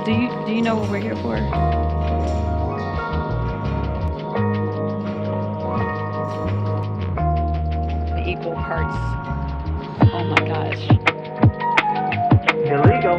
Do you know what we're here for? The equal parts. Oh my gosh. Illegal.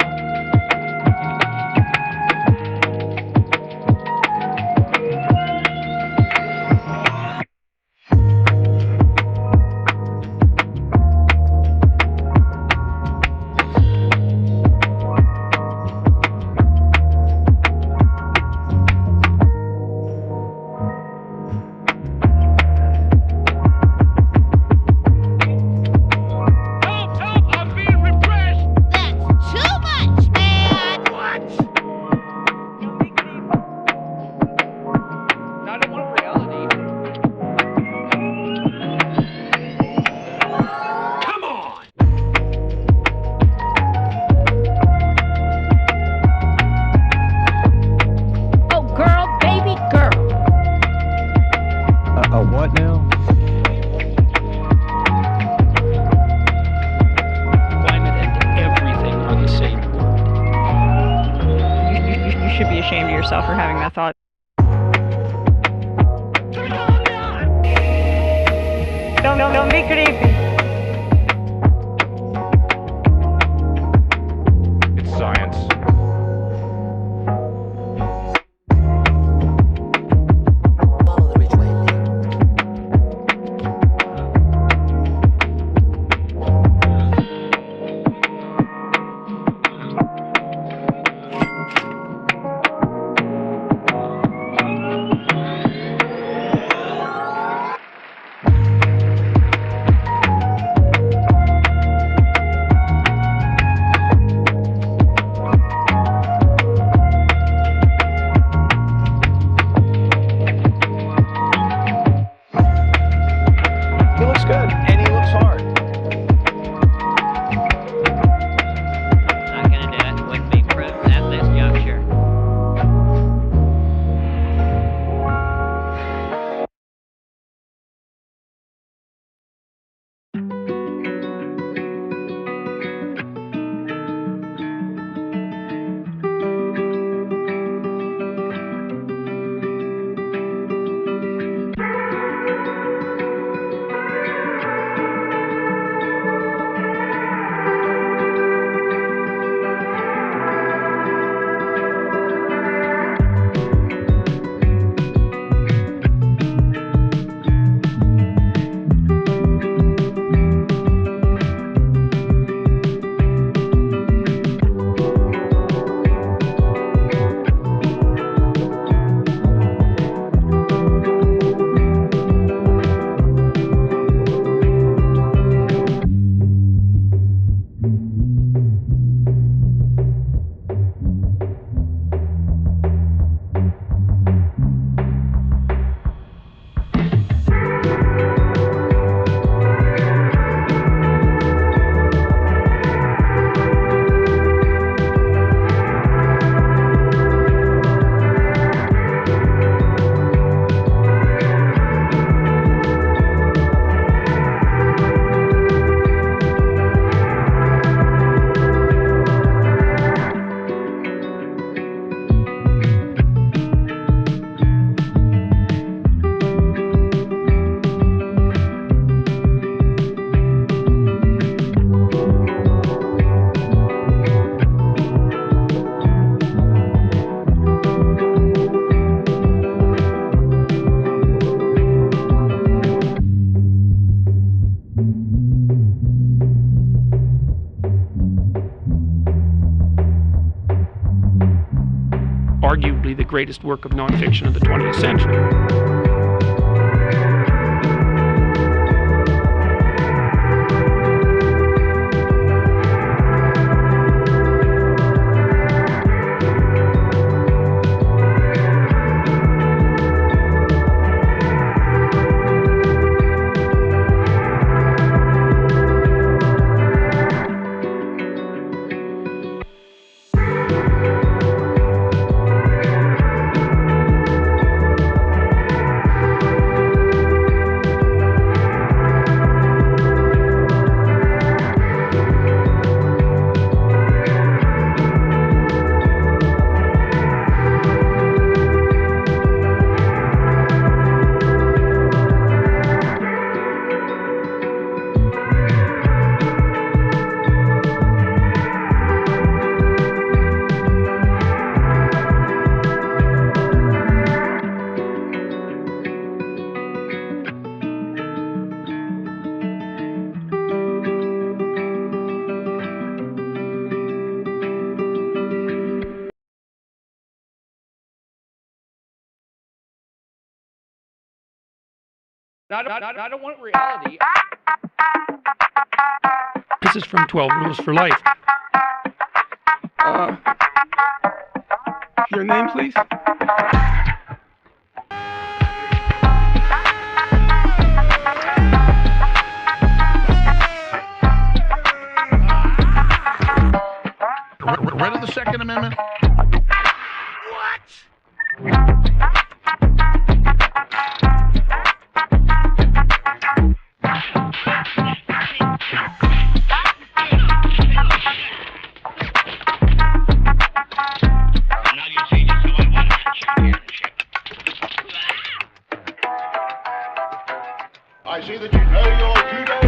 What now? Climate and everything are the same word. You should be ashamed of yourself for having that thought. Don't be creepy. It's science. Arguably the greatest work of nonfiction of the 20th century. I don't want reality. This is from 12 Rules for Life. Your name, please? Rid of the Second Amendment? I see that you know your judo.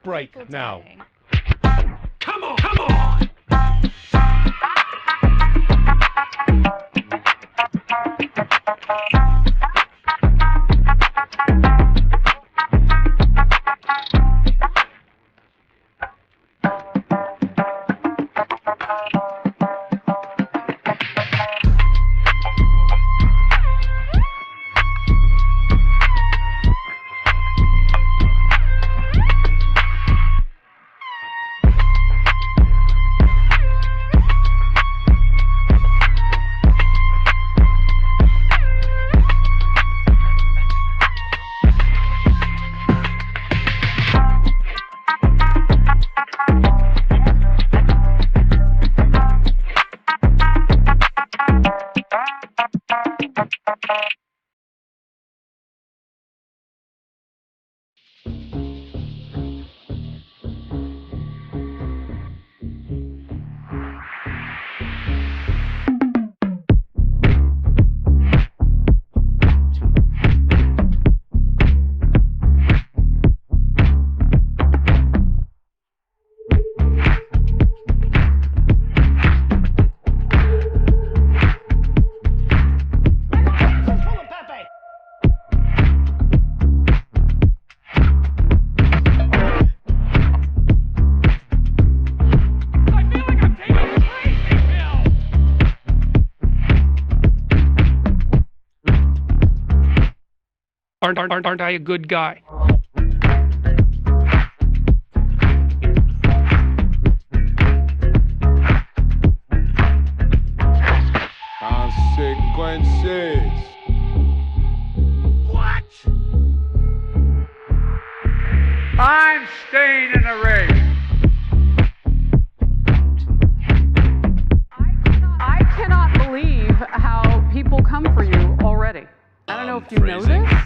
Break now. Come on, come on! Aren't I a good guy? Consequences. What? I'm staying in the race. I cannot believe how people come for you already. I don't know if you know Phrasing. this.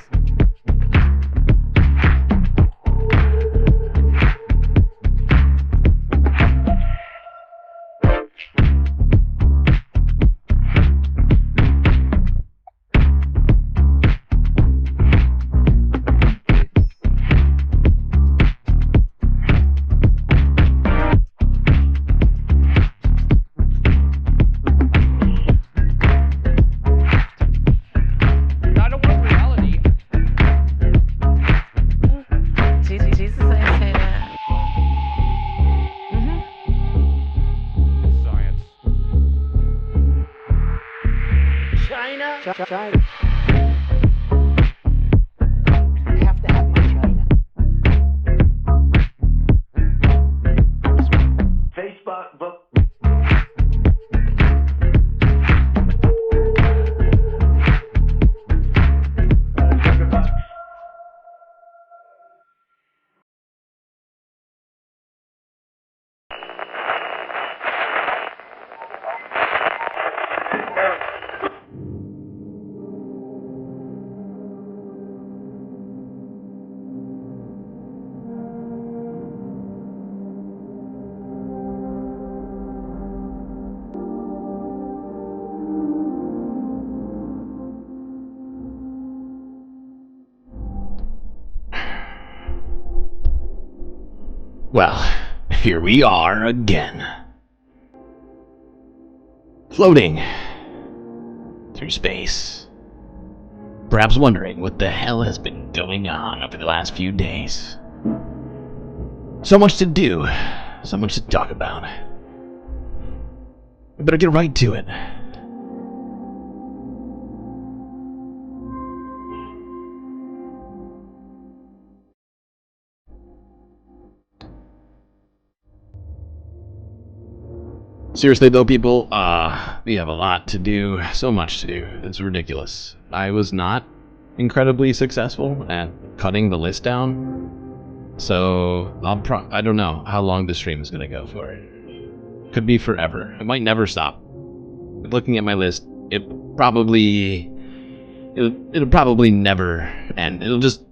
China. You have to have my China. Facebook, book. Well, here we are again. Floating through space. Perhaps wondering what the hell has been going on over the last few days. So much to do, so much to talk about. We better get right to it. Seriously though, people, we have a lot to do, so much to do. It's ridiculous. I was not incredibly successful at cutting the list down, so I don't know how long the stream is gonna go for. Could be forever. It might never stop. But looking at my list, it'll probably never end. It'll just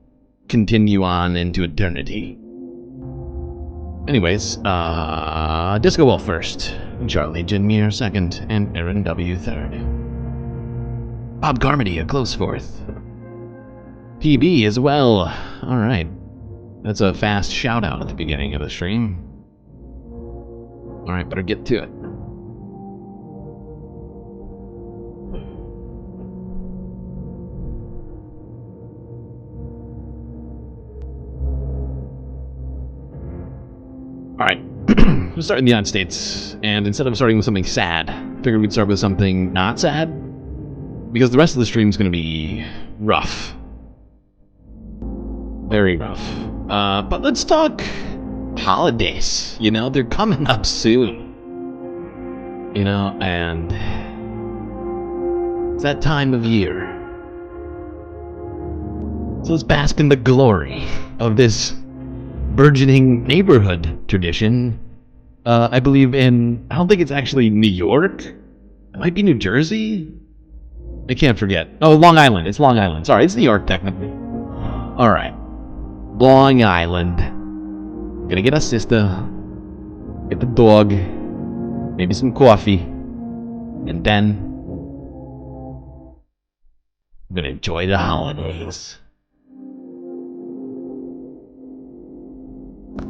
continue on into eternity. Anyways, Disco Wolf first, Charlie Jinmir second, and Aaron W third. Bob Carmody a close fourth. PB as well. Alright. That's a fast shout out at the beginning of the stream. Alright, better get to it. Alright, we'll start in the United States, and instead of starting with something sad, I figured we'd start with something not sad, because the rest of the stream is going to be rough. Very rough. But let's talk holidays. You know, they're coming up soon. You know, and it's that time of year. So let's bask in the glory of this burgeoning neighborhood tradition. I believe in, I don't think it's actually New York. It might be New Jersey. I can't forget. Oh, Long Island. It's Long Island. Sorry, it's New York technically. Alright. Long Island. Gonna get a sister. Get the dog. Maybe some coffee. And then I'm gonna enjoy the holidays.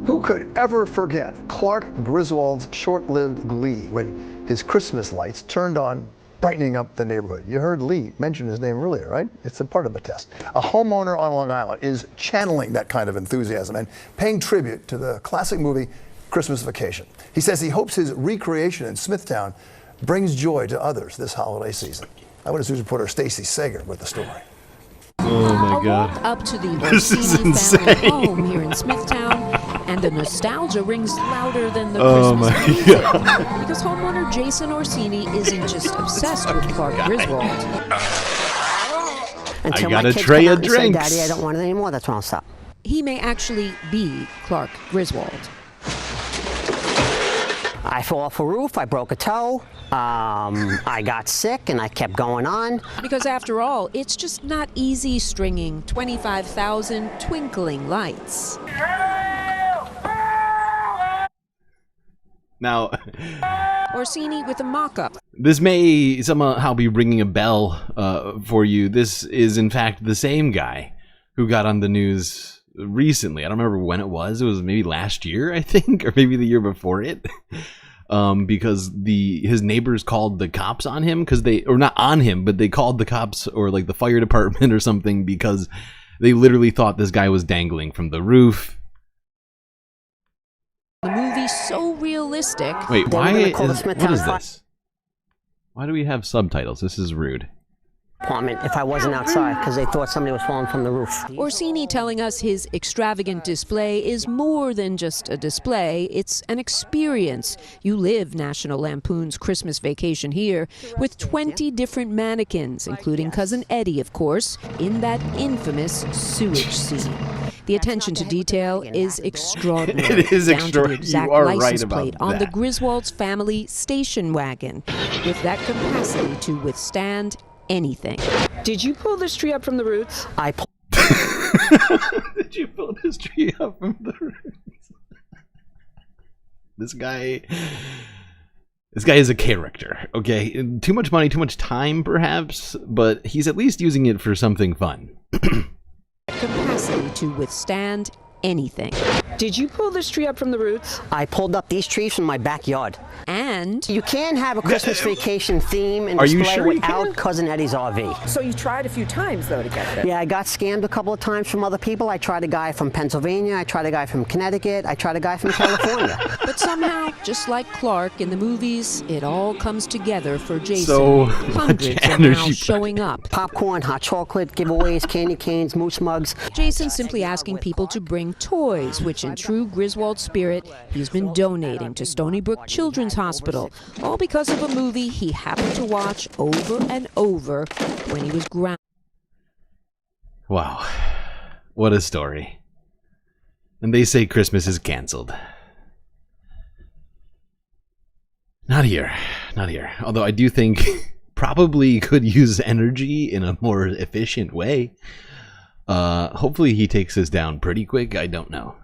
Who could ever forget Clark Griswold's short-lived glee when his Christmas lights turned on, brightening up the neighborhood? You heard Lee mention his name earlier, right? It's a part of the test. A homeowner on Long Island is channeling that kind of enthusiasm and paying tribute to the classic movie Christmas Vacation. He says he hopes his recreation in Smithtown brings joy to others this holiday season. Eyewitness News reporter Stacey Sager with the story. Oh my God. I walked up to the This is Orsini family insane. home here in Smithtown, and the nostalgia rings louder than the Oh Christmas my music. God. Because homeowner Jason Orsini isn't just obsessed with Clark Griswold. Until I got my a kids tray come of out and say, drinks. Daddy, I don't want it anymore. That's when I'll stop. He may actually be Clark Griswold. I fell off a roof. I broke a toe. I got sick, and I kept going on. Because after all, it's just not easy stringing 25,000 twinkling lights. Now, Orsini with a mock-up. this may somehow be ringing a bell for you. This is, in fact, the same guy who got on the news recently. I don't remember when it was. It was maybe last year, I think, or maybe the year before it. Because his neighbors called the cops on him or not on him, but they called the cops or like the fire department or something because they literally thought this guy was dangling from the roof. The movie's so realistic. Wait, They were why gonna call the what Smithtown is Fire this? Why do we have subtitles? This is rude. Apartment if I wasn't outside because they thought somebody was falling from the roof. Orsini telling us his extravagant display is more than just a display, it's an experience. You live National Lampoon's Christmas Vacation here with 20 different mannequins, including Cousin Eddie, of course, in that infamous sewage scene. The attention to detail is extraordinary. It is down to the extraordinary. exact You are right license about plate on the that. Griswold's family station wagon, with that capacity to withstand anything. Did you pull this tree up from the roots? Did you pull this tree up from the roots? This guy is a character, okay? Too much money, too much time, perhaps, but he's at least using it for something fun. Capacity to withstand anything. Did you pull this tree up from the roots? I pulled up these trees from my backyard. And You can't have a Christmas vacation theme and Are you display sure you without can? Cousin Eddie's RV. So you tried a few times, though, to get it. Yeah, I got scammed a couple of times from other people. I tried a guy from Pennsylvania. I tried a guy from Connecticut. I tried a guy from California. but somehow, just like Clark in the movies, it all comes together for Jason. So Hundreds much are now energy. showing up. Popcorn, hot chocolate, giveaways, candy canes, moose mugs. Jason's simply asking people to bring toys, which in true Griswold spirit, he's been donating to Stony Brook Children's Hospital, all because of a movie he happened to watch over and over when he was grounded. Wow. What a story. And they say Christmas is canceled. Not here. Not here. Although I do think probably could use energy in a more efficient way. Hopefully he takes this down pretty quick. I don't know.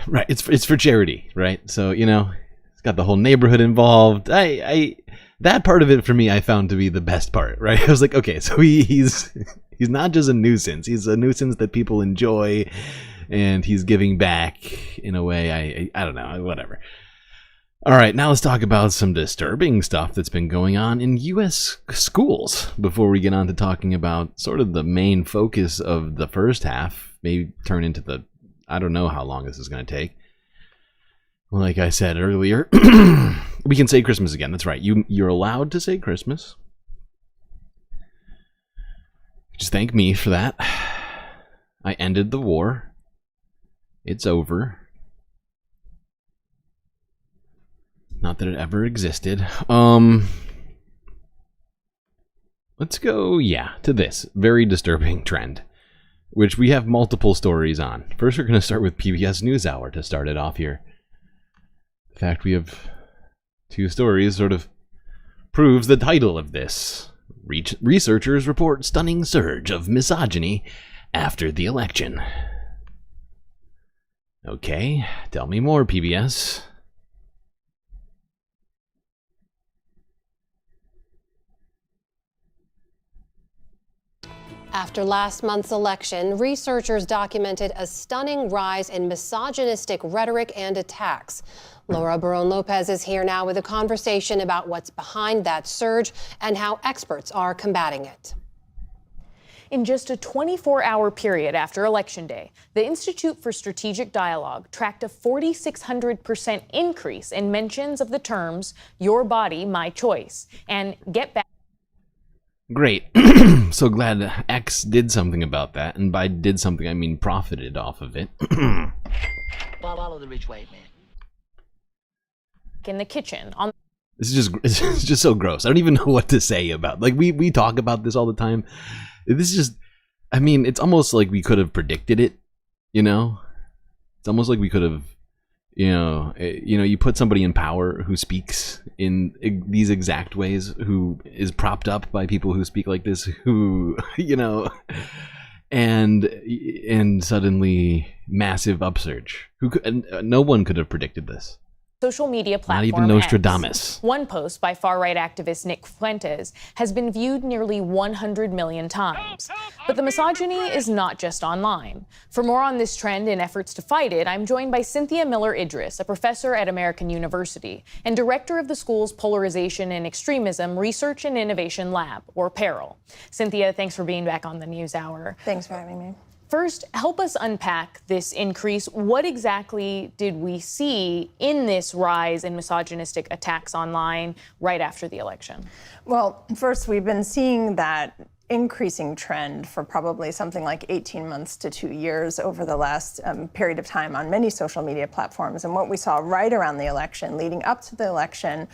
Right, it's for charity, right? So, you know, it's got the whole neighborhood involved. That part of it for me I found to be the best part, right? I was like, okay, so he's not just a nuisance. He's a nuisance that people enjoy, and he's giving back in a way I don't know, whatever. All right, now let's talk about some disturbing stuff that's been going on in U.S. schools before we get on to talking about sort of the main focus of the first half, maybe turn into the, I don't know how long this is going to take. Like I said earlier, we can say Christmas again. That's right. You're allowed to say Christmas. Just thank me for that. I ended the war. It's over. Not that it ever existed. Let's go, to this very disturbing trend, which we have multiple stories on. First, we're going to start with PBS NewsHour to start it off here. The fact we have two stories sort of proves the title of this. Researchers report stunning surge of misogyny after the election. Okay, tell me more, PBS. After last month's election, researchers documented a stunning rise in misogynistic rhetoric and attacks. Laura Barón-Lopez is here now with a conversation about what's behind that surge and how experts are combating it. In just a 24-hour period after Election Day, the Institute for Strategic Dialogue tracked a 4,600% increase in mentions of the terms, your body, my choice, and get back. Great. So glad X did something about that, and by did something I mean profited off of it. Follow the rich white man. In the kitchen. It's just so gross. I don't even know what to say about. Like we talk about this all the time. This is just, I mean, it's almost like we could have predicted it, you know? It's almost like we could have, you put somebody in power who speaks in these exact ways, who is propped up by people who speak like this, who, and suddenly massive upsurge. No one could have predicted this. Social media platform Not even Nostradamus. X. One post by far-right activist Nick Fuentes has been viewed nearly 100 million times. But the misogyny is not just online. For more on this trend and efforts to fight it, I'm joined by Cynthia Miller-Idris, a professor at American University and director of the school's Polarization and Extremism Research and Innovation Lab, or PERIL. Cynthia, thanks for being back on the NewsHour. Thanks for having me. First, help us unpack this increase. What exactly did we see in this rise in misogynistic attacks online right after the election? Well, first, we've been seeing that increasing trend for probably something like 18 months to 2 years over the last period of time on many social media platforms. And what we saw right around the election, leading up to the election,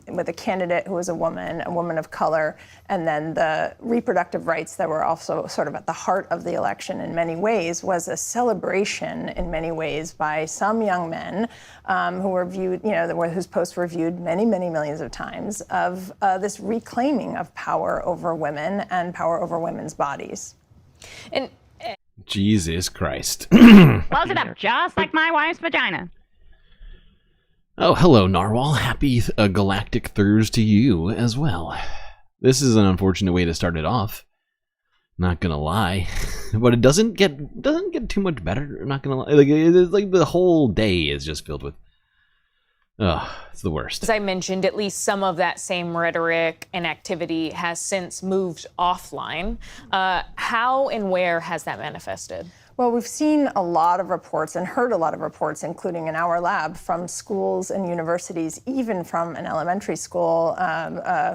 with a candidate who was a woman of color, and then the reproductive rights that were also sort of at the heart of the election in many ways, was a celebration in many ways by some young men who were viewed, whose posts were viewed many, many millions of times, of this reclaiming of power over women and power over women's bodies. And Jesus Christ. Close it up, just like my wife's vagina. Oh, hello, Narwhal. Happy Galactic Thursday to you as well. This is an unfortunate way to start it off. Not gonna lie, but it doesn't get too much better. I'm not gonna lie. It's like the whole day is just filled with Ugh, it's the worst. As I mentioned, at least some of that same rhetoric and activity has since moved offline. How and where has that manifested? Well, we've seen a lot of reports and heard a lot of reports, including in our lab, from schools and universities, even from an elementary school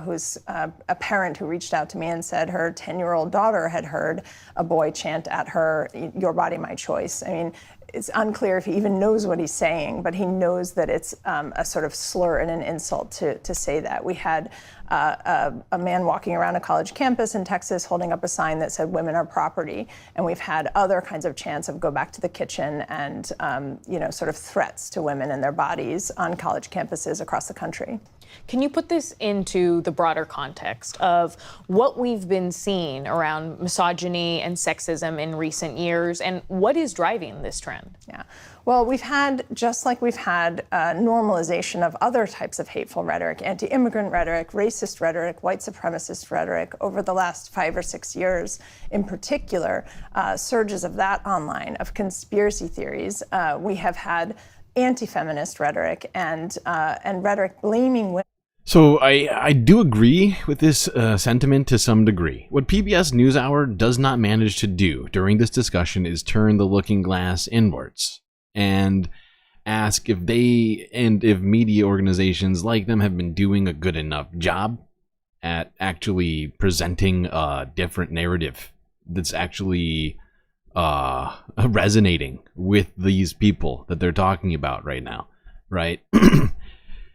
who's a parent who reached out to me and said her 10-year-old daughter had heard a boy chant at her, "Your body, my choice." I mean, it's unclear if he even knows what he's saying, but he knows that it's a sort of slur and an insult to say that. We had a man walking around a college campus in Texas holding up a sign that said "Women are property," and we've had other kinds of chants of "Go back to the kitchen" and sort of threats to women and their bodies on college campuses across the country. Can you put this into the broader context of what we've been seeing around misogyny and sexism in recent years, and what is driving this trend? Yeah. Well, we've had, just like we've had normalization of other types of hateful rhetoric, anti-immigrant rhetoric, racist rhetoric, white supremacist rhetoric, over the last 5 or 6 years, in particular, surges of that online, of conspiracy theories. We have had anti-feminist rhetoric and rhetoric blaming women. So I do agree with this sentiment to some degree. What PBS NewsHour does not manage to do during this discussion is turn the looking glass inwards and ask if they and if media organizations like them have been doing a good enough job at actually presenting a different narrative that's actually resonating with these people that they're talking about right now, right?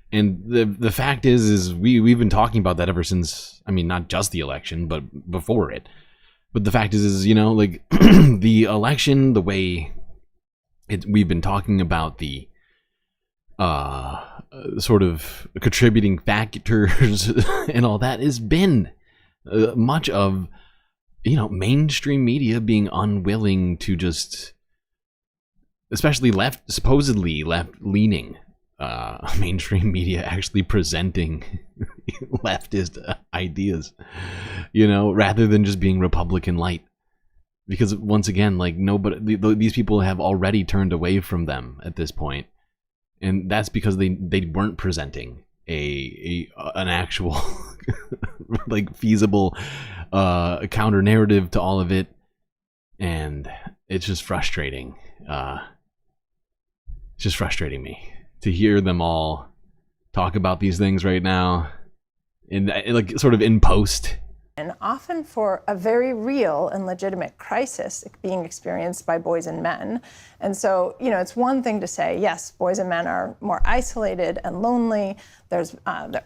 And the fact is we've been talking about that ever since, I mean, not just the election, but before it. But the fact is like the election, the way we've been talking about the sort of contributing factors and all that has been much of mainstream media being unwilling to just, especially supposedly left-leaning mainstream media actually presenting leftist ideas, rather than just being Republican light. Because once again, like these people have already turned away from them at this point, and that's because they weren't presenting an actual like feasible counter narrative to all of it, and it's just frustrating. It's just frustrating me to hear them all talk about these things right now, and like sort of in post. And often for a very real and legitimate crisis being experienced by boys and men. And so, it's one thing to say, yes, boys and men are more isolated and lonely. They're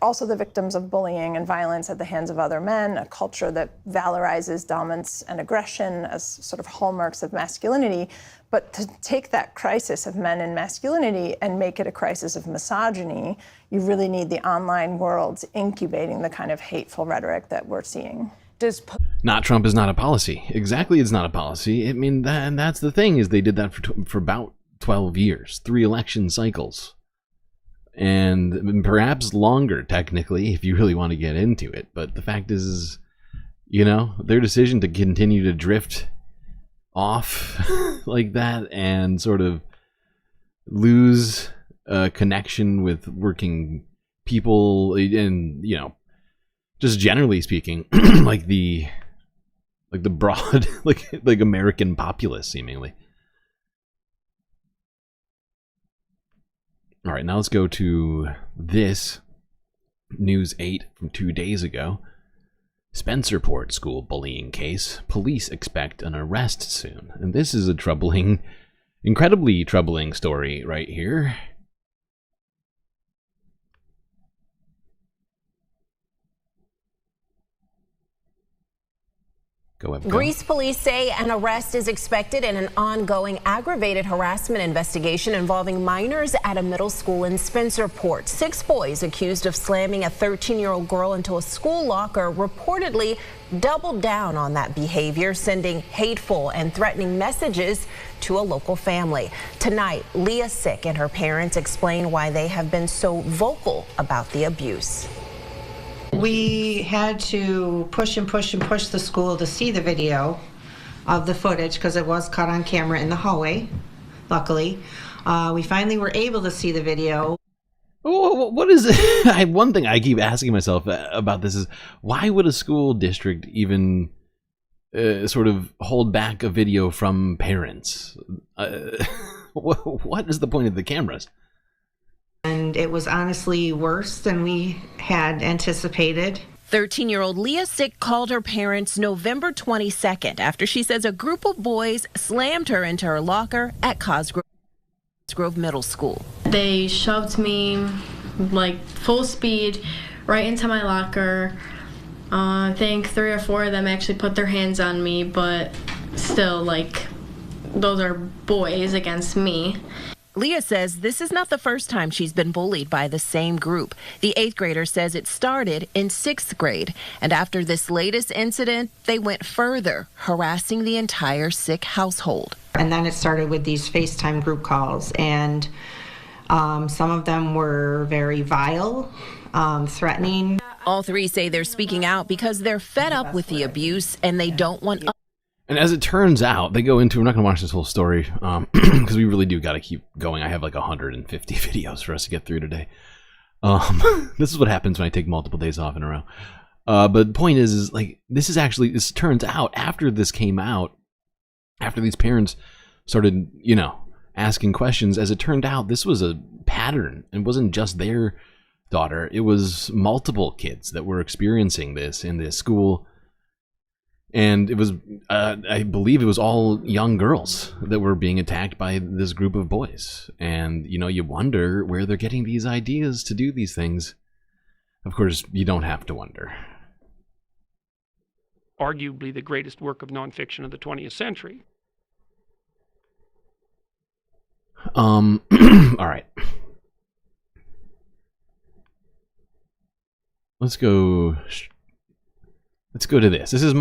also the victims of bullying and violence at the hands of other men, a culture that valorizes dominance and aggression as sort of hallmarks of masculinity. But to take that crisis of men and masculinity and make it a crisis of misogyny, you really need the online world incubating the kind of hateful rhetoric that we're seeing. Not Trump is not a policy. Exactly, it's not a policy. I mean, that's the thing, is they did that for about 12 years, 3 election cycles. And perhaps longer, technically, if you really want to get into it. But the fact is, their decision to continue to drift off like that and sort of lose a connection with working people and just generally speaking like the broad like American populace seemingly. All right, now let's go to this News 8 from 2 days ago. Spencerport school bullying case. Police expect an arrest soon. And this is a troubling, incredibly troubling story right here. Greece police say an arrest is expected in an ongoing aggravated harassment investigation involving minors at a middle school in Spencerport. 6 boys accused of slamming a 13-year-old girl into a school locker reportedly doubled down on that behavior, sending hateful and threatening messages to a local family. Tonight, Leah Sick and her parents explain why they have been so vocal about the abuse. We had to push the school to see the video of the footage because it was caught on camera in the hallway, luckily. We finally were able to see the video. What is it? One thing I keep asking myself about this is, why would a school district even sort of hold back a video from parents? What is the point of the cameras? And it was honestly worse than we had anticipated. 13-year-old Leah Sick called her parents November 22nd after she says a group of boys slammed her into her locker at Cosgrove Middle School. They shoved me like full speed right into my locker. I think 3 or 4 of them actually put their hands on me, but still, like, those are boys against me. Leah says this is not the first time she's been bullied by the same group. The 8th grader says it started in 6th grade. And after this latest incident, they went further, harassing the entire Sick household. And then it started with these FaceTime group calls. And some of them were very vile, threatening. All 3 say they're speaking out because they're fed up with the abuse and they don't want... And as it turns out, they go into, we're not going to watch this whole story because we really do got to keep going. I have like 150 videos for us to get through today. This is what happens when I take multiple days off in a row. But the point is like, this turns out after this came out, after these parents started, asking questions, as it turned out, this was a pattern. It wasn't just their daughter. It was multiple kids that were experiencing this in this school. And it was, I believe it was all young girls that were being attacked by this group of boys. And, you wonder where they're getting these ideas to do these things. Of course, you don't have to wonder. Arguably the greatest work of nonfiction of the 20th century. All right. Let's go to this. This is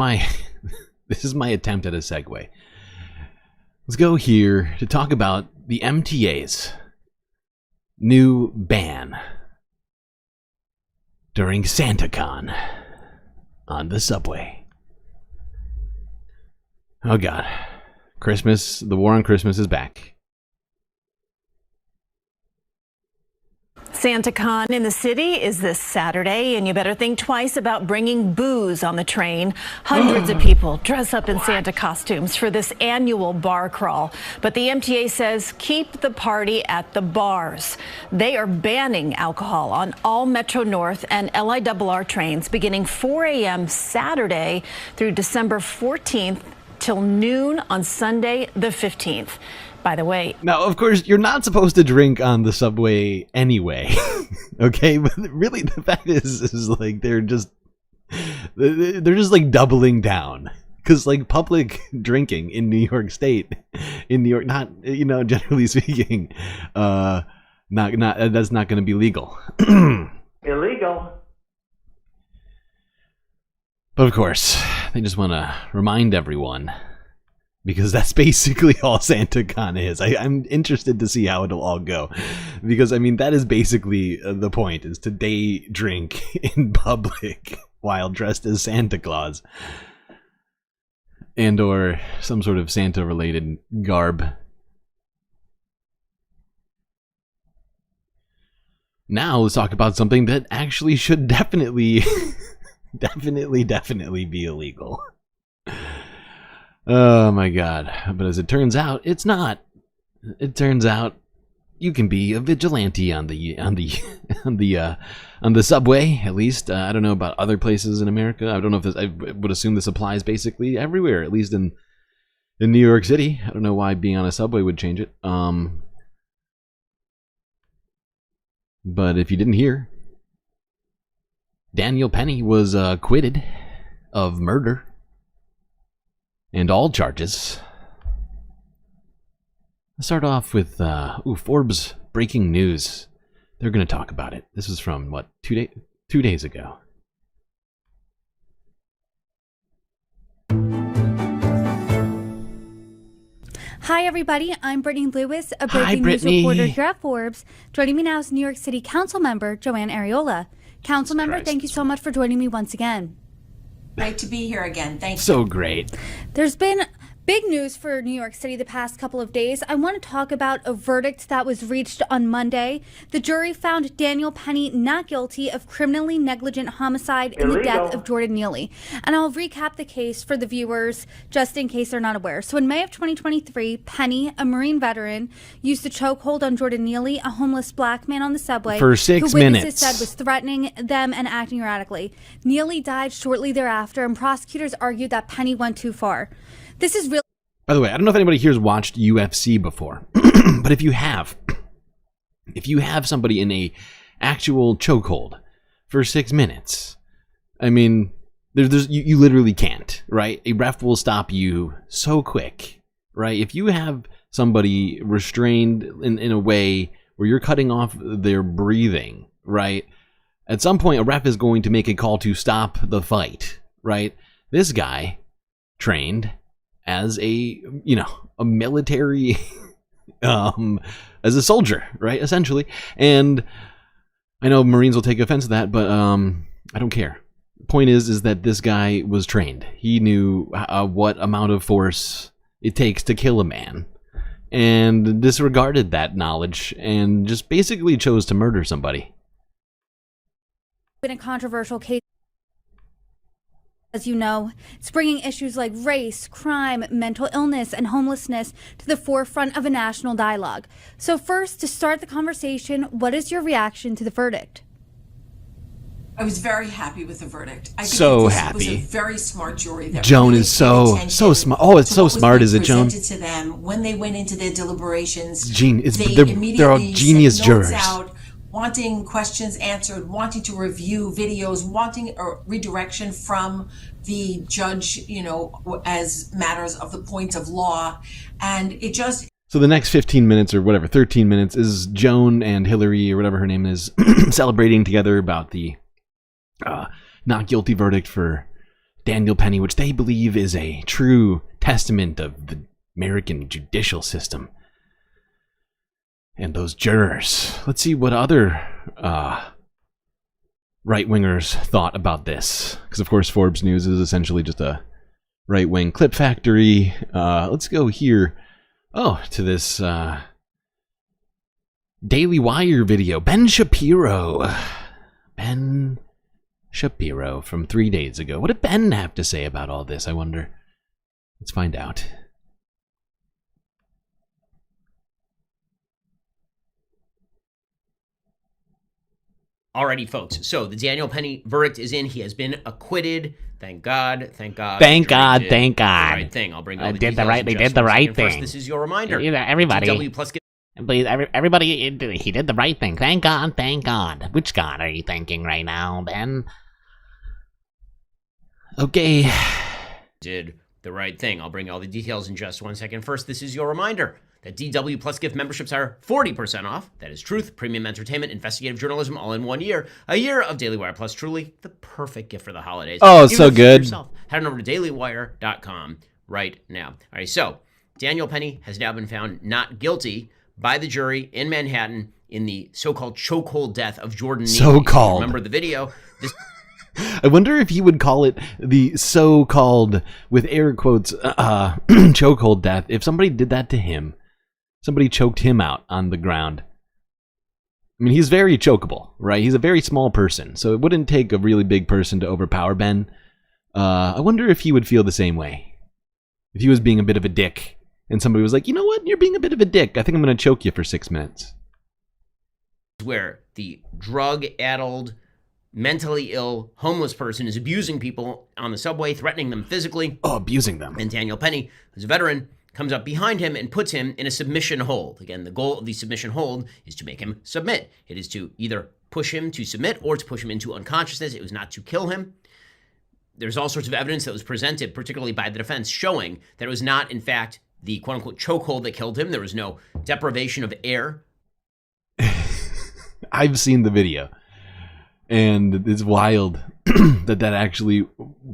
my attempt at a segue. Let's go here to talk about the MTA's new ban during SantaCon on the subway. Oh God. Christmas, the war on Christmas is back. SantaCon in the city is this Saturday, and you better think twice about bringing booze on the train. Hundreds of people dress up in Santa costumes for this annual bar crawl. But the MTA says keep the party at the bars. They are banning alcohol on all Metro North and LIRR trains beginning 4 a.m. Saturday through December 14th till noon on Sunday the 15th. By the way, now, of course, you're not supposed to drink on the subway anyway, okay? But really, the fact is like they're just like doubling down, because like public drinking in New York State, not generally speaking, not that's not going to be legal. Illegal. But of course, they just want to remind everyone. Because that's basically all SantaCon is. I'm interested to see how it'll all go. Because, that is basically the point, is to day drink in public while dressed as Santa Claus. And or some sort of Santa-related garb. Now let's talk about something that actually should definitely be illegal. Oh my God. But as it turns out, it's not. It turns out you can be a vigilante on the subway, at least. I don't know about other places in America. I don't know if this, I would assume this applies basically everywhere, at least in New York City. I don't know why being on a subway would change it. But if you didn't hear, Daniel Penny was acquitted of murder. And all charges. Let's start off with Forbes breaking news. They're going to talk about it. This is from, what, 2 days ago. Hi, everybody. I'm Brittany Lewis, a breaking news reporter here at Forbes. Joining me now is New York City Council member Joanne Ariola. Council member, thank you so much for joining me once again. Great to be here again. Thank you. So great. There's been Big news for New York City the past couple of days. I want to talk about a verdict that was reached on Monday. The jury found Daniel Penny not guilty of criminally negligent homicide in the death of Jordan Neely. And I'll recap the case for the viewers just in case they're not aware. So in May of 2023, Penny, a Marine veteran, used the chokehold on Jordan Neely, a homeless black man on the subway, for 6 who witnesses minutes. said was threatening them and acting erratically. Neely died shortly thereafter, and prosecutors argued that Penny went too far. This is really. By the way, I don't know if anybody here's watched UFC before, but if you have somebody in a actual chokehold for 6 minutes, I mean, you literally can't, right? A ref will stop you so quick, right? If you have somebody restrained in a way where you're cutting off their breathing, right? At some point, a ref is going to make a call to stop the fight, right? This guy trained as a military, as a soldier, right? Essentially. And I know Marines will take offense to that, but I don't care. The point is that this guy was trained. He knew what amount of force it takes to kill a man, and disregarded that knowledge and just basically chose to murder somebody. Been a controversial case. As you know, it's bringing issues like race, crime, mental illness, and homelessness to the forefront of a national dialogue. So first, to start the conversation, what is your reaction to the verdict? I was very happy with the verdict. I think So this happy. was a very smart jury. That Joan really is so smart. Oh, it's so smart, is it, Joan? Presented to them when they went into their deliberations. They're all genius sent notes jurors. out, wanting questions answered, wanting to review videos, wanting a redirection from the judge, as matters of the point of law. And it just... So the next 15 minutes or whatever, 13 minutes, is Joan and Hillary, or whatever her name is, celebrating together about the not guilty verdict for Daniel Penny, which they believe is a true testament of the American judicial system. And those jurors. Let's see what other right-wingers thought about this. Because, of course, Forbes News is essentially just a right-wing clip factory. Let's go here. Oh, to this Daily Wire video. Ben Shapiro from 3 days ago. What did Ben have to say about all this, I wonder? Let's find out. Alrighty, folks. So the Daniel Penny verdict is in. He has been acquitted. Thank God. Thank God. Thank God. The right thing. I'll bring all the did the details right. in They just did the one right second. First, thing. this is your reminder. Everybody. DW Plus Please, everybody. He did the right thing. Thank God. Thank God. Which God are you thanking right now, Ben? Okay. Did the right thing. I'll bring all the details in just 1 second. First, this is your reminder that DW Plus gift memberships are 40% off. That is truth, premium entertainment, investigative journalism, all in 1 year. A year of Daily Wire Plus, truly the perfect gift for the holidays. Oh, Even so if you good. yourself, head on over to dailywire.com right now. All right, so Daniel Penny has now been found not guilty by the jury in Manhattan in the so-called chokehold death of Jordan Neely. So-called. Remember the video? I wonder if he would call it the so-called, with air quotes, chokehold death. If somebody did that to him, somebody choked him out on the ground. I mean, he's very chokeable, right? He's a very small person, so it wouldn't take a really big person to overpower Ben. I wonder if he would feel the same way. If he was being a bit of a dick, and somebody was like, you know what, you're being a bit of a dick. I think I'm going to choke you for 6 minutes. Where the drug-addled, mentally ill, homeless person is abusing people on the subway, threatening them physically. Oh, abusing them. And Daniel Penny, who's a veteran, comes up behind him and puts him in a submission hold. Again, the goal of the submission hold is to make him submit. It is to either push him to submit or to push him into unconsciousness. It was not to kill him. There's all sorts of evidence that was presented, particularly by the defense, showing that it was not, in fact, the quote-unquote chokehold that killed him. There was no deprivation of air. I've seen the video, and it's wild that actually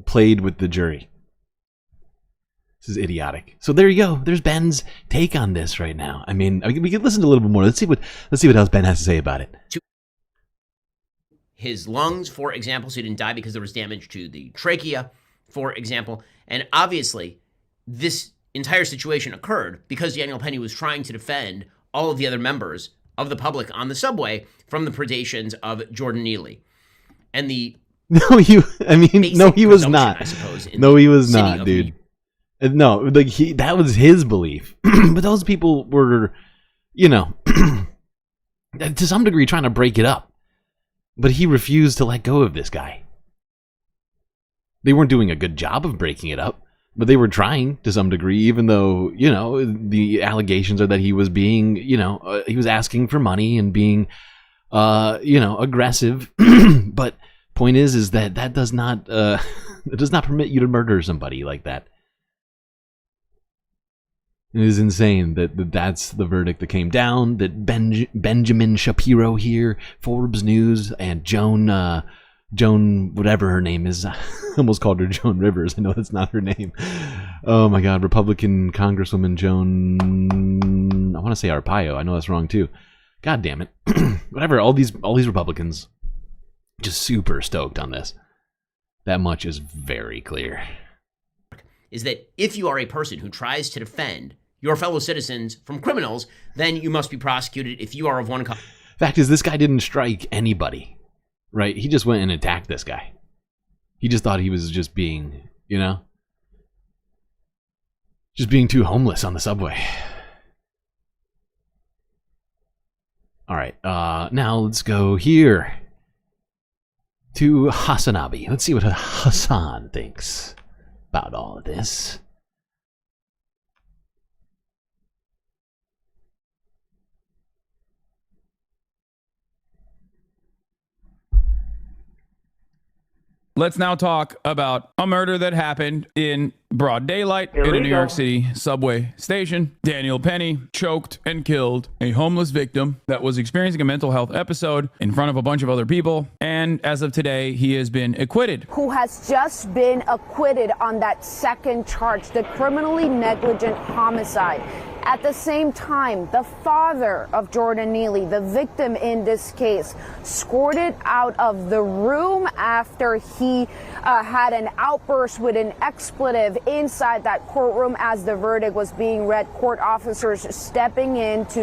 played with the jury. This is idiotic. So there you go. There's Ben's take on this right now. I mean, we could listen to a little bit more. Let's see what else Ben has to say about it. His lungs, for example, so he didn't die because there was damage to the trachea, for example. And obviously, this entire situation occurred because Daniel Penny was trying to defend all of the other members of the public on the subway from the predations of Jordan Neely. And the no, he was not. I suppose, no, he was not, dude. No, like that was his belief. But those people were, you know, to some degree trying to break it up. But he refused to let go of this guy. They weren't doing a good job of breaking it up, but they were trying to some degree, even though, you know, the allegations are that he was being, you know, he was asking for money and being, you know, aggressive. But point is that does not, it does not permit you to murder somebody like that. It is insane that that's the verdict that came down, that Benjamin Shapiro here, Forbes News, and Joan, whatever her name is. I almost called her Joan Rivers. I know that's not her name. Oh my God, Republican Congresswoman Joan, I want to say Arpaio. I know that's wrong too. God damn it. Whatever, all these Republicans just super stoked on this. That much is very clear. Is that if you are a person who tries to defend your fellow citizens from criminals, then you must be prosecuted if you are of one kind. Fact is, this guy didn't strike anybody, right? He just went and attacked this guy. He just thought he was just being, you know, just being too homeless on the subway. All right, now let's go here to Hassanabi. Let's see what Hassan thinks about all of this. Let's now talk about a murder that happened in broad daylight in a New York City subway station. Daniel Penny choked and killed a homeless victim that was experiencing a mental health episode in front of a bunch of other people. And as of today, he has been acquitted. Who has just been acquitted on that second charge, the criminally negligent homicide. At the same time, the father of Jordan Neely, the victim in this case, escorted out of the room after he had an outburst with an expletive inside that courtroom as the verdict was being read. Court officers stepping in to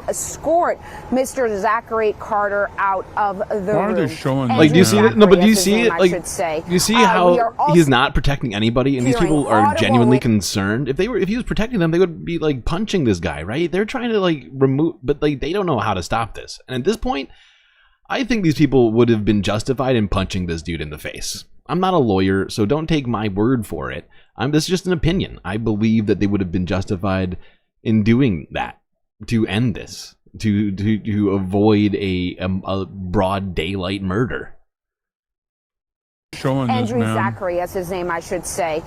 escort Mr. Zachary Carter out of the room. Why are they showing like, do you see it? No, but do you see it? Like, do you see how he's not protecting anybody, and these people are genuinely concerned? If he was protecting them, they would be like punching this guy, right? They're trying to like remove, but like they don't know how to stop this. And at this point, I think these people would have been justified in punching this dude in the face. I'm not a lawyer, so don't take my word for it. This is just an opinion. I believe that they would have been justified in doing that to end this, to avoid a broad daylight murder. Andrew Zachary, as his name, I should say.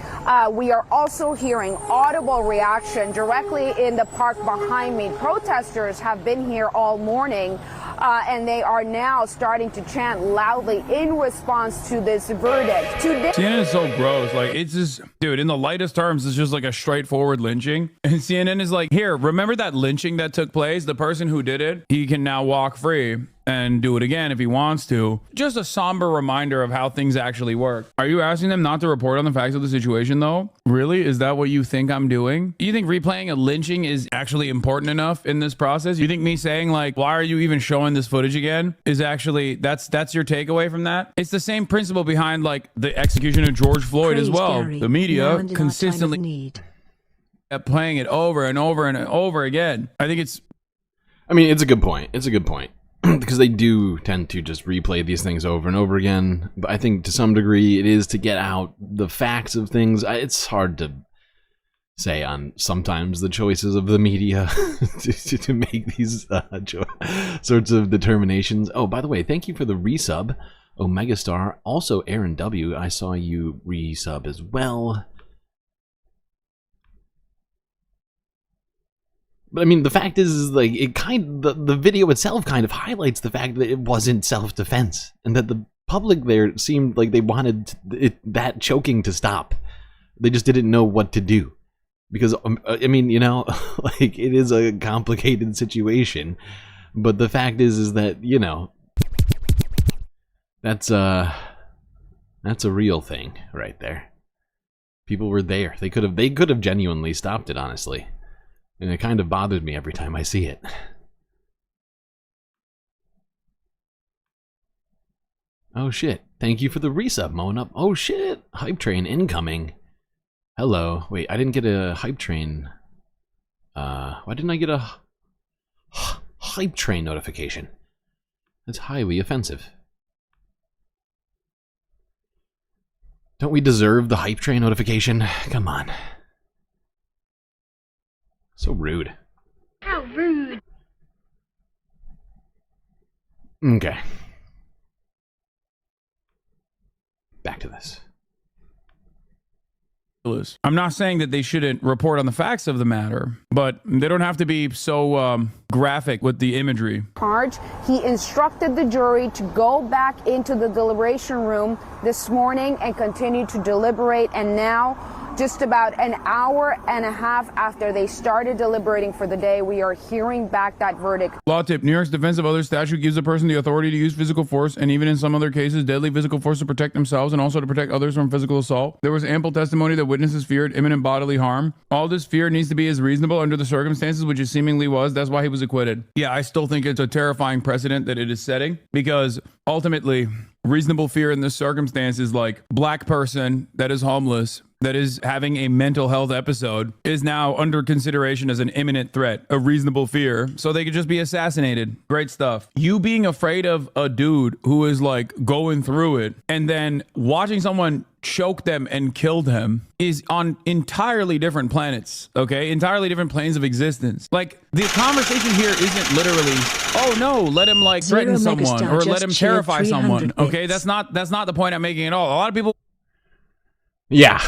We are also hearing audible reaction directly in the park behind me. Protesters have been here all morning, and they are now starting to chant loudly in response to this verdict. CNN is so gross. Like, it's just, dude, in the lightest terms, it's just like a straightforward lynching. And CNN is like, here, remember that lynching that took place? The person who did it, he can now walk free and do it again if he wants to. Just a somber reminder of how things actually work. Are you asking them not to report on the facts of the situation, though? Really? Is that what you think I'm doing? Do you think replaying a lynching is actually important enough in this process? You think me saying, like, why are you even showing this footage again, is actually, that's your takeaway from that? It's the same principle behind, like, the execution of George Floyd as well. The media consistently playing it over and over and over again. I think it's... I mean, it's a good point. It's a good point. Because they do tend to just replay these things over and over again. But I think to some degree it is to get out the facts of things. It's hard to say on sometimes the choices of the media to make these sorts of determinations. Oh, by the way, thank you for the resub, Omega Star. Also, Aaron W., I saw you resub as well. But I mean, the fact is like, it the video itself kind of highlights the fact that it wasn't self-defense, and that the public there seemed like they wanted that choking to stop. They just didn't know what to do. Because, I mean, you know, like, it is a complicated situation. But the fact is that, you know, that's a real thing right there. People were there. They could have genuinely stopped it, honestly. And it kind of bothers me every time I see it. Oh shit. Thank you for the resub, mowing up. Oh shit. Hype train incoming. Hello. Wait, I didn't get a hype train. Why didn't I get a hype train notification? That's highly offensive. Don't we deserve the hype train notification? Come on. So rude. How rude. Okay. Back to this. I'm not saying that they shouldn't report on the facts of the matter, but they don't have to be so graphic with the imagery. He instructed the jury to go back into the deliberation room this morning and continue to deliberate, and now, just about an hour and a half after they started deliberating for the day, we are hearing back that verdict. Law tip: New York's Defense of Others statute gives a person the authority to use physical force, and even in some other cases, deadly physical force to protect themselves and also to protect others from physical assault. There was ample testimony that witnesses feared imminent bodily harm. All this fear needs to be as reasonable under the circumstances, which it seemingly was. That's why he was acquitted. Yeah, I still think it's a terrifying precedent that it is setting, because ultimately, reasonable fear in this circumstance is like black person that is homeless, that is having a mental health episode, is now under consideration as an imminent threat, a reasonable fear, so they could just be assassinated. Great stuff. You being afraid of a dude who is like going through it and then watching someone choke them and kill them is on entirely different planets, okay? Entirely different planes of existence. Like, the conversation here isn't literally, oh no, let him like threaten someone or let him terrify someone, okay? That's not the point I'm making at all. A lot of people... Yeah.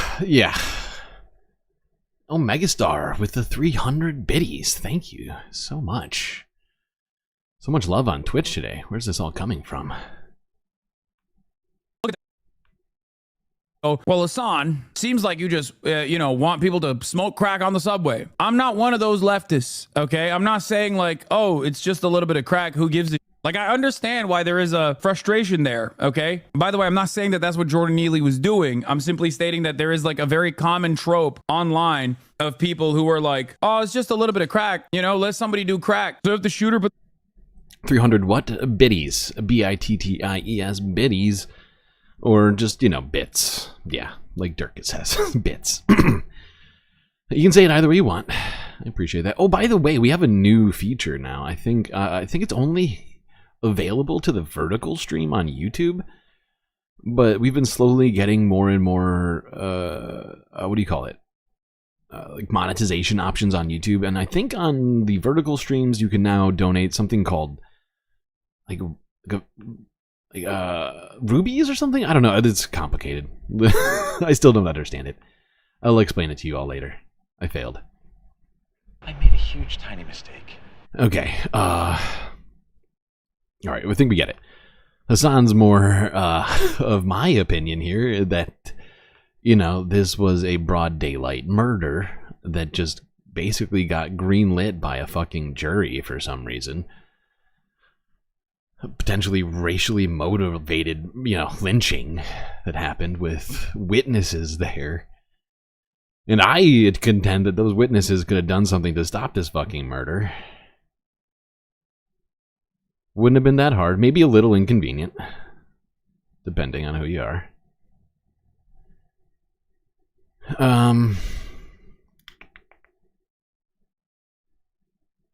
Oh, Megastar with the 300 biddies. Thank you so much. So much love on Twitch today. Where's this all coming from? Oh, well, Hassan, seems like you just, want people to smoke crack on the subway. I'm not one of those leftists, okay? I'm not saying like, oh, it's just a little bit of crack. Who gives it? Like, I understand why there is a frustration there, okay? By the way, I'm not saying that that's what Jordan Neely was doing. I'm simply stating that there is like a very common trope online of people who are like, oh, it's just a little bit of crack. Let somebody do crack. So if the shooter... 300 what? Biddies. B-I-T-T-I-E-S. Biddies. Or just, bits. Yeah, like Durkis says. Bits. You can say it either way you want. I appreciate that. Oh, by the way, we have a new feature now. I think it's only available to the vertical stream on YouTube, but we've been slowly getting more and more, what do you call it? Like monetization options on YouTube. And I think on the vertical streams, you can now donate something called rubies or something? I don't know. It's complicated. I still don't understand it. I'll explain it to you all later. I failed. I made a huge tiny mistake. Okay. All right. I think we get it. Hassan's more of my opinion here that, this was a broad daylight murder that just basically got greenlit by a fucking jury for some reason. Potentially racially motivated, lynching that happened with witnesses there. And I contend that those witnesses could have done something to stop this fucking murder. Wouldn't have been that hard. Maybe a little inconvenient. Depending on who you are.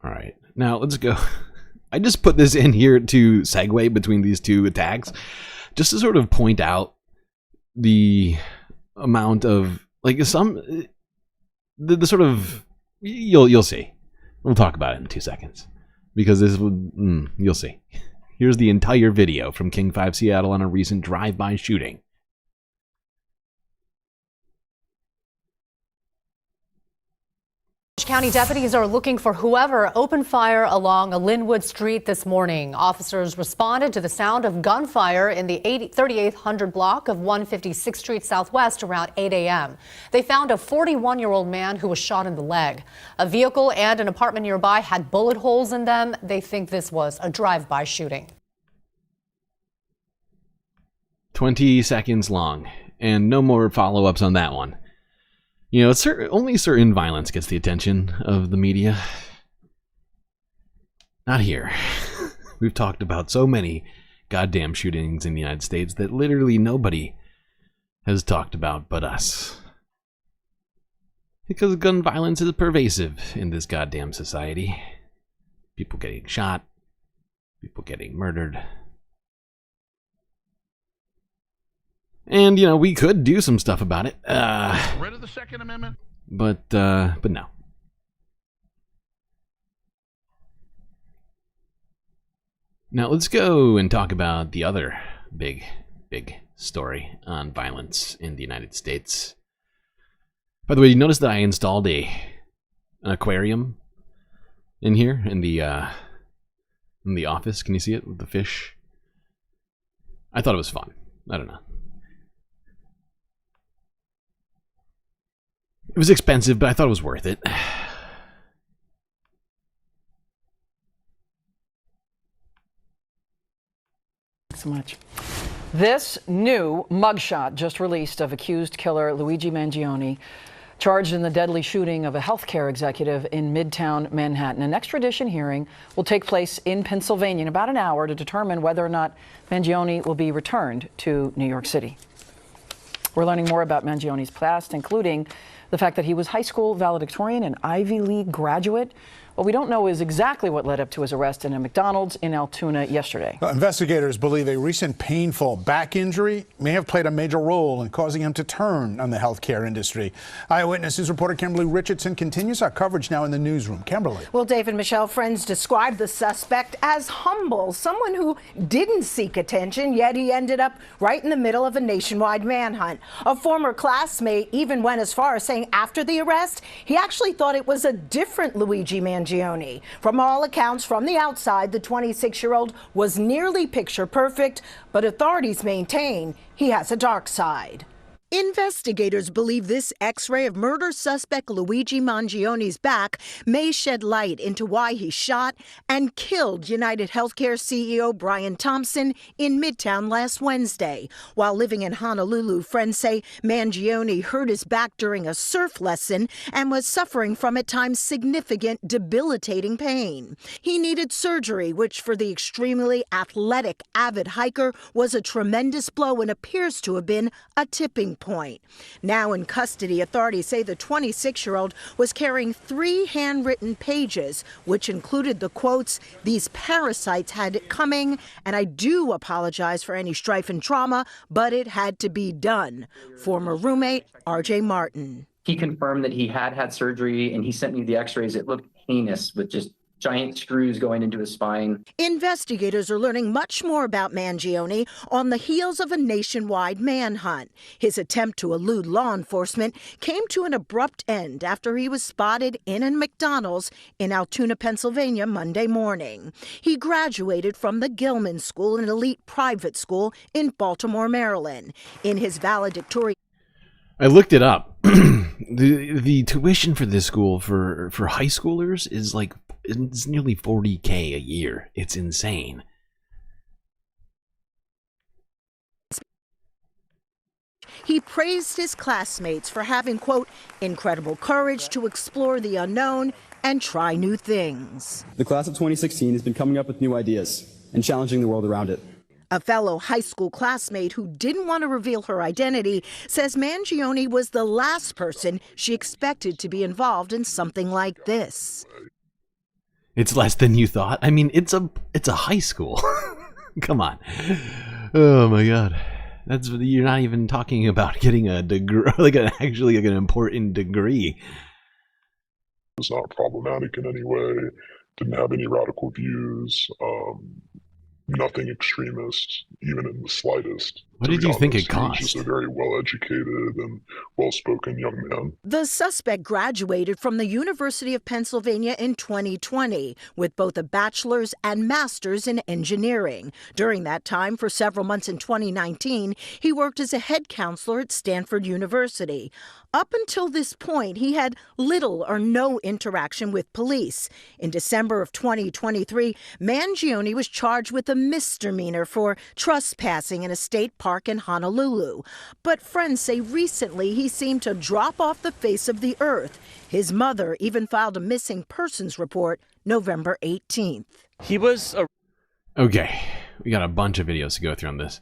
Alright. Now, let's go... I just put this in here to segue between these two attacks, just to sort of point out the amount of the sort of you'll see. We'll talk about it in 2 seconds because this would you'll see. Here's the entire video from King 5 Seattle on a recent drive-by shooting. County deputies are looking for whoever opened fire along a Linwood street this morning. Officers responded to the sound of gunfire in the 3800 block of 156th Street Southwest around 8 a.m. They found a 41-year-old man who was shot in the leg. A vehicle and an apartment nearby had bullet holes in them. They think this was a drive-by shooting. 20 seconds long, and no more follow-ups on that one. You know, only certain violence gets the attention of the media. Not here. We've talked about so many goddamn shootings in the United States that literally nobody has talked about but us. Because gun violence is pervasive in this goddamn society. People getting shot, people getting murdered. And, you know, we could do some stuff about it. Rid of the Second Amendment? But no. Now let's go and talk about the other big story on violence in the United States. By the way, you notice that I installed an aquarium in here in the office. Can you see it with the fish? I thought it was fun. I don't know. It was expensive, but I thought it was worth it. So much. This new mugshot just released of accused killer Luigi Mangione, charged in the deadly shooting of a healthcare executive in Midtown Manhattan. An extradition hearing will take place in Pennsylvania in about an hour to determine whether or not Mangione will be returned to New York City. We're learning more about Mangione's past, including the fact that he was high school valedictorian and Ivy League graduate. What we don't know is exactly what led up to his arrest in a McDonald's in Altoona yesterday. Investigators believe a recent painful back injury may have played a major role in causing him to turn on the healthcare industry. Eyewitness News reporter Kimberly Richardson continues our coverage now in the newsroom. Kimberly. Well, Dave and Michelle, friends described the suspect as humble, someone who didn't seek attention, yet he ended up right in the middle of a nationwide manhunt. A former classmate even went as far as saying after the arrest, he actually thought it was a different Luigi Mangione. From all accounts from the outside, the 26-year-old was nearly picture perfect, but authorities maintain he has a dark side. Investigators believe this X-ray of murder suspect Luigi Mangione's back may shed light into why he shot and killed United Healthcare CEO Brian Thompson in Midtown last Wednesday. While living in Honolulu, friends say Mangione hurt his back during a surf lesson and was suffering from at times significant debilitating pain. He needed surgery, which for the extremely athletic avid hiker was a tremendous blow and appears to have been a tipping point. Now in custody, authorities say the 26-year-old was carrying 3 handwritten pages, which included the quotes, "These parasites had it coming, and I do apologize for any strife and trauma, but it had to be done." Former roommate R.J. Martin. He confirmed that he had had surgery, and he sent me the x-rays. It looked heinous with just giant screws going into his spine. Investigators are learning much more about Mangione on the heels of a nationwide manhunt. His attempt to elude law enforcement came to an abrupt end after he was spotted in a McDonald's in Altoona, Pennsylvania, Monday morning. He graduated from the Gilman School, an elite private school in Baltimore, Maryland. In his valedictorian, I looked it up. The tuition for this school for high schoolers is like, it's nearly $40,000 a year. It's insane. he praised his classmates for having, quote, incredible courage to explore the unknown and try new things. The class of 2016 has been coming up with new ideas and challenging the world around it. A fellow high school classmate who didn't want to reveal her identity says Mangione was the last person she expected to be involved in something like this. It's less than you thought. I mean, it's a high school. Come on. Oh my God. You're not even talking about getting a degree, like an important degree. It's not problematic in any way. Didn't have any radical views. Nothing extremist, even in the slightest. What did you think it cost? He was just a very well-educated and well-spoken young man. The suspect graduated from the University of Pennsylvania in 2020 with both a bachelor's and master's in engineering. During that time, for several months in 2019, he worked as a head counselor at Stanford University. Up until this point, he had little or no interaction with police. In December of 2023, Mangione was charged with a misdemeanor for trespassing in a state park park in Honolulu. But friends say recently he seemed to drop off the face of the earth. His mother even filed a missing persons report November 18th. He was a... Okay, we got a bunch of videos to go through on this.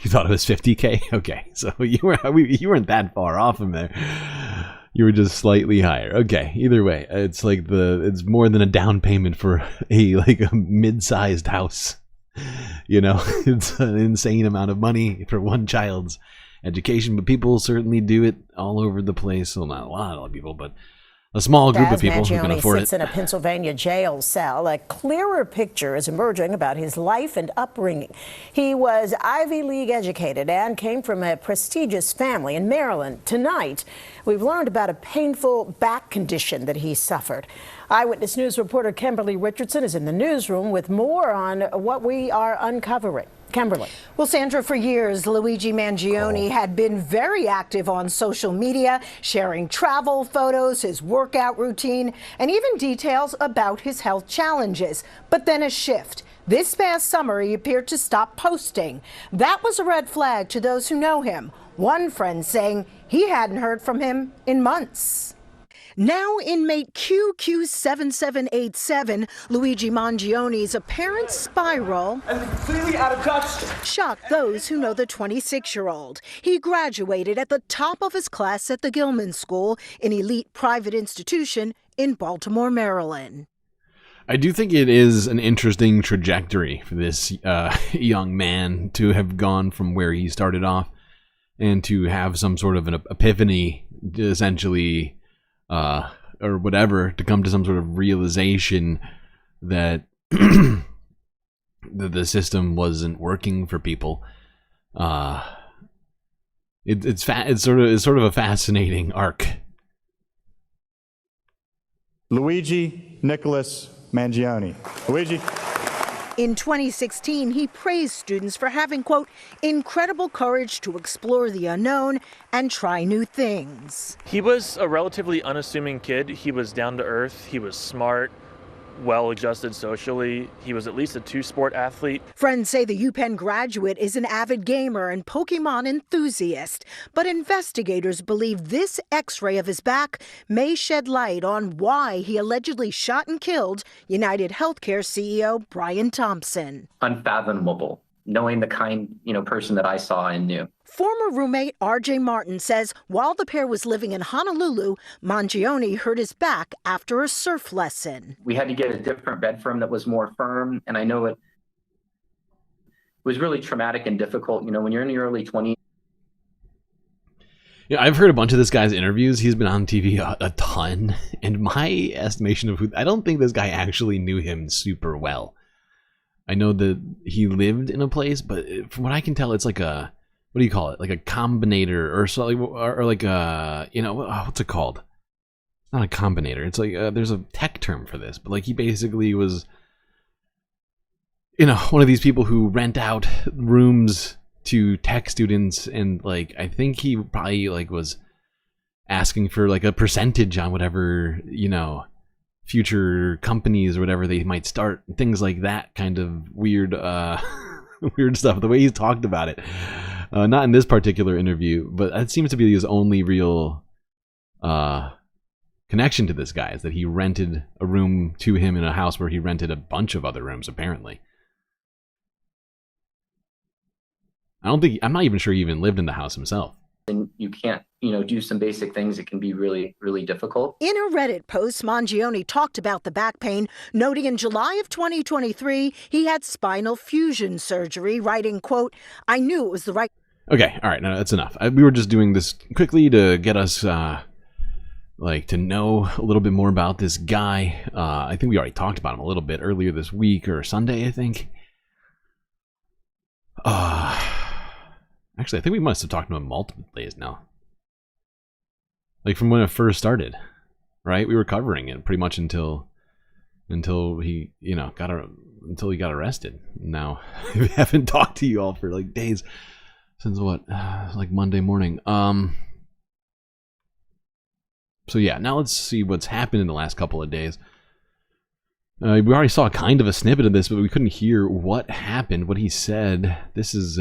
You thought it was 50K? Okay, so you weren't that far off from there. You were just slightly higher. Okay, either way, it's like it's more than a down payment for a mid-sized house. You know, it's an insane amount of money for one child's education, but people certainly do it all over the place. Well, not a lot of people, but a small group of people who can afford sits it. in a Pennsylvania jail cell. A clearer picture is emerging about his life and upbringing. He was Ivy League educated and came from a prestigious family in Maryland. Tonight, we've learned about a painful back condition that he suffered. Eyewitness News reporter Kimberly Richardson is in the newsroom with more on what we are uncovering. Kimberly. Well, Sandra, for years, Luigi Mangione had been very active on social media, sharing travel photos, his workout routine, and even details about his health challenges. But then a shift. This past summer, he appeared to stop posting. That was a red flag to those who know him. One friend saying he hadn't heard from him in months. Now inmate QQ7787, Luigi Mangione's apparent spiral completely out of touch shocked those who know the 26-year-old. He graduated at the top of his class at the Gilman School, an elite private institution in Baltimore, Maryland. I do think it is an interesting trajectory for this young man to have gone from where he started off and to have some sort of an epiphany, essentially, or whatever, to come to some sort of realization that the system wasn't working for people. It's sort of a fascinating arc. Luigi Nicholas Mangione. Luigi. In 2016, he praised students for having, quote, incredible courage to explore the unknown and try new things. He was a relatively unassuming kid. He was down to earth. He was smart, well-adjusted socially. He was at least a two-sport athlete. Friends say the UPenn graduate is an avid gamer and Pokemon enthusiast. But investigators believe this X-ray of his back may shed light on why he allegedly shot and killed United Healthcare CEO Brian Thompson. Unfathomable, knowing the kind, person that I saw and knew. Former roommate R.J. Martin says while the pair was living in Honolulu, Mangione hurt his back after a surf lesson. We had to get a different bed for him that was more firm, and I know it was really traumatic and difficult. When you're in your early 20s. Yeah, I've heard a bunch of this guy's interviews. He's been on TV a ton, and my estimation of I don't think this guy actually knew him super well. I know that he lived in a place, but from what I can tell, it's like a, what do you call it? Like a combinator or something, or like a, what's it called? It's not a combinator. It's like, there's a tech term for this, but like he basically was, one of these people who rent out rooms to tech students, and like, I think he probably like was asking for like a percentage on whatever, future companies or whatever they might start, things like that, kind of weird weird stuff, the way he's talked about it, not in this particular interview, but that seems to be his only real connection to this guy, is that he rented a room to him in a house where he rented a bunch of other rooms, apparently. I'm not even sure he even lived in the house himself. And you can't, do some basic things. It can be really, really difficult. In a Reddit post, Mangione talked about the back pain, noting in July of 2023, he had spinal fusion surgery, writing, quote, I knew it was the right... Okay, all right, no, that's enough. We were just doing this quickly to get us, to know a little bit more about this guy. I think we already talked about him a little bit earlier this week, or Sunday, I think. Actually, I think we must have talked to him multiple days now. Like from when it first started, right? We were covering it pretty much until he, until he got arrested. Now, we haven't talked to you all for like days since what, like Monday morning. So yeah, now let's see what's happened in the last couple of days. We already saw kind of a snippet of this, but we couldn't hear what happened, what he said. This is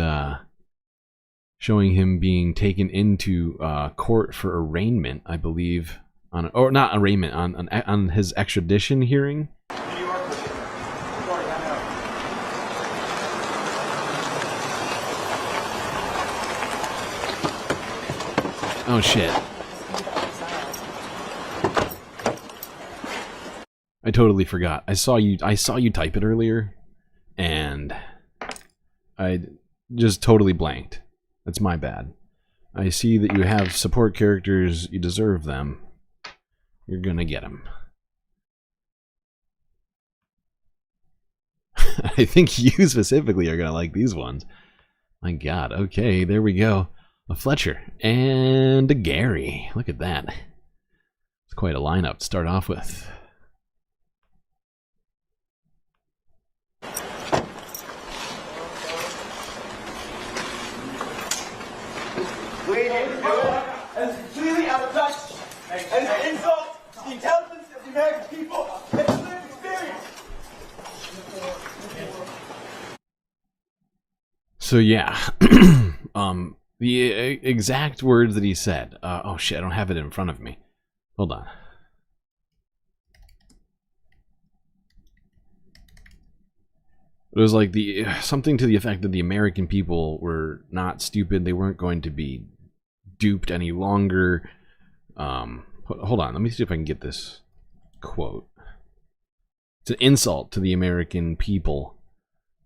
showing him being taken into court for arraignment, I believe, or not arraignment, on his extradition hearing. Oh shit. I totally forgot. I saw you type it earlier, and I just totally blanked. That's my bad. I see that you have support characters. You deserve them. You're gonna get them. I think you specifically are gonna like these ones. My God. Okay, there we go. A Fletcher and a Gary. Look at that. It's quite a lineup to start off with. And it's completely out of touch. And it's an insult to the intelligence of the American people and the lived experience. So yeah, the exact words that he said. Oh shit, I don't have it in front of me. Hold on. It was like something to the effect that the American people were not stupid. They weren't going to be duped any longer. Hold on, let me see if I can get this quote. It's an insult to the American people.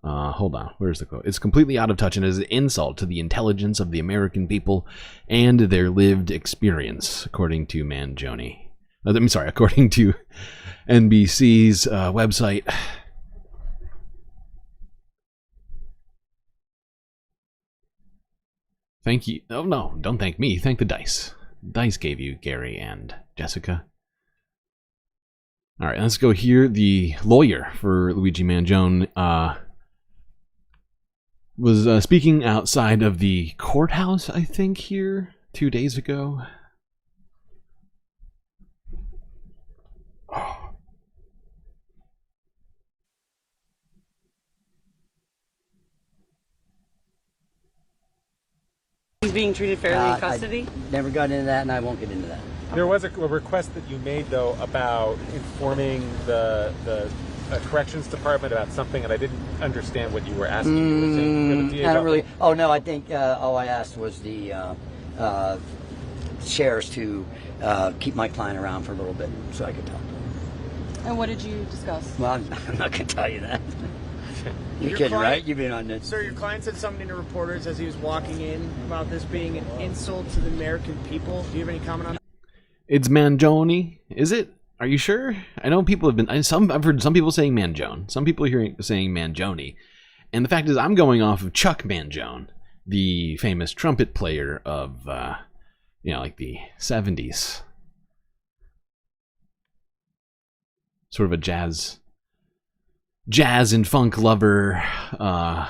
Hold on, where's the quote? It's completely out of touch and is an insult to the intelligence of the American people and their lived experience, according to Mangione. I'm sorry, according to NBC's website. Thank you. Oh no, don't thank me. Thank the dice. Dice gave you Gary and Jessica. All right, let's go here. The lawyer for Luigi Mangione was speaking outside of the courthouse, I think, here 2 days ago. He's being treated fairly in custody? I never got into that, and I won't get into that. There was a request that you made, though, about informing the corrections department about something, and I didn't understand what you were asking. You were saying for the DA I don't really. Oh no, I think all I asked was the sheriffs to keep my client around for a little bit so I could talk to him. And what did you discuss? Well, I'm not going to tell you that. You're kidding, right? You've been on this. Sir, your client said something to reporters as he was walking in about this being an insult to the American people. Do you have any comment on that? It's Mangione, is it? Are you sure? I know people have been. I've heard some people saying Mangione. Some people saying Mangione. And the fact is, I'm going off of Chuck Mangione, the famous trumpet player of, like the 70s. Sort of a jazz and funk lover. I'll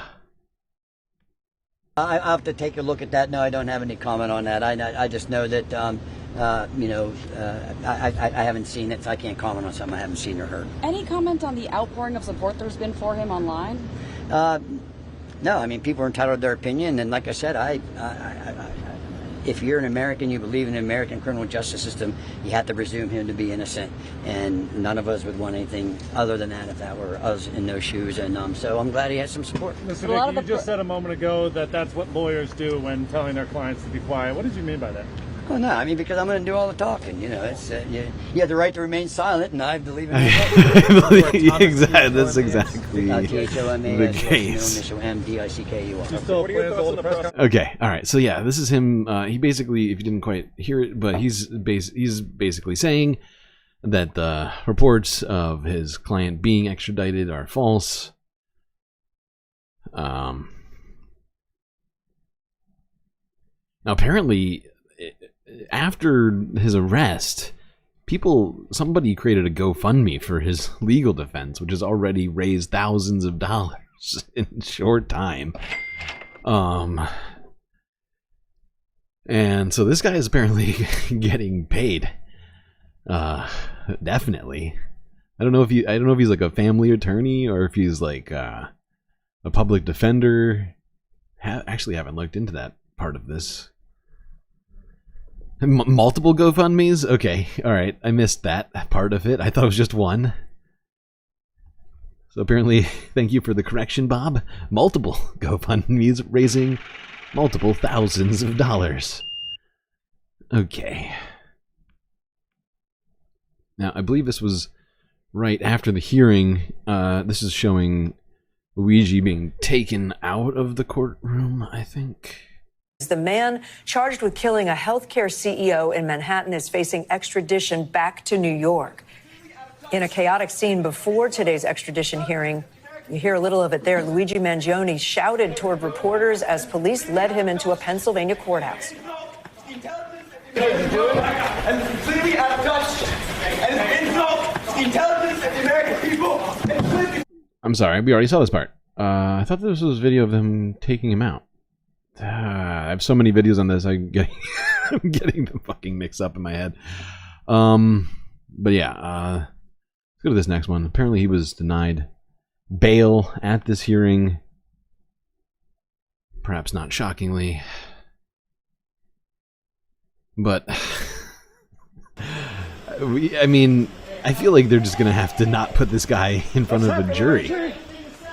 have to take a look at that. No, I don't have any comment on that. I just know that, I haven't seen it, so I can't comment on something I haven't seen or heard. Any comment on the outpouring of support there's been for him online? No, I mean, people are entitled to their opinion, and like I said, if you're an American, you believe in the American criminal justice system, you have to presume him to be innocent, and none of us would want anything other than that if that were us in those shoes, and so I'm glad he has some support. Mr. Nick, you just said a moment ago that that's what lawyers do when telling their clients to be quiet. What did you mean by that? Well, no, I mean, because I'm going to do all the talking, it's you have the right to remain silent, and I believe in that. Exactly, that's exactly the case. Okay, all right, so yeah, this is him. He basically, if you didn't quite hear it, but he's basically saying that the reports of his client being extradited are false. Now, apparently, after his arrest, somebody created a GoFundMe for his legal defense, which has already raised thousands of dollars in a short time. And so this guy is apparently getting paid. Definitely. I don't know if he's like a family attorney or if he's like a public defender. Actually haven't looked into that part of this. Multiple GoFundMes? Okay, all right. I missed that part of it. I thought it was just one. So apparently, thank you for the correction, Bob. Multiple GoFundMes raising multiple thousands of dollars. Okay. Now, I believe this was right after the hearing. This is showing Luigi being taken out of the courtroom, I think. The man charged with killing a healthcare CEO in Manhattan is facing extradition back to New York. In a chaotic scene before today's extradition hearing, you hear a little of it there. Luigi Mangione shouted toward reporters as police led him into a Pennsylvania courthouse. And completely out of touch and insult the intelligence of the American people. I'm sorry, we already saw this part. I thought this was a video of them taking him out. I have so many videos on this, I'm getting them fucking mixed up in my head. But yeah, let's go to this next one. Apparently he was denied bail at this hearing. Perhaps not shockingly. But, I mean, I feel like they're just going to have to not put this guy in front of a jury.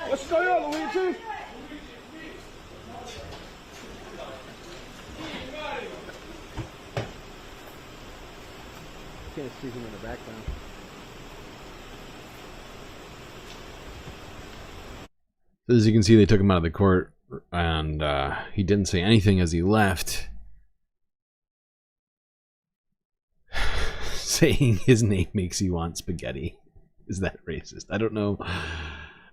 What's going on, Luigi? Can't see him in the background. So as you can see, they took him out of the court, and he didn't say anything as he left. Saying his name makes you want spaghetti. Is that racist? I don't know.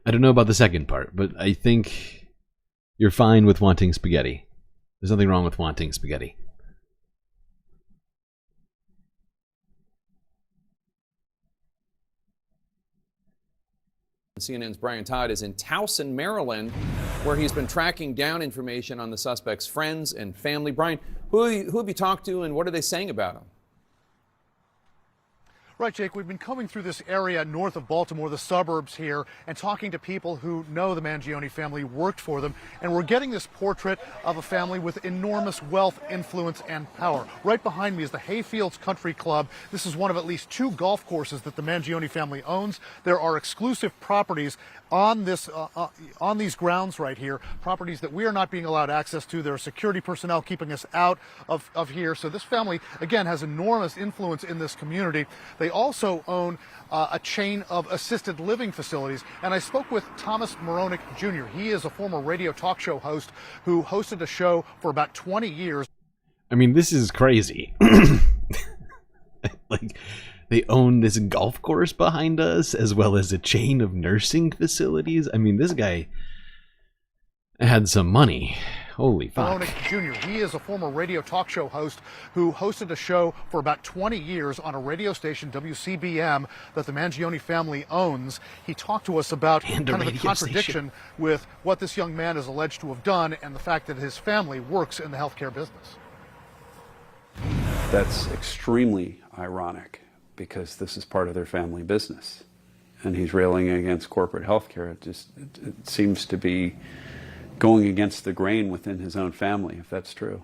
I don't know about the second part, but I think you're fine with wanting spaghetti. There's nothing wrong with wanting spaghetti. CNN's Brian Todd is in Towson, Maryland, where he's been tracking down information on the suspect's friends and family. Brian, who have you talked to and what are they saying about him? Right, Jake, we've been coming through this area north of Baltimore, the suburbs here, and talking to people who know the Mangione family, worked for them, and we're getting this portrait of a family with enormous wealth, influence, and power. Right behind me is the Hayfields Country Club. This is one of at least 2 golf courses that the Mangione family owns. There are exclusive properties on this on these grounds right here, properties that we are not being allowed access to. There are security personnel keeping us out of here. So this family, again, has enormous influence in this community. They also own a chain of assisted living facilities. And I spoke with Thomas Moronic Jr. He is a former radio talk show host who hosted a show for about 20 years. I mean, this is crazy. Like, they own this golf course behind us, as well as a chain of nursing facilities. I mean, this guy had some money. Holy fuck. Moronic Jr. He is a former radio talk show host who hosted a show for about 20 years on a radio station, WCBM, that the Mangione family owns. He talked to us about kind of the contradiction with what this young man is alleged to have done and the fact that his family works in the healthcare business. That's extremely ironic because this is part of their family business. And he's railing against corporate healthcare. It seems to be going against the grain within his own family, if that's true.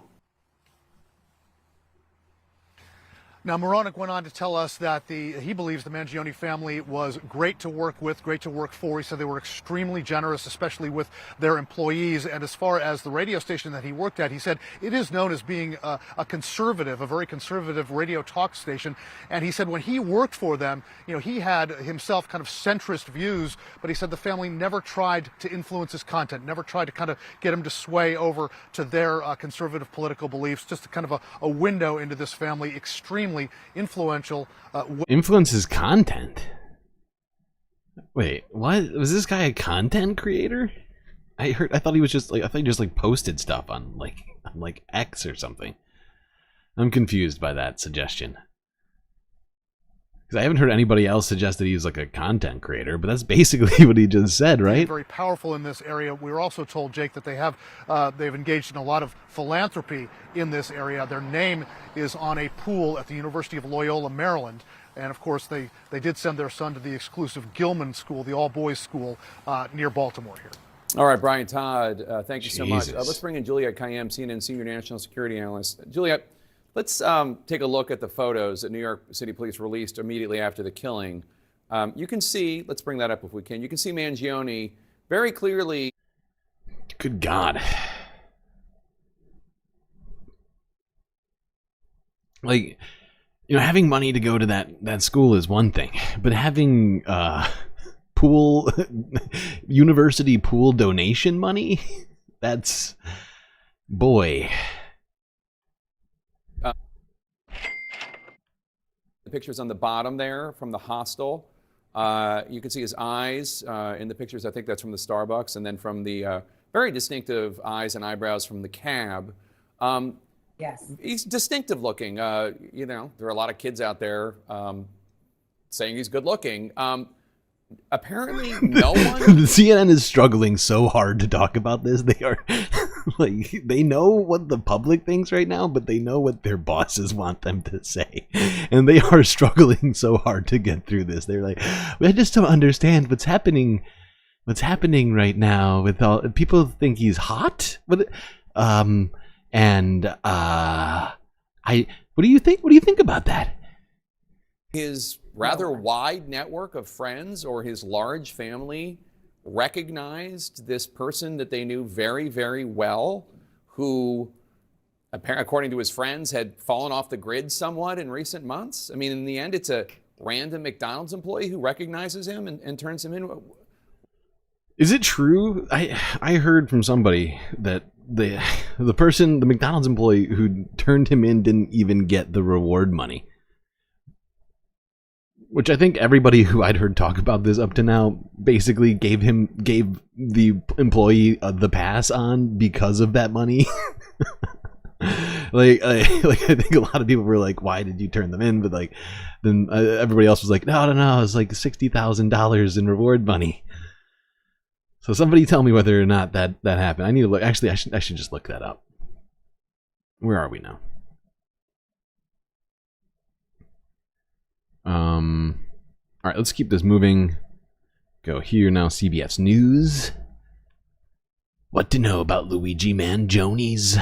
Now, Moronic went on to tell us that he believes the Mangione family was great to work with, great to work for. He said they were extremely generous, especially with their employees. And as far as the radio station that he worked at, he said it is known as being a conservative, a very conservative radio talk station. And he said when he worked for them, you know, he had himself kind of centrist views, but he said the family never tried to influence his content, never tried to kind of get him to sway over to their conservative political beliefs. Just a kind of a window into this family, extremely influential. Influences content. Wait, what? Was this guy a content creator? I thought he was just like, I thought he just like posted stuff on like X or something. I'm confused by that suggestion. Because I haven't heard anybody else suggest that he's like a content creator, but that's basically what he just said, right? Very powerful in this area. We were also told, Jake, that they've engaged in a lot of philanthropy in this area. Their name is on a pool at the University of Loyola, Maryland. And of course, they did send their son to the exclusive Gilman School, the all-boys school near Baltimore here. All right, Brian Todd, thank you so much. Jesus. Let's bring in Juliet Kayyem, CNN senior national security analyst. Juliet, let's take a look at the photos that New York City Police released immediately after the killing. You can see, let's bring that up if we can. You can see Mangione very clearly. Good God. Like, you know, having money to go to that school is one thing, but having pool university pool donation money, that's, boy. The pictures on the bottom there from the hostel. You can see his eyes in the pictures. I think that's from the Starbucks, and then from the very distinctive eyes and eyebrows from the cab. Yes. He's distinctive looking. You know, there are a lot of kids out there saying he's good looking. Apparently, no one. CNN is struggling so hard to talk about this. They are like, they know what the public thinks right now, but they know what their bosses want them to say, and they are struggling so hard to get through this. They're like, I just don't understand what's happening. What's happening right now with all people think he's hot? What do you think? What do you think about that? His rather wide network of friends or his large family recognized this person that they knew very, very well, who, according to his friends, had fallen off the grid somewhat in recent months. I mean, in the end, it's a random McDonald's employee who recognizes him and turns him in. Is it true? I heard from somebody that the McDonald's employee who turned him in didn't even get the reward money. Which I think everybody who I'd heard talk about this up to now basically gave the employee the pass on because of that money. like I think a lot of people were like, "Why did you turn them in?" But like, then everybody else was like, "No, it's like $60,000 in reward money." So somebody tell me whether or not that happened. I need to look. Actually, I should just look that up. Where are we now? All right, let's keep this moving. Go here now, CBS News. What to know about Luigi Mangioni's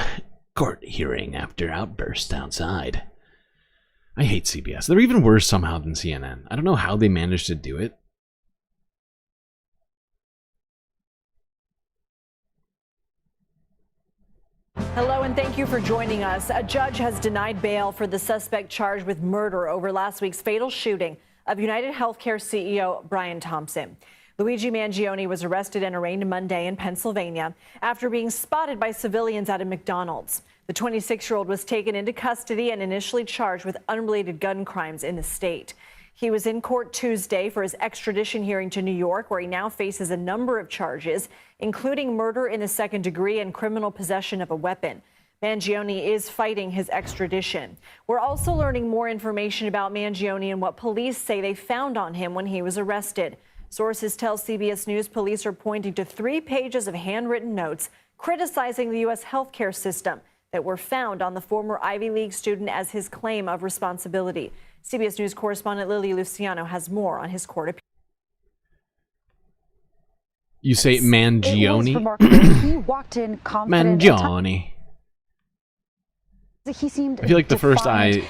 court hearing after outburst outside. I hate CBS. They're even worse somehow than CNN. I don't know how they managed to do it. Hello and thank you for joining us. A judge has denied bail for the suspect charged with murder over last week's fatal shooting of United Healthcare CEO Brian Thompson. Luigi Mangione was arrested and arraigned Monday in Pennsylvania after being spotted by civilians at a McDonald's. The 26-year-old was taken into custody and initially charged with unrelated gun crimes in the state. He was in court Tuesday for his extradition hearing to New York, where he now faces a number of charges, including murder in the second degree and criminal possession of a weapon. Mangione is fighting his extradition. We're also learning more information about Mangione and what police say they found on him when he was arrested. Sources tell CBS News police are pointing to 3 pages of handwritten notes criticizing the U.S. healthcare system that were found on the former Ivy League student as his claim of responsibility. CBS News correspondent Lily Luciano has more on his court appearance. You say Mangione? It was remarkable. He walked in confident. Mangione. He seemed I feel like the first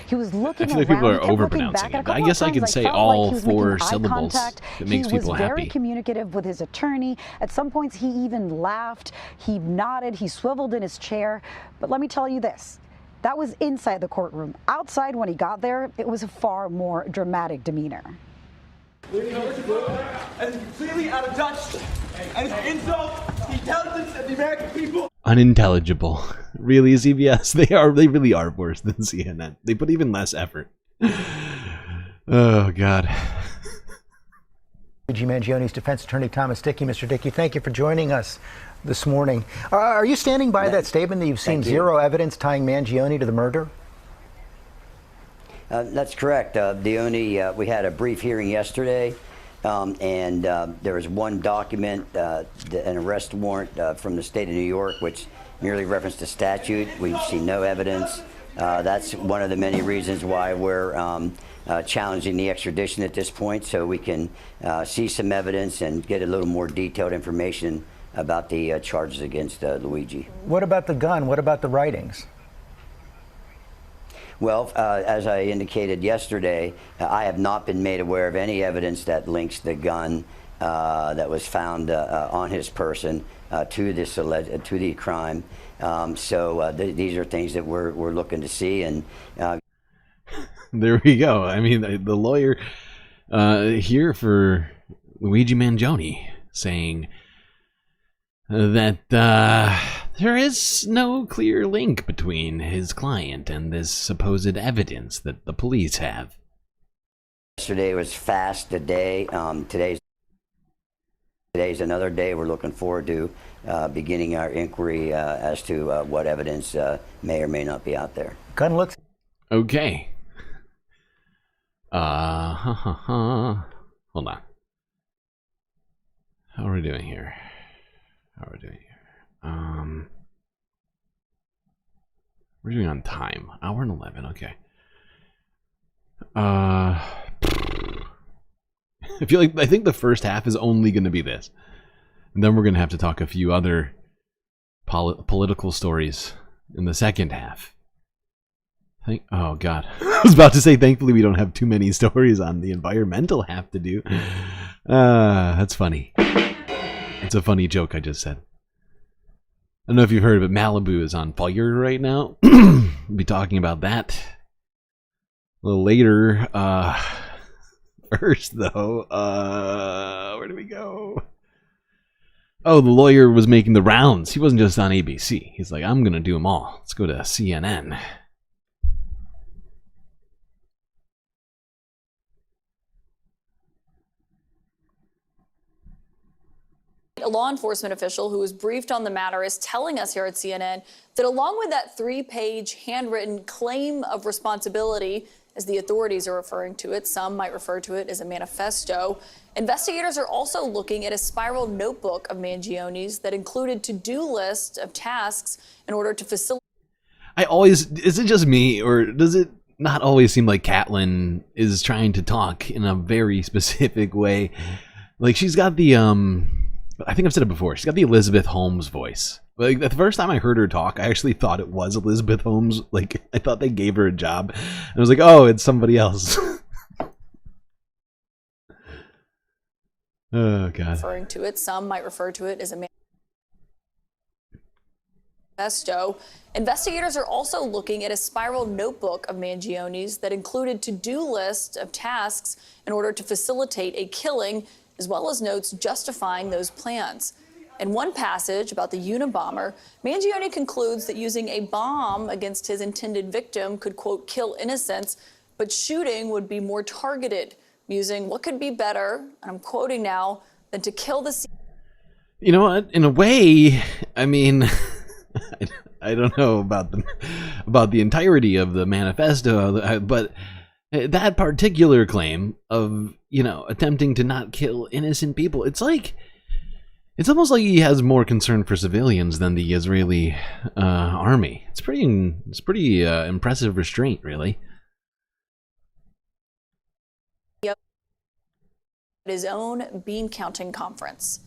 He was looking I feel like people are overpronouncing it. I guess I can say all 4 syllables. It makes people happy. He was very communicative with his attorney. At some points, he even laughed. He nodded. He swiveled in his chair. But let me tell you this. That was inside the courtroom. Outside, when he got there, it was a far more dramatic demeanor. And completely out of touch. And it's insult the intelligence of the American people. Unintelligible. Really, CBS? They really are worse than CNN. They put even less effort. Oh, God. Luigi Mangione's defense attorney, Thomas Dickey. Mr. Dickey, thank you for joining us this morning. Are you standing by that statement that you've seen zero evidence tying Mangione to the murder? That's correct. We had a brief hearing yesterday, and there was one document, an arrest warrant from the state of New York, which merely referenced a statute. We've seen no evidence That's one of the many reasons why we're challenging the extradition at this point, so we can see some evidence and get a little more detailed information about the charges against Luigi. What about the gun? What about the writings? Well, as I indicated yesterday, I have not been made aware of any evidence that links the gun that was found on his person to this to the crime. These are things that we're looking to see, and there we go. I mean, the lawyer here for Luigi Mangione saying that there is no clear link between his client and this supposed evidence that the police have. Yesterday was fast a day. Today's another day. We're looking forward to beginning our inquiry as to what evidence may or may not be out there. Gun looks okay. Hold on. How are we doing here? We're doing on time. Hour and 11. Okay. I think the first half is only going to be this, and then we're going to have to talk a few other political stories in the second half. Oh God, I was about to say, thankfully we don't have too many stories on the environmental half to do. That's funny. It's a funny joke I just said. I don't know if you've heard of it. Malibu is on fire right now. We'll be talking about that a little later. First, though, where did we go? Oh, the lawyer was making the rounds. He wasn't just on ABC. He's like, I'm going to do them all. Let's go to CNN. A law enforcement official who was briefed on the matter is telling us here at CNN that along with that 3-page handwritten claim of responsibility, as the authorities are referring to it, some might refer to it as a manifesto, investigators are also looking at a spiral notebook of Mangione's that included to-do lists of tasks in order to facilitate. Is it just me, or does it not always seem like Catelyn is trying to talk in a very specific way? Like, she's got the, I think I've said it before, she's got the Elizabeth Holmes voice. Like, the first time I heard her talk, I actually thought it was Elizabeth Holmes. Like, I thought they gave her a job. And I was like, oh, it's somebody else. Oh, God. Referring to it, some might refer to it as a manifesto. Investigators are also looking at a spiral notebook of Mangione's that included to-do lists of tasks in order to facilitate a killing, as well as notes justifying those plans. In one passage about the Unabomber, Mangione concludes that using a bomb against his intended victim could, quote, kill innocents, but shooting would be more targeted, musing what could be better, and I'm quoting now, than to kill the... You know what? In a way, I mean, I don't know about the entirety of the manifesto, but that particular claim of, you know, attempting to not kill innocent people, it's almost like he has more concern for civilians than the Israeli army. It's pretty impressive restraint, really. His own bean counting conference.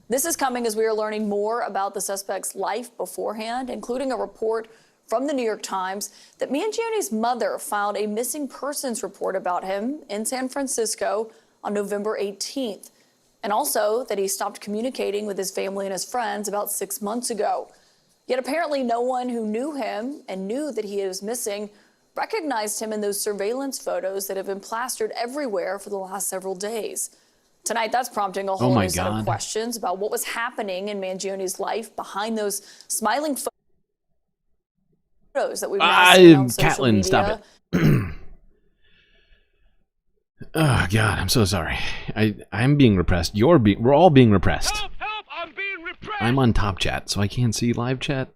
This is coming as we are learning more about the suspect's life beforehand, including a report from the New York Times that Mangione's mother filed a missing persons report about him in San Francisco on November 18th, and also that he stopped communicating with his family and his friends about 6 months ago. Yet apparently no one who knew him and knew that he was missing recognized him in those surveillance photos that have been plastered everywhere for the last several days. Tonight, that's prompting a whole new set of questions about what was happening in Mangione's life behind those smiling photos that we've now seen on social media. Stop it. Oh, God, I'm so sorry. I'm being repressed. We're all being repressed. Help, I'm being repressed. I'm on top chat, so I can't see live chat.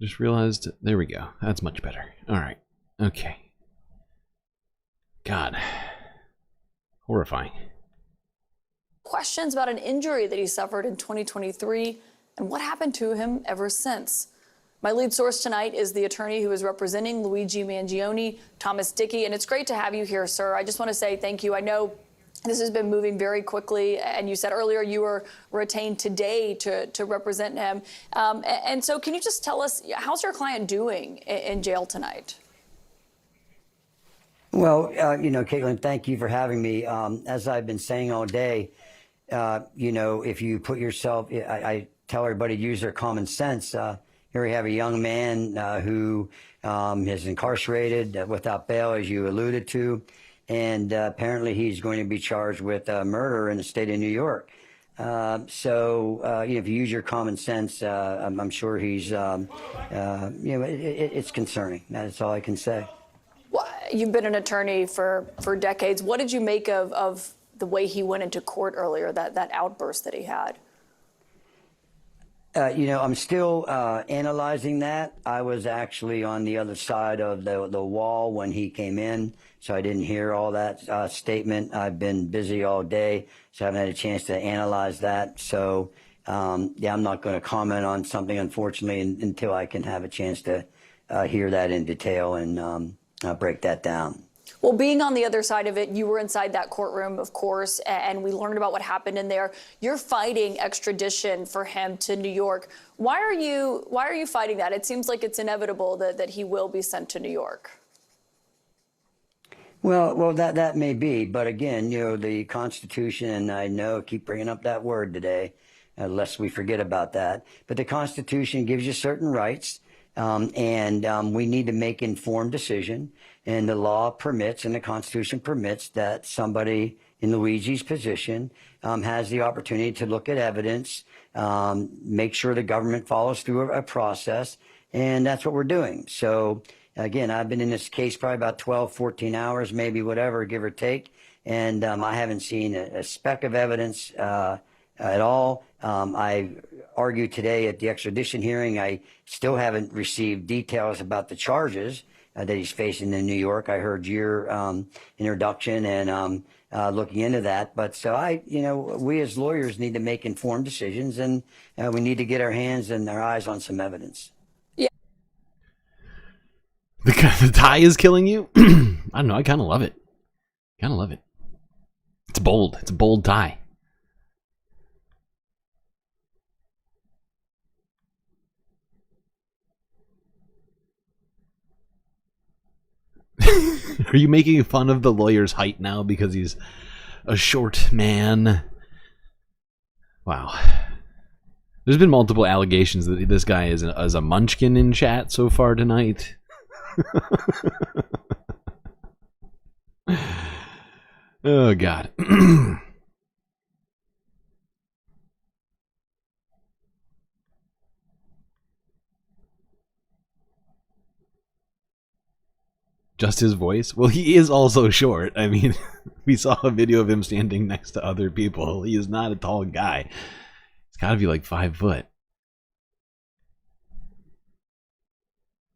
Just realized, there we go. That's much better. All right. Okay. God. Horrifying. Questions about an injury that he suffered in 2023 and what happened to him ever since. My lead source tonight is the attorney who is representing Luigi Mangione, Thomas Dickey, and it's great to have you here, sir. I just want to say thank you. I know this has been moving very quickly, and you said earlier you were retained today to represent him. And so can you just tell us, how's your client doing in jail tonight? Well, Caitlin, thank you for having me. As I've been saying all day, if you put yourself, I tell everybody to use their common sense. Here we have a young man who is incarcerated without bail, as you alluded to, and apparently he's going to be charged with murder in the state of New York. If you use your common sense, I'm sure he's, it's concerning. That's all I can say. Well, you've been an attorney for decades. What did you make of the way he went into court earlier, that outburst that he had? I'm still analyzing that. I was actually on the other side of the wall when he came in, so I didn't hear all that statement. I've been busy all day, so I haven't had a chance to analyze that. So, I'm not going to comment on something, unfortunately, until I can have a chance to hear that in detail and break that down. Well, being on the other side of it, you were inside that courtroom, of course, and we learned about what happened in there. You're fighting extradition for him to New York. Why are you fighting that? It seems like it's inevitable that he will be sent to New York. Well, that may be, but again, the Constitution, and I know I keep bringing up that word today, lest we forget about that. But the Constitution gives you certain rights, and we need to make informed decision. And the law permits, and the Constitution permits, that somebody in Luigi's position has the opportunity to look at evidence, make sure the government follows through a process, and that's what we're doing. So, again, I've been in this case probably about 12, 14 hours, maybe whatever, give or take, and I haven't seen a speck of evidence at all. I argued today at the extradition hearing. I still haven't received details about the charges that he's facing in New York. I heard your introduction and looking into that. But so we as lawyers need to make informed decisions, and we need to get our hands and our eyes on some evidence. Yeah. The tie is killing you? I don't know. I kind of love it. It's bold. It's a bold tie. Are you making fun of the lawyer's height now because he's a short man? Wow. There's been multiple allegations that this guy is a munchkin in chat so far tonight. Oh, God. Just his voice? Well, he is also short. I mean, we saw a video of him standing next to other people. He is not a tall guy. He's got to be like 5 foot.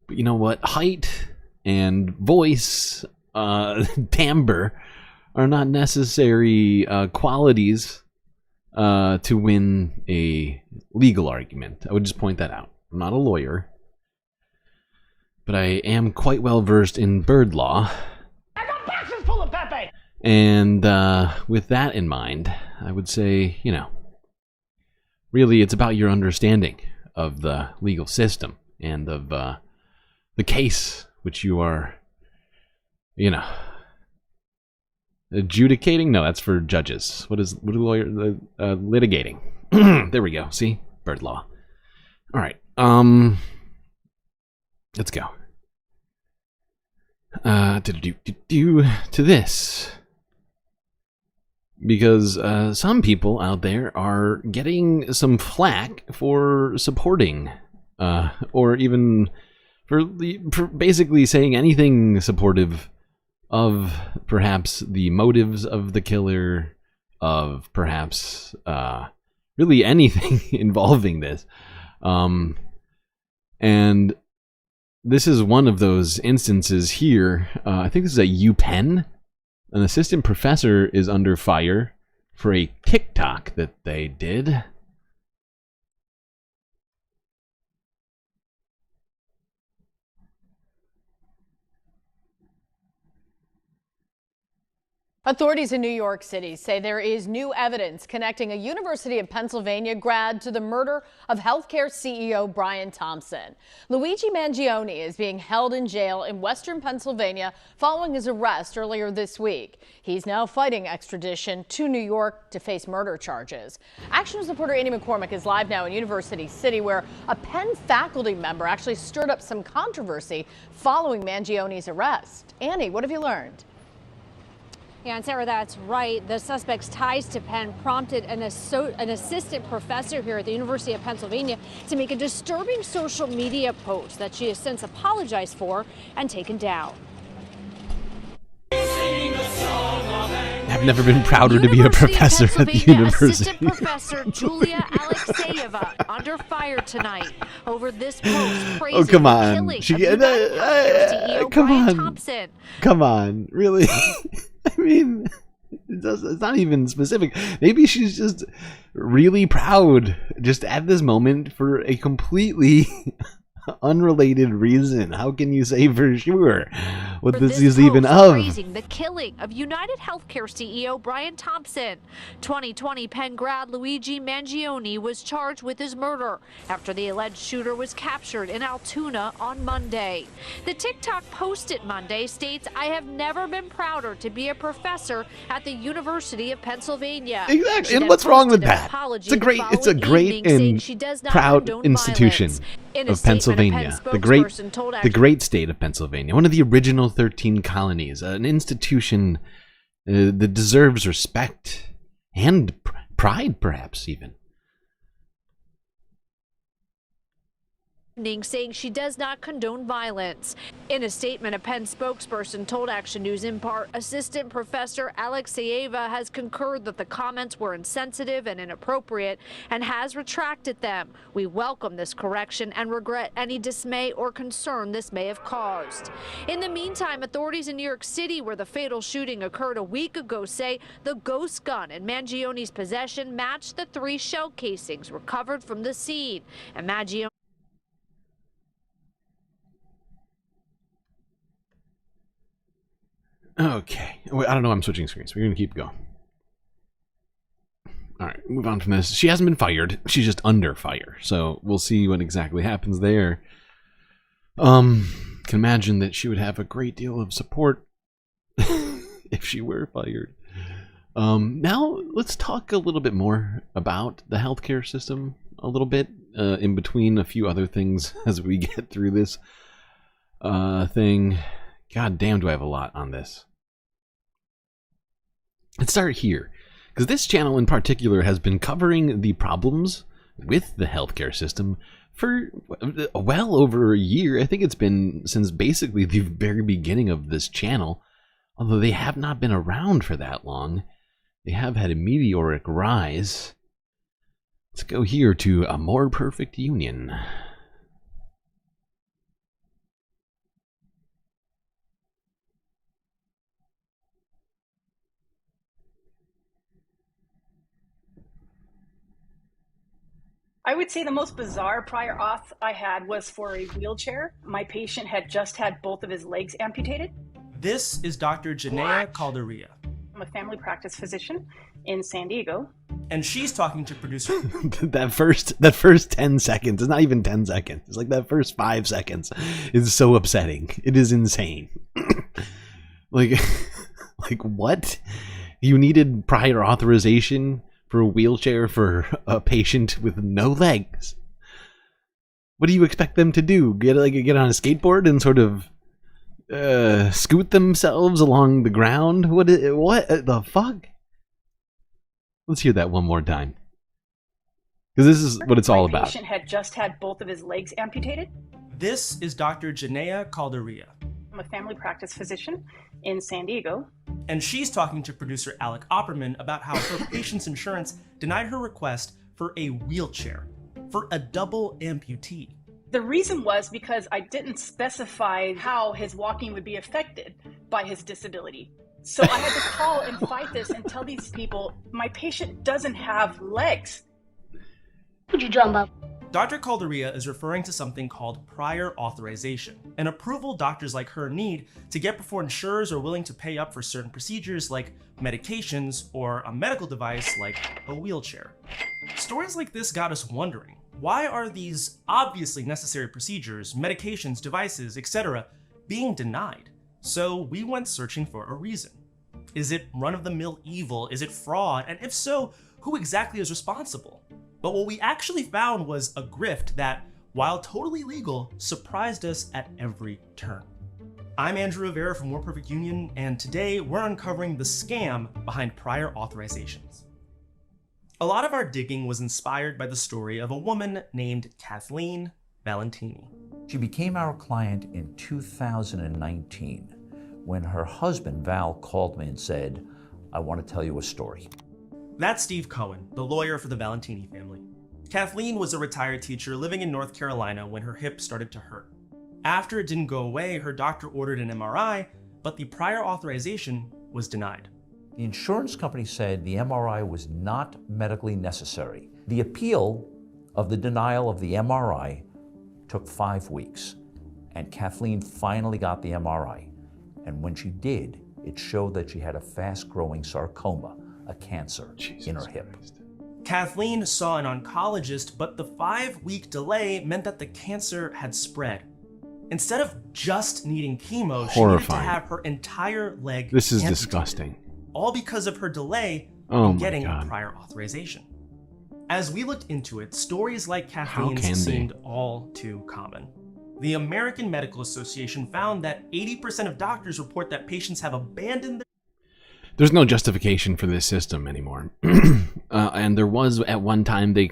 But you know what? Height and voice, timbre, are not necessary qualities to win a legal argument. I would just point that out. I'm not a lawyer, but I am quite well versed in bird law. I got boxes full of Pepe! And with that in mind, I would say, really it's about your understanding of the legal system and of the case which you are, adjudicating? No, that's for judges. What are lawyers? Litigating. There we go. See? Bird law. All right. Let's go. To this. Because some people out there are getting some flack for supporting, or even for basically saying anything supportive of perhaps the motives of the killer, of perhaps really anything involving this. And this is one of those instances here. I think this is at UPenn. An assistant professor is under fire for a TikTok that they did. Authorities in New York City say there is new evidence connecting a University of Pennsylvania grad to the murder of healthcare CEO Brian Thompson. Luigi Mangione is being held in jail in western Pennsylvania following his arrest earlier this week. He's now fighting extradition to New York to face murder charges. Action News reporter Annie McCormick is live now in University City, where a Penn faculty member actually stirred up some controversy following Mangione's arrest. Annie, what have you learned? Yeah, and Sarah, that's right. The suspect's ties to Penn prompted an assistant professor here at the University of Pennsylvania to make a disturbing social media post that she has since apologized for and taken down. I've never been prouder to be a professor at the university. Assistant Professor Julia Alexeyeva under fire tonight over this post praising come the on. killing of CEO Come Brian on. Thompson. Come on, really? I mean, it's not even specific. Maybe she's just really proud just at this moment for a completely unrelated reason. How can you say for sure what this is even of? Praising the killing of United Healthcare CEO Brian Thompson. 2020 Penn grad Luigi Mangione was charged with his murder after the alleged shooter was captured in Altoona on Monday. The TikTok posted Monday states, "I have never been prouder to be a professor at the University of Pennsylvania." Exactly. And what's wrong with that? It's a great and proud institution of Pennsylvania, the great state of Pennsylvania, one of the original 13 colonies, an institution that deserves respect and pride, perhaps even. Saying she does not condone violence. In a statement, a Penn spokesperson told Action News in part, Assistant Professor Alexeyeva has concurred that the comments were insensitive and inappropriate and has retracted them. We welcome this correction and regret any dismay or concern this may have caused. In the meantime, authorities in New York City, where the fatal shooting occurred a week ago, say the ghost gun in Mangione's possession matched the 3 shell casings recovered from the scene. And Mangione Okay. Wait, I don't know. I'm switching screens. We're going to keep going. All right. Move on from this. She hasn't been fired. She's just under fire. So we'll see what exactly happens there. Can imagine that she would have a great deal of support if she were fired. Now let's talk a little bit more about the healthcare system a little bit in between a few other things as we get through this thing. God damn, do I have a lot on this. Let's start here, because this channel in particular has been covering the problems with the healthcare system for well over a year. I think it's been since basically the very beginning of this channel, although they have not been around for that long. They have had a meteoric rise. Let's go here to A More Perfect Union. I would say the most bizarre prior auth I had was for a wheelchair. My patient had just had both of his legs amputated. This is Dr. Janaea Calderia. I'm a family practice physician in San Diego. And she's talking to producer. that first 10 seconds, it's not even 10 seconds. It's like that first 5 seconds is so upsetting. It is insane. like what? You needed prior authorization for a wheelchair for a patient with no legs. What do you expect them to do? Get on a skateboard and sort of scoot themselves along the ground? What the fuck? Let's hear that one more time, because this is what it's all about. My patient had just had both of his legs amputated. This is Dr. Janaea Calderia. I'm a family practice physician in San Diego. And she's talking to producer Alec Opperman about how her patient's insurance denied her request for a wheelchair for a double amputee. The reason was because I didn't specify how his walking would be affected by his disability. So I had to call and fight this and tell these people, my patient doesn't have legs. What'd you drum up? Dr. Calderia is referring to something called prior authorization, an approval doctors like her need to get before insurers are willing to pay up for certain procedures like medications or a medical device like a wheelchair. Stories like this got us wondering, why are these obviously necessary procedures, medications, devices, etc. being denied? So we went searching for a reason. Is it run-of-the-mill evil? Is it fraud? And if so, who exactly is responsible? But what we actually found was a grift that, while totally legal, surprised us at every turn. I'm Andrew Rivera from More Perfect Union, and today we're uncovering the scam behind prior authorizations. A lot of our digging was inspired by the story of a woman named Kathleen Valentini. She became our client in 2019 when her husband, Val, called me and said, "I want to tell you a story." That's Steve Cohen, the lawyer for the Valentini family. Kathleen was a retired teacher living in North Carolina when her hip started to hurt. After it didn't go away, her doctor ordered an MRI, but the prior authorization was denied. The insurance company said the MRI was not medically necessary. The appeal of the denial of the MRI took 5 weeks, and Kathleen finally got the MRI. And when she did, it showed that she had a fast-growing sarcoma, a cancer in her hip. Kathleen saw an oncologist, but the 5-week delay meant that the cancer had spread. Instead of just needing chemo, she needed to have her entire leg This is amputated, disgusting. all because of her delay Oh in my getting God. a prior authorization. As we looked into it, stories like Kathleen's can they? seemed all too common. The American Medical Association found that 80% of doctors report that patients have abandoned There's no justification for this system anymore. And there was at one time they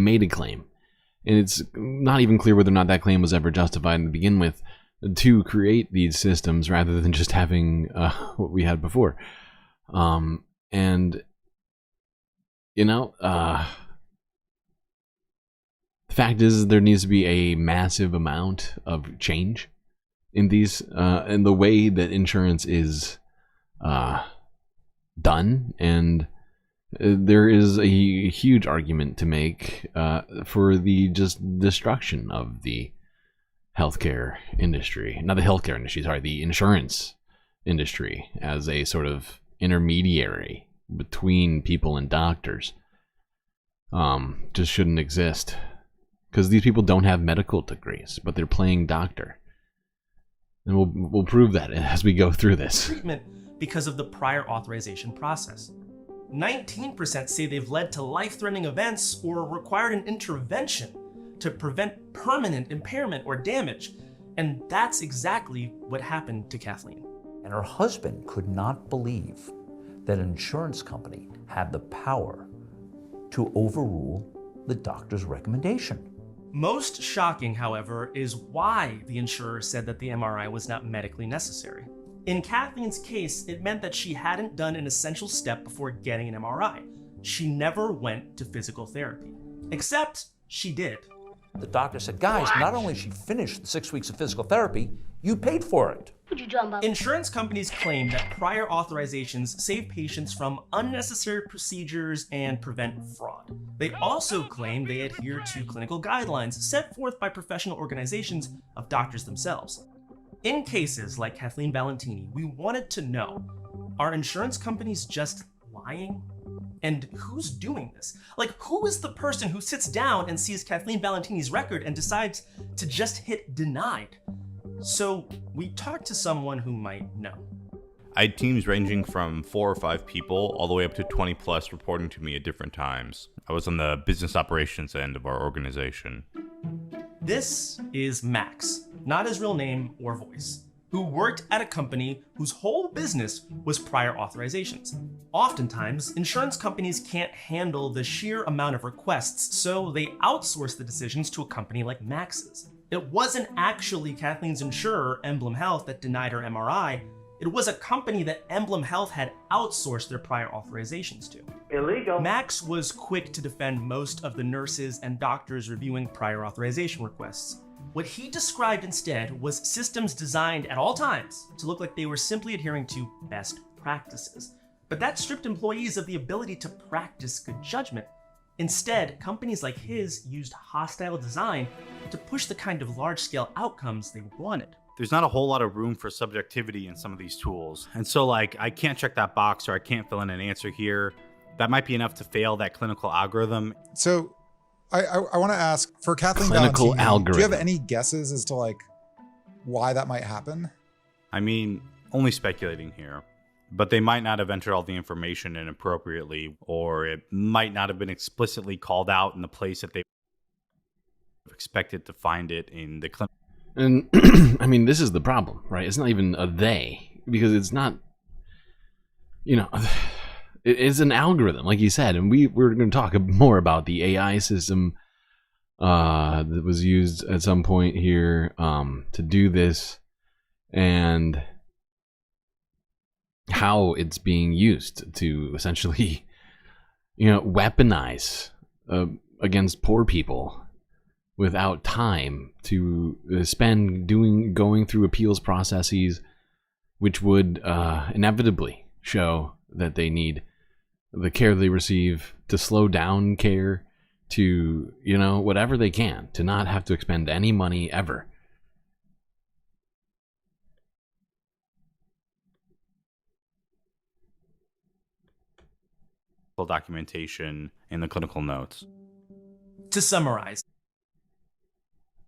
made a claim. And it's not even clear whether or not that claim was ever justified to begin with to create these systems rather than just having what we had before. And, you know, the fact is there needs to be a massive amount of change in these, in the way that insurance is done, and there is a huge argument to make for the just destruction of the healthcare industry. Not the healthcare industry, sorry, the insurance industry as a sort of intermediary between people and doctors. Just shouldn't exist. Because these people don't have medical degrees, but they're playing doctor. And we'll prove that as we go through this. treatment because of the prior authorization process. 19% say they've led to life-threatening events or required an intervention to prevent permanent impairment or damage. And that's exactly what happened to Kathleen. And her husband could not believe that an insurance company had the power to overrule the doctor's recommendation. Most shocking, however, is why the insurer said that the MRI was not medically necessary. In Kathleen's case, it meant that she hadn't done an essential step before getting an MRI. She never went to physical therapy. Except she did. The doctor said, "Guys, not only did she finish the 6 weeks of physical therapy, you paid for it." Insurance companies claim that prior authorizations save patients from unnecessary procedures and prevent fraud. They also claim they adhere to clinical guidelines set forth by professional organizations of doctors themselves. In cases like Kathleen Valentini, we wanted to know, are insurance companies just lying? And who's doing this? Like, who is the person who sits down and sees Kathleen Valentini's record and decides to just hit denied? So we talked to someone who might know. I had teams ranging from 4 or 5 people all the way up to 20 plus reporting to me at different times. I was on the business operations end of our organization. This is Max, not his real name or voice, who worked at a company whose whole business was prior authorizations. Oftentimes, insurance companies can't handle the sheer amount of requests, so they outsource the decisions to a company like Max's. It wasn't actually Kathleen's insurer, Emblem Health, that denied her MRI. It was a company that Emblem Health had outsourced their prior authorizations to. Illegal. Max was quick to defend most of the nurses and doctors reviewing prior authorization requests. What he described instead was systems designed at all times to look like they were simply adhering to best practices. But that stripped employees of the ability to practice good judgment. Instead, companies like his used hostile design to push the kind of large-scale outcomes they wanted. There's not a whole lot of room for subjectivity in some of these tools. And so like, I can't check that box or I can't fill in an answer here. That might be enough to fail that clinical algorithm. So I want to ask, for Kathleen Clinical Valentini, algorithm. do you have any guesses as to like why that might happen? I mean, only speculating here, but they might not have entered all the information inappropriately, or it might not have been explicitly called out in the place that they expected to find it in the clinic. And I mean, this is the problem, right? It's not even a they, because it's not, you know, it's an algorithm, like you said, and we're going to talk more about the AI system that was used at some point here to do this, and how it's being used to essentially, you know, weaponize against poor people without time to spend going through appeals processes, which would inevitably show that they need the care they receive, to slow down care, to, you know, whatever they can, to not have to expend any money ever. Documentation in the clinical notes. To summarize.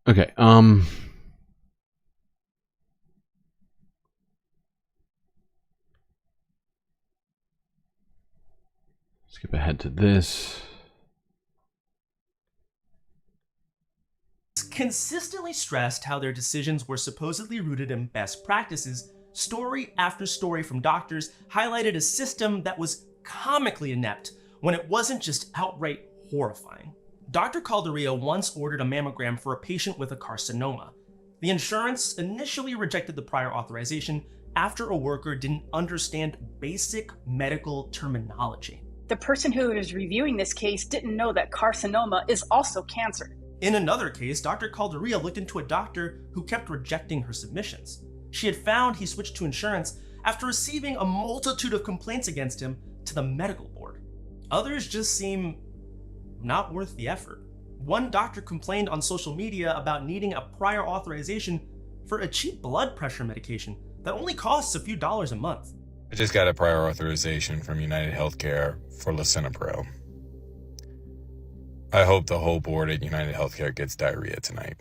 Okay, skip ahead to this. Consistently stressed how their decisions were supposedly rooted in best practices, story after story from doctors highlighted a system that was comically inept when it wasn't just outright horrifying. Dr. Calderia once ordered a mammogram for a patient with a carcinoma. The insurance initially rejected the prior authorization after a worker didn't understand basic medical terminology. The person who is reviewing this case didn't know that carcinoma is also cancer. In another case, Dr. Calderia looked into a doctor who kept rejecting her submissions. She had found he switched to insurance after receiving a multitude of complaints against him to the medical board. Others just seem not worth the effort. One doctor complained on social media about needing a prior authorization for a cheap blood pressure medication that only costs a few dollars a month. I just got a prior authorization from United Healthcare for lisinopril. I hope the whole board at United Healthcare gets diarrhea tonight.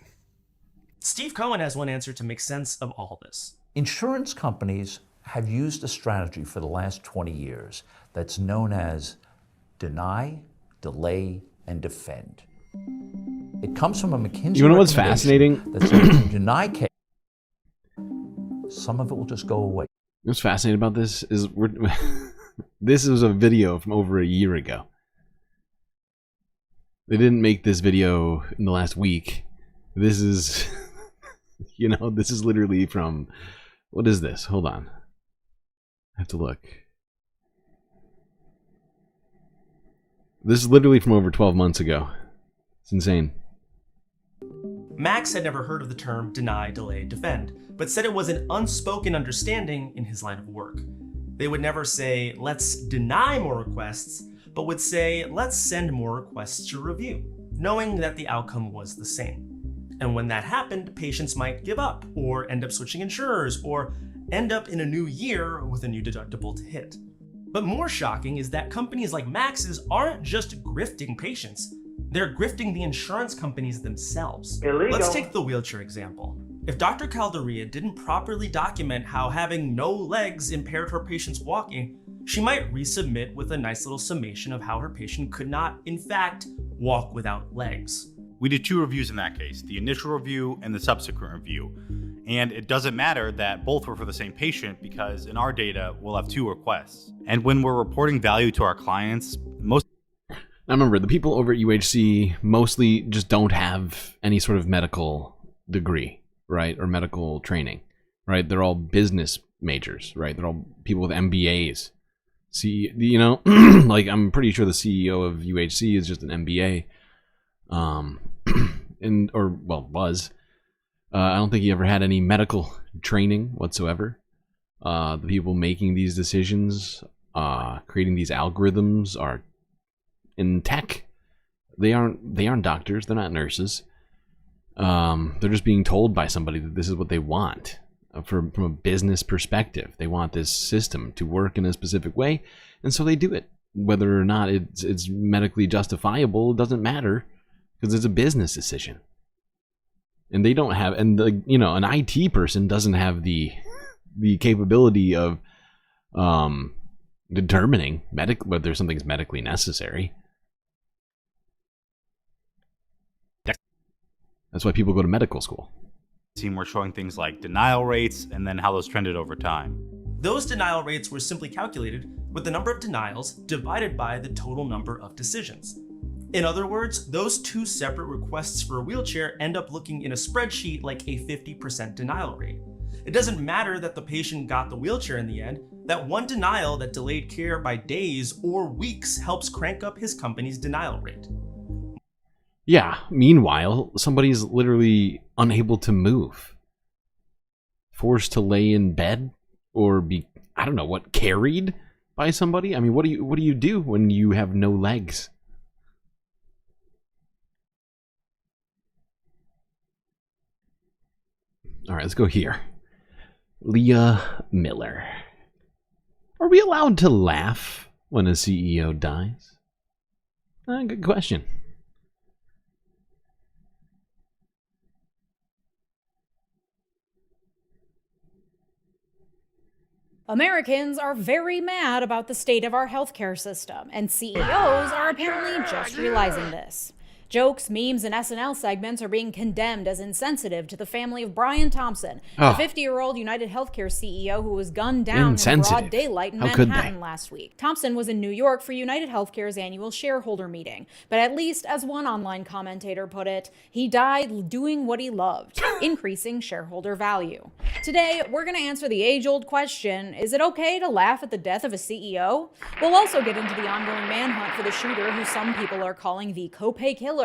Steve Cohen has one answer to make sense of all this. Insurance companies have used a strategy for the last 20 years that's known as deny, delay, and defend. It comes from a McKinsey. You know what's fascinating? That says if you deny case, some of it will just go away. What's fascinating about this is this was a video from over a year ago. They didn't make this video in the last week. This is, you know, this is literally from, what is this? Hold on. I have to look. This is literally from over 12 months ago. It's insane. Max had never heard of the term deny, delay, defend, but said it was an unspoken understanding in his line of work. They would never say, let's deny more requests, but would say, let's send more requests to review, knowing that the outcome was the same. And when that happened, patients might give up, or end up switching insurers, or end up in a new year with a new deductible to hit. But more shocking is that companies like Max's aren't just grifting patients, they're grifting the insurance companies themselves. Illegal. Let's take the wheelchair example. If Dr. Calderia didn't properly document how having no legs impaired her patient's walking, she might resubmit with a nice little summation of how her patient could not, in fact, walk without legs. We did 2 reviews in that case, the initial review and the subsequent review. And it doesn't matter that both were for the same patient, because in our data, we'll have 2 requests. And when we're reporting value to our clients, Now remember, the people over at UHC mostly just don't have any sort of medical degree, right? Or medical training, right? They're all business majors, right? They're all people with MBAs. See, you know, like I'm pretty sure the CEO of UHC is just an MBA. Was. I don't think he ever had any medical training whatsoever. The people making these decisions, creating these algorithms are in tech, They aren't doctors. They're not nurses. They're just being told by somebody that this is what they want from a business perspective. They want this system to work in a specific way, and so they do it. Whether or not it's medically justifiable doesn't matter, because it's a business decision. And they don't have, and an IT person doesn't have the capability of determining whether something's medically necessary. That's why people go to medical school. We're showing things like denial rates and then how those trended over time. Those denial rates were simply calculated with the number of denials divided by the total number of decisions. In other words, those two separate requests for a wheelchair end up looking in a spreadsheet like a 50% denial rate. It doesn't matter that the patient got the wheelchair in the end. That one denial that delayed care by days or weeks helps crank up his company's denial rate. Yeah, meanwhile, somebody's literally unable to move. Forced to lay in bed or be, I don't know what, carried by somebody? I mean, what do you do when you have no legs? All right, let's go here. Leah Miller. Are we allowed to laugh when a CEO dies? Good question. Americans are very mad about the state of our healthcare system, and CEOs are apparently just realizing this. Jokes, memes, and SNL segments are being condemned as insensitive to the family of Brian Thompson, a 50-year-old United Healthcare CEO who was gunned down in broad daylight in Manhattan last week. Thompson was in New York for United Healthcare's annual shareholder meeting, but at least, as one online commentator put it, he died doing what he loved, increasing shareholder value. Today, we're going to answer the age-old question, is it okay to laugh at the death of a CEO? We'll also get into the ongoing manhunt for the shooter who some people are calling the copay killer,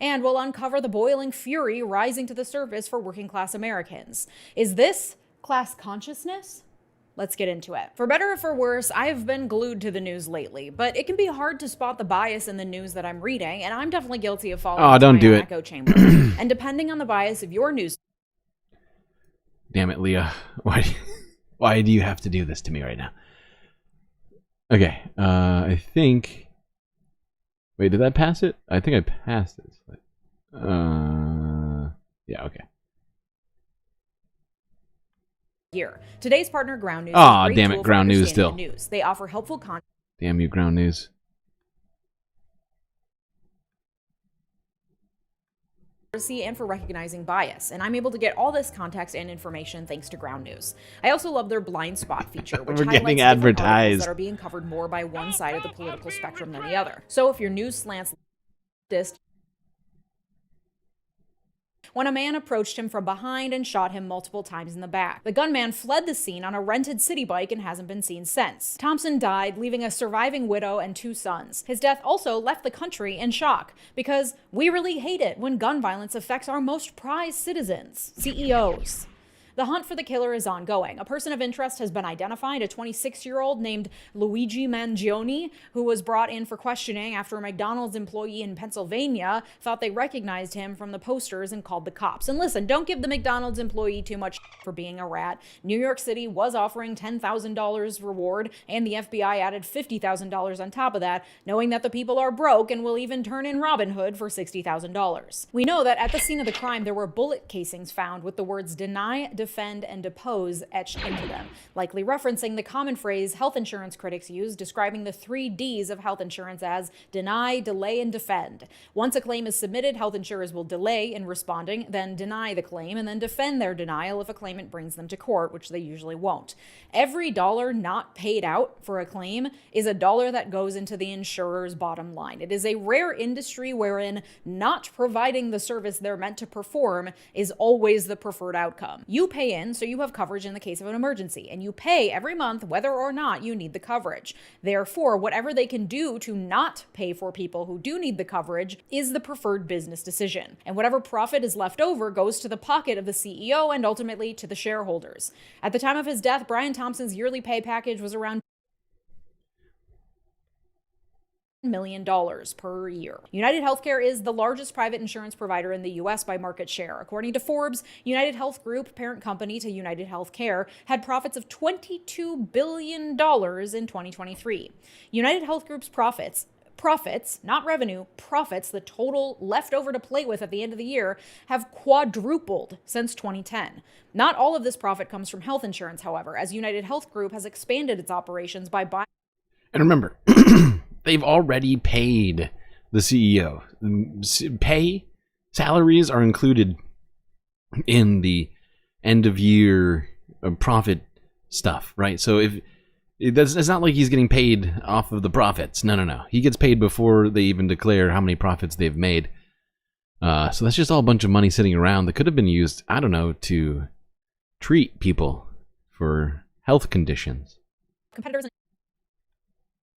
and we'll uncover the boiling fury rising to the surface for working-class Americans. Is this class consciousness? Let's get into it. For better or for worse, I've been glued to the news lately, but it can be hard to spot the bias in the news that I'm reading, and I'm definitely guilty of falling into my echo chamber. And depending on the bias of your news... Damn it, Leah. Why do you have to do this to me right now? Okay, I think... Wait, did I pass it? I think I passed this. Yeah, okay. Here. Today's partner, Ground News. Oh, damn it, Ground News still. News. They offer helpful content. Damn you, Ground News. And for recognizing bias, and I'm able to get all this context and information thanks to Ground News. I also love their blind spot feature, which highlights different articles that are being covered more by one side of the political spectrum than the other. So if your news slants this, when a man approached him from behind and shot him multiple times in the back. The gunman fled the scene on a rented city bike and hasn't been seen since. Thompson died, leaving a surviving widow and 2 sons. His death also left the country in shock, because we really hate it when gun violence affects our most prized citizens, CEOs. The hunt for the killer is ongoing. A person of interest has been identified, a 26-year-old named Luigi Mangione, who was brought in for questioning after a McDonald's employee in Pennsylvania thought they recognized him from the posters and called the cops. And listen, don't give the McDonald's employee too much for being a rat. New York City was offering $10,000 reward, and the FBI added $50,000 on top of that, knowing that the people are broke and will even turn in Robin Hood for $60,000. We know that at the scene of the crime, there were bullet casings found with the words deny, defend, and depose etched into them, likely referencing the common phrase health insurance critics use describing the 3 Ds of health insurance as deny, delay, and defend. Once a claim is submitted, health insurers will delay in responding, then deny the claim, and then defend their denial if a claimant brings them to court, which they usually won't. Every dollar not paid out for a claim is a dollar that goes into the insurer's bottom line. It is a rare industry wherein not providing the service they're meant to perform is always the preferred outcome. You pay in, so you have coverage in the case of an emergency, and you pay every month whether or not you need the coverage. Therefore, whatever they can do to not pay for people who do need the coverage is the preferred business decision. And whatever profit is left over goes to the pocket of the CEO and ultimately to the shareholders. At the time of his death, Brian Thompson's yearly pay package was around million per year. United Healthcare is the largest private insurance provider in the U.S. by market share. According to Forbes, United Health Group, parent company to United Healthcare, had profits of $22 billion in 2023. United Health Group's profits, not revenue, profits, the total left over to play with at the end of the year, have quadrupled since 2010. Not all of this profit comes from health insurance, however, as United Health Group has expanded its operations by buying. And remember, they've already paid the CEO. Salaries are included in the end of year profit stuff, right? So it's not like he's getting paid off of the profits. No. He gets paid before they even declare how many profits they've made. So that's just all a bunch of money sitting around that could have been used, I don't know, to treat people for health conditions. Competitors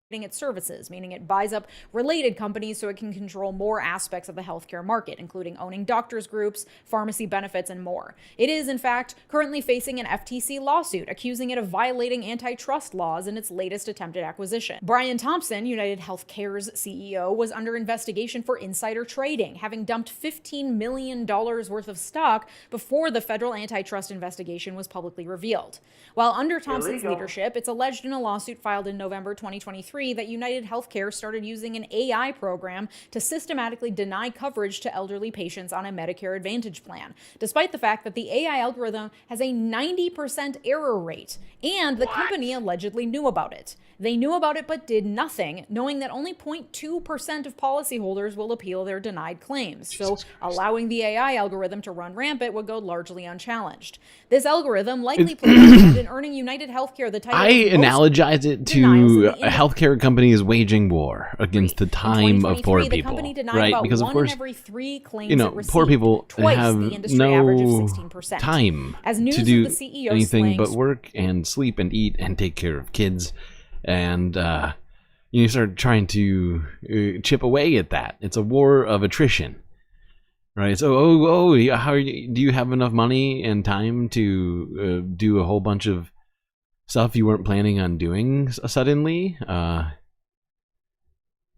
its services, meaning it buys up related companies so it can control more aspects of the healthcare market, including owning doctors groups, pharmacy benefits, and more. It is, in fact, currently facing an FTC lawsuit accusing it of violating antitrust laws in its latest attempted acquisition. Brian Thompson, United Healthcare's CEO, was under investigation for insider trading, having dumped $15 million worth of stock before the federal antitrust investigation was publicly revealed. While under Thompson's leadership, it's alleged in a lawsuit filed in November 2023 that United Healthcare started using an AI program to systematically deny coverage to elderly patients on a Medicare Advantage plan, despite the fact that the AI algorithm has a 90% error rate, and the company allegedly knew about it. They knew about it but did nothing, knowing that only 0.2% of policyholders will appeal their denied claims, so allowing the AI algorithm to run rampant would go largely unchallenged. This algorithm likely played a hand in earning United Healthcare the title. I analogize it to a healthcare company is waging war against the time of poor people, right? Because of course, poor people have no time to do anything but work and sleep and eat and take care of kids, and you start trying to chip away at that. It's a war of attrition. Right, so how do you have enough money and time to do a whole bunch of stuff you weren't planning on doing suddenly?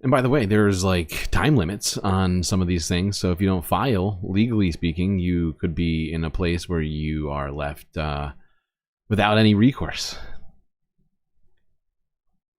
And by the way, there's like time limits on some of these things, so if you don't file, legally speaking, you could be in a place where you are left without any recourse.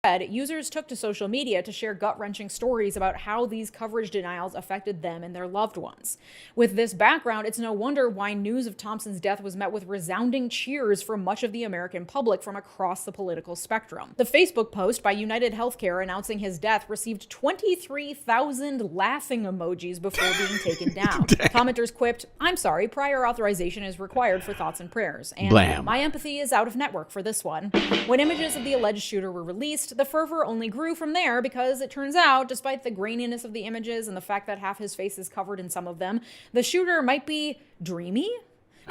Users took to social media to share gut-wrenching stories about how these coverage denials affected them and their loved ones. With this background, it's no wonder why news of Thompson's death was met with resounding cheers from much of the American public from across the political spectrum. The Facebook post by United Healthcare announcing his death received 23,000 laughing emojis before being taken down. Commenters quipped, "I'm sorry, prior authorization is required for thoughts and prayers," and Blam. "My empathy is out of network for this one." When images of the alleged shooter were released, the fervor only grew from there because it turns out, despite the graininess of the images and the fact that half his face is covered in some of them, the shooter might be dreamy.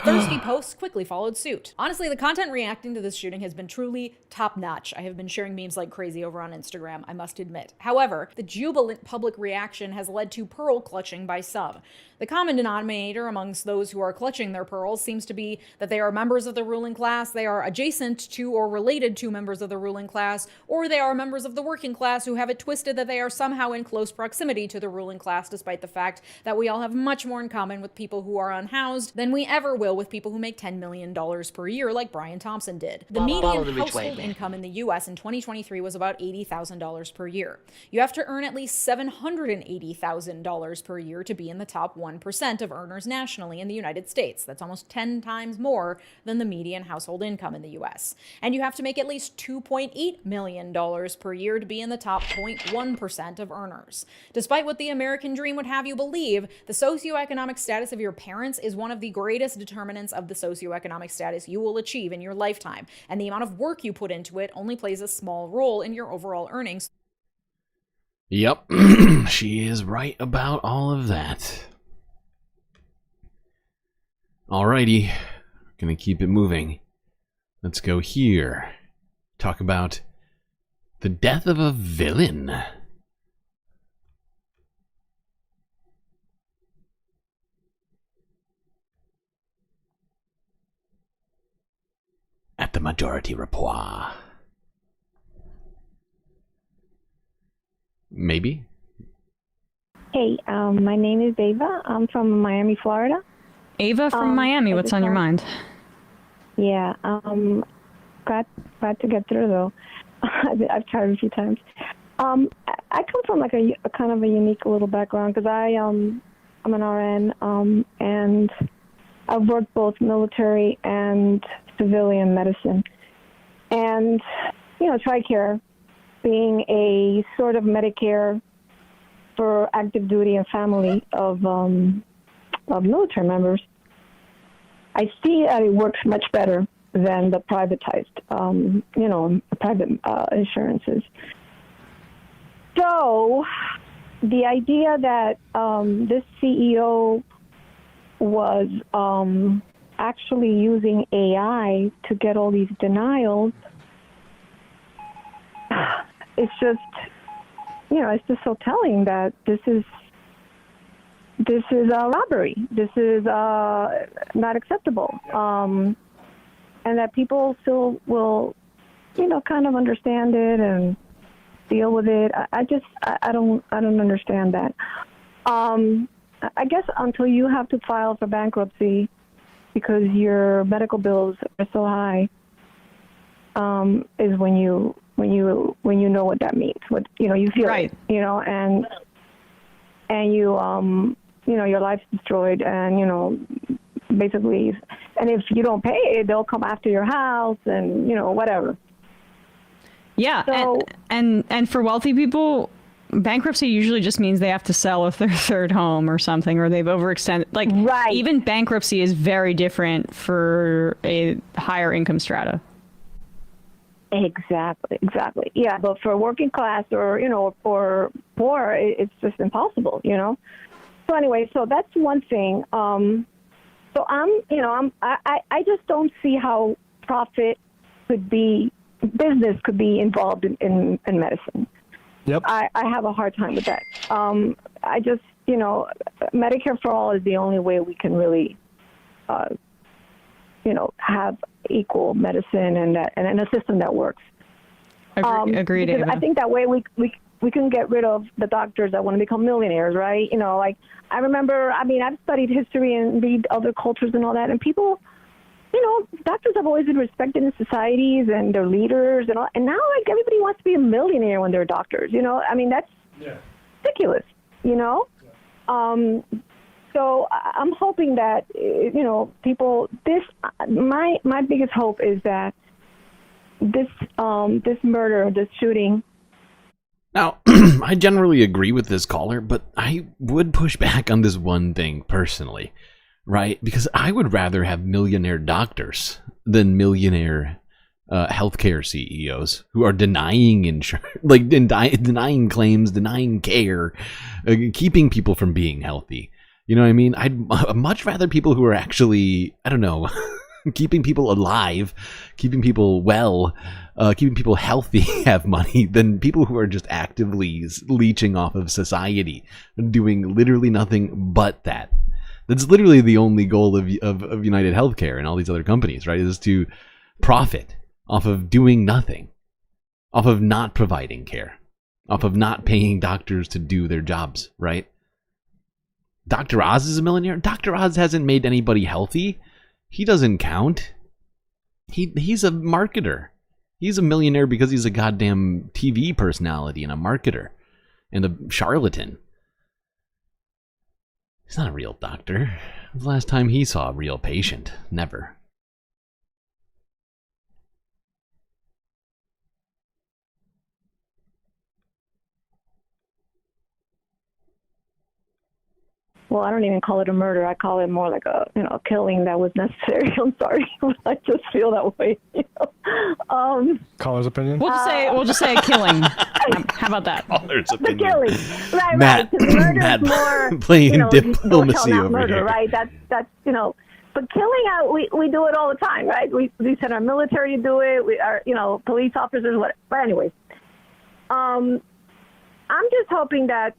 Thirsty posts quickly followed suit. Honestly, the content reacting to this shooting has been truly top-notch. I have been sharing memes like crazy over on Instagram, I must admit. However, the jubilant public reaction has led to pearl clutching by some. The common denominator amongst those who are clutching their pearls seems to be that they are members of the ruling class, they are adjacent to or related to members of the ruling class, or they are members of the working class who have it twisted that they are somehow in close proximity to the ruling class, despite the fact that we all have much more in common with people who are unhoused than we ever will with people who make $10 million per year like Brian Thompson did. The median household income in the US in 2023 was about $80,000 per year. You have to earn at least $780,000 per year to be in the top 1% of earners nationally in the United States. That's almost 10 times more than the median household income in the US. And you have to make at least $2.8 million per year to be in the top 0.1% of earners. Despite what the American dream would have you believe, the socioeconomic status of your parents is one of the greatest determinants of the socioeconomic status you will achieve in your lifetime, and the amount of work you put into it only plays a small role in your overall earnings. Yep, she is right about all of that. Alrighty, gonna keep it moving. Let's go here. Talk about the death of a villain. At the Majority Report. Maybe. Hey, my name is Ava. I'm from Miami, Florida. Ava from Miami, what's on your mind? Yeah, glad to get through though. I've tried a few times. I come from like a kind of a unique little background because I'm an RN, and I've worked both military and civilian medicine. And, TRICARE being a sort of Medicare for active duty and family of military members, I see that it works much better than the privatized, private insurances. So the idea that this CEO was actually using AI to get all these denials, it's just, it's just so telling that this is a robbery. This is not acceptable. And that people still will, kind of understand it and deal with it. I don't understand that. I guess until you have to file for bankruptcy because your medical bills are so high, is when you know what that means. What you feel right. it, and you your life's destroyed, and basically, and if you don't pay it, they'll come after your house and whatever. Yeah, so, and for wealthy people, bankruptcy usually just means they have to sell their third home or something, or they've overextended. Like, right. Even bankruptcy is very different for a higher income strata. Exactly. Yeah, but for working class or for poor, it's just impossible. So anyway, so that's one thing. So I just don't see how business could be involved in medicine. Yep. I have a hard time with that. I just, Medicare for all is the only way we can really, have equal medicine and a system that works. Agreed, because Ava. I think that way we can get rid of the doctors that want to become millionaires, right? Like I remember, I've studied history and read other cultures and all that, and people, doctors have always been respected in societies and their leaders and all, and now like everybody wants to be a millionaire when they're doctors, that's ridiculous, So I'm hoping that, people, my biggest hope is that this murder, this shooting. Now, I generally agree with this caller, but I would push back on this one thing personally, right? Because I would rather have millionaire doctors than millionaire healthcare CEOs who are denying insurance, like denying claims, denying care, keeping people from being healthy. You know what I mean? I'd much rather people who are actually, keeping people alive, keeping people well, keeping people healthy have money than people who are just actively leeching off of society, doing literally nothing but that. That's literally the only goal of United Healthcare and all these other companies, right? Is to profit off of doing nothing, off of not providing care, off of not paying doctors to do their jobs, right? Dr. Oz is a millionaire. Dr. Oz hasn't made anybody healthy. He doesn't count. He's a marketer. He's a millionaire because he's a goddamn TV personality and a marketer and a charlatan. He's not a real doctor. The last time he saw a real patient? Never. Well, I don't even call it a murder. I call it more like a killing that was necessary. I'm sorry, but I just feel that way. Caller's opinion. We'll just say a killing. How about that? Caller's the killing, right? Matt, Right. Murder Matt is more playing diplomacy over murder, here. right? That's But killing, we do it all the time, right? We send our military to do it. We are police officers, whatever. But anyways, I'm just hoping that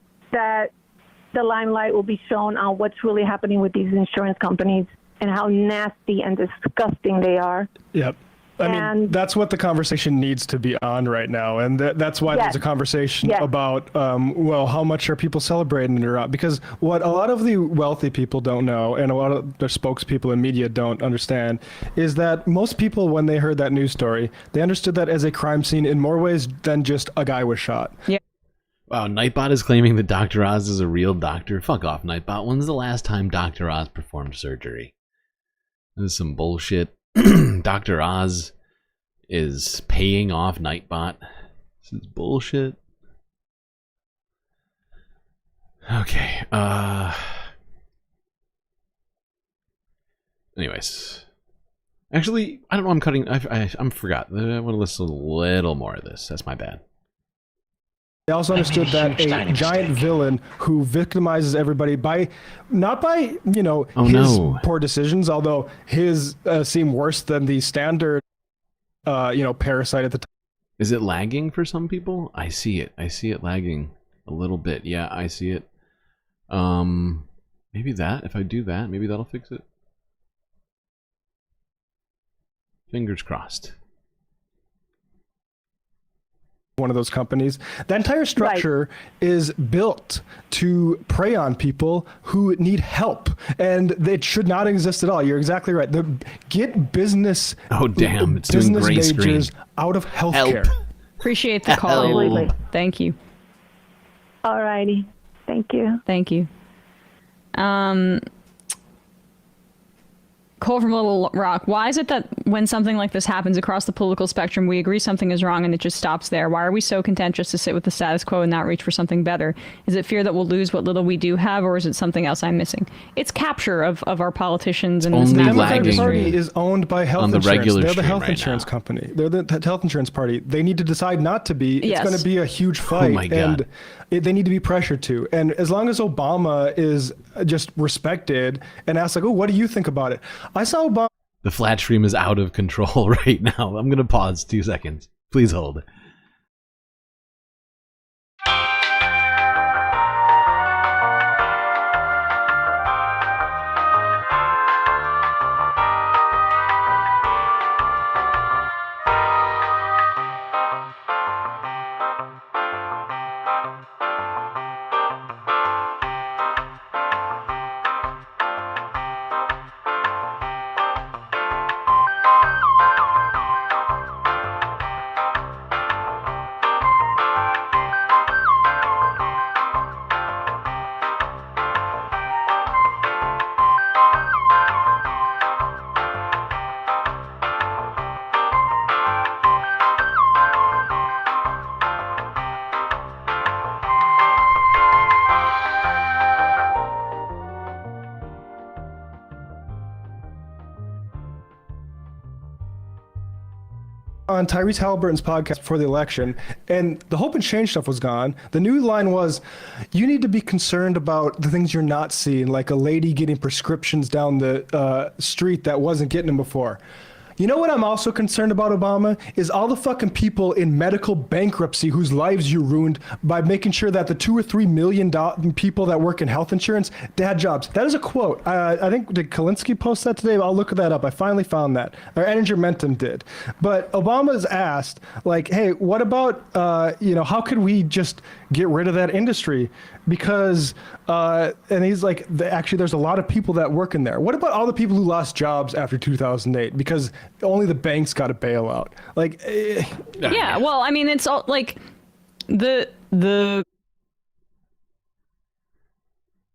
the limelight will be shown on what's really happening with these insurance companies and how nasty and disgusting they are. Yep. I mean, that's what the conversation needs to be on right now. And that's why there's a conversation about, well, how much are people celebrating it or not? Because what a lot of the wealthy people don't know, and a lot of the spokespeople in media don't understand, is that most people, when they heard that news story, they understood that as a crime scene in more ways than just a guy was shot. Yeah. Wow, Nightbot is claiming that Dr. Oz is a real doctor. Fuck off, Nightbot. When's the last time Dr. Oz performed surgery? This is some bullshit. Dr. Oz is paying off Nightbot. This is bullshit. Okay. Anyways. Actually, I don't know. I'm cutting. I'm forgot. I want to listen to a little more of this. That's my bad. They also understood that a giant villain who victimizes everybody by, not by, you know, his poor decisions, although his seem worse than the standard, you know, parasite at the time. Is it lagging for some people? I see it. I see it lagging a little bit. Yeah, I see it. Maybe that, if I do that, maybe that'll fix it. Fingers crossed. One of those companies. The entire structure is built to prey on people who need help, and it should not exist at all. You're exactly right. Get business. Oh damn! It's doing gray majors screen. Out of healthcare. Appreciate the call. Absolutely. Thank you. All righty. Thank you. Thank you. Cole from Little Rock, why is it that when something like this happens across the political spectrum, we agree something is wrong and it just stops there? Why are we so content just to sit with the status quo and not reach for something better? Is it fear that we'll lose what little we do have, or is it something else I'm missing? It's capture of our politicians and this Democratic Party is owned by health insurance. They're the health right insurance now. company. They're the health insurance party. They need to decide not to be. It's going to be a huge fight. Oh my God. And they need to be pressured to. And as long as Obama is just respected and asked, like, oh, what do you think about it? I saw Obama. The flat stream is out of control right now. I'm going to pause 2 seconds. Please hold. on Tyrese Halliburton's podcast before the election, and the hope and change stuff was gone. The new line was, you need to be concerned about the things you're not seeing, like a lady getting prescriptions down the street that wasn't getting them before. You know what I'm also concerned about, Obama, is all the fucking people in medical bankruptcy whose lives you ruined by making sure that the 2 or 3 million people that work in health insurance, they had jobs. That is a quote. I think, did Kalinsky post that today? I'll look that up. I finally found that. Or Edinger Mentum did. But Obama's asked, like, hey, what about, how could we just get rid of that industry? Because, and he's like, actually, there's a lot of people that work in there. What about all the people who lost jobs after 2008? Because only the banks got a bailout. Like, yeah, well, I mean, it's all like the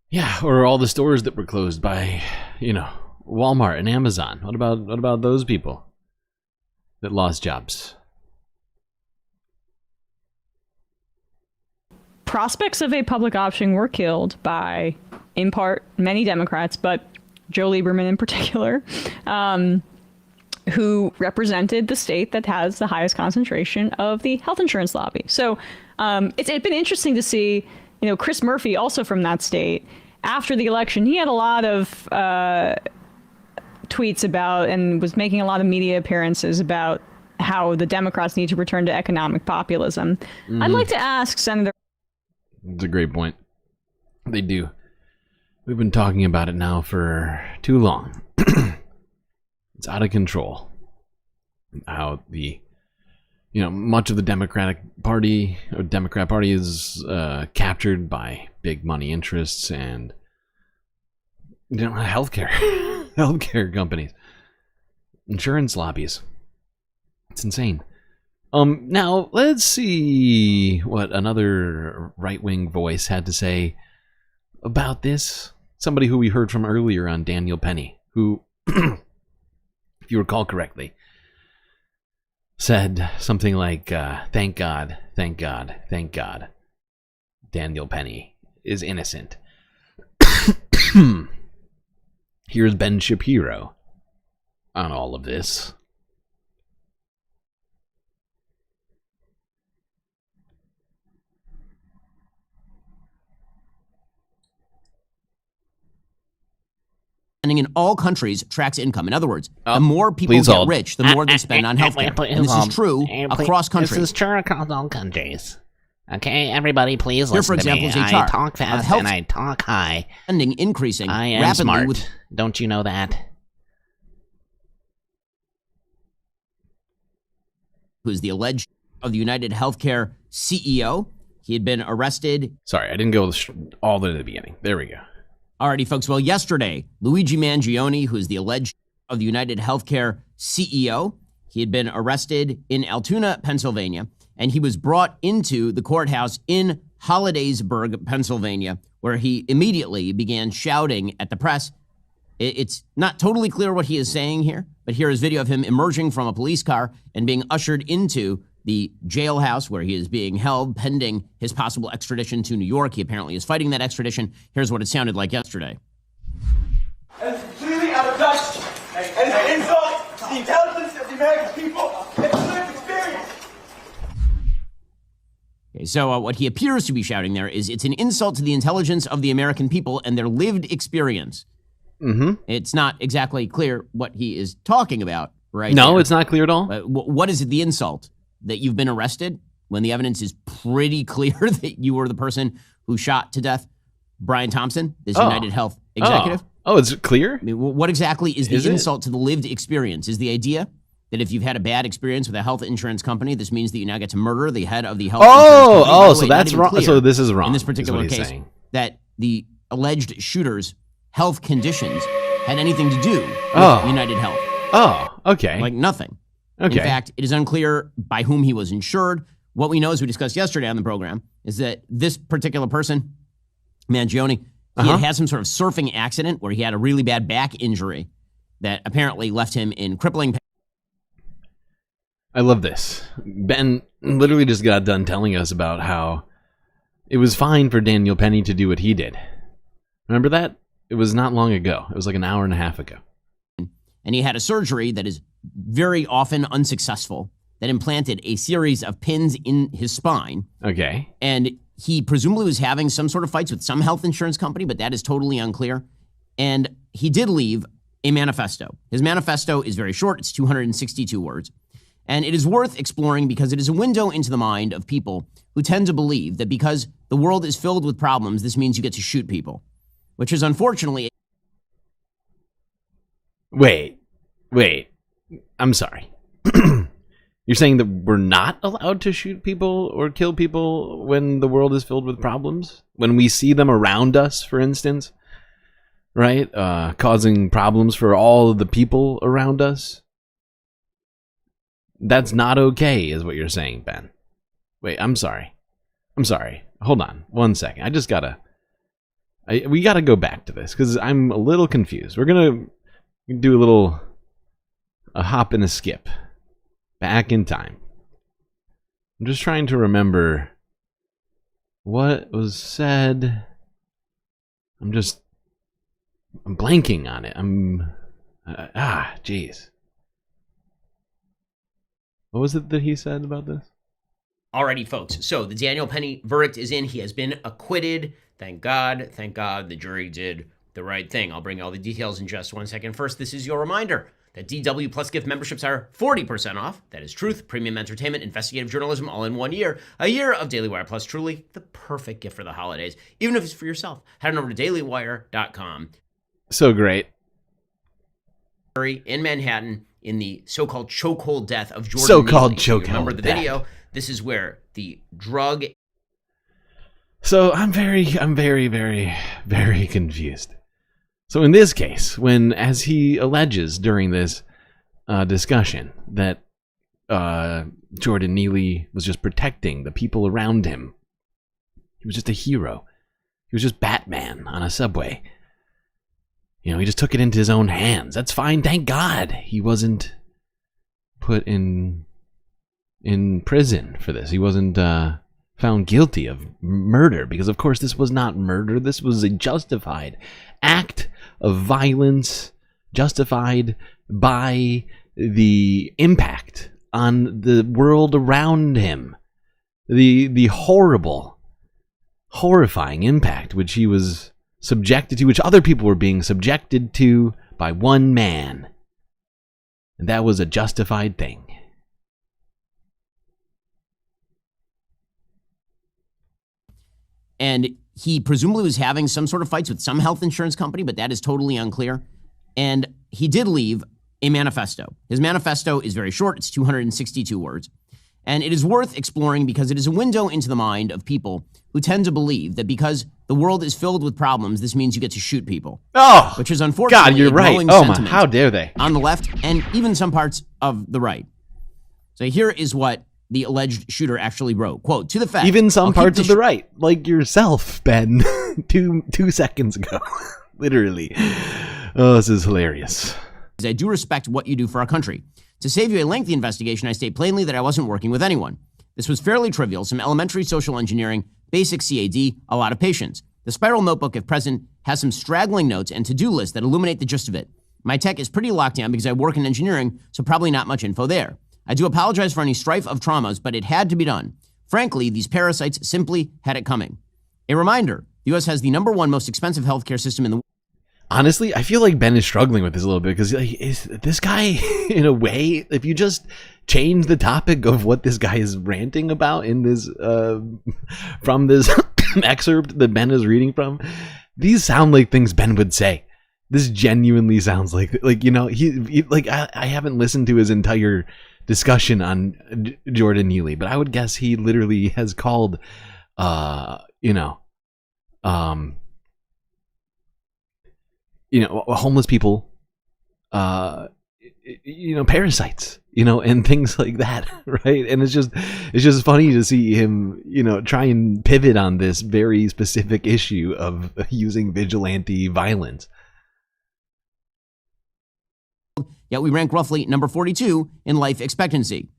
yeah, or all the stores that were closed by, Walmart and Amazon. What about those people that lost jobs? Prospects of a public option were killed by, in part, many Democrats, but Joe Lieberman in particular, who represented the state that has the highest concentration of the health insurance lobby. So it's been interesting to see, Chris Murphy, also from that state, after the election, he had a lot of tweets about and was making a lot of media appearances about how the Democrats need to return to economic populism. Mm-hmm. I'd like to ask Senator... It's a great point. They do. We've been talking about it now for too long. It's out of control. how much of the Democrat Party is captured by big money interests and healthcare companies, insurance lobbies. It's insane. Now let's see what another right-wing voice had to say about this. Somebody who we heard from earlier on, Daniel Penny, who, if you recall correctly, said something like, thank God, thank God, thank God, Daniel Penny is innocent. Here's Ben Shapiro on all of this. In all countries tracks income. In other words, the more people get rich, the more they spend on healthcare. And this is true across countries. This is true across all countries. Okay, everybody, please listen Here, for example, to me. is a chart I talk fast and I talk high. Spending increasing I am rapidly. smart. Don't you know that? Who is the alleged of the United Healthcare CEO? He had been arrested. Sorry, I didn't go all the way to the beginning. There we go. Alrighty, folks. Well, yesterday, Luigi Mangione, who is the alleged of the United Healthcare CEO, he had been arrested in Altoona, Pennsylvania, and he was brought into the courthouse in Hollidaysburg, Pennsylvania, where he immediately began shouting at the press. It's not totally clear what he is saying here, but here is video of him emerging from a police car and being ushered into the jailhouse where he is being held pending his possible extradition to New York. He apparently is fighting that extradition. Here's what it sounded like yesterday. And it's completely out of touch. And it's an insult to the intelligence of the American people and the lived experience. Okay, so what he appears to be shouting there is it's an insult to the intelligence of the American people and their lived experience. Mm-hmm. It's not exactly clear what he is talking about, right? No, there. It's not clear at all. What is the insult? That you've been arrested when the evidence is pretty clear that you were the person who shot to death Brian Thompson, this United Health executive? Oh, it's clear? I mean, what exactly is the insult to the lived experience? Is the idea that if you've had a bad experience with a health insurance company, this means that you now get to murder the head of the health insurance company? So that's wrong. So this is wrong. In this particular case, that the alleged shooter's health conditions had anything to do with United Health. Oh, okay. Like nothing. Okay. In fact, it is unclear by whom he was insured. What we know, as we discussed yesterday on the program, is that this particular person, Mangione, he had some sort of surfing accident where he had a really bad back injury that apparently left him in crippling pain. I love this. Ben literally just got done telling us about how it was fine for Daniel Penny to do what he did. Remember that? It was not long ago. It was like an hour and a half ago. And he had a surgery that is very often unsuccessful that implanted a series of pins in his spine. Okay. And he presumably was having some sort of fights with some health insurance company, but that is totally unclear. And he did leave a manifesto. His manifesto is very short. It's 262 words. And it is worth exploring because it is a window into the mind of people who tend to believe that because the world is filled with problems, this means you get to shoot people, which is unfortunately... Wait. I'm sorry. You're saying that we're not allowed to shoot people or kill people when the world is filled with problems? When we see them around us, for instance, right? Causing problems for all of the people around us? That's not okay, is what you're saying, Ben. Wait, I'm sorry. Hold on 1 second. We gotta go back to this because I'm a little confused. We're gonna do a hop and a skip back in time. I'm just trying to remember what was said. I'm blanking on it. Jeez. What was it that he said about this? Alrighty, folks. So the Daniel Penny verdict is in. He has been acquitted. Thank God. Thank God the jury did the right thing. I'll bring all the details in just 1 second. First, this is your reminder that DW Plus gift memberships are 40% off. That is truth, premium entertainment, investigative journalism, all in 1 year. A year of Daily Wire Plus, truly the perfect gift for the holidays, even if it's for yourself. Head on over to dailywire.com. So great. In Manhattan in the so-called chokehold death of Jordan So-called Neely. If you chokehold remember the death. video? This is where the drug. So I'm very, very confused. So in this case, when, as he alleges during this discussion, that Jordan Neely was just protecting the people around him, he was just a hero. He was just Batman on a subway. You know, he just took it into his own hands. That's fine. Thank God he wasn't put in prison for this. He wasn't found guilty of murder, because of course this was not murder. This was a justified act of violence, justified by the impact on the world around him. The horrible, horrifying impact which he was subjected to, which other people were being subjected to by one man. And that was a justified thing. And he presumably was having some sort of fights with some health insurance company, but that is totally unclear. And he did leave a manifesto. His manifesto is very short. It's 262 words. And it is worth exploring because it is a window into the mind of people who tend to believe that because the world is filled with problems, this means you get to shoot people. Oh, which is unfortunately God, you're a right. growing Oh my, sentiment how dare they? on the left and even some parts of the right. So here is what the alleged shooter actually wrote. Quote, to the fact, Even some I'll keep parts this of the right, like yourself, Ben, two seconds ago. Literally. Oh, this is hilarious. I do respect what you do for our country. To save you a lengthy investigation, I state plainly that I wasn't working with anyone. This was fairly trivial, some elementary social engineering, basic CAD, a lot of patience. The spiral notebook, if present, has some straggling notes and to-do lists that illuminate the gist of it. My tech is pretty locked down because I work in engineering, so probably not much info there. I do apologize for any strife of traumas, but it had to be done. Frankly, these parasites simply had it coming. A reminder, the U.S. has the #1 most expensive healthcare system in the world. Honestly, I feel like Ben is struggling with this a little bit because is this guy, in a way, if you just change the topic of what this guy is ranting about in this, from this excerpt that Ben is reading from, these sound like things Ben would say. This genuinely sounds like you know, he like I haven't listened to his entire discussion on Jordan Neely, but I would guess he literally has called, homeless people, parasites, and things like that, right? And it's just funny to see him, try and pivot on this very specific issue of using vigilante violence. Yet we rank roughly number 42 in life expectancy.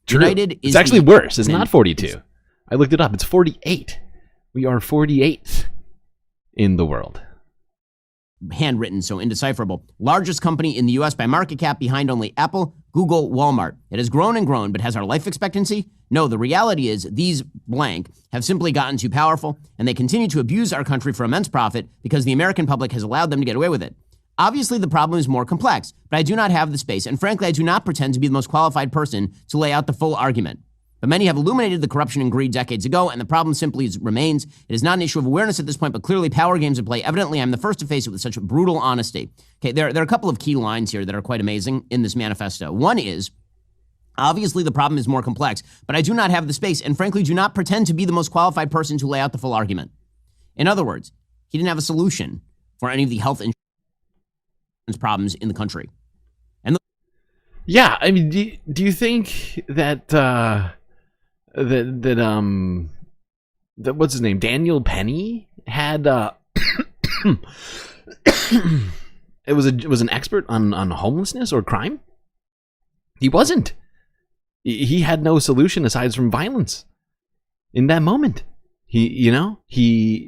True. United is it's actually the- worse. It's not 42. I looked it up. It's 48. We are 48th in the world. Handwritten, so indecipherable. Largest company in the U.S. by market cap, behind only Apple, Google, Walmart. It has grown and grown, but has our life expectancy? No, the reality is these blank have simply gotten too powerful, and they continue to abuse our country for immense profit because the American public has allowed them to get away with it. Obviously, the problem is more complex, but I do not have the space, and frankly, I do not pretend to be the most qualified person to lay out the full argument. But many have illuminated the corruption and greed decades ago, and the problem simply remains. It is not an issue of awareness at this point, but clearly power games at play. Evidently, I'm the first to face it with such brutal honesty. Okay, there are a couple of key lines here that are quite amazing in this manifesto. One is, obviously the problem is more complex, but I do not have the space, and frankly do not pretend to be the most qualified person to lay out the full argument. In other words, he didn't have a solution for any of the health insurance problems in the country. And Yeah, I mean, do you think that that what's his name, Daniel Penny had it was an expert on homelessness or crime? He wasn't. He had no solution aside from violence in that moment. He's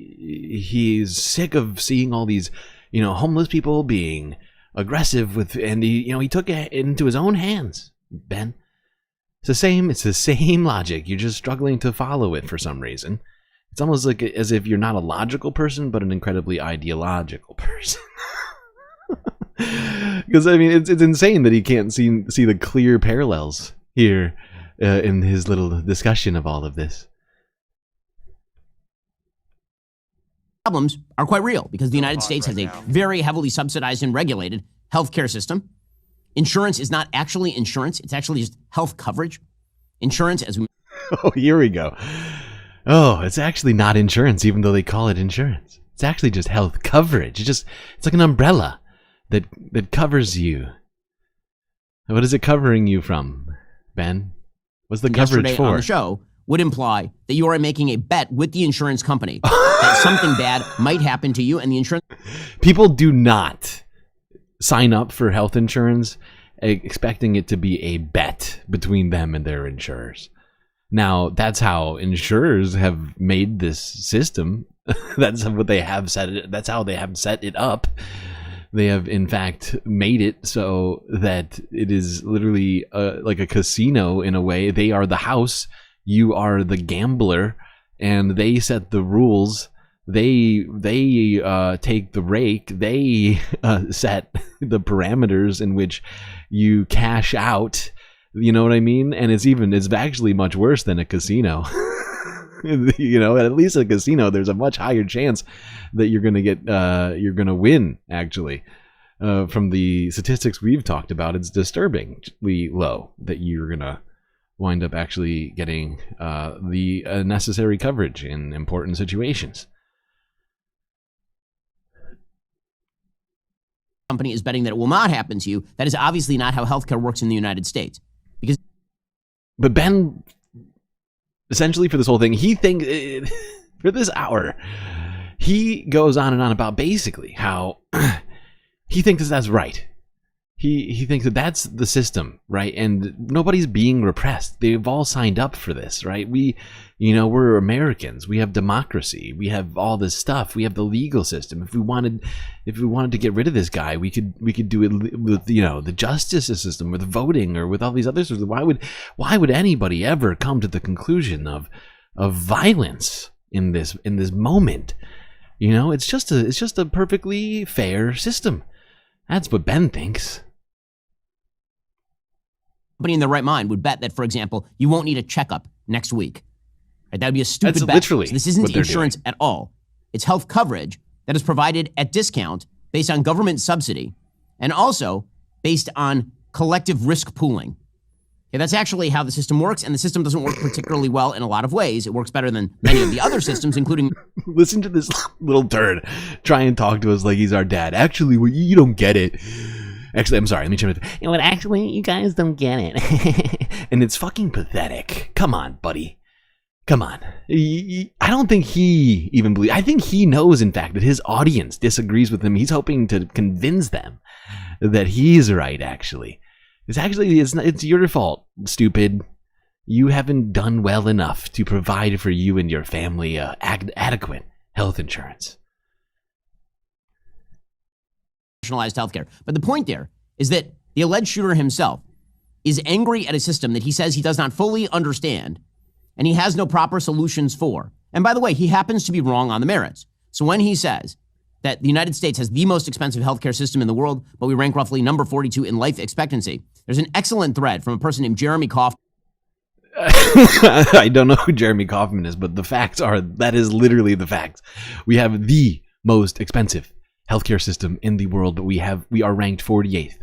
sick of seeing all these, homeless people being aggressive with, and he took it into his own hands, Ben. It's the same logic. You're just struggling to follow it for some reason. It's almost like as if you're not a logical person, but an incredibly ideological person. Because I mean, it's insane that he can't see the clear parallels here in his little discussion of all of this. problems are quite real because the United States has a very heavily subsidized and regulated healthcare system. insurance is not actually insurance. It's actually just health coverage. Insurance, as we... Oh, here we go. Oh, it's actually not insurance, even though they call it insurance. It's actually just health coverage. It's like an umbrella that covers you. What is it covering you from, Ben? What's the coverage yesterday for? On the show would imply that you are making a bet with the insurance company that something bad might happen to you, and the insurance... People do not sign up for health insurance expecting it to be a bet between them and their insurers. Now, that's how insurers have made this system. That's what they have set it. That's how they have set it up. They have, in fact, made it so that it is literally like a casino in a way. They are the house, you are the gambler, and they set the rules. They take the rake. They set the parameters in which you cash out. You know what I mean? And it's actually much worse than a casino. You know, at least at a casino, there's a much higher chance that you're going to win, actually. From the statistics we've talked about, it's disturbingly low that you're going to wind up actually getting the necessary coverage in important situations. Company is betting that it will not happen to you. That is obviously not how healthcare works in the United States. But Ben, essentially for this whole thing, he thinks, for this hour, he goes on and on about basically how he thinks that's right. He thinks that that's the system, right? And nobody's being repressed. They've all signed up for this, right? We're Americans. We have democracy. We have all this stuff. We have the legal system. If we wanted to get rid of this guy, we could do it with, the justice system, with voting, or with all these other sorts. Why would anybody ever come to the conclusion of violence in this moment? It's just a perfectly fair system. That's what Ben thinks. Somebody in their right mind would bet that, for example, you won't need a checkup next week. Right? That would be a stupid bet. That's literally So this isn't what they're insurance doing. at all. It's health coverage that is provided at discount based on government subsidy and also based on collective risk pooling. Okay, that's actually how the system works, and the system doesn't work particularly well in a lot of ways. It works better than many of the other systems, including... Listen to this little turd try and talk to us like he's our dad. Actually, you don't get it. Actually, I'm sorry. Let me change it. You know what? Actually, you guys don't get it. And it's fucking pathetic. Come on, buddy. Come on. I don't think he even believes. I think he knows, in fact, that his audience disagrees with him. He's hoping to convince them that he's right, actually. It's your fault, stupid. You haven't done well enough to provide for you and your family adequate health insurance. Nationalized healthcare. But the point there is that the alleged shooter himself is angry at a system that he says he does not fully understand and he has no proper solutions for. And by the way, he happens to be wrong on the merits. So when he says that the United States has the most expensive healthcare system in the world, but we rank roughly number 42 in life expectancy, there's an excellent thread from a person named Jeremy Kaufman. I don't know who Jeremy Kaufman is, but the facts are, that is literally the facts. We have the most expensive healthcare system in the world, but we are ranked 48th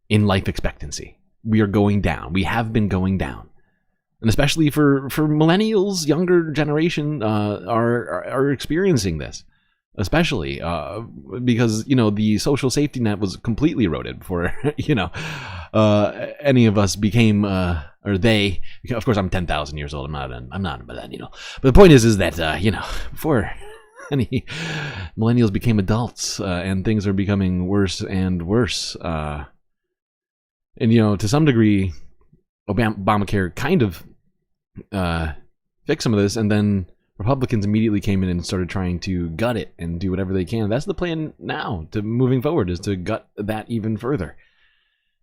in life expectancy. We are going down. We have been going down. And especially for millennials, younger generation are experiencing this. Especially because, the social safety net was completely eroded before, any of us became, or they, of course I'm 10,000 years old. I'm not a millennial. But the point is that, before any millennials became adults and things are becoming worse and worse. And, to some degree, Obamacare kind of fixed some of this, and then Republicans immediately came in and started trying to gut it and do whatever they can. That's the plan now to moving forward, is to gut that even further.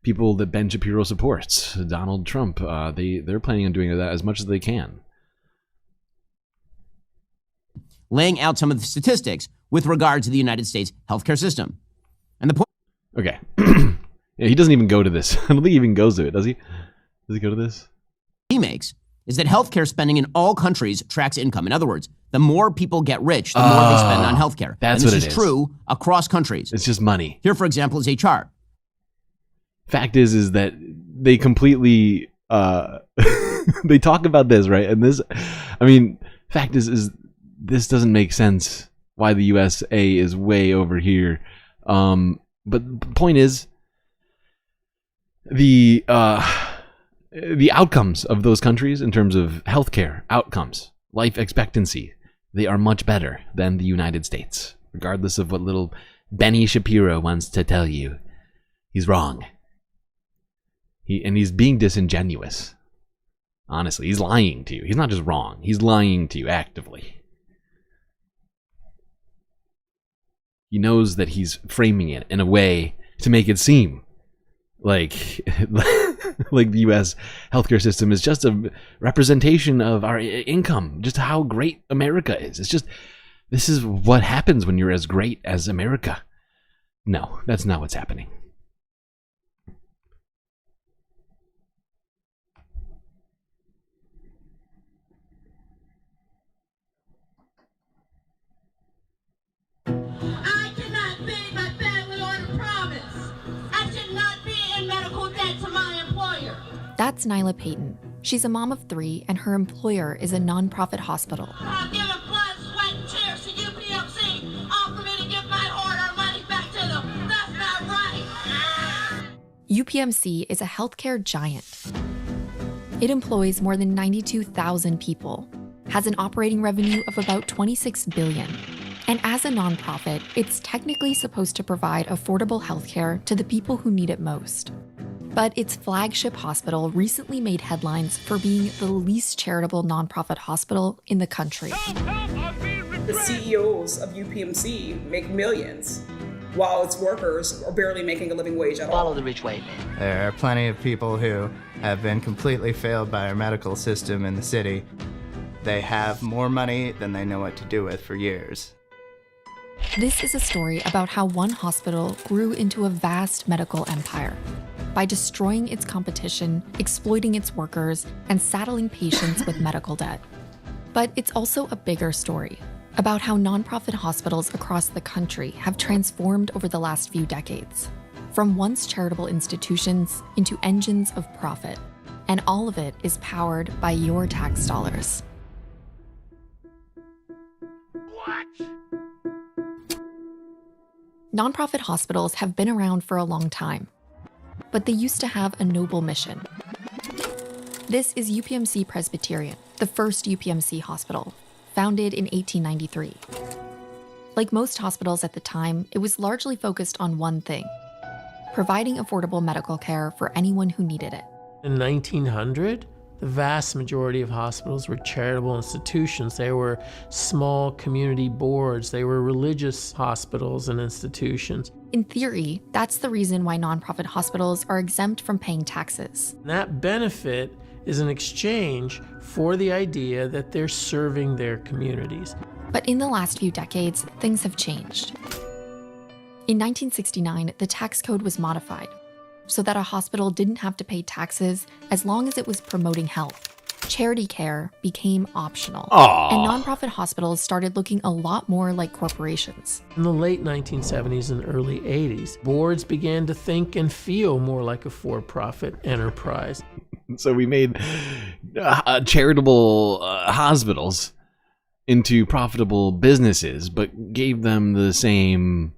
People that Ben Shapiro supports, Donald Trump, they're planning on doing that as much as they can. Laying out some of the statistics with regard to the United States healthcare system. And the point... Okay. Yeah, he doesn't even go to this. I don't think he even goes to it, does he? Does he go to this? He makes is that healthcare spending in all countries tracks income. In other words, the more people get rich, the more they spend on healthcare. That's and this what it is is. true across countries. It's just money. Here, for example, is a chart. Fact is that they completely they talk about this, right? And this, I mean, fact is this doesn't make sense why the USA is way over here. But the point is, the outcomes of those countries in terms of healthcare outcomes, life expectancy, they are much better than the United States, regardless of what little Benny Shapiro wants to tell you. He's wrong. He's being disingenuous. Honestly, he's lying to you. He's not just wrong. He's lying to you actively. He knows that he's framing it in a way to make it seem like like the U.S. healthcare system is just a representation of our income, just how great America is. It's just, this is what happens when you're as great as America. No, that's not what's happening. I cannot pay my family on a promise. I should not be in medical debt to my employer. That's Nyla Payton. She's a mom of 3, and her employer is a nonprofit hospital. I've given blood, sweat, and tears to UPMC, all for me to give my hard-earned money back to them. That's not right. UPMC is a healthcare giant. It employs more than 92,000 people, has an operating revenue of about $26 billion. And as a nonprofit, it's technically supposed to provide affordable healthcare to the people who need it most. But its flagship hospital recently made headlines for being the least charitable nonprofit hospital in the country. The CEOs of UPMC make millions, while its workers are barely making a living wage at all. Follow the rich way. There are plenty of people who have been completely failed by our medical system in the city. They have more money than they know what to do with for years. This is a story about how one hospital grew into a vast medical empire by destroying its competition, exploiting its workers, and saddling patients with medical debt. But it's also a bigger story about how nonprofit hospitals across the country have transformed over the last few decades, from once charitable institutions into engines of profit. And all of it is powered by your tax dollars. Nonprofit hospitals have been around for a long time, but they used to have a noble mission. This is UPMC Presbyterian, the first UPMC hospital, founded in 1893. Like most hospitals at the time, it was largely focused on one thing: providing affordable medical care for anyone who needed it. In 1900, the vast majority of hospitals were charitable institutions. They were small community boards. They were religious hospitals and institutions. In theory, that's the reason why nonprofit hospitals are exempt from paying taxes. And that benefit is an exchange for the idea that they're serving their communities. But in the last few decades, things have changed. In 1969, the tax code was modified so that a hospital didn't have to pay taxes as long as it was promoting health. Charity care became optional. Aww. And nonprofit hospitals started looking a lot more like corporations. In the late 1970s and early 80s, boards began to think and feel more like a for-profit enterprise. So we made charitable hospitals into profitable businesses, but gave them the same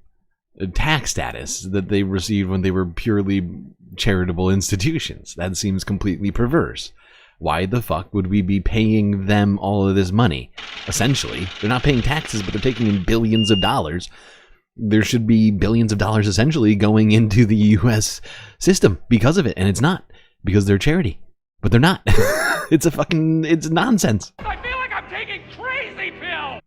tax status that they received when they were purely charitable institutions. That seems completely perverse. Why the fuck would we be paying them all of this money? Essentially, they're not paying taxes, but they're taking in billions of dollars. There should be billions of dollars essentially going into the U.S. system because of it, and it's not, because they're charity. But they're not. It's nonsense. I feel like I'm taking crazy pills!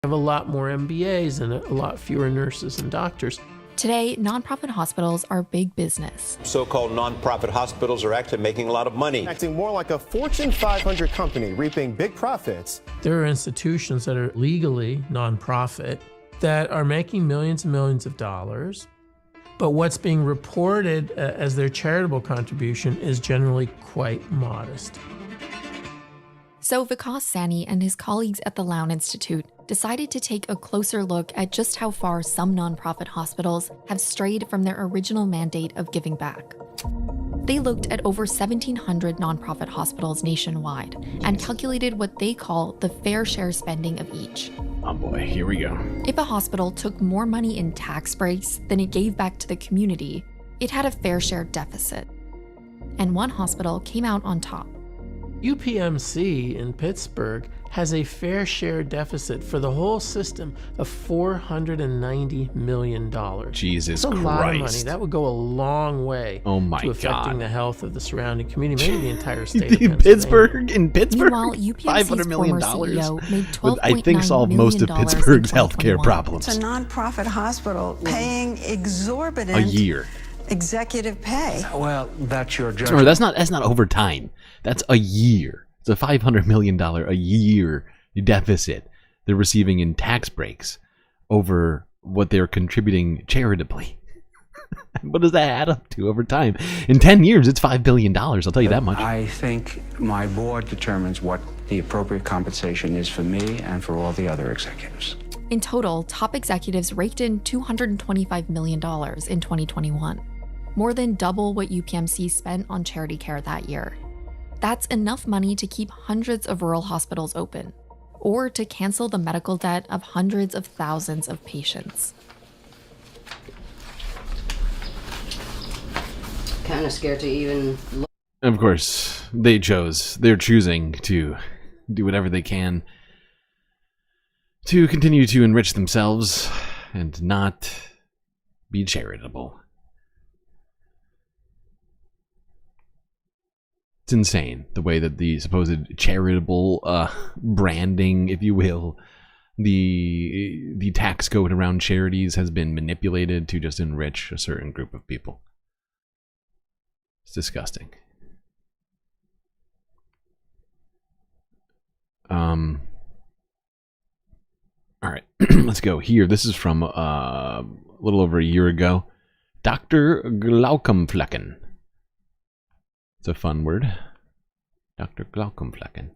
Have a lot more MBAs and a lot fewer nurses and doctors. Today, nonprofit hospitals are big business. So-called nonprofit hospitals are actually making a lot of money. Acting more like a Fortune 500 company, reaping big profits. There are institutions that are legally nonprofit that are making millions and millions of dollars, but what's being reported as their charitable contribution is generally quite modest. So Vikas Sani and his colleagues at the Lown Institute decided to take a closer look at just how far some nonprofit hospitals have strayed from their original mandate of giving back. They looked at over 1,700 nonprofit hospitals nationwide and calculated what they call the fair share spending of each. Oh boy, here we go. If a hospital took more money in tax breaks than it gave back to the community, it had a fair share deficit. And one hospital came out on top. UPMC in Pittsburgh has a fair share deficit for the whole system of $490 million. Jesus That's a lot of money. Christ. That would go a long way Oh my to affecting God. the health of the surrounding community, maybe the entire state of Pennsylvania. In Pittsburgh? Meanwhile, UPMC's $500 million former CEO made would, I think, solve $12.9 most of million in Pittsburgh's healthcare 2021. problems. It's a nonprofit hospital paying exorbitant A year. executive pay. Well, that's your Or judgment. that's not over time. That's a year. It's a $500 million a year deficit they're receiving in tax breaks over what they're contributing charitably. What does that add up to over time? In 10 years, it's $5 billion. I'll tell you that much. I think my board determines what the appropriate compensation is for me and for all the other executives. In total, top executives raked in $225 million in 2021, more than double what UPMC spent on charity care that year. That's enough money to keep hundreds of rural hospitals open, or to cancel the medical debt of hundreds of thousands of patients. Kind of scared to even look. Of course, they're choosing to do whatever they can to continue to enrich themselves and not be charitable. It's insane the way that the supposed charitable branding, if you will, the tax code around charities has been manipulated to just enrich a certain group of people. It's disgusting. All right, let's go here. This is from a little over a year ago. Dr. Glaucomflecken. It's a fun word. Dr. Glaucomflecken.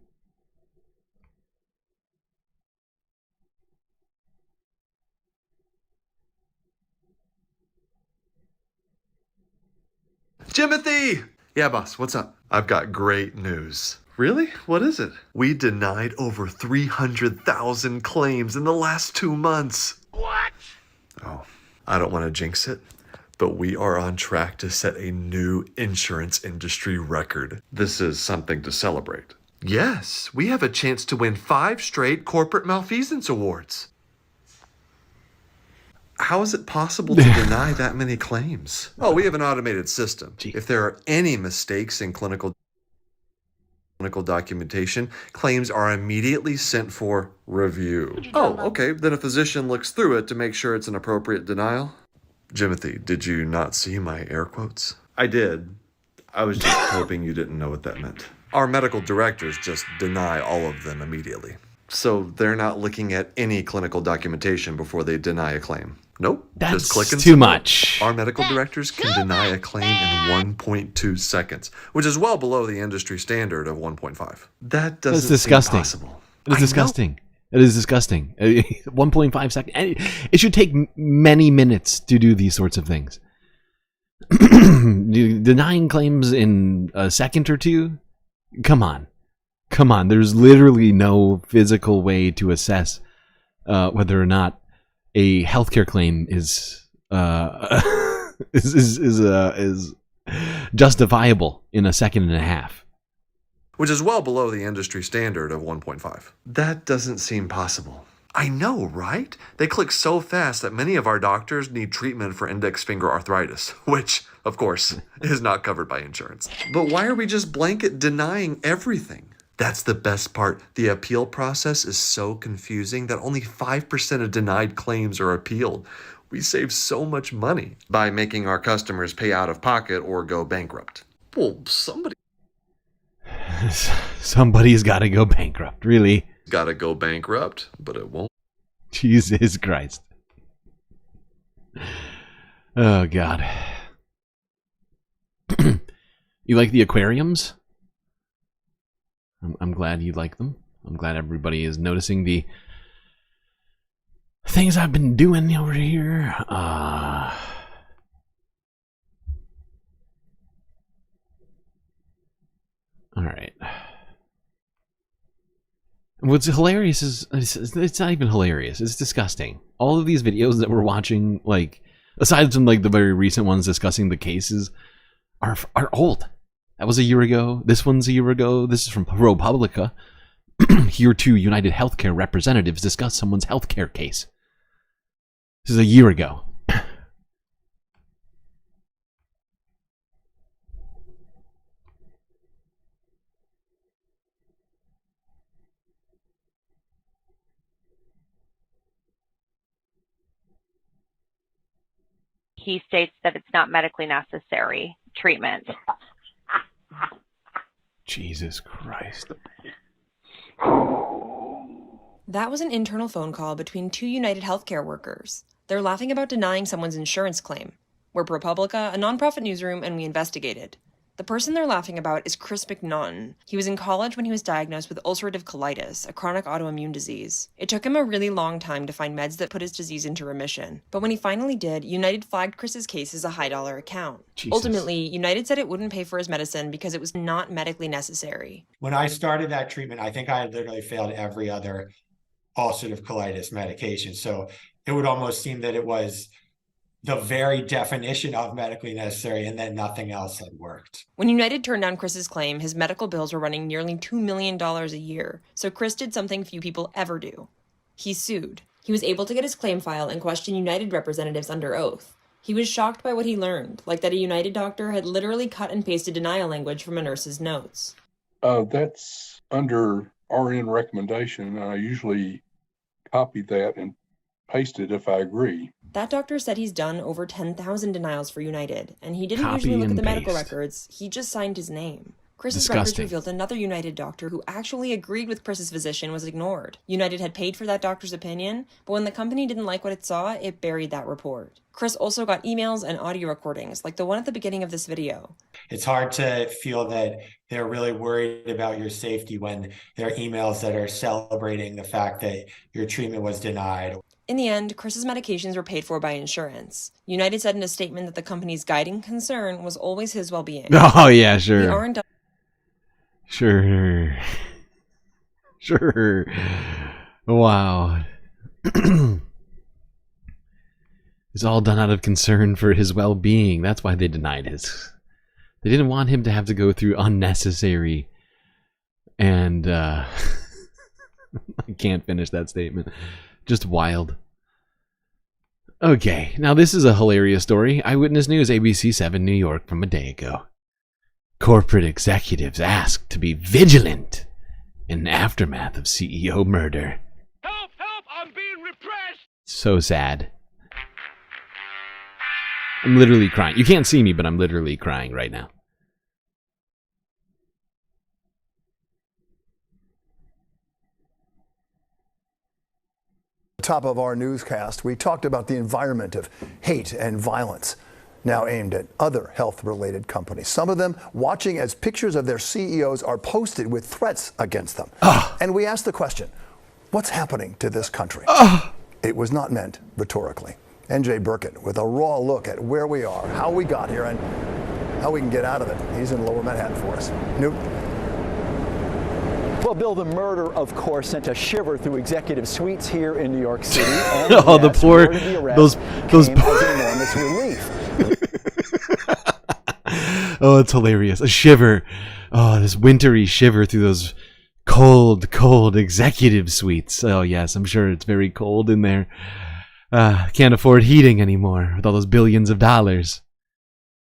Timothy! Yeah, boss, what's up? I've got great news. Really? What is it? We denied over 300,000 claims in the last 2 months. What? Oh, I don't want to jinx it, but we are on track to set a new insurance industry record. This is something to celebrate. Yes, we have a chance to win 5 straight corporate malfeasance awards. How is it possible to deny that many claims? Oh, we have an automated system. If there are any mistakes in clinical documentation, claims are immediately sent for review. Oh, okay. Then a physician looks through it to make sure it's an appropriate denial. Jimothy, did you not see my air quotes? I did. I was just hoping you didn't know what that meant. Our medical directors just deny all of them immediately. So they're not looking at any clinical documentation before they deny a claim. Nope. That's just click and too submit. much. Our medical directors can deny a claim in 1.2 seconds, which is well below the industry standard of 1.5. That doesn't That's disgusting. seem possible. It is disgusting. It is disgusting. 1.5 seconds. It should take many minutes to do these sorts of things. Denying claims in a second or two? Come on. Come on. There's literally no physical way to assess whether or not a healthcare claim is justifiable in a second and a half. Which is well below the industry standard of 1.5. That doesn't seem possible. I know, right? They click so fast that many of our doctors need treatment for index finger arthritis, which, of course, is not covered by insurance. But why are we just blanket denying everything? That's the best part. The appeal process is so confusing that only 5% of denied claims are appealed. We save so much money by making our customers pay out of pocket or go bankrupt. Well, Somebody's got to go bankrupt, really. Gotta go bankrupt, but it won't. Jesus Christ. Oh, God. You like the aquariums? I'm glad you like them. I'm glad everybody is noticing the things I've been doing over here. All right. What's hilarious is it's not even hilarious. It's disgusting. All of these videos that we're watching, like aside from like the very recent ones discussing the cases, are old. That was a year ago. This one's a year ago. This is from ProPublica. Here two United Healthcare representatives discuss someone's healthcare case. This is a year ago. He states that it's not medically necessary treatment. Jesus Christ. That was an internal phone call between two United Healthcare workers. They're laughing about denying someone's insurance claim. We're ProPublica, a nonprofit newsroom, and we investigated. The person they're laughing about is Chris McNaughton. He was in college when he was diagnosed with ulcerative colitis, a chronic autoimmune disease. It took him a really long time to find meds that put his disease into remission. But when he finally did, United flagged Chris's case as a high-dollar account. Jesus. Ultimately, United said it wouldn't pay for his medicine because it was not medically necessary. When I started that treatment, I think I had literally failed every other ulcerative colitis medication. So it would almost seem that it was the very definition of medically necessary and then nothing else had worked. When United turned down Chris's claim, his medical bills were running nearly $2 million a year. So Chris did something few people ever do. He sued. He was able to get his claim file and question United representatives under oath. He was shocked by what he learned, like that a United doctor had literally cut and pasted denial language from a nurse's notes. That's under RN recommendation. I usually copy that and paste it if I agree. That doctor said he's done over 10,000 denials for United, and he didn't Copy usually look at and the medical paste. records. He just signed his name. Chris's Disgusting. records revealed another United doctor who actually agreed with Chris's physician was ignored. United had paid for that doctor's opinion, but when the company didn't like what it saw, it buried that report. Chris also got emails and audio recordings, like the one at the beginning of this video. It's hard to feel that they're really worried about your safety when there are emails that are celebrating the fact that your treatment was denied. In the end, Chris's medications were paid for by insurance. United said in a statement that the company's guiding concern was always his well-being. Oh yeah, sure. We aren't Sure. Sure. Wow. It's all done out of concern for his well-being. That's why they denied his. They didn't want him to have to go through unnecessary and I can't finish that statement. Just wild. Okay, now this is a hilarious story. Eyewitness News, ABC 7, New York, from a day ago. Corporate executives asked to be vigilant in aftermath of CEO murder. Help! Help! I'm being repressed! So sad. I'm literally crying. You can't see me, but I'm literally crying right now. Top of our newscast, we talked about the environment of hate and violence now aimed at other health-related companies. Some of them watching as pictures of their CEOs are posted with threats against them. And we asked the question, what's happening to this country? It was not meant rhetorically. NJ Burkett with a raw look at where we are, how we got here, and how we can get out of it. He's in Lower Manhattan for us. Newt. Well, Bill, the murder, of course, sent a shiver through executive suites here in New York City. And Oh, the poor, word of the arrest those came as an enormous relief. Oh, it's hilarious. A shiver. Oh, this wintry shiver through those cold, cold executive suites. Oh, yes, I'm sure it's very cold in there. Can't afford heating anymore with all those billions of dollars.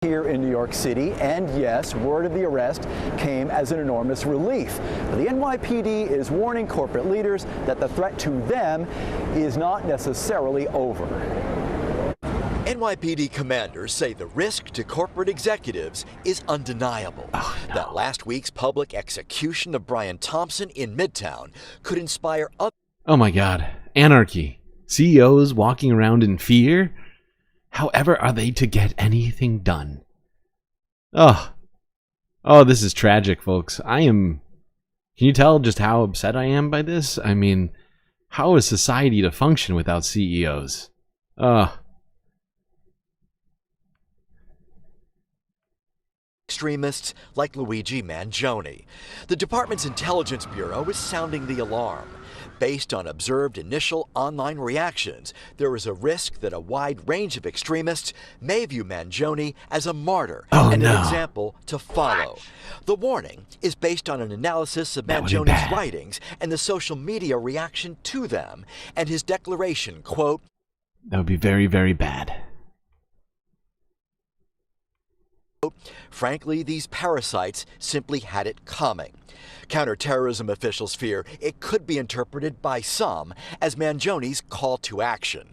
Here in New York City, and yes, word of the arrest came as an enormous relief. But the NYPD is warning corporate leaders that the threat to them is not necessarily over. NYPD commanders say the risk to corporate executives is undeniable. That last week's public execution of Brian Thompson in Midtown could inspire others. Oh my God. Anarchy. CEOs walking around in fear? However are they to get anything done? Oh, this is tragic, folks. I am Can you tell just how upset I am by this? I mean, how is society to function without CEOs? Extremists like Luigi Mangione. The department's intelligence bureau is sounding the alarm. Based on observed initial online reactions, there is a risk that a wide range of extremists may view Mangione as a martyr and an example to follow. The warning is based on an analysis of Mangione's writings and the social media reaction to them, and his declaration, quote, "That would be very, very bad." Frankly, these parasites simply had it coming. Counterterrorism officials fear it could be interpreted by some as Mangione's call to action.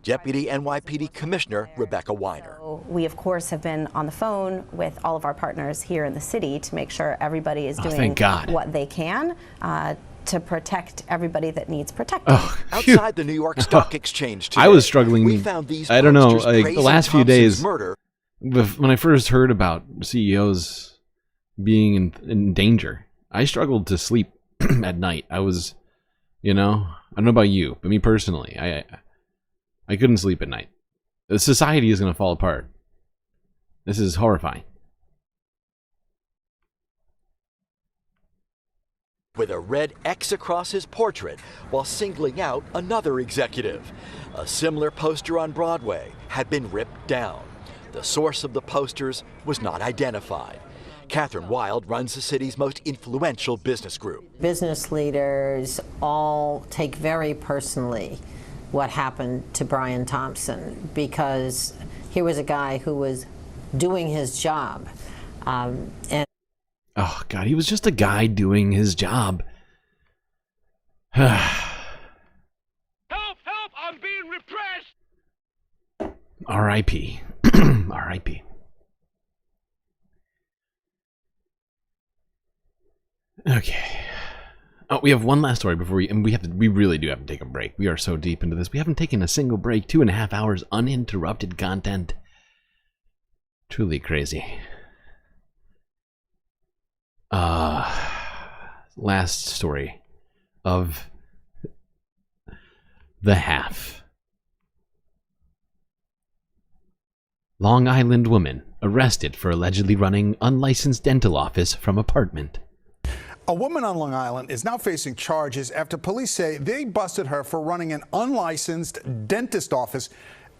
Deputy NYPD Commissioner Rebecca Weiner. We, of course, have been on the phone with all of our partners here in the city to make sure everybody is doing what they can to protect everybody that needs protecting. Outside the New York Stock Exchange today, I was struggling. we found these I don't know, posters like the praising last few Thompson's days, murder. when I first heard about CEOs being in danger, I struggled to sleep at night. I was, I don't know about you, but me personally, I couldn't sleep at night. The society is going to fall apart. This is horrifying. With a red X across his portrait while singling out another executive. A similar poster on Broadway had been ripped down. The source of the posters was not identified. Catherine Wild runs the city's most influential business group. Business leaders all take very personally what happened to Brian Thompson, because he was a guy who was doing his job. And oh, God, he was just a guy doing his job. Help! Help! I'm being repressed! R.I.P. R.I.P. Okay. Oh, we have one last story before we really do have to take a break. We are so deep into this. We haven't taken a single break. 2.5 hours uninterrupted content. Truly crazy. Last story of the half. Long Island woman arrested for allegedly running unlicensed dental office from apartment. A woman on Long Island is now facing charges after police say they busted her for running an unlicensed dentist office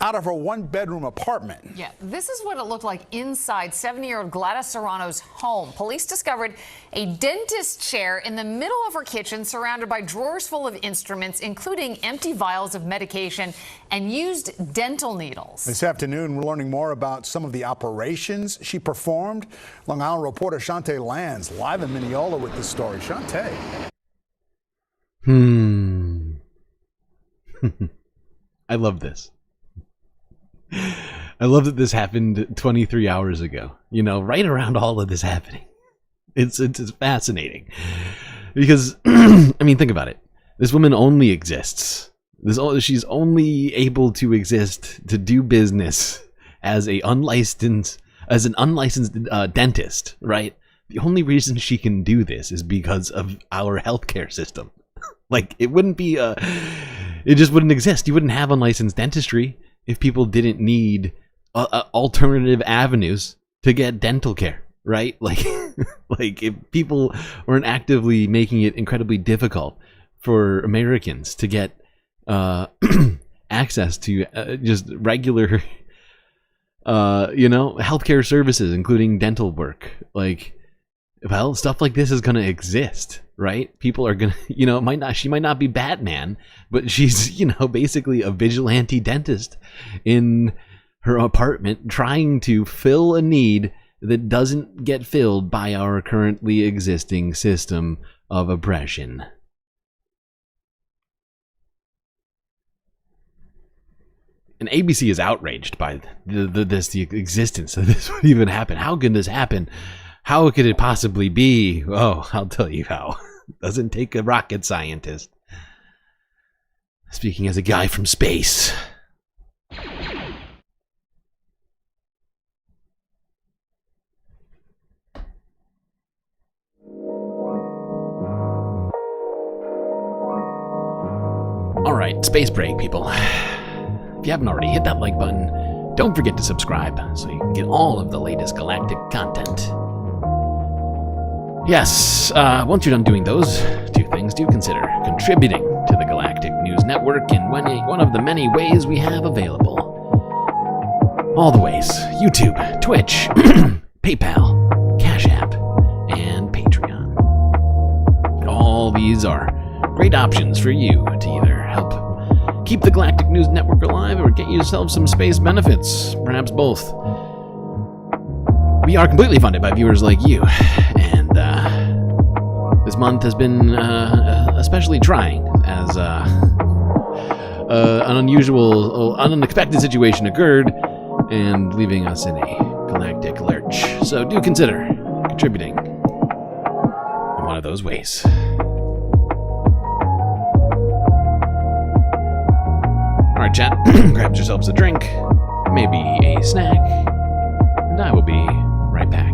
out of her one-bedroom apartment. Yeah, this is what it looked like inside 70-year-old Gladys Serrano's home. Police discovered a dentist chair in the middle of her kitchen surrounded by drawers full of instruments, including empty vials of medication and used dental needles. This afternoon, we're learning more about some of the operations she performed. Long Island reporter Shantae Lands live in Mineola with this story. Shantae. I love this. I love that this happened 23 hours ago. Right around all of this happening. It's fascinating. Because, think about it. This woman only exists. She's only able to exist to do business as an unlicensed dentist, right? The only reason she can do this is because of our healthcare system. It wouldn't be it just wouldn't exist. You wouldn't have unlicensed dentistry if people didn't need alternative avenues to get dental care, right? If people weren't actively making it incredibly difficult for Americans to get access to just regular, healthcare services, including dental work, stuff like this is going to exist, right? People are going to, she might not be Batman, but she's, basically a vigilante dentist in her apartment trying to fill a need that doesn't get filled by our currently existing system of oppression. And ABC is outraged by the existence of this would even happen. How could this happen? How could it possibly be? Oh, I'll tell you how. Doesn't take a rocket scientist. Speaking as a guy from space. Alright, space break, people. If you haven't already, hit that like button. Don't forget to subscribe so you can get all of the latest galactic content. Yes, once you're done doing those two things, do consider contributing to the Galactic News Network in one of the many ways we have available. All the ways: YouTube, Twitch, PayPal, Cash App, and Patreon. All these are great options for you to either help keep the Galactic News Network alive or get yourself some space benefits, perhaps both. We are completely funded by viewers like you, and this month has been especially trying as an unexpected situation occurred and leaving us in a galactic lurch. So do consider contributing in one of those ways. Alright, chat, grab yourselves a drink, maybe a snack, and I will be right back.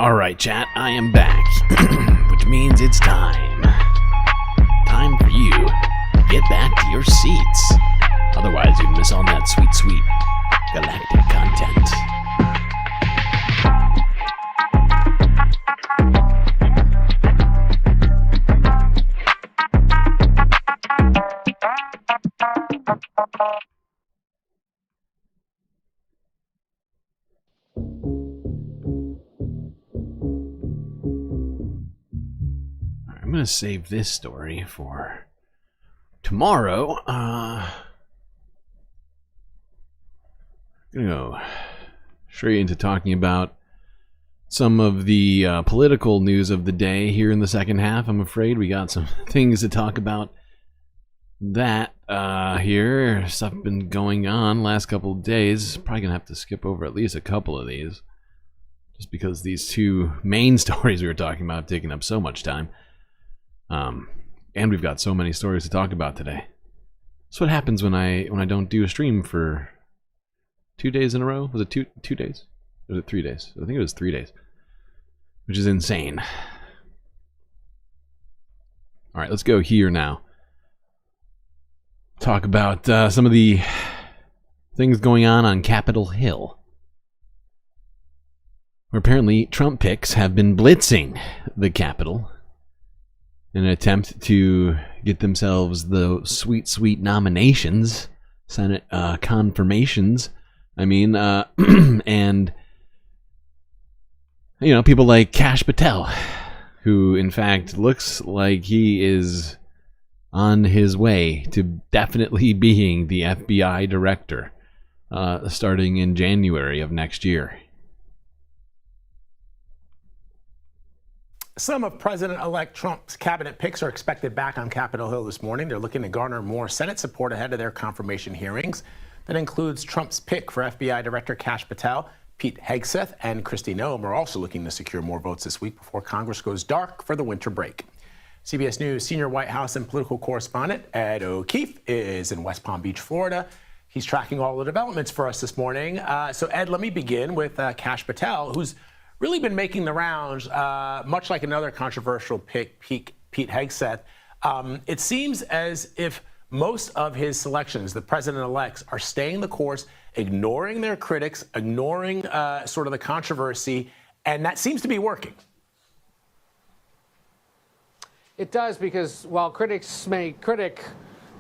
Alright, chat, I am back. Which means it's time. Time for you to get back to your seats. Otherwise, you'd miss all that sweet, sweet galactic content. I'm going to save this story for tomorrow. I'm going to go straight into talking about some of the political news of the day here in the second half. I'm afraid we got some things to talk about that here. Stuff been going on last couple of days. Probably going to have to skip over at least a couple of these, just because these two main stories we were talking about have taken up so much time. And we've got so many stories to talk about today. That's what happens when I don't do a stream for 2 days in a row. Was it two days? Or was it 3 days? I think it was 3 days, which is insane. All right, let's go here now. Talk about some of the things going on Capitol Hill, where apparently Trump picks have been blitzing the Capitol in an attempt to get themselves the sweet, sweet nominations, Senate confirmations. I mean, and, you know, people like Kash Patel, who in fact looks like he is on his way to definitely being the FBI director starting in January of next year. Some of President-elect Trump's cabinet picks are expected back on Capitol Hill this morning. They're looking to garner more Senate support ahead of their confirmation hearings. That includes Trump's pick for FBI Director Kash Patel. Pete Hegseth and Kristi Noem are also looking to secure more votes this week before Congress goes dark for the winter break. CBS News senior White House and political correspondent Ed O'Keefe is in West Palm Beach, Florida. He's tracking all the developments for us this morning. So Ed, let me begin with Kash Patel, who's really been making the rounds, much like another controversial pick, Pete Hegseth. It seems as if most of his selections, the president-elects, are staying the course, ignoring their critics, ignoring sort of the controversy, and that seems to be working. It does, because while critics may critic,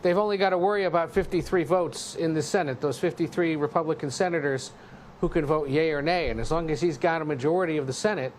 they've only got to worry about 53 votes in the Senate, those 53 Republican senators who can vote yay or nay. And as long as he's got a majority of the Senate,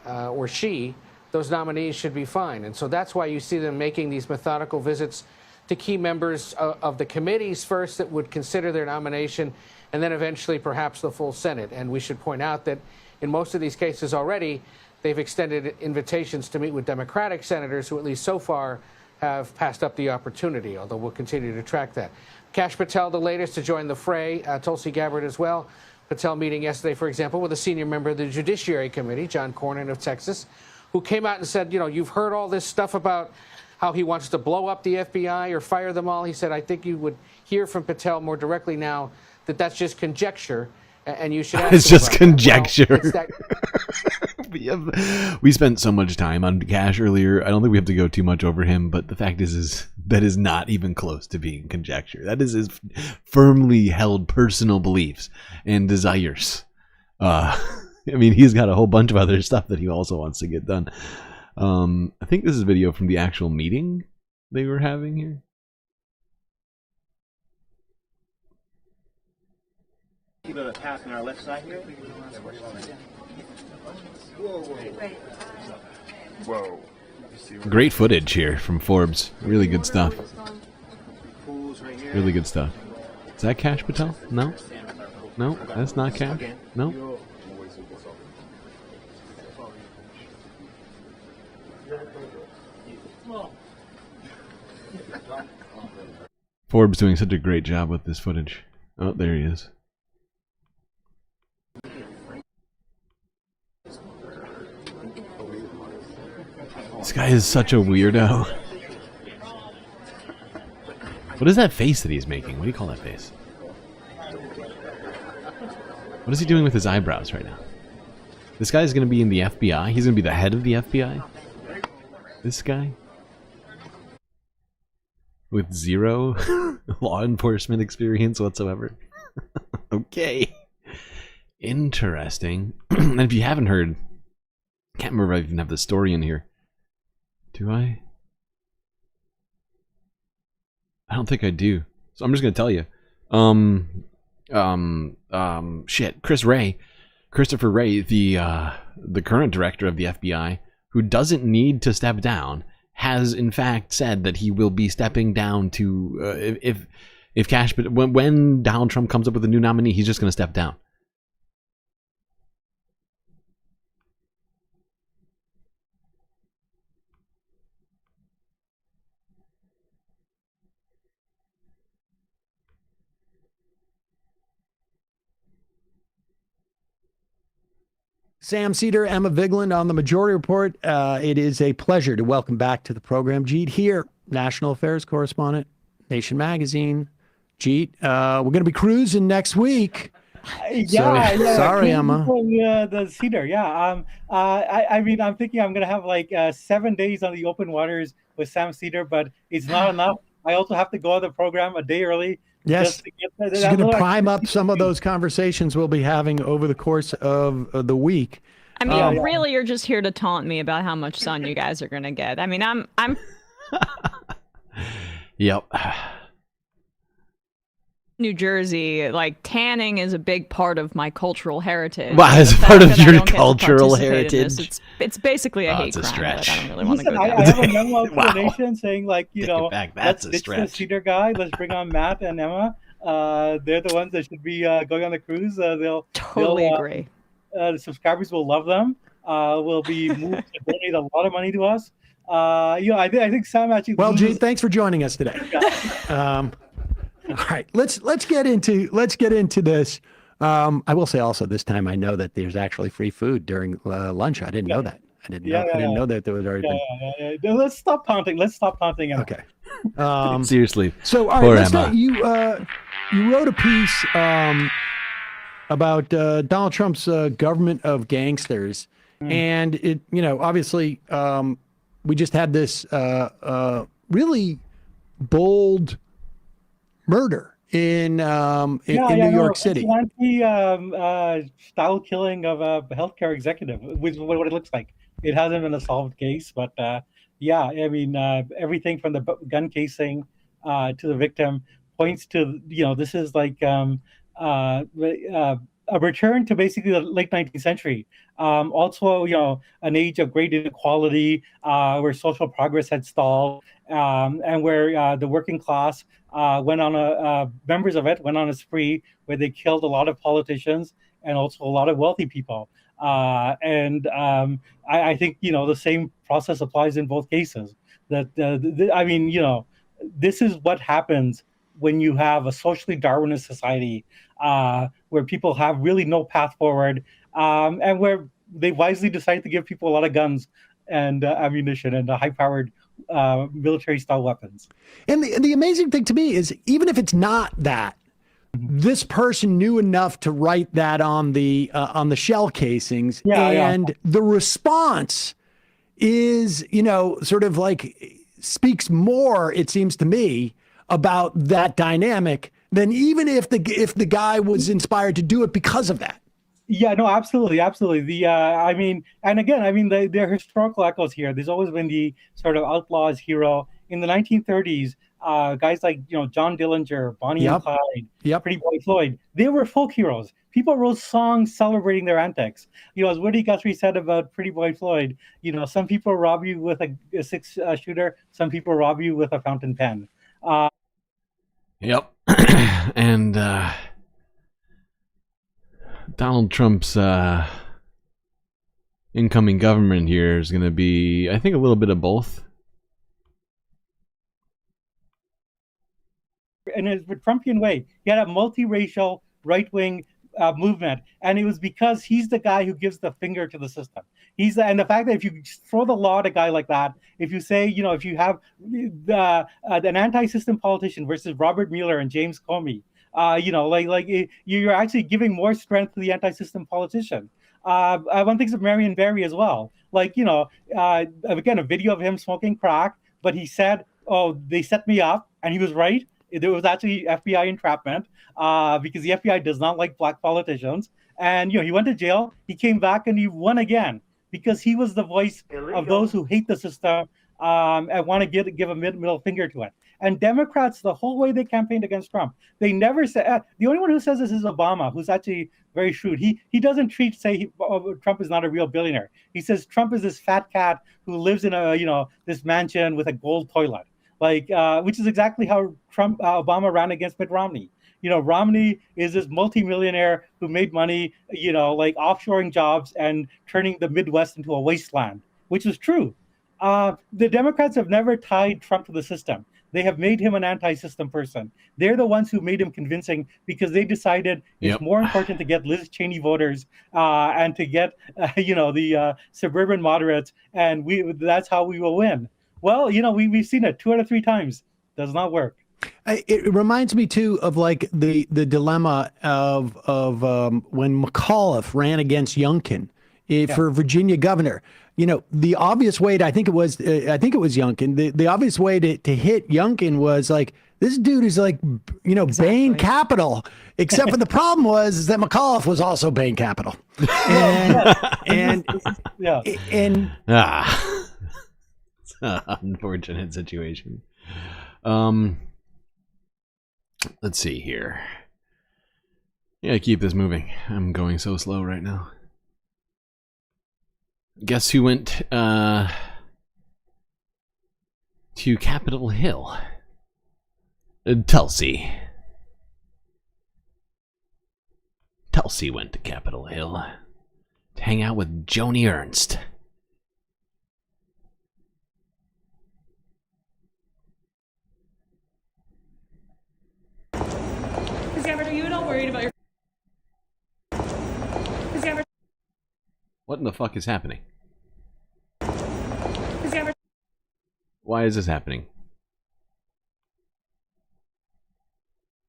or she, those nominees should be fine. And so that's why you see them making these methodical visits to key members of the committees first that would consider their nomination, and then eventually perhaps the full Senate. And we should point out that in most of these cases already, they've extended invitations to meet with Democratic senators who at least so far have passed up the opportunity, although we'll continue to track that. Kash Patel, the latest to join the fray, Tulsi Gabbard as well. Patel meeting yesterday, for example, with a senior member of the Judiciary Committee, John Cornyn of Texas, who came out and said, you know, you've heard all this stuff about how he wants to blow up the FBI or fire them all. He said, I think you would hear from Patel more directly now that that's just conjecture, and you should ask It's just conjecture. Well, we spent so much time on Kash earlier. I don't think we have to go too much over him, but the fact is that is not even close to being conjecture. That is his firmly held personal beliefs and desires. I mean, he's got a whole bunch of other stuff that he also wants to get done. I think this is a video from the actual meeting they were having here. Keep a path on our left side here. Whoa. Great footage here from Forbes. Really good stuff. Really good stuff. Is that Kash Patel? No? No, that's not Kash. No? Forbes doing such a great job with this footage. Oh, there he is. This guy is such a weirdo. What is that face that he's making? What do you call that face? What is he doing with his eyebrows right now? This guy's going to be in the FBI. He's going to be the head of the FBI. This guy. With zero law enforcement experience whatsoever. Okay. Interesting. And if you haven't heard, I can't remember if I even have the story in here. Do I? I don't think I do. So I'm just going to tell you. Shit. Christopher Wray, the current director of the FBI, who doesn't need to step down, has in fact said that he will be stepping down to when Donald Trump comes up with a new nominee, he's just going to step down. Sam Cedar, Emma Vigeland on the Majority Report. It is a pleasure to welcome back to the program Jeet here, National Affairs Correspondent, Nation Magazine. Jeet, we're going to be cruising next week. Yeah. Sorry, Emma. The Cedar, yeah. I mean, I'm thinking I'm going to have like 7 days on the open waters with Sam Cedar, but it's not enough. I also have to go on the program a day early. Yes, she's going to prime up some of those conversations we'll be having over the course of the week. I mean, really, you're just here to taunt me about how much sun you guys are going to get. I mean, I'm. Yep. New Jersey, like tanning is a big part of my cultural heritage. Well, as part of your cultural heritage, it's basically a hate it's a crime. stretch. I don't really want to go down. I have a memo to the nation saying, like, That's let's a ditch stretch. the Cedar guy. Let's bring on Matt and Emma. They're the ones that should be going on the cruise. Totally agree. The subscribers will love them. Will be moved to donate a lot of money to us. I think Sam actually. Well, Gene, thanks for joining us today. All right, let's get into this. I will say also this time I know that there's actually free food during lunch. I didn't know that. I didn't know that there was already. Let's stop taunting. Emma. Okay. Seriously. So all right, let's you wrote a piece about Donald Trump's government of gangsters, and it obviously we just had this really bold murder in New York City. Style killing of a healthcare executive, which is what it looks like. It hasn't been a solved case, but I mean, everything from the gun casing to the victim points to this is like a return to basically the late 19th century. Also, an age of great inequality where social progress had stalled, and where the working class members of it went on a spree where they killed a lot of politicians and also a lot of wealthy people. I think the same process applies in both cases. That I mean, this is what happens when you have a socially Darwinist society where people have really no path forward, and where they wisely decide to give people a lot of guns and ammunition and high-powered military-style weapons. And the amazing thing to me is, even if it's not that, this person knew enough to write that on the shell casings, the response is, sort of like speaks more, it seems to me, about that dynamic than even if the guy was inspired to do it because of that. Yeah, no, absolutely. I mean, and again, I mean, there are historical echoes here. There's always been the sort of outlaw's hero. In the 1930s, guys like John Dillinger, Bonnie and Clyde, Pretty Boy Floyd, they were folk heroes. People wrote songs celebrating their antics. As Woody Guthrie said about Pretty Boy Floyd, some people rob you with a six-shooter, some people rob you with a fountain pen. Yep. And Donald Trump's incoming government here is going to be, I think, a little bit of both. In a Trumpian way, he had a multiracial right-wing movement, and it was because he's the guy who gives the finger to the system. And the fact that if you throw the law at a guy like that, if you say, if you have an anti-system politician versus Robert Mueller and James Comey, you're actually giving more strength to the anti-system politician. one thinks of Marion Barry as well. Like, you know, again, a video of him smoking crack, but he said, oh, they set me up, and he was right. There was actually FBI entrapment because the FBI does not like black politicians. And, you know, he went to jail, he came back, and he won again because he was the voice of those who hate the system and want to give a middle finger to it. And Democrats, the whole way they campaigned against Trump, they never said, the only one who says this is Obama, who's actually very shrewd. He doesn't Trump is not a real billionaire. He says Trump is this fat cat who lives in this mansion with a gold toilet, like, which is exactly how Obama ran against Mitt Romney. You know, Romney is this multimillionaire who made money, you know, like offshoring jobs and turning the Midwest into a wasteland, which is true. The Democrats have never tied Trump to the system. They have made him an anti-system person. They're the ones who made him convincing because they decided it's more important to get Liz Cheney voters and to get, the suburban moderates, and that's how we will win. Well, you know, we've seen it 2 out of 3 times. Does not work. It reminds me too of like the dilemma of when McAuliffe ran against Youngkin for Virginia governor. You know, the obvious way I think it was Youngkin. The obvious way to hit Youngkin was like, this dude is like, you know, Bain Capital. Except for the problem was that McAuliffe was also Bain Capital. And unfortunate situation. Let's see here. Yeah, keep this moving. I'm going so slow right now. Guess who went to Capitol Hill? Tulsi. Tulsi went to Capitol Hill to hang out with Joni Ernst. Are you at all worried about your... What in the fuck is happening? Why is this happening?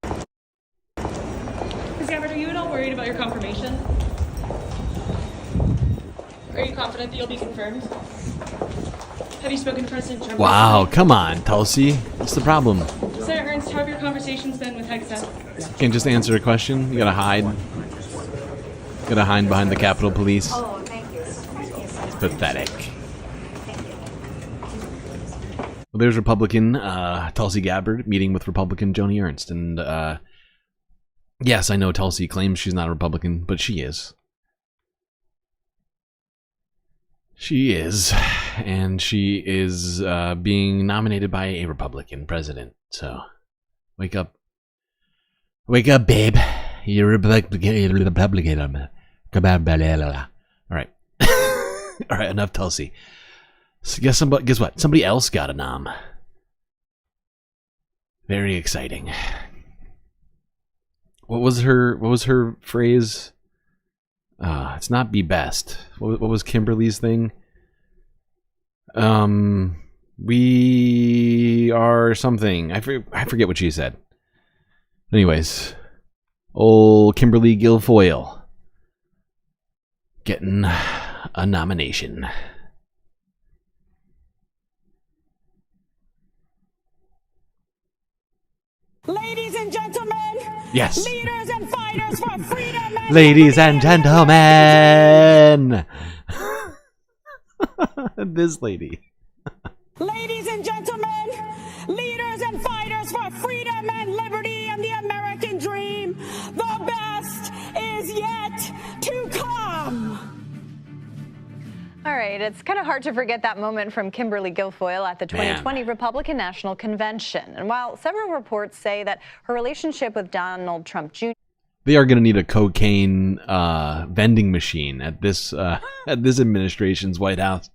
Are you at all worried about your confirmation? Are you confident that you'll be confirmed? Have you spoken to President Trump? Wow, come on, Tulsi. What's the problem? Senator Ernst, how have your conversations been with Hegseth? Can't just answer a question. You gotta hide. Gotta hide behind the Capitol Police. Oh, thank you. It's pathetic. Well, there's Republican Tulsi Gabbard meeting with Republican Joni Ernst, and yes, I know Tulsi claims she's not a Republican, but she is. She is, and she is being nominated by a Republican president. So, wake up. Wake up, babe. You're a Republican. All right. All right, enough Tulsi. So guess what? Somebody else got a nom. Very exciting. What was her phrase? It's not be best. What was Kimberly's thing? We are something. I forget what she said. Anyways, old Kimberly Guilfoyle getting a nomination. Ladies and gentlemen, yes. Leaders and fighters for freedom and ladies and gentlemen. This lady. Ladies and gentlemen, leaders and fighters for freedom and liberty and the American dream, the best is yet to come. All right, it's kind of hard to forget that moment from Kimberly Guilfoyle at the 2020 Republican National Convention. And while several reports say that her relationship with Donald Trump Jr. They are going to need a cocaine vending machine at this administration's White House.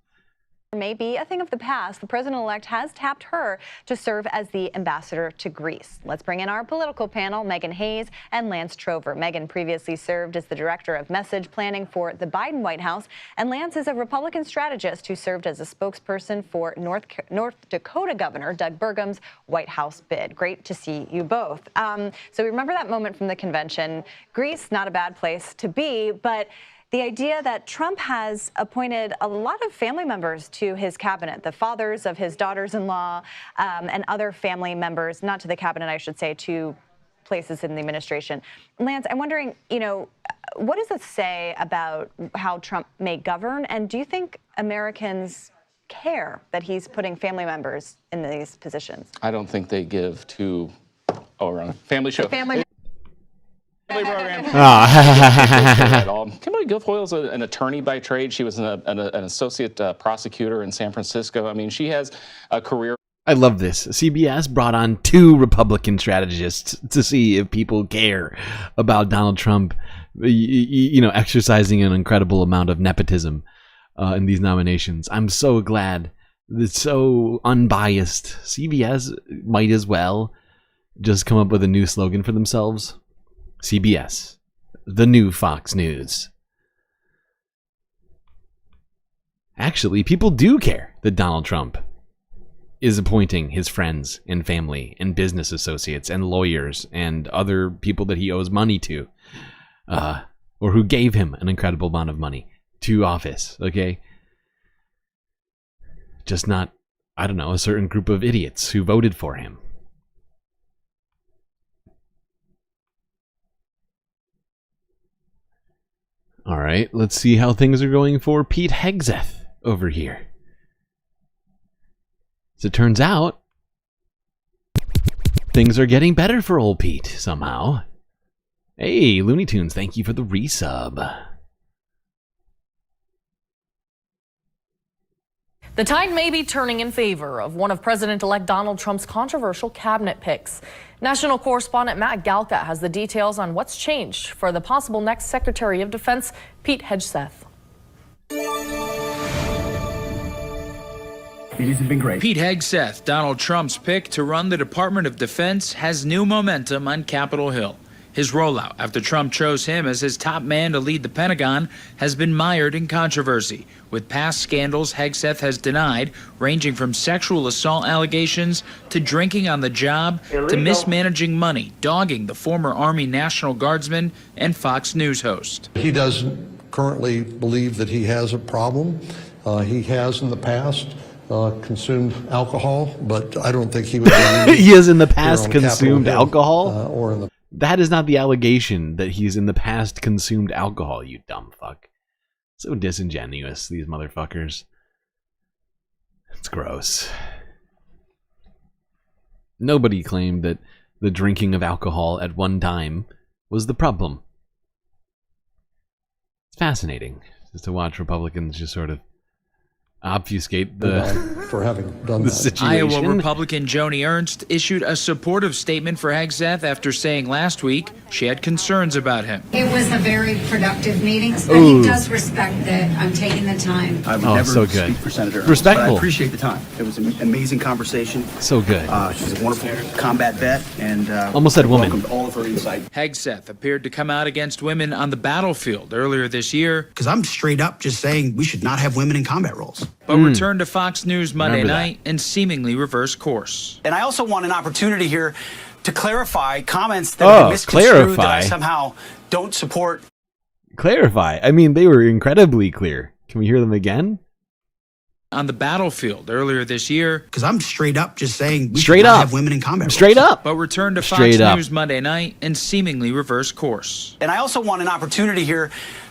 may be a thing of the past, the president-elect has tapped her to serve as the ambassador to Greece. Let's bring in our political panel, Megan Hayes and Lance Trover. Megan previously served as the director of message planning for the Biden White House, and Lance is a Republican strategist who served as a spokesperson for North Dakota Governor Doug Burgum's White House bid. Great to see you both. So we remember that moment from the convention. Greece, not a bad place to be, but the idea that Trump has appointed a lot of family members to his cabinet, the fathers of his daughters-in-law and other family members, not to the cabinet, I should say, to places in the administration. Lance, I'm wondering, what does this say about how Trump may govern? And do you think Americans care that he's putting family members in these positions? I don't think they give to, family show. Family program. At all. Kimberly Guilfoyle's an attorney by trade. She was an associate prosecutor in San Francisco. I mean, she has a career. I love this. CBS brought on 2 Republican strategists to see if people care about Donald Trump, exercising an incredible amount of nepotism in these nominations. I'm so glad. It's so unbiased. CBS might as well just come up with a new slogan for themselves. CBS, the new Fox News. Actually, people do care that Donald Trump is appointing his friends and family and business associates and lawyers and other people that he owes money to, or who gave him an incredible amount of money to office, okay? Just not, a certain group of idiots who voted for him. All right, let's see how things are going for Pete Hegseth over here. As it turns out, things are getting better for old Pete somehow. Hey, Looney Tunes, thank you for the resub. The tide may be turning in favor of one of President-elect Donald Trump's controversial cabinet picks. National correspondent Matt Galka has the details on what's changed for the possible next Secretary of Defense, Pete Hegseth. It hasn't been great. Pete Hegseth, Donald Trump's pick to run the Department of Defense, has new momentum on Capitol Hill. His rollout after Trump chose him as his top man to lead the Pentagon has been mired in controversy, with past scandals Hegseth has denied, ranging from sexual assault allegations to drinking on the job to mismanaging money, dogging the former Army National Guardsman and Fox News host. He doesn't currently believe that he has a problem. He has in the past consumed alcohol, but I don't think he would. He has in the past consumed alcohol? Or in the That is not the allegation that he's in the past consumed alcohol, you dumb fuck. So disingenuous, these motherfuckers. It's gross. Nobody claimed that the drinking of alcohol at one time was the problem. It's fascinating just to watch Republicans just sort of obfuscate the for having done the that. situation. Iowa Republican Joni Ernst issued a supportive statement for Hegseth after saying last week she had concerns about him. It was a very productive meeting, but he does respect that I'm taking the time. I would so never good. speak for Senator Ernst, Respectful. but I appreciate the time. It was an amazing conversation. So good. She's a wonderful combat vet, and Almost said woman. welcomed all of her insight. Hegseth appeared to come out against women on the battlefield earlier this year, Because I'm straight up just saying we should not have women in combat roles. but returned to Fox News Monday Remember that. night and seemingly reversed course. And I also want an opportunity here to clarify comments that have been misconstrued that I somehow don't support. Clarify. I mean, they were incredibly clear. Can we hear them again? On the battlefield earlier this year, Because I'm straight up just saying we Straight should not up. have women in combat Straight roles. up. but returned to Fox Straight up. News Monday night and seemingly reversed course. And I also want an opportunity here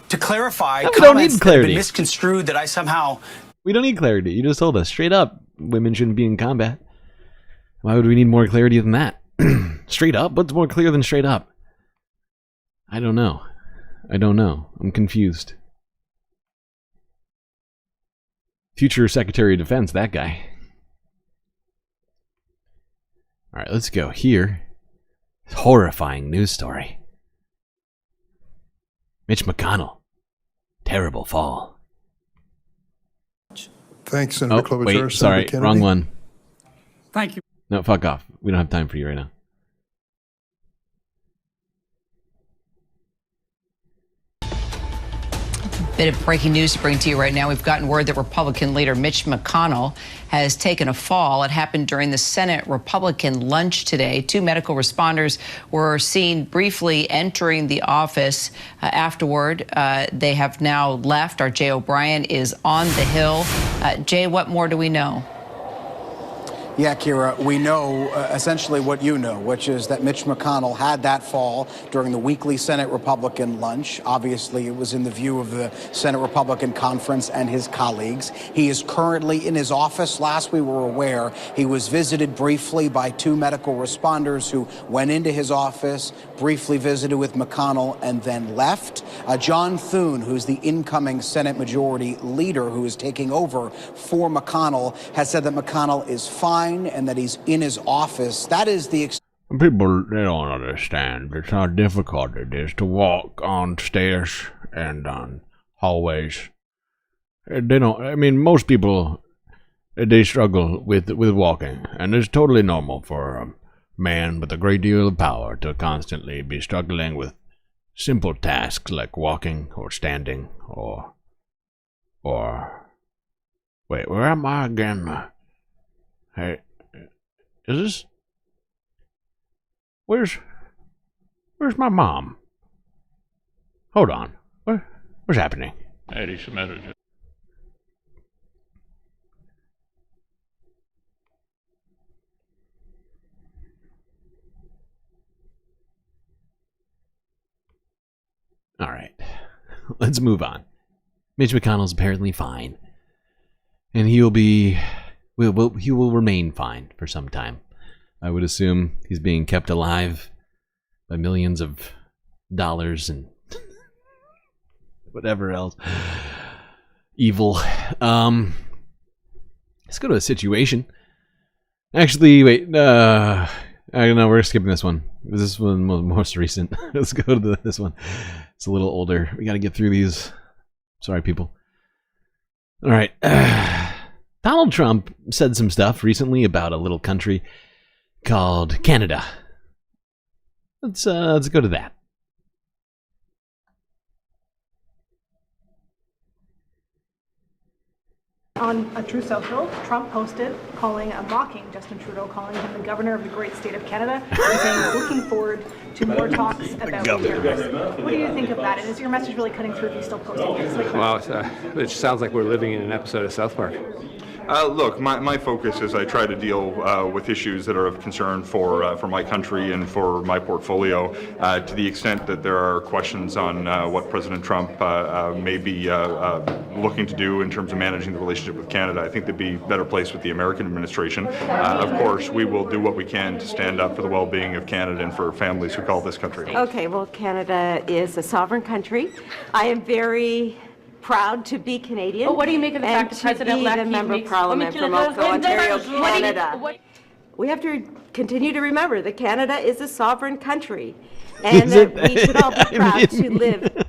to clarify No, we don't comments need that have clarity. been misconstrued that I somehow. We don't need clarity. You just told us straight up women shouldn't be in combat. Why would we need more clarity than that? Straight up? What's more clear than straight up? I don't know. I'm confused. Future Secretary of Defense, that guy. All right, let's go here. Horrifying news story. Mitch McConnell. Terrible fall. Thanks, Senator Oh, Klobuchar. wait, Senator sorry, Kennedy. wrong one. Thank you. No, fuck off. We don't have time for you right now. Bit of breaking news to bring to you right now. We've gotten word that Republican leader Mitch McConnell has taken a fall. It happened during the Senate Republican lunch today. 2 medical responders were seen briefly entering the office. Afterward, they have now left. Our Jay O'Brien is on the Hill. Jay, what more do we know? Yeah, Kira, we know essentially what you know, which is that Mitch McConnell had that fall during the weekly Senate Republican lunch. Obviously, it was in the view of the Senate Republican Conference and his colleagues. He is currently in his office. Last we were aware, he was visited briefly by 2 medical responders who went into his office, briefly visited with McConnell, and then left. John Thune, who's the incoming Senate Majority Leader who is taking over for McConnell, has said that McConnell is fine and that he's in his office. That is the people, they don't understand just how difficult it is to walk on stairs and on hallways. They don't. I mean, most people, they struggle with walking, and it's totally normal for a man with a great deal of power to constantly be struggling with simple tasks like walking or standing or wait, where am I again? Hey, is this? Where's my mom? Hold on. What's happening? Eddie submitted it. All right, let's move on. Mitch McConnell's apparently fine, and he will remain fine for some time. I would assume he's being kept alive by millions of dollars and whatever else. Evil. Let's go to a situation. Actually, wait. I don't know. We're skipping this one. This one was most recent. Let's go to this one. It's a little older. We got to get through these. Sorry, people. All right. Donald Trump said some stuff recently about a little country called Canada. Let's go to that. On a True Social, Trump posted mocking Justin Trudeau, calling him the governor of the great state of Canada, and saying looking forward to more talks about terrorism. What do you think of that? And is your message really cutting through if you still posting this? Well, it sounds like we're living in an episode of South Park. Look, my focus is I try to deal with issues that are of concern for my country and for my portfolio. To the extent that there are questions on what President Trump may be looking to do in terms of managing the relationship with Canada, I think they'd be better placed with the American administration. Of course, we will do what we can to stand up for the well-being of Canada and for families who call this country. Okay, well, Canada is a sovereign country. I am very proud to be Canadian. But what do you make of the fact that President-elect the member of Parliament from Oakville, Ontario, Canada? We have to continue to remember that Canada is a sovereign country, and that we should all be proud to live.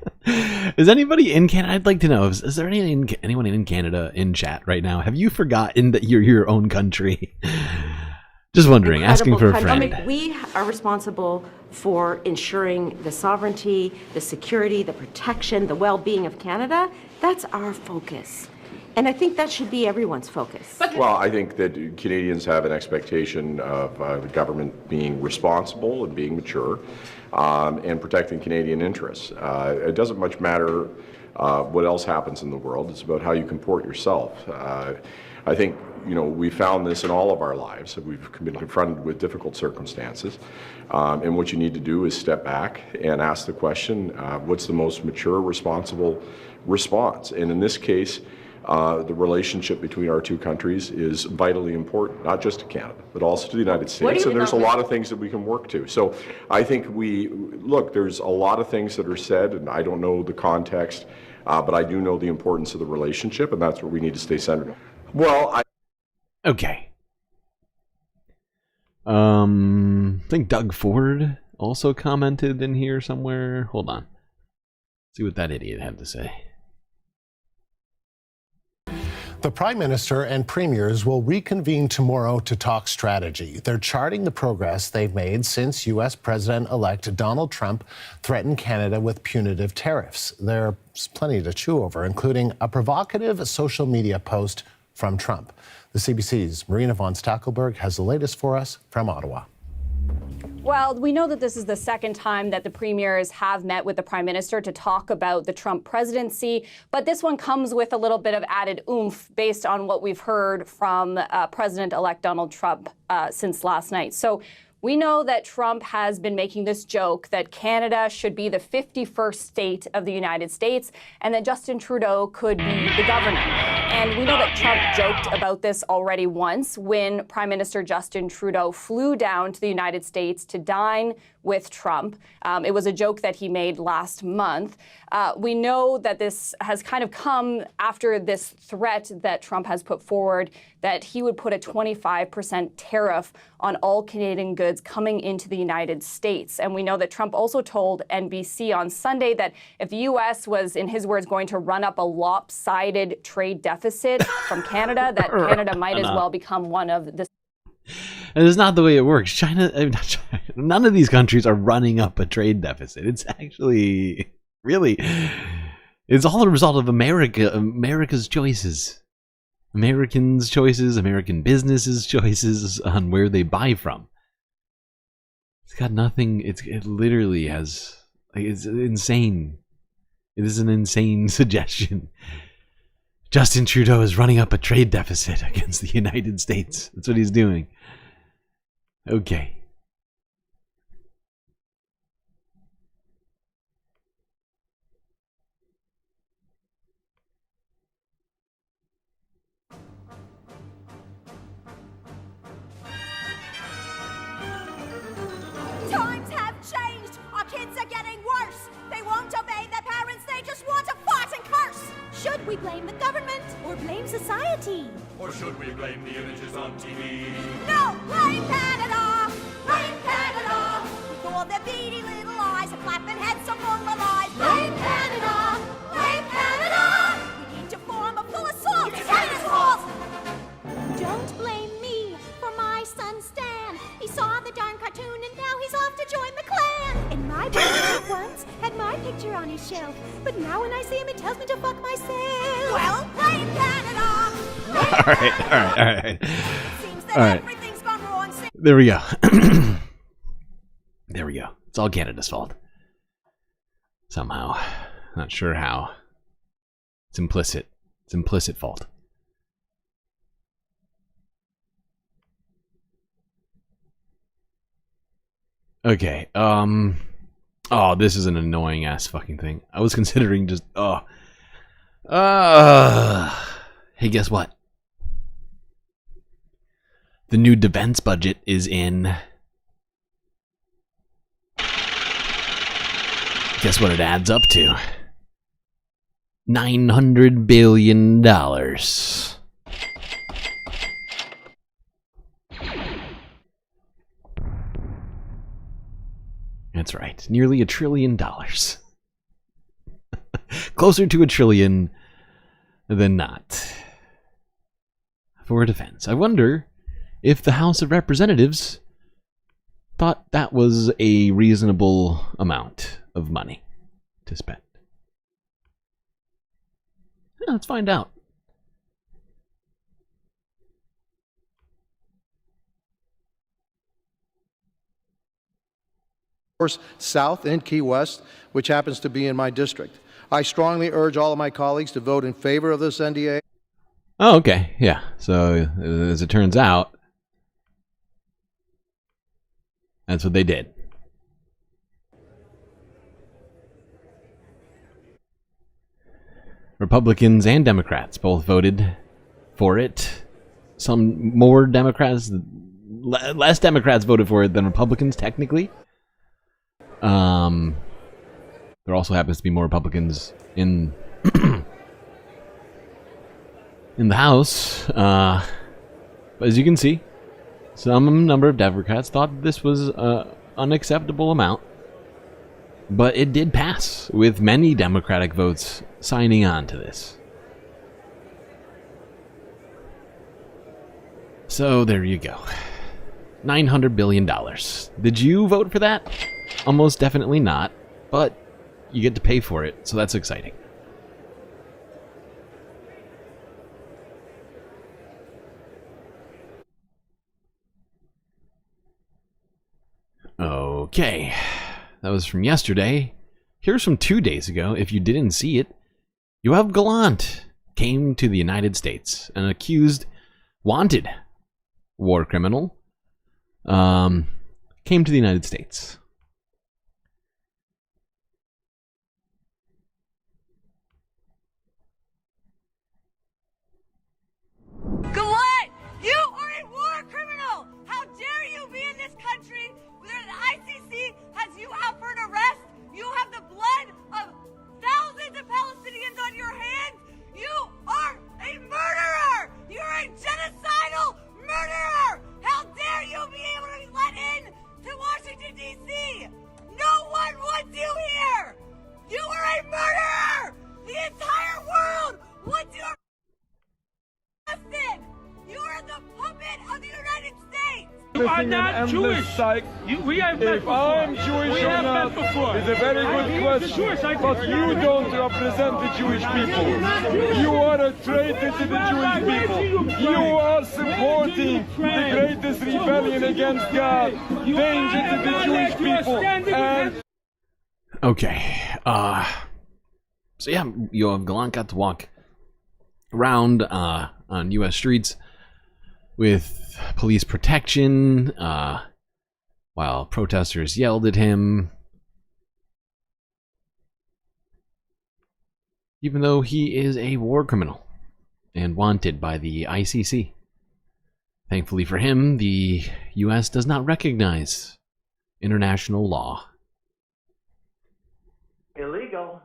Is anybody in Canada? I'd like to know. Is there anyone in Canada in chat right now? Have you forgotten that you're your own country? Just wondering, asking for a friend. We are responsible for ensuring the sovereignty, the security, the protection, the well-being of Canada. That's our focus. And I think that should be everyone's focus. Well, I think that Canadians have an expectation of the government being responsible and being mature and protecting Canadian interests. It doesn't much matter what else happens in the world. It's about how you comport yourself. I think, we found this in all of our lives. We've been confronted with difficult circumstances. And what you need to do is step back and ask the question, what's the most mature, responsible response? And in this case, the relationship between our two countries is vitally important, not just to Canada, but also to the United States. And there's a lot of things that we can work to. So I think there's a lot of things that are said, and I don't know the context, but I do know the importance of the relationship, and that's what we need to stay centered on. Well, Okay. I think Doug Ford also commented in here somewhere. Hold on. See what that idiot had to say. The Prime Minister and premiers will reconvene tomorrow to talk strategy. They're charting the progress they've made since U.S. President-elect Donald Trump threatened Canada with punitive tariffs. There's plenty to chew over, including a provocative social media post from Trump. The CBC's Marina von Stackelberg has the latest for us from Ottawa. Well, we know that this is the second time that the premiers have met with the prime minister to talk about the Trump presidency, but this one comes with a little bit of added oomph based on what we've heard from President-elect Donald Trump since last night. So we know that Trump has been making this joke that Canada should be the 51st state of the United States and that Justin Trudeau could be the governor. And we know that Trump joked about this already once when Prime Minister Justin Trudeau flew down to the United States to dine with Trump. It was a joke that he made last month. We know that this has kind of come after this threat that Trump has put forward that he would put a 25% tariff on all Canadian goods coming into the United States. And we know that Trump also told NBC on Sunday that if the U.S. was, in his words, going to run up a lopsided trade deficit from Canada, that Canada might as well become one of the... And it's not the way it works. China, not China, none of these countries are running up a trade deficit. It's actually, really, it's all a result of America's choices. Americans' choices, American businesses' choices on where they buy from. It's got nothing, it literally has, it's insane. It is an insane suggestion. Justin Trudeau is running up a trade deficit against the United States. That's what he's doing. Okay. Times have changed. Our kids are getting worse. They won't obey their parents. They just want to fight and curse. Should we blame the government or blame society? Or should we blame the images on TV? No, blame Canada! Blame Canada! With all their beady little eyes and flapping heads so full of lies. Blame Canada! Blame Canada! We need to form a full assault to Canada's walls! Don't blame me for my son Stan. He saw the darn cartoon and now he's off to join the Klan. And my boyfriend once had my picture on his shelf, but now when I see him it tells me to fuck myself. Well, blame Canada! All right. Seems that All right. everything's gone wrong. There we go. There we go. It's all Canada's fault. Somehow. Not sure how. It's implicit. It's implicit fault. Okay. Oh, this is an annoying ass fucking thing. I was considering just hey, guess what? The new defense budget is in. Guess what it adds up to? $900 billion. That's right, nearly $1 trillion. Closer to $1 trillion than not. For defense. I wonder if the House of Representatives thought that was a reasonable amount of money to spend. Yeah, let's find out. South and Key West, which happens to be in my district. I strongly urge all of my colleagues to vote in favor of this NDA. Oh, okay. Yeah. So, as it turns out, that's what they did. Republicans and Democrats both voted for it. Some more Democrats, less Democrats voted for it than Republicans, technically. There also happens to be more Republicans in in the House. But as you can see, some number of Democrats thought this was an unacceptable amount. But it did pass, with many Democratic votes signing on to this. So there you go. $900 billion. Did you vote for that? Almost definitely not, but you get to pay for it, so that's exciting. Okay, that was from yesterday. Here's from 2 days ago. If you didn't see it, Yoav Gallant came to the United States, an accused, wanted war criminal, came to the United States. Gallant, you are a war criminal! How dare you be in this country where the ICC has you out for an arrest? You have the blood of thousands of Palestinians on your hands! You are a murderer! You're a genocidal murderer! How dare you be able to be let in to Washington, D.C.? No one wants you here! You are a murderer! The entire world wants you arrested! You are the puppet of the United States! You are not Jewish. We have met before. I'm Jewish or not is a very good question. But you don't represent the Jewish people. You are a traitor to the Jewish people. You are supporting the greatest rebellion against God. Danger to the Jewish people. And Okay, so yeah, Yoav Gallant got to walk around on U.S. streets with police protection, while protesters yelled at him, even though he is a war criminal and wanted by the ICC. Thankfully for him, the U.S. does not recognize international law. Illegal.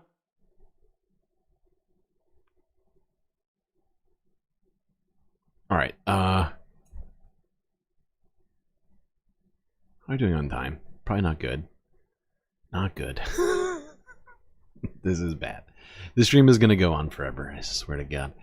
All right, how are we doing on time? Probably not good. Not good. This is bad. This stream is gonna go on forever, I swear to God.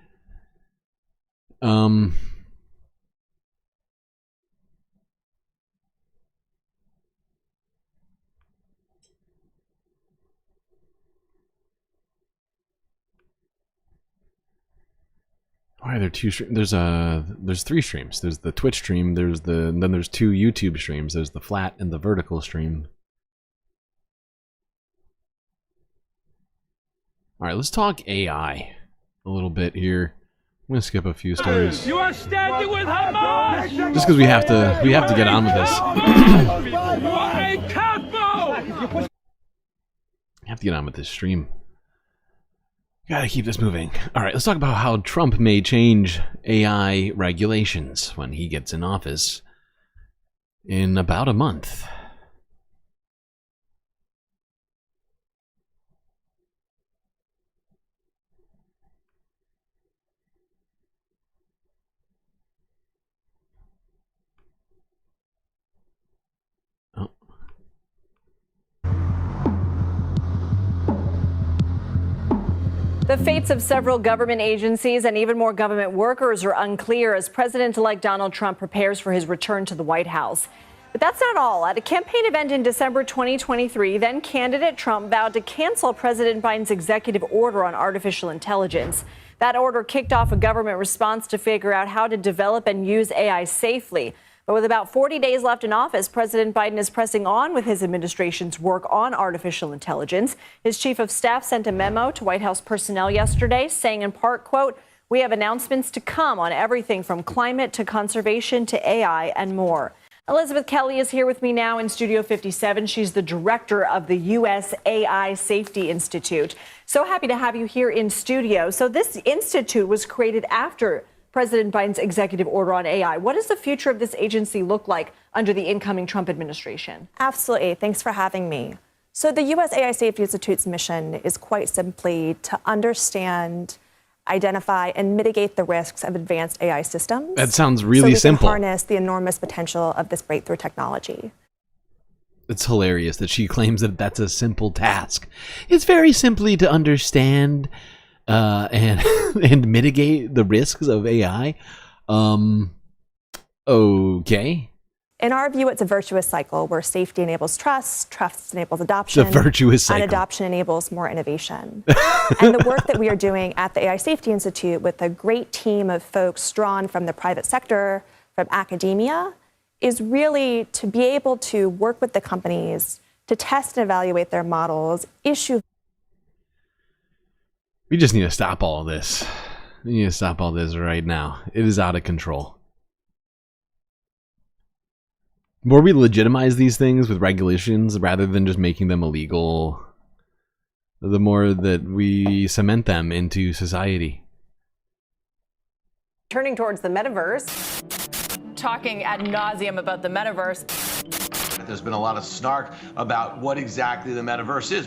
Why are there two streams? There's 3 streams. There's the Twitch stream, then there's 2 YouTube streams. There's the flat and the vertical stream. All right, let's talk AI a little bit here. I'm gonna skip a few stories. you are standing with Hamas. Just because we have to get on with this. You are a capo. I have to get on with this stream. Gotta keep this moving. Alright, let's talk about how Trump may change AI regulations when he gets in office in about a month. The fates of several government agencies and even more government workers are unclear as President-elect Donald Trump prepares for his return to the White House. But that's not all. At a campaign event in December 2023, then candidate Trump vowed to cancel President Biden's executive order on artificial intelligence. That order kicked off a government response to figure out how to develop and use AI safely. But with about 40 days left in office, President Biden is pressing on with his administration's work on artificial intelligence. His chief of staff sent a memo to White House personnel yesterday saying in part, quote, "We have announcements to come on everything from climate to conservation to AI and more." Elizabeth Kelly is here with me now in Studio 57. She's the director of the U.S. AI Safety Institute. So happy to have you here in studio. So this institute was created after President Biden's executive order on AI. What does the future of this agency look like under the incoming Trump administration? Absolutely. Thanks for having me. So the U.S. AI Safety Institute's mission is quite simply to understand, identify, and mitigate the risks of advanced AI systems. That sounds really simple. So we can harness the enormous potential of this breakthrough technology. It's hilarious that she claims that that's a simple task. It's very simply to understand and mitigate the risks of AI. Okay. In our view, it's a virtuous cycle where safety enables trust, trust enables adoption, It's a virtuous cycle. and adoption enables more innovation. And the work that we are doing at the AI Safety Institute with a great team of folks drawn from the private sector, from academia, is really to be able to work with the companies to test and evaluate their models, issue. We just need to stop all of this. We need to stop all this right now. It is out of control. The more we legitimize these things with regulations rather than just making them illegal, the more that we cement them into society. Turning towards the metaverse. Talking ad nauseum about the metaverse. There's been a lot of snark about what exactly the metaverse is.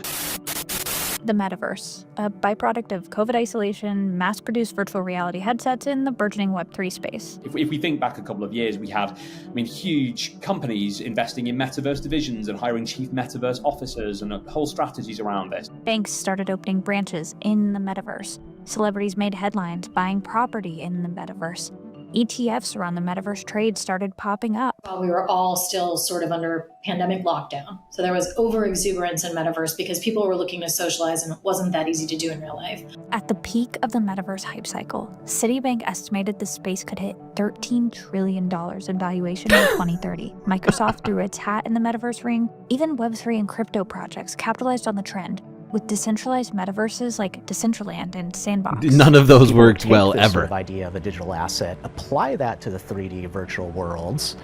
The metaverse, a byproduct of COVID isolation, mass-produced virtual reality headsets in the burgeoning Web3 space. If we think back a couple of years, we had, huge companies investing in metaverse divisions and hiring chief metaverse officers and whole strategies around this. Banks started opening branches in the metaverse. Celebrities made headlines buying property in the metaverse. ETFs around the metaverse trade started popping up. We were all still sort of under pandemic lockdown. So there was over-exuberance in metaverse because people were looking to socialize and it wasn't that easy to do in real life. At the peak of the metaverse hype cycle, Citibank estimated the space could hit $13 trillion in valuation in 2030. Microsoft threw its hat in the metaverse ring. Even Web3 and crypto projects capitalized on the trend, with decentralized metaverses like Decentraland and Sandbox. None of those worked well this ever. Sort of idea of a digital asset, apply that to the 3D virtual worlds,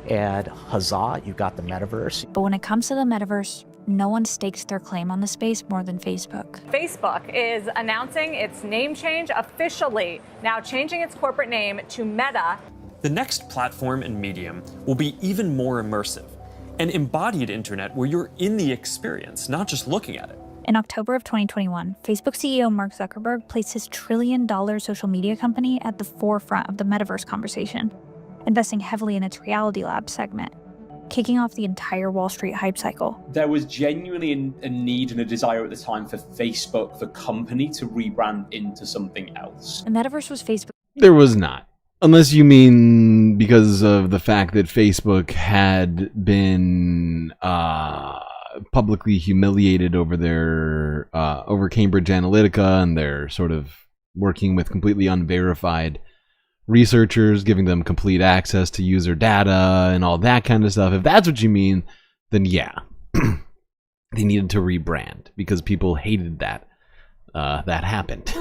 and huzzah, you've got the metaverse. But when it comes to the metaverse, no one stakes their claim on the space more than Facebook. Facebook is announcing its name change officially, now changing its corporate name to Meta. The next platform and medium will be even more immersive, an embodied internet where you're in the experience, not just looking at it. In October of 2021, Facebook CEO Mark Zuckerberg placed his trillion-dollar social media company at the forefront of the metaverse conversation, investing heavily in its Reality Labs segment, kicking off the entire Wall Street hype cycle. There was genuinely a need and a desire at the time for Facebook, the company, to rebrand into something else. The metaverse was Facebook. There was not. Unless you mean because of the fact that Facebook had been publicly humiliated over their over Cambridge Analytica, and they're sort of working with completely unverified researchers, giving them complete access to user data and all that kind of stuff. If that's what you mean, then yeah, they needed to rebrand because people hated that that happened.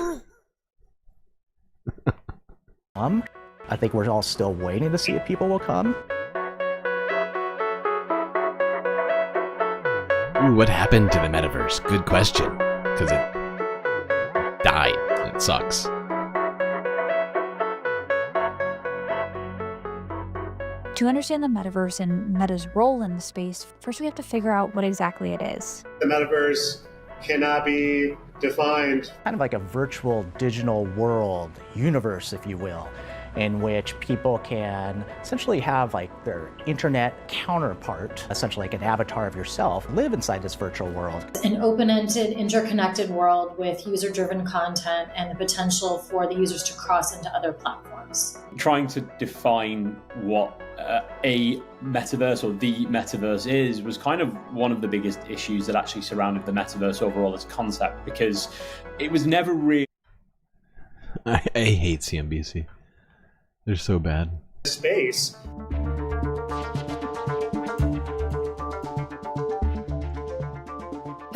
I think we're all still waiting to see if people will come. Ooh, what happened to the metaverse? Good question, because it died. It sucks. To understand the metaverse and Meta's role in the space, first we have to figure out what exactly it is. The metaverse cannot be defined. Kind of like a virtual digital world, universe, if you will, in which people can essentially have like their internet counterpart, essentially like an avatar of yourself, live inside this virtual world. An open-ended, interconnected world with user-driven content and the potential for the users to cross into other platforms. Trying to define what a metaverse or the metaverse is was kind of one of the biggest issues that actually surrounded the metaverse overall as a concept, because it was never really... I hate CNBC. They're so bad. Space.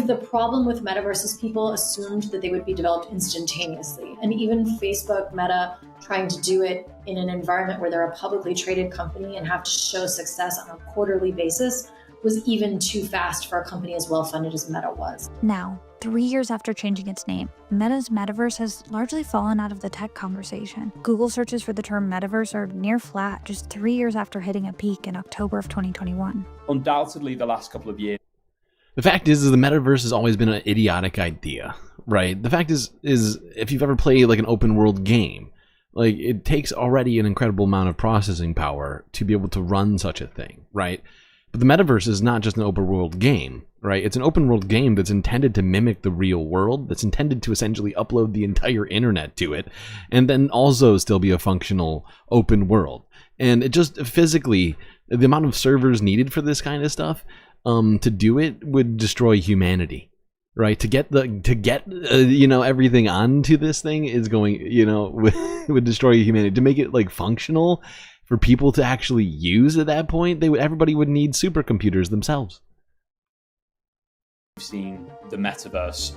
The problem with metaverse is people assumed that they would be developed instantaneously. And even Facebook, Meta, trying to do it in an environment where they're a publicly traded company and have to show success on a quarterly basis was even too fast for a company as well-funded as Meta was. Now, 3 years after changing its name, Meta's metaverse has largely fallen out of the tech conversation. Google searches for the term metaverse are near flat just 3 years after hitting a peak in October of 2021. Undoubtedly, the last couple of years. The fact is the metaverse has always been an idiotic idea, right? The fact is if you've ever played like an open world game, like it takes already an incredible amount of processing power to be able to run such a thing, right? But the metaverse is not just an open world game, right? It's an open world game that's intended to mimic the real world, that's intended to essentially upload the entire internet to it, and then also still be a functional open world. And it just physically, the amount of servers needed for this kind of stuff, to do it would destroy humanity, right? To get everything onto this thing is going, would destroy humanity. To make it like functional for people to actually use at that point, everybody would need supercomputers themselves. We've seen the metaverse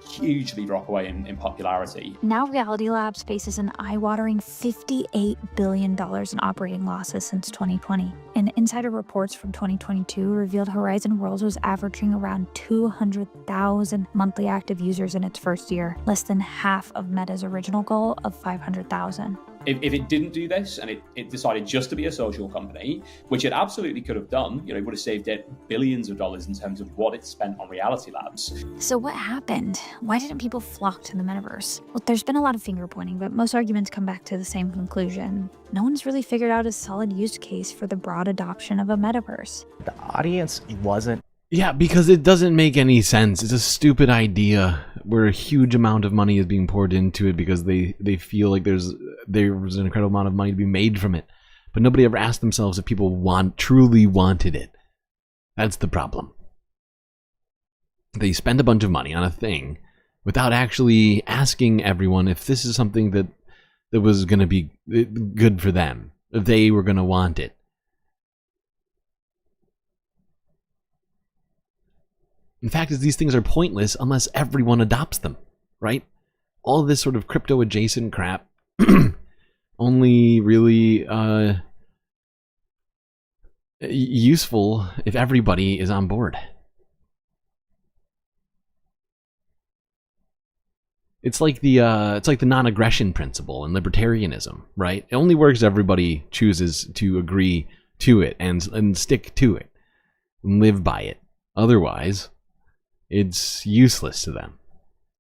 hugely drop away in popularity. Now Reality Labs faces an eye-watering $58 billion in operating losses since 2020. And insider reports from 2022 revealed Horizon Worlds was averaging around 200,000 monthly active users in its first year, less than half of Meta's original goal of 500,000. If it didn't do this and it decided just to be a social company, which it absolutely could have done, it would have saved it billions of dollars in terms of what it spent on Reality Labs. So what happened? Why didn't people flock to the metaverse? Well, there's been a lot of finger pointing, but most arguments come back to the same conclusion. No one's really figured out a solid use case for the broad adoption of a metaverse. The audience wasn't. Yeah, because it doesn't make any sense. It's a stupid idea where a huge amount of money is being poured into it because they feel like there's an incredible amount of money to be made from it. But nobody ever asked themselves if people truly wanted it. That's the problem. They spend a bunch of money on a thing without actually asking everyone if this is something that was going to be good for them, if they were going to want it. The fact is, these things are pointless unless everyone adopts them, right? All this sort of crypto-adjacent crap only really useful if everybody is on board. It's like the non-aggression principle in libertarianism, right? It only works if everybody chooses to agree to it and stick to it and live by it. Otherwise, it's useless to them.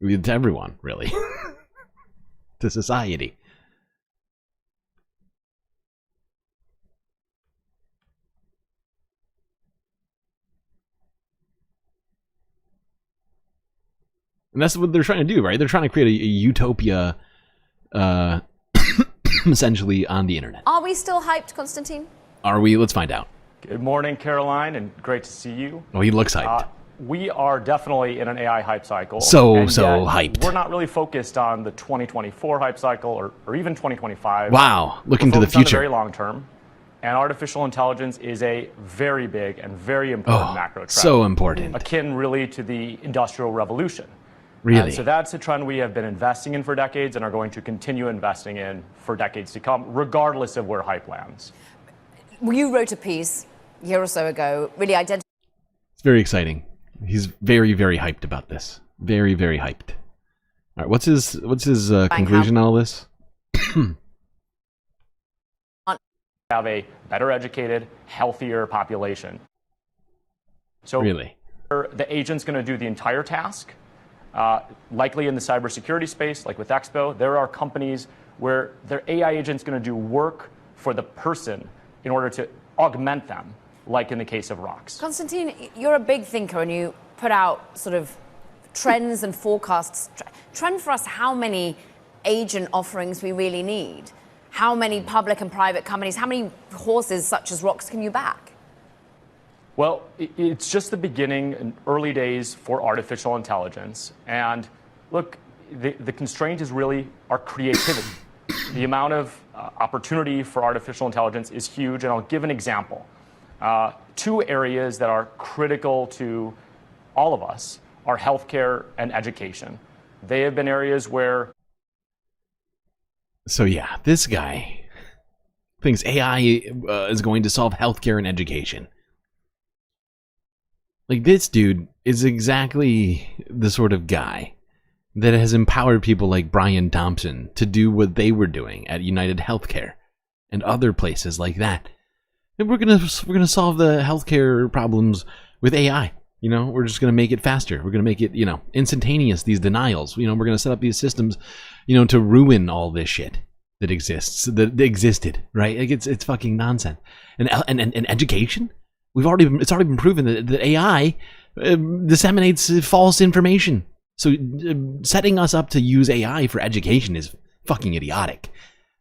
To everyone, really. To society. And that's what they're trying to do, right? They're trying to create a utopia, essentially, on the internet. Are we still hyped, Konstantin? Are we? Let's find out. Good morning, Caroline, and great to see you. Oh, he looks hyped. We are definitely in an AI hype cycle. So hyped. We're not really focused on the 2024 hype cycle or even 2025. Wow, looking to the focused on future. Very long term. And artificial intelligence is a very big and very important macro trend. So important. Akin really to the Industrial Revolution. Really? And so that's a trend we have been investing in for decades and are going to continue investing in for decades to come, regardless of where hype lands. You wrote a piece a year or so ago, really identifying. It's very exciting. He's very, very hyped about this. Very, very hyped. All right, what's his conclusion on all this? Have a better educated, healthier population. So really, the agent's going to do the entire task. Likely in the cybersecurity space, like with Expo, there are companies where their AI agent's going to do work for the person in order to augment them, like in the case of rocks. Konstantin, you're a big thinker and you put out sort of trends and forecasts. Trend for us how many agent offerings we really need. How many public and private companies, how many horses such as rocks can you back? Well, it's just the beginning and early days for artificial intelligence. And look, the constraint is really our creativity. The amount of opportunity for artificial intelligence is huge. And I'll give an example. Two areas that are critical to all of us are healthcare and education. They have been areas where... So yeah, this guy thinks AI is going to solve healthcare and education. Like, this dude is exactly the sort of guy that has empowered people like Brian Thompson to do what they were doing at United Healthcare and other places like that. And we're gonna solve the healthcare problems with AI. You know, we're just gonna make it faster. We're gonna make it, instantaneous. These denials. We're gonna set up these systems, to ruin all this shit that existed. Right? Like, it's fucking nonsense. And education. It's already been proven that AI disseminates false information. So setting us up to use AI for education is fucking idiotic.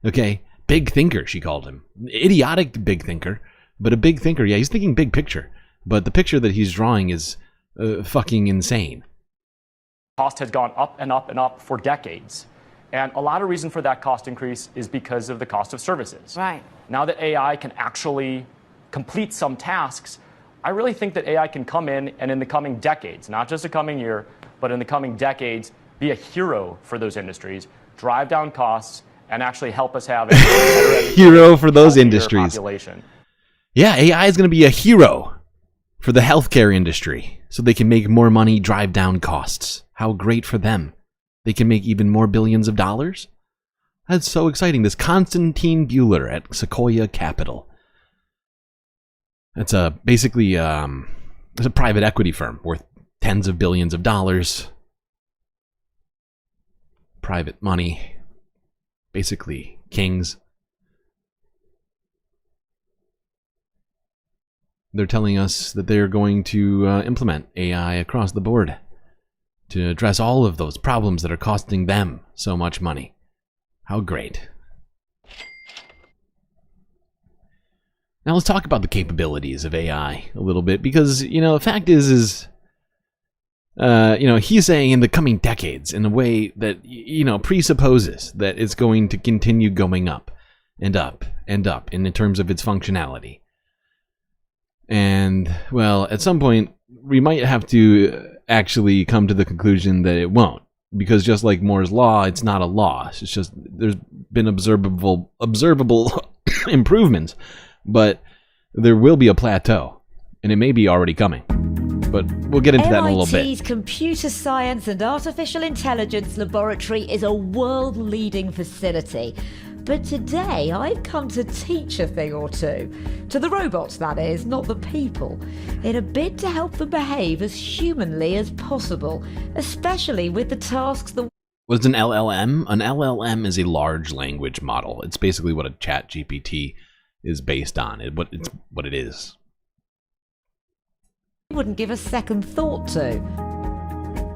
Okay? Big thinker, she called him. Idiotic big thinker. But a big thinker, yeah, he's thinking big picture. But the picture that he's drawing is fucking insane. Cost has gone up and up and up for decades. And a lot of reason for that cost increase is because of the cost of services. Right. Now that AI can actually complete some tasks, I really think that AI can come in and in the coming decades, not just the coming year, but in the coming decades, be a hero for those industries, drive down costs, and actually help us have a better hero for those industries. Population. Yeah, AI is going to be a hero for the healthcare industry so they can make more money, drive down costs. How great for them. They can make even more billions of dollars. That's so exciting. This Konstantin Buehler at Sequoia Capital. It's basically it's a private equity firm worth tens of billions of dollars. Private money. Basically, kings. They're telling us that they're going to implement AI across the board to address all of those problems that are costing them so much money. How great. Now let's talk about the capabilities of AI a little bit, because, you know, the fact is you know, he's saying in the coming decades in a way that, you know, presupposes that it's going to continue going up and up and up in terms of its functionality. And, well, at some point, we might have to actually come to the conclusion that it won't. Because just like Moore's Law, it's not a law. It's just there's been observable improvements. But there will be a plateau. And it may be already coming. But we'll get into that in a little bit. MIT's Computer Science and Artificial Intelligence Laboratory is a world-leading facility. But today, I've come to teach a thing or two. To the robots, that is, not the people. In a bid to help them behave as humanly as possible, especially with the tasks that... What's an LLM? An LLM is a large language model. It's basically what a chat GPT is based on. It's what it is. Wouldn't give a second thought to.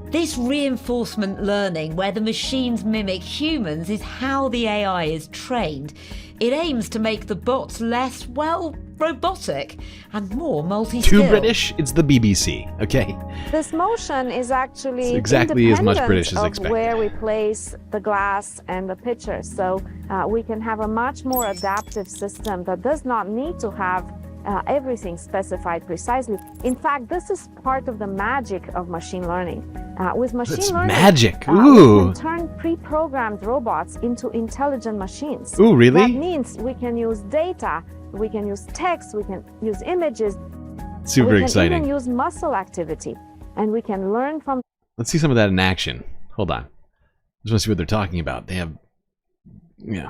This reinforcement learning, where the machines mimic humans, is how the AI is trained. It aims to make the bots less, well, robotic and more multi-skilled. Too British? It's the BBC, okay? This motion is actually it's exactly as much British as expected. Where we place the glass and the pitcher, so we can have a much more adaptive system that does not need to have everything specified precisely. In fact, this is part of the magic of machine learning. With machine learning, magic. we Ooh. can turn pre-programmed robots into intelligent machines. Ooh, really? That means we can use data, we can use text, we can use images. Super exciting. We can even use muscle activity, and we can learn from... Let's see some of that in action. Hold on. I just want to see what they're talking about. They have... Yeah.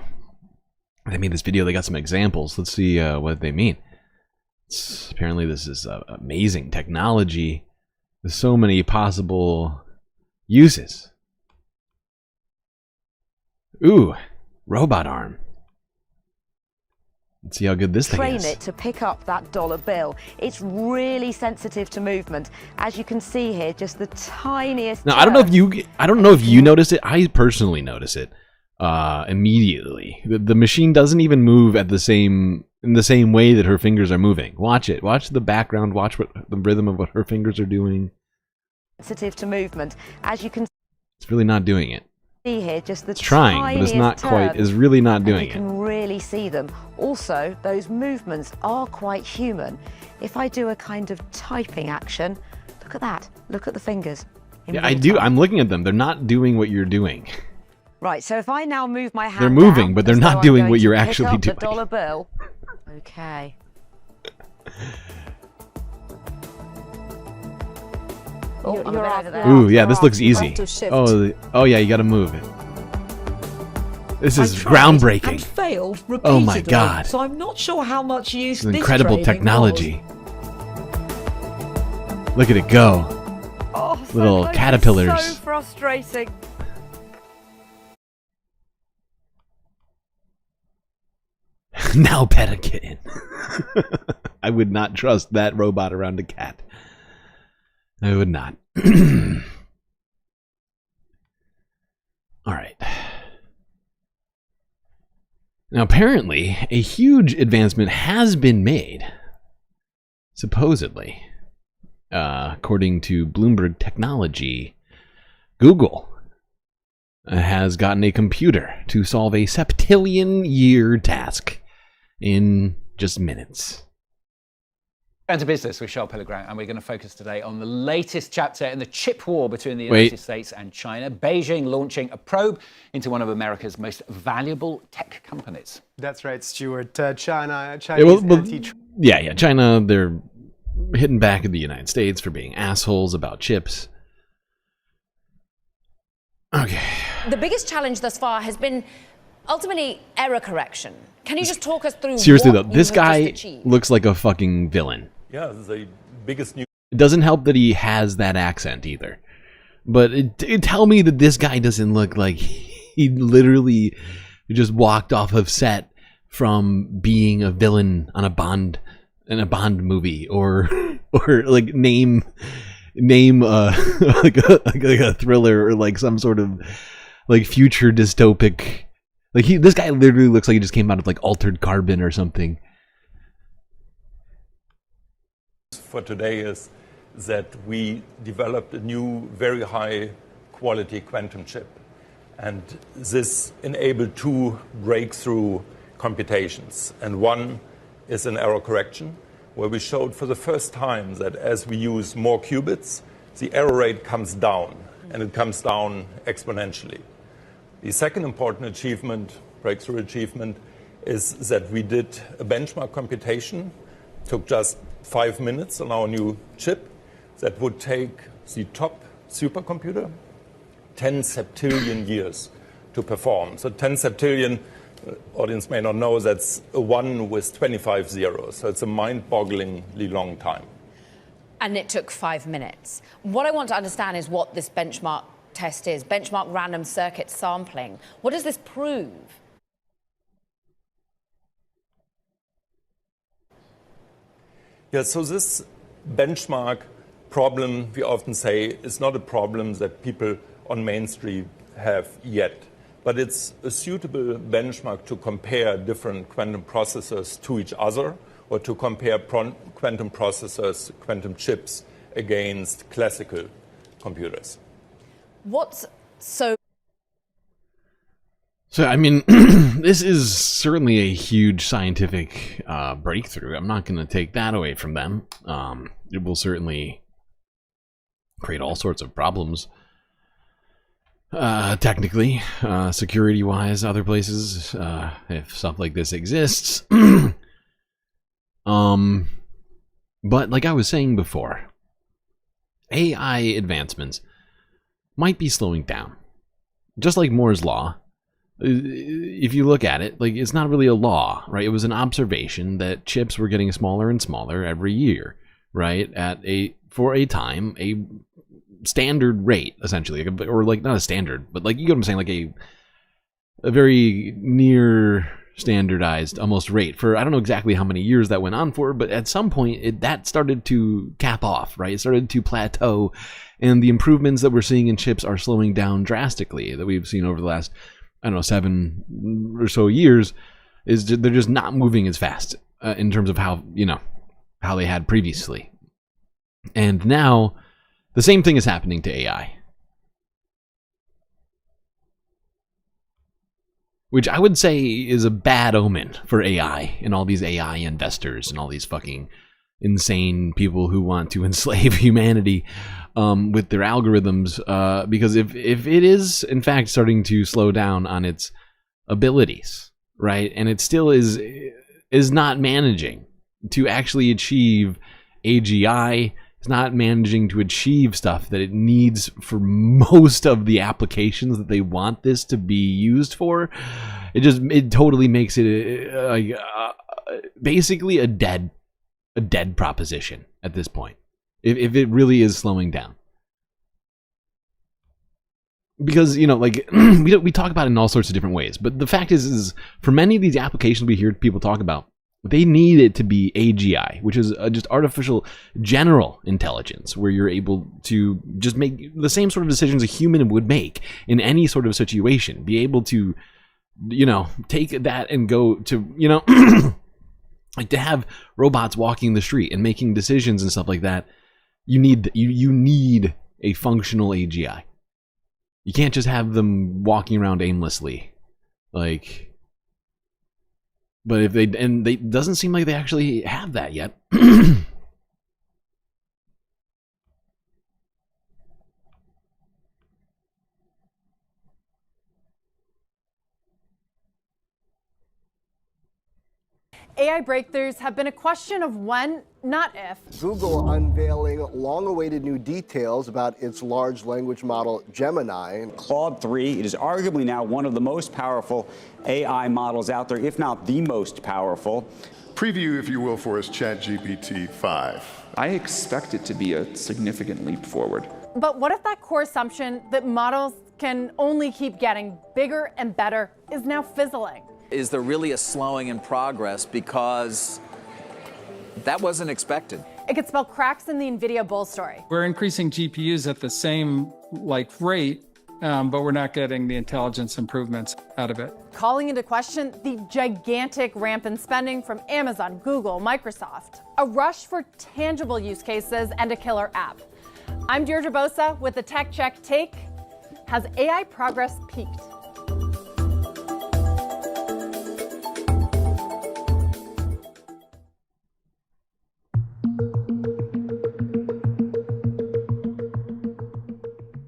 They made this video. They got some examples. Let's see what they mean. Apparently this is amazing technology. There's so many possible uses. Ooh, robot arm. Let's see how good this thing is. Train it to pick up that dollar bill. It's really sensitive to movement. As you can see here, just the tiniest... Now, I don't know if you notice it. I personally notice it immediately. The machine doesn't even move at in the same way that her fingers are moving. Watch it. Watch the background. Watch what the rhythm of what her fingers are doing. Sensitive to movement. As you can It's really not doing it. see here, just the It's trying, but it's not quite. It's really not doing you it. can really see them. Also, those movements are quite human. If I do a kind of typing action, look at that. Look at the fingers. Yeah, I do. I'm looking at them. They're not doing what you're doing. Right, so if I now move my hand They're moving, down, but they're as not though I'm doing going what to you're pick actually up doing. The dollar bill. Okay. Oh, I'm a bit over there. Ooh, yeah, this looks easy. Oh yeah, you got to move it. This is groundbreaking. And failed repeatedly, Oh my god. So I'm not sure how much use This is this incredible training technology. Look at it go. was. Oh, so Little close. caterpillars. So frustrating. Now pet a kitten. I would not trust that robot around a cat. I would not. All right. Now, apparently, a huge advancement has been made, supposedly, according to Bloomberg Technology. Google has gotten a computer to solve a septillion-year task in just minutes. And to business with Charles Pellegrin, and we're going to focus today on the latest chapter in the chip war between the United States and China. Beijing launching a probe into one of America's most valuable tech companies. That's right, Stuart. China. Yeah, China, they're hitting back at the United States for being assholes about chips. Okay. The biggest challenge thus far has been ultimately error correction. Can you just talk us through Seriously what though, this you have guy just achieved? looks like a fucking villain. Yeah, the biggest news. It doesn't help that he has that accent either. But tell me that this guy doesn't look like he literally just walked off of set from being a villain on a Bond movie, or like name like a thriller, or like some sort of like future dystopic. Like this guy literally looks like he just came out of like Altered Carbon or something. For today is that we developed a new, very high quality quantum chip. And this enabled two breakthrough computations. And one is an error correction, where we showed for the first time that as we use more qubits, the error rate comes down, and it comes down exponentially. The second important achievement, breakthrough achievement, is that we did a benchmark computation, took just 5 minutes on our new chip, that would take the top supercomputer 10 septillion years to perform. So 10 septillion, audience may not know, that's a 1 with 25 zeros. So it's a mind-bogglingly long time. And it took 5 minutes. What I want to understand is what this benchmark test is. Benchmark random circuit sampling. What does this prove? Yeah, so this benchmark problem, we often say, is not a problem that people on Main Street have yet. But it's a suitable benchmark to compare different quantum processors to each other, or to compare quantum processors, quantum chips, against classical computers. What's so... So, I mean, this is certainly a huge scientific breakthrough. I'm not going to take that away from them. It will certainly create all sorts of problems. Technically, security-wise, other places, if stuff like this exists. But like I was saying before, AI advancements might be slowing down. Just like Moore's Law. If you look at it, like, it's not really a law, right? It was an observation that chips were getting smaller and smaller every year, right? For a time, a standard rate, essentially, or like not a standard, but like, you get what I'm saying, like a very near standardized almost rate for, I don't know exactly how many years that went on for, but at some point that started to cap off, right? It started to plateau, and the improvements that we're seeing in chips are slowing down drastically, that we've seen over the last, I don't know, 7 or so years. They're just not moving as fast in terms of how they had previously. And now the same thing is happening to AI, which I would say is a bad omen for AI and all these AI investors and all these fucking insane people who want to enslave humanity with their algorithms, because if it is in fact starting to slow down on its abilities, right, and it still is not managing to actually achieve AGI, it's not managing to achieve stuff that it needs for most of the applications that they want this to be used for, it totally makes it basically a dead proposition at this point, if it really is slowing down. Because, like, we talk about it in all sorts of different ways, but the fact is for many of these applications we hear people talk about, They need it to be AGI, which is just artificial general intelligence, where you're able to just make the same sort of decisions a human would make in any sort of situation. Be able to, you know, take that and go to, you know, like to have robots walking the street and making decisions and stuff like that. You need a functional AGI. You can't just have them walking around aimlessly, like. But if they doesn't seem like they actually have that yet. AI breakthroughs have been a question of when, not if. Google unveiling long-awaited new details about its large language model Gemini. Claude 3, it is arguably now one of the most powerful AI models out there, if not the most powerful. Preview, if you will, for us ChatGPT 5. I expect it to be a significant leap forward. But what if that core assumption that models can only keep getting bigger and better is now fizzling? Is there really a slowing in progress, because that wasn't expected? It could spell cracks in the NVIDIA bull story. We're increasing GPUs at the same rate, but we're not getting the intelligence improvements out of it. Calling into question the gigantic ramp in spending from Amazon, Google, Microsoft. A rush for tangible use cases and a killer app. I'm Deirdre Bosa with the Tech Check Take. Has AI progress peaked?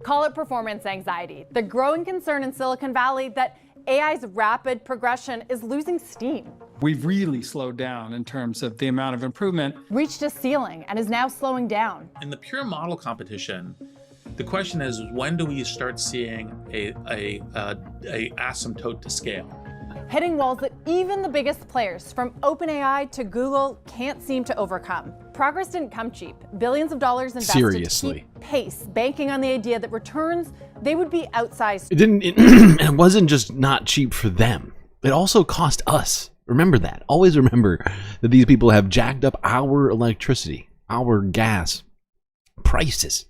Call it performance anxiety, the growing concern in Silicon Valley that AI's rapid progression is losing steam. We've really slowed down in terms of the amount of improvement. Reached a ceiling and is now slowing down. In the pure model competition, the question is, when do we start seeing a asymptote to scale? Hitting walls that even the biggest players, from OpenAI to Google, can't seem to overcome. Progress didn't come cheap. Billions of dollars invested Seriously. to keep pace, banking on the idea that returns, they would be outsized. It wasn't just not cheap for them. It also cost us. Remember that. Always remember that these people have jacked up our electricity, our gas prices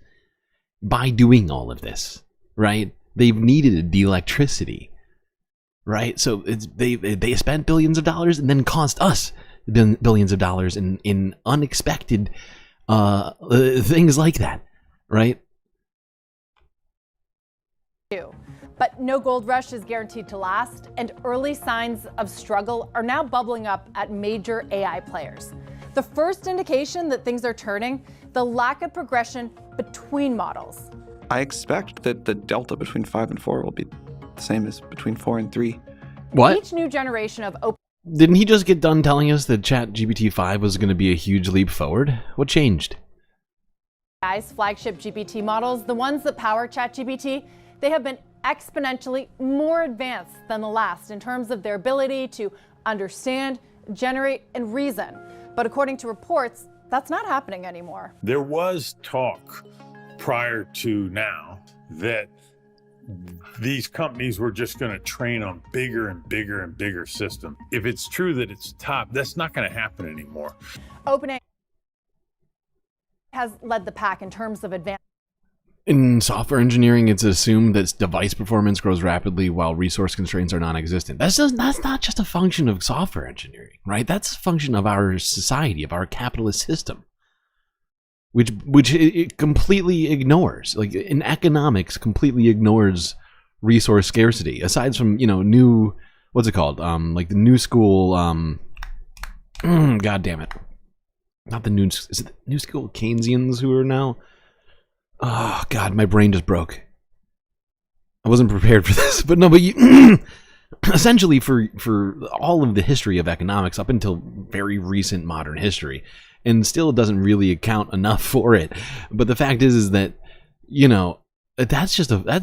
by doing all of this, right? They've needed the electricity. Right, so they spent billions of dollars and then cost us billions of dollars in unexpected things like that, right? But no gold rush is guaranteed to last, and early signs of struggle are now bubbling up at major AI players. The first indication that things are turning, the lack of progression between models. I expect that the delta between 5 and 4 will be the same as between 4 and 3. What? Each new generation of open... Didn't he just get done telling us that ChatGPT 5 was going to be a huge leap forward? What changed? AI's flagship GPT models, the ones that power ChatGPT, they have been exponentially more advanced than the last in terms of their ability to understand, generate, and reason. But according to reports, that's not happening anymore. There was talk prior to now that these companies were just going to train on bigger and bigger and bigger systems. If it's true that it's top, that's not going to happen anymore. OpenAI has led the pack in terms of advanced. In software engineering, it's assumed that device performance grows rapidly while resource constraints are non-existent. That's not just a function of software engineering, right? That's a function of our society, of our capitalist system, which it completely ignores. Like in economics, completely ignores resource scarcity. Aside from, you know, new, what's it called? Like the new school. God damn it! Not the new. Is it the new school Keynesians who are now? Oh God, my brain just broke. I wasn't prepared for this, but no, but you, essentially for all of the history of economics up until very recent modern history, and still it doesn't really account enough for it. But the fact is that, you know, that's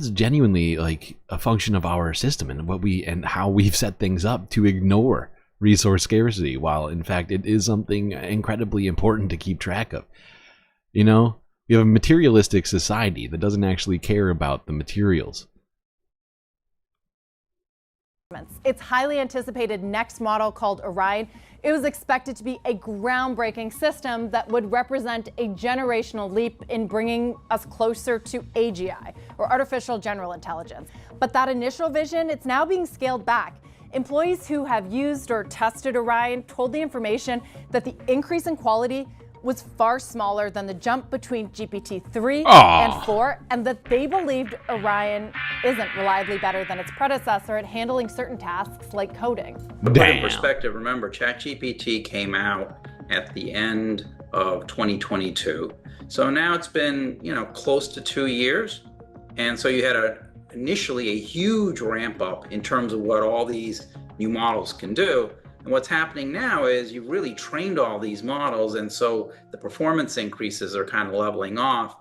genuinely like a function of our system and how we've set things up to ignore resource scarcity, while in fact it is something incredibly important to keep track of. You know, we have a materialistic society that doesn't actually care about the materials. Its highly anticipated next model, called Orion, it was expected to be a groundbreaking system that would represent a generational leap in bringing us closer to AGI, or artificial general intelligence. But that initial vision, it's now being scaled back. Employees who have used or tested Orion told the information that the increase in quality was far smaller than the jump between GPT-3 and 4, and that they believed Orion isn't reliably better than its predecessor at handling certain tasks like coding. To put in perspective, remember, ChatGPT came out at the end of 2022. So now it's been, close to 2 years. And so you had initially a huge ramp up in terms of what all these new models can do. And what's happening now is you've really trained all these models, and so the performance increases are kind of leveling off.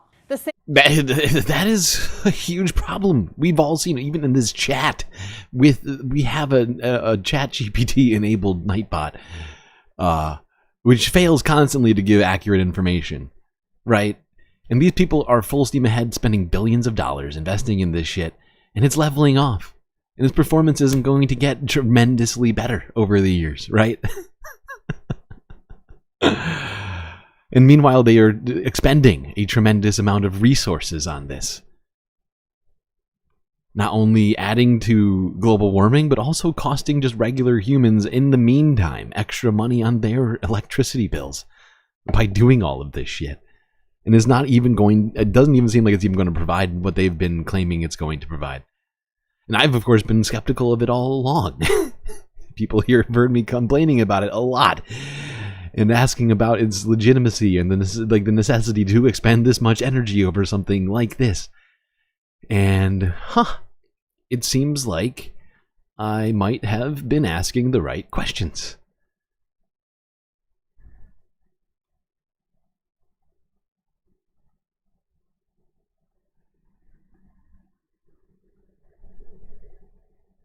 That is a huge problem. We've all seen it, even in this chat. We have a chat GPT enabled Nightbot, which fails constantly to give accurate information, right? And these people are full steam ahead, spending billions of dollars investing in this shit, and it's leveling off. And his performance isn't going to get tremendously better over the years, right? And meanwhile, they are expending a tremendous amount of resources on this. Not only adding to global warming, but also costing just regular humans, in the meantime, extra money on their electricity bills by doing all of this shit. And it doesn't even seem like it's even going to provide what they've been claiming it's going to provide. And I've, of course, been skeptical of it all along. People here have heard me complaining about it a lot and asking about its legitimacy and the necessity to expend this much energy over something like this. And, it seems like I might have been asking the right questions.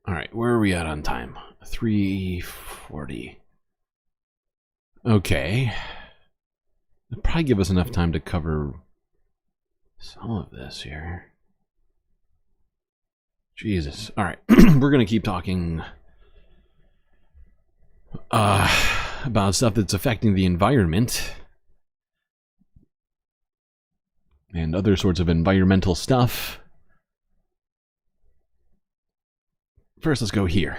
All right, where are we at on time? 3:40. Okay. It'll probably give us enough time to cover some of this here. Jesus. All right, we're going to keep talking about stuff that's affecting the environment and other sorts of environmental stuff. First, let's go here.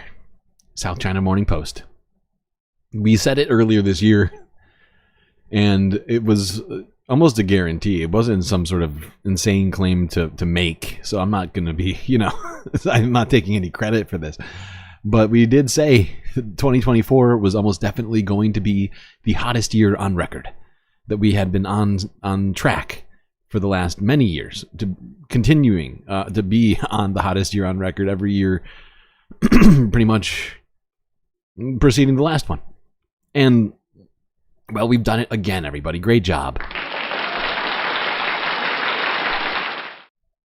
South China Morning Post. We said it earlier this year, and it was almost a guarantee. It wasn't some sort of insane claim to make, so I'm not going to be, I'm not taking any credit for this. But we did say 2024 was almost definitely going to be the hottest year on record, that we had been on track for the last many years, to continuing to be on the hottest year on record every year, pretty much preceding the last one. And, well, we've done it again, everybody. Great job.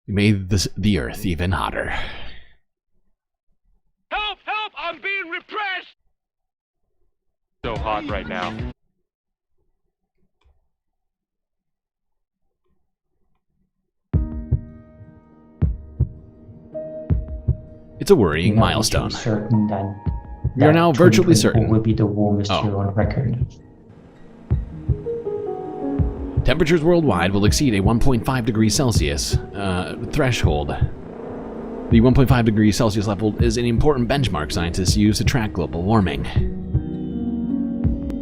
We made the Earth even hotter. Help! Help! I'm being repressed! So hot right now. It's a worrying milestone. Certain We are now virtually certain. Will be the warmest year on record. Temperatures worldwide will exceed a 1.5 degrees Celsius threshold. The 1.5 degrees Celsius level is an important benchmark scientists use to track global warming.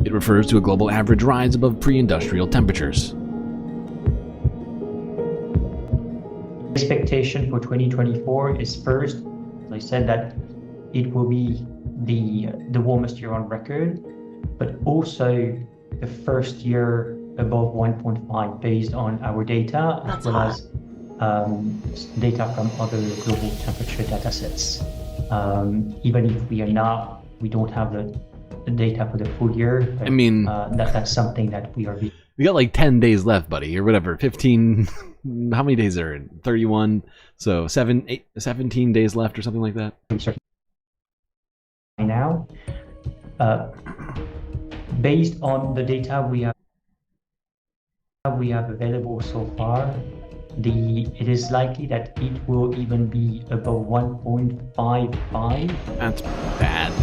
It refers to a global average rise above pre-industrial temperatures. Expectation for 2024 is first, as I said, that it will be the warmest year on record, but also the first year above 1.5 based on our data, as well as data from other global temperature data sets. Even if we don't have the data for the full year, but, I mean, that's something that we are. We got like 10 days left, buddy, or whatever. 15. How many days are in? 31. So 17 days left, or something like that. Now, based on the data we have available so far, it is likely that it will even be above 1.55. That's bad.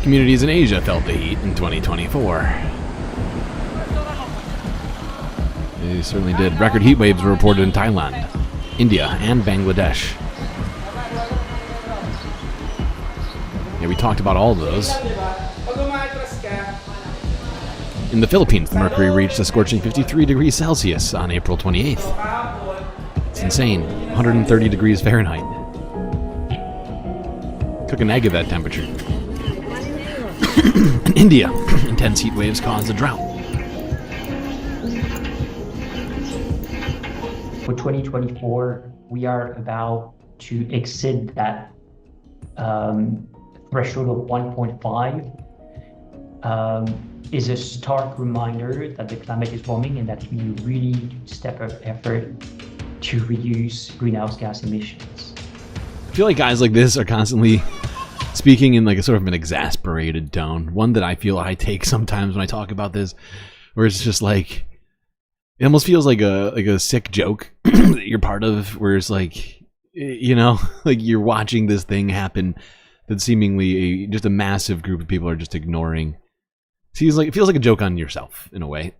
Communities in Asia felt the heat in 2024. They certainly did. Record heat waves were reported in Thailand, India, and Bangladesh. Yeah, we talked about all of those. In the Philippines, the mercury reached a scorching 53 degrees Celsius on April 28th. It's insane. 130 degrees Fahrenheit. Took an egg at that temperature. In India, intense heat waves caused a drought. For 2024, we are about to exceed that threshold of 1.5. Is a stark reminder that the climate is warming and that we really need to step up effort to reduce greenhouse gas emissions. I feel like guys like this are constantly speaking in like a sort of an exasperated tone. One that I feel I take sometimes when I talk about this, where it's just like, it almost feels like a sick joke that you're part of, where it's like, you know, like you're watching this thing happen that seemingly just a massive group of people are just ignoring. It feels like a joke on yourself, in a way.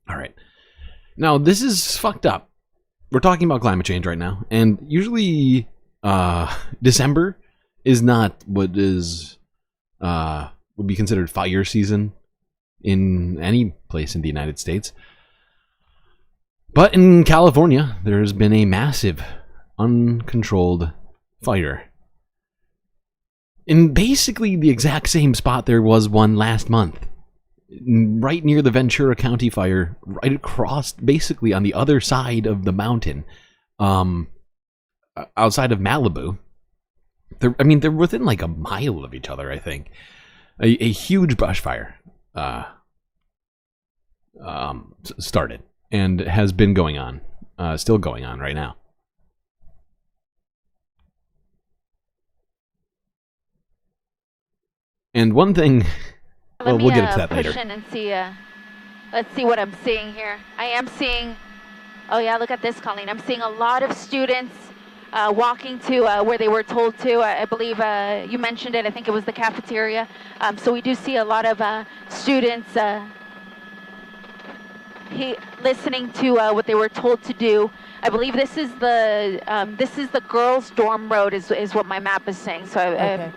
All right. Now, this is fucked up. We're talking about climate change right now, and usually December is not what is would be considered fire season in any place in the United States. But in California, there's been a massive, uncontrolled fire. In basically the exact same spot there was one last month. Right near the Ventura County fire, right across, basically on the other side of the mountain, outside of Malibu. They're within like a mile of each other, I think. A huge brush fire started and has been going on, still going on right now. And one thing, well, we'll get into that later. Push in and see, let's see what I'm seeing here. I am seeing, oh yeah, look at this, Colleen. I'm seeing a lot of students walking to where they were told to. I believe you mentioned it. I think it was the cafeteria. So we do see a lot of students listening to what they were told to do. I believe this is the girls' dorm road, is what my map is saying. So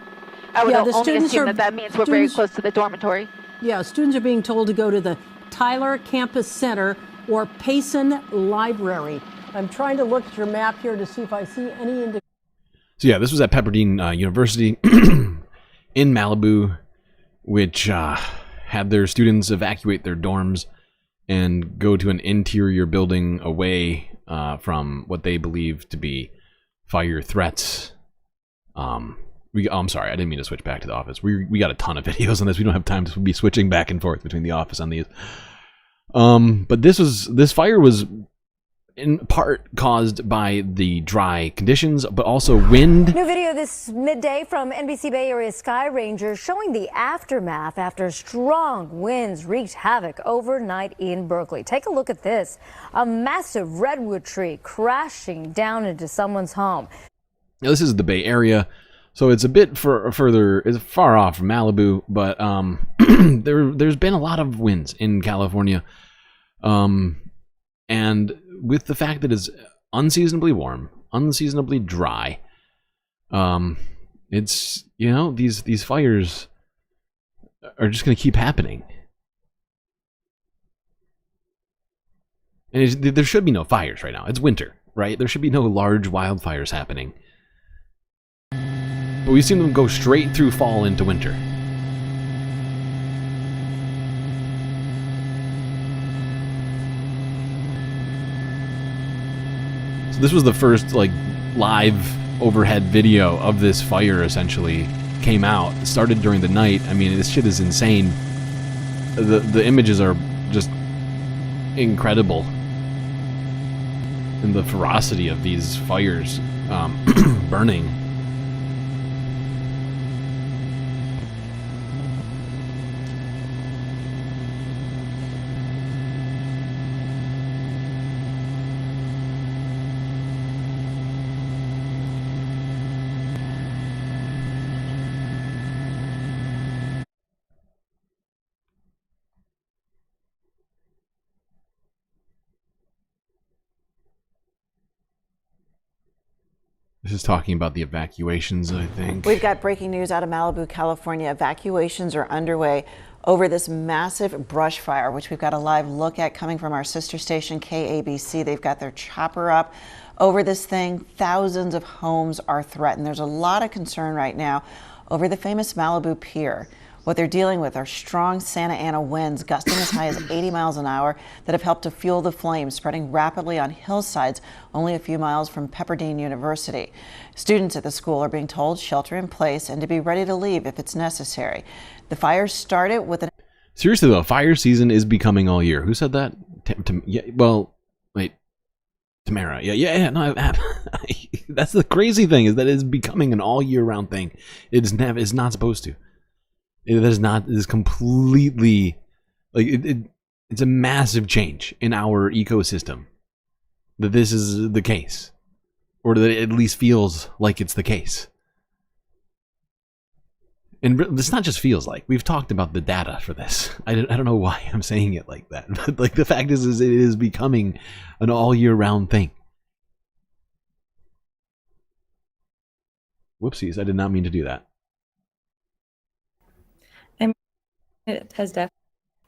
I would only assume that means we're very close to the dormitory. Yeah, students are being told to go to the Tyler Campus Center or Payson Library. I'm trying to look at your map here to see if I see any indication. So yeah, this was at Pepperdine University in Malibu, which had their students evacuate their dorms and go to an interior building away from what they believe to be fire threats. I'm sorry, I didn't mean to switch back to the office. We got a ton of videos on this. We don't have time to be switching back and forth between the office on these. But this fire was in part caused by the dry conditions, but also wind. New video this midday from NBC Bay Area Sky Rangers showing the aftermath after strong winds wreaked havoc overnight in Berkeley. Take a look at this. A massive redwood tree crashing down into someone's home. Now, this is the Bay Area, so it's a bit it's far off from Malibu, but there's been a lot of winds in California, and with the fact that it's unseasonably warm, unseasonably dry, it's, you know, these fires are just going to keep happening. And there should be no fires right now. It's winter, right? There should be no large wildfires happening. But we've seen them go straight through fall into winter. So this was the first like live overhead video of this fire. Essentially came out. It started during the night. I mean, this shit is insane. The images are just incredible. And the ferocity of these fires burning. This is talking about the evacuations, I think. We've got breaking news out of Malibu, California. Evacuations are underway over this massive brush fire, which we've got a live look at coming from our sister station, KABC. They've got their chopper up over this thing. Thousands of homes are threatened. There's a lot of concern right now over the famous Malibu pier. What they're dealing with are strong Santa Ana winds gusting as high as 80 miles an hour that have helped to fuel the flames, spreading rapidly on hillsides only a few miles from Pepperdine University. Students at the school are being told shelter in place and to be ready to leave if it's necessary. The fire started with an... Seriously though, fire season is becoming all year. Who said that? Yeah, well, wait. Tamara. Yeah. No, that's the crazy thing, is that it's becoming an all year round thing. It's not supposed to. It is completely, like, it's a massive change in our ecosystem that this is the case, or that it at least feels like it's the case. And this not just feels like, we've talked about the data for this. I don't know why I'm saying it like that, but like the fact is it is becoming an all year round thing. Whoopsies, I did not mean to do that. It has definitely.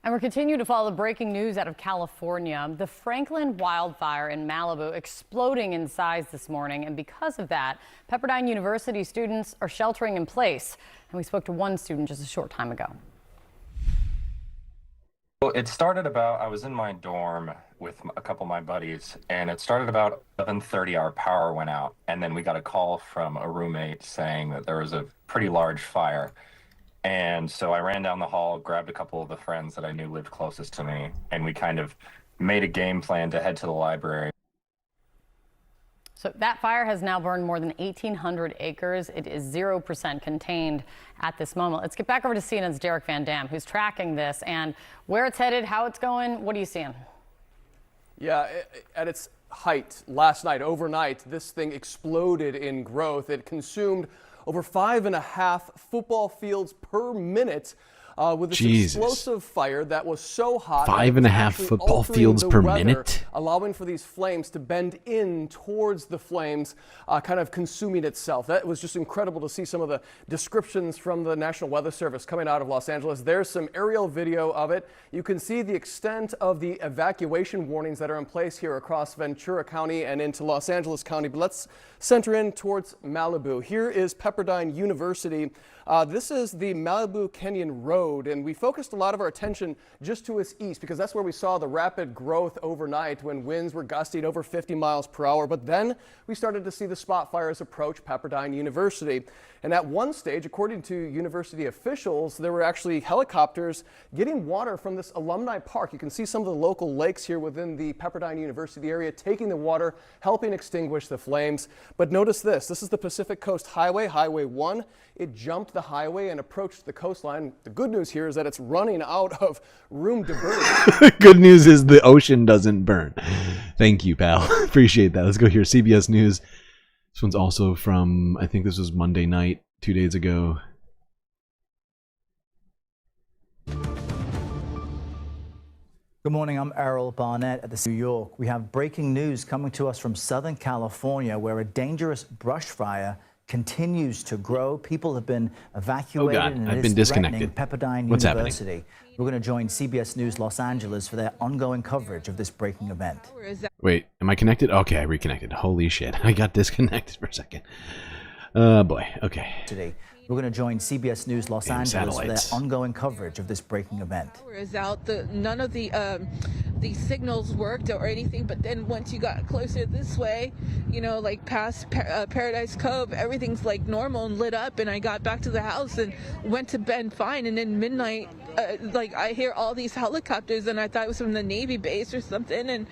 And we're continuing to follow the breaking news out of California. The Franklin wildfire in Malibu exploding in size this morning. And because of that, Pepperdine University students are sheltering in place. And we spoke to one student just a short time ago. Well, it started about, I was in my dorm with a couple of my buddies, and it started about 11:30, our power went out. And then we got a call from a roommate saying that there was a pretty large fire. And so I ran down the hall, grabbed a couple of the friends that I knew lived closest to me, and we kind of made a game plan to head to the library. So that fire has now burned more than 1,800 acres. It is 0% contained at this moment. Let's get back over to CNN's Derek Van Dam, who's tracking this and where it's headed, how it's going. What are you seeing? Yeah, at its height last night, overnight, this thing exploded in growth. It consumed over 5.5 football fields per minute with this explosive fire that was so hot. 5.5 football fields per minute? Allowing for these flames to bend in towards the flames, kind of consuming itself. That was just incredible to see some of the descriptions from the National Weather Service coming out of Los Angeles. There's some aerial video of it. You can see the extent of the evacuation warnings that are in place here across Ventura County and into Los Angeles County. But let's center in towards Malibu. Here is Pepperdine University. This is the Malibu Canyon Road, and we focused a lot of our attention just to its east because that's where we saw the rapid growth overnight when winds were gusting over 50 miles per hour. But then we started to see the spot fires approach Pepperdine University. And at one stage, according to university officials, there were actually helicopters getting water from this alumni park. You can see some of the local lakes here within the Pepperdine University area taking the water, helping extinguish the flames. But notice this. This is the Pacific Coast Highway, Highway 1. It jumped the highway and approached the coastline. The good news here is that it's running out of room to burn. Good news is the ocean doesn't burn. Thank you, pal. Appreciate that. Let's go here. CBS News. This one's also from, I think this was Monday night, 2 days ago. Good morning, I'm Errol Barnett at the New York. We have breaking news coming to us from Southern California, where a dangerous brush fire continues to grow. People have been evacuated and I've been disconnected. Pepperdine What's University. happening? We're going to join CBS News Los Angeles for their ongoing coverage of this breaking event. Wait, am I connected? Okay, I reconnected. Holy shit. I got disconnected for a second. Boy, okay. Today, we're going to join CBS News Los Angeles for their ongoing coverage of this breaking event. None of the signals worked or anything, but then once you got closer this way, you know, like past Paradise Cove, everything's like normal and lit up, and I got back to the house and went to bed fine, and then midnight, like I hear all these helicopters, and I thought it was from the Navy base or something, and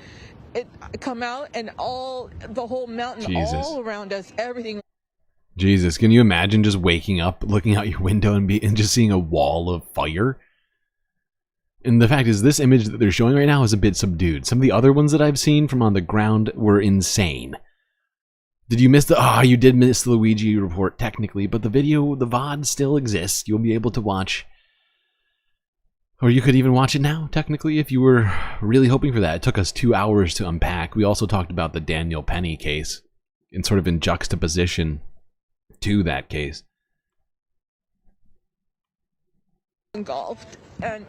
it come out, and the whole mountain all around us, everything. Jesus, can you imagine just waking up, looking out your window and just seeing a wall of fire? And the fact is, this image that they're showing right now is a bit subdued. Some of the other ones that I've seen from on the ground were insane. Did you miss the... you did miss the Luigi report, technically, but the video, the VOD still exists. You'll be able to watch... Or you could even watch it now, technically, if you were really hoping for that. It took us 2 hours to unpack. We also talked about the Daniel Penny case. in sort of in juxtaposition to that case. Engulfed, and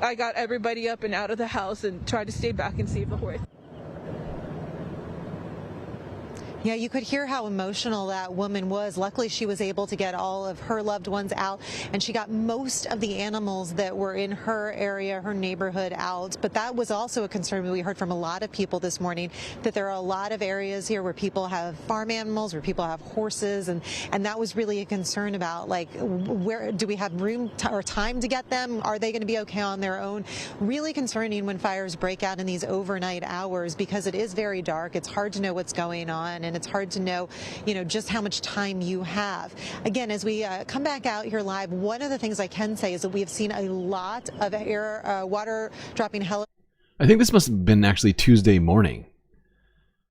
I got everybody up and out of the house and tried to stay back and save the horse. Yeah, you could hear how emotional that woman was. Luckily, she was able to get all of her loved ones out, and she got most of the animals that were in her area, her neighborhood, out. But that was also a concern we heard from a lot of people this morning, that there are a lot of areas here where people have farm animals, where people have horses, and that was really a concern about, like, where do we have room or time to get them? Are they going to be okay on their own? Really concerning when fires break out in these overnight hours, because it is very dark. It's hard to know what's going on, and it's hard to know, just how much time you have. Again, as we come back out here live, one of the things I can say is that we have seen a lot of water dropping helicopters. I think this must have been actually Tuesday morning.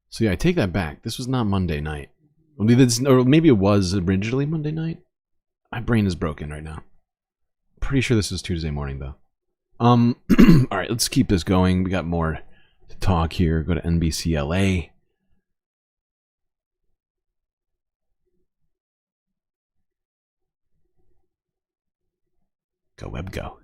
So yeah, I take that back. This was not Monday night. Or maybe it was originally Monday night. My brain is broken right now. Pretty sure this was Tuesday morning though. All right, let's keep this going. We got more to talk here. Go to NBC LA. Go web go.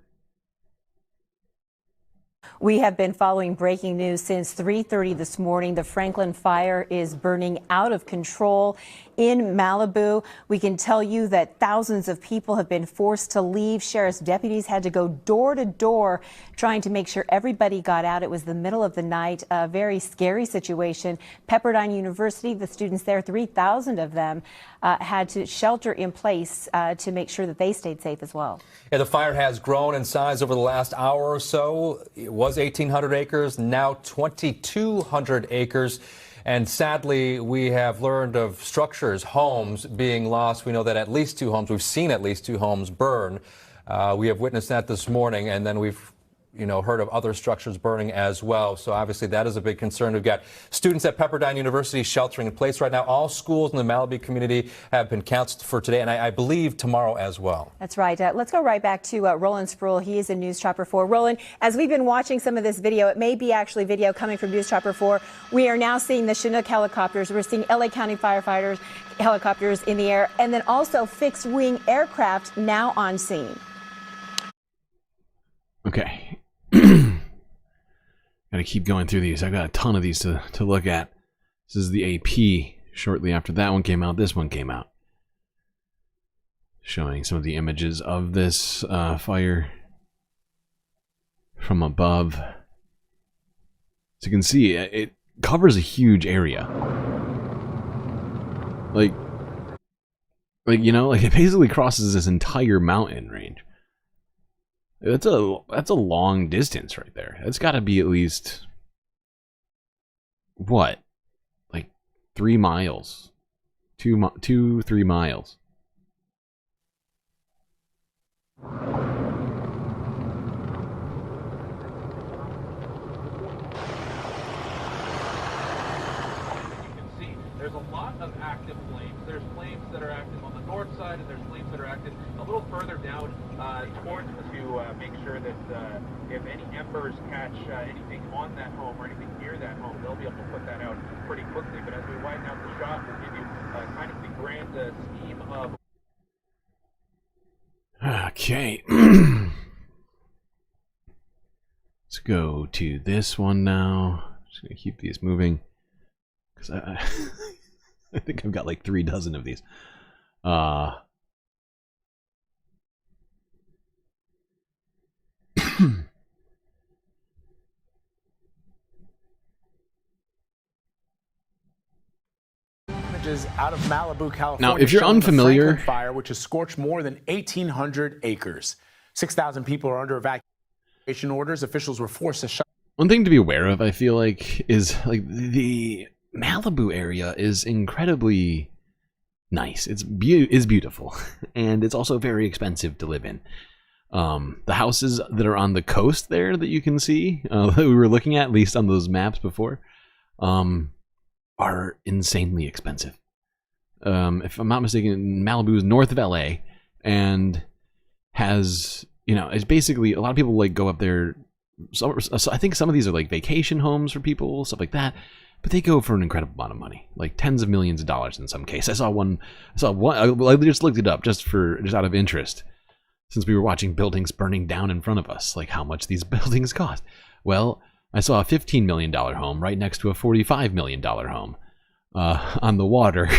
We have been following breaking news since 3:30 this morning. The Franklin fire is burning out of control in Malibu. We can tell you that thousands of people have been forced to leave. Sheriff's deputies had to go door to door trying to make sure everybody got out. It was the middle of the night, a very scary situation. Pepperdine University, the students there, 3,000 of them, had to shelter in place to make sure that they stayed safe as well. Yeah, the fire has grown in size over the last hour or so. It was 1,800 acres, now 2,200 acres. And sadly, we have learned of structures, homes being lost. We know that at least 2 homes, we've seen at least 2 homes burn. We have witnessed that this morning, and then we've heard of other structures burning as well. So obviously that is a big concern. We've got students at Pepperdine University sheltering in place right now. All schools in the Malibu community have been canceled for today, and I believe tomorrow as well. That's right. Let's go right back to Roland Spruill. He is in News Chopper 4. Roland, as we've been watching some of this video, it may be actually video coming from News Chopper 4. We are now seeing the Chinook helicopters. We're seeing LA County firefighters helicopters in the air, and then also fixed wing aircraft now on scene. Okay. Gotta keep going through these. I've got a ton of these to look at. This is the AP. Shortly after that one came out, this one came out. Showing some of the images of this fire from above. As you can see, it covers a huge area. Like it basically crosses this entire mountain range. That's a long distance right there. That's got to be at least what, like 3 miles, 3 miles. There's a lot of active flames. There's flames that are active on the north side, and there's flames that are active a little further down towards to make sure that if any embers catch anything on that home or anything near that home, they'll be able to put that out pretty quickly. But as we widen out the shot, we'll give you kind of the grand scheme of... Okay. Let's go to this one now. Just gonna keep these moving because I think I've got like 3 dozen of these. Images out of Malibu, California. Now, if you're showing the unfamiliar, Franklin fire, which has scorched more than 1,800 acres. 6,000 people are under evacuation orders. Officials were forced to shut. One thing to be aware of, I feel like, is like the Malibu area is incredibly nice. It's beautiful, and it's also very expensive to live in. The houses that are on the coast there that you can see, that we were looking at least on those maps before, are insanely expensive. If I'm not mistaken, Malibu is north of LA and has, it's basically, a lot of people like go up there. So I think some of these are like vacation homes for people, stuff like that. but they go for an incredible amount of money, like tens of millions of dollars in some case. I saw one. I just looked it up just out of interest, since we were watching buildings burning down in front of us, like how much these buildings cost. Well, I saw a $15 million home right next to a $45 million home on the water.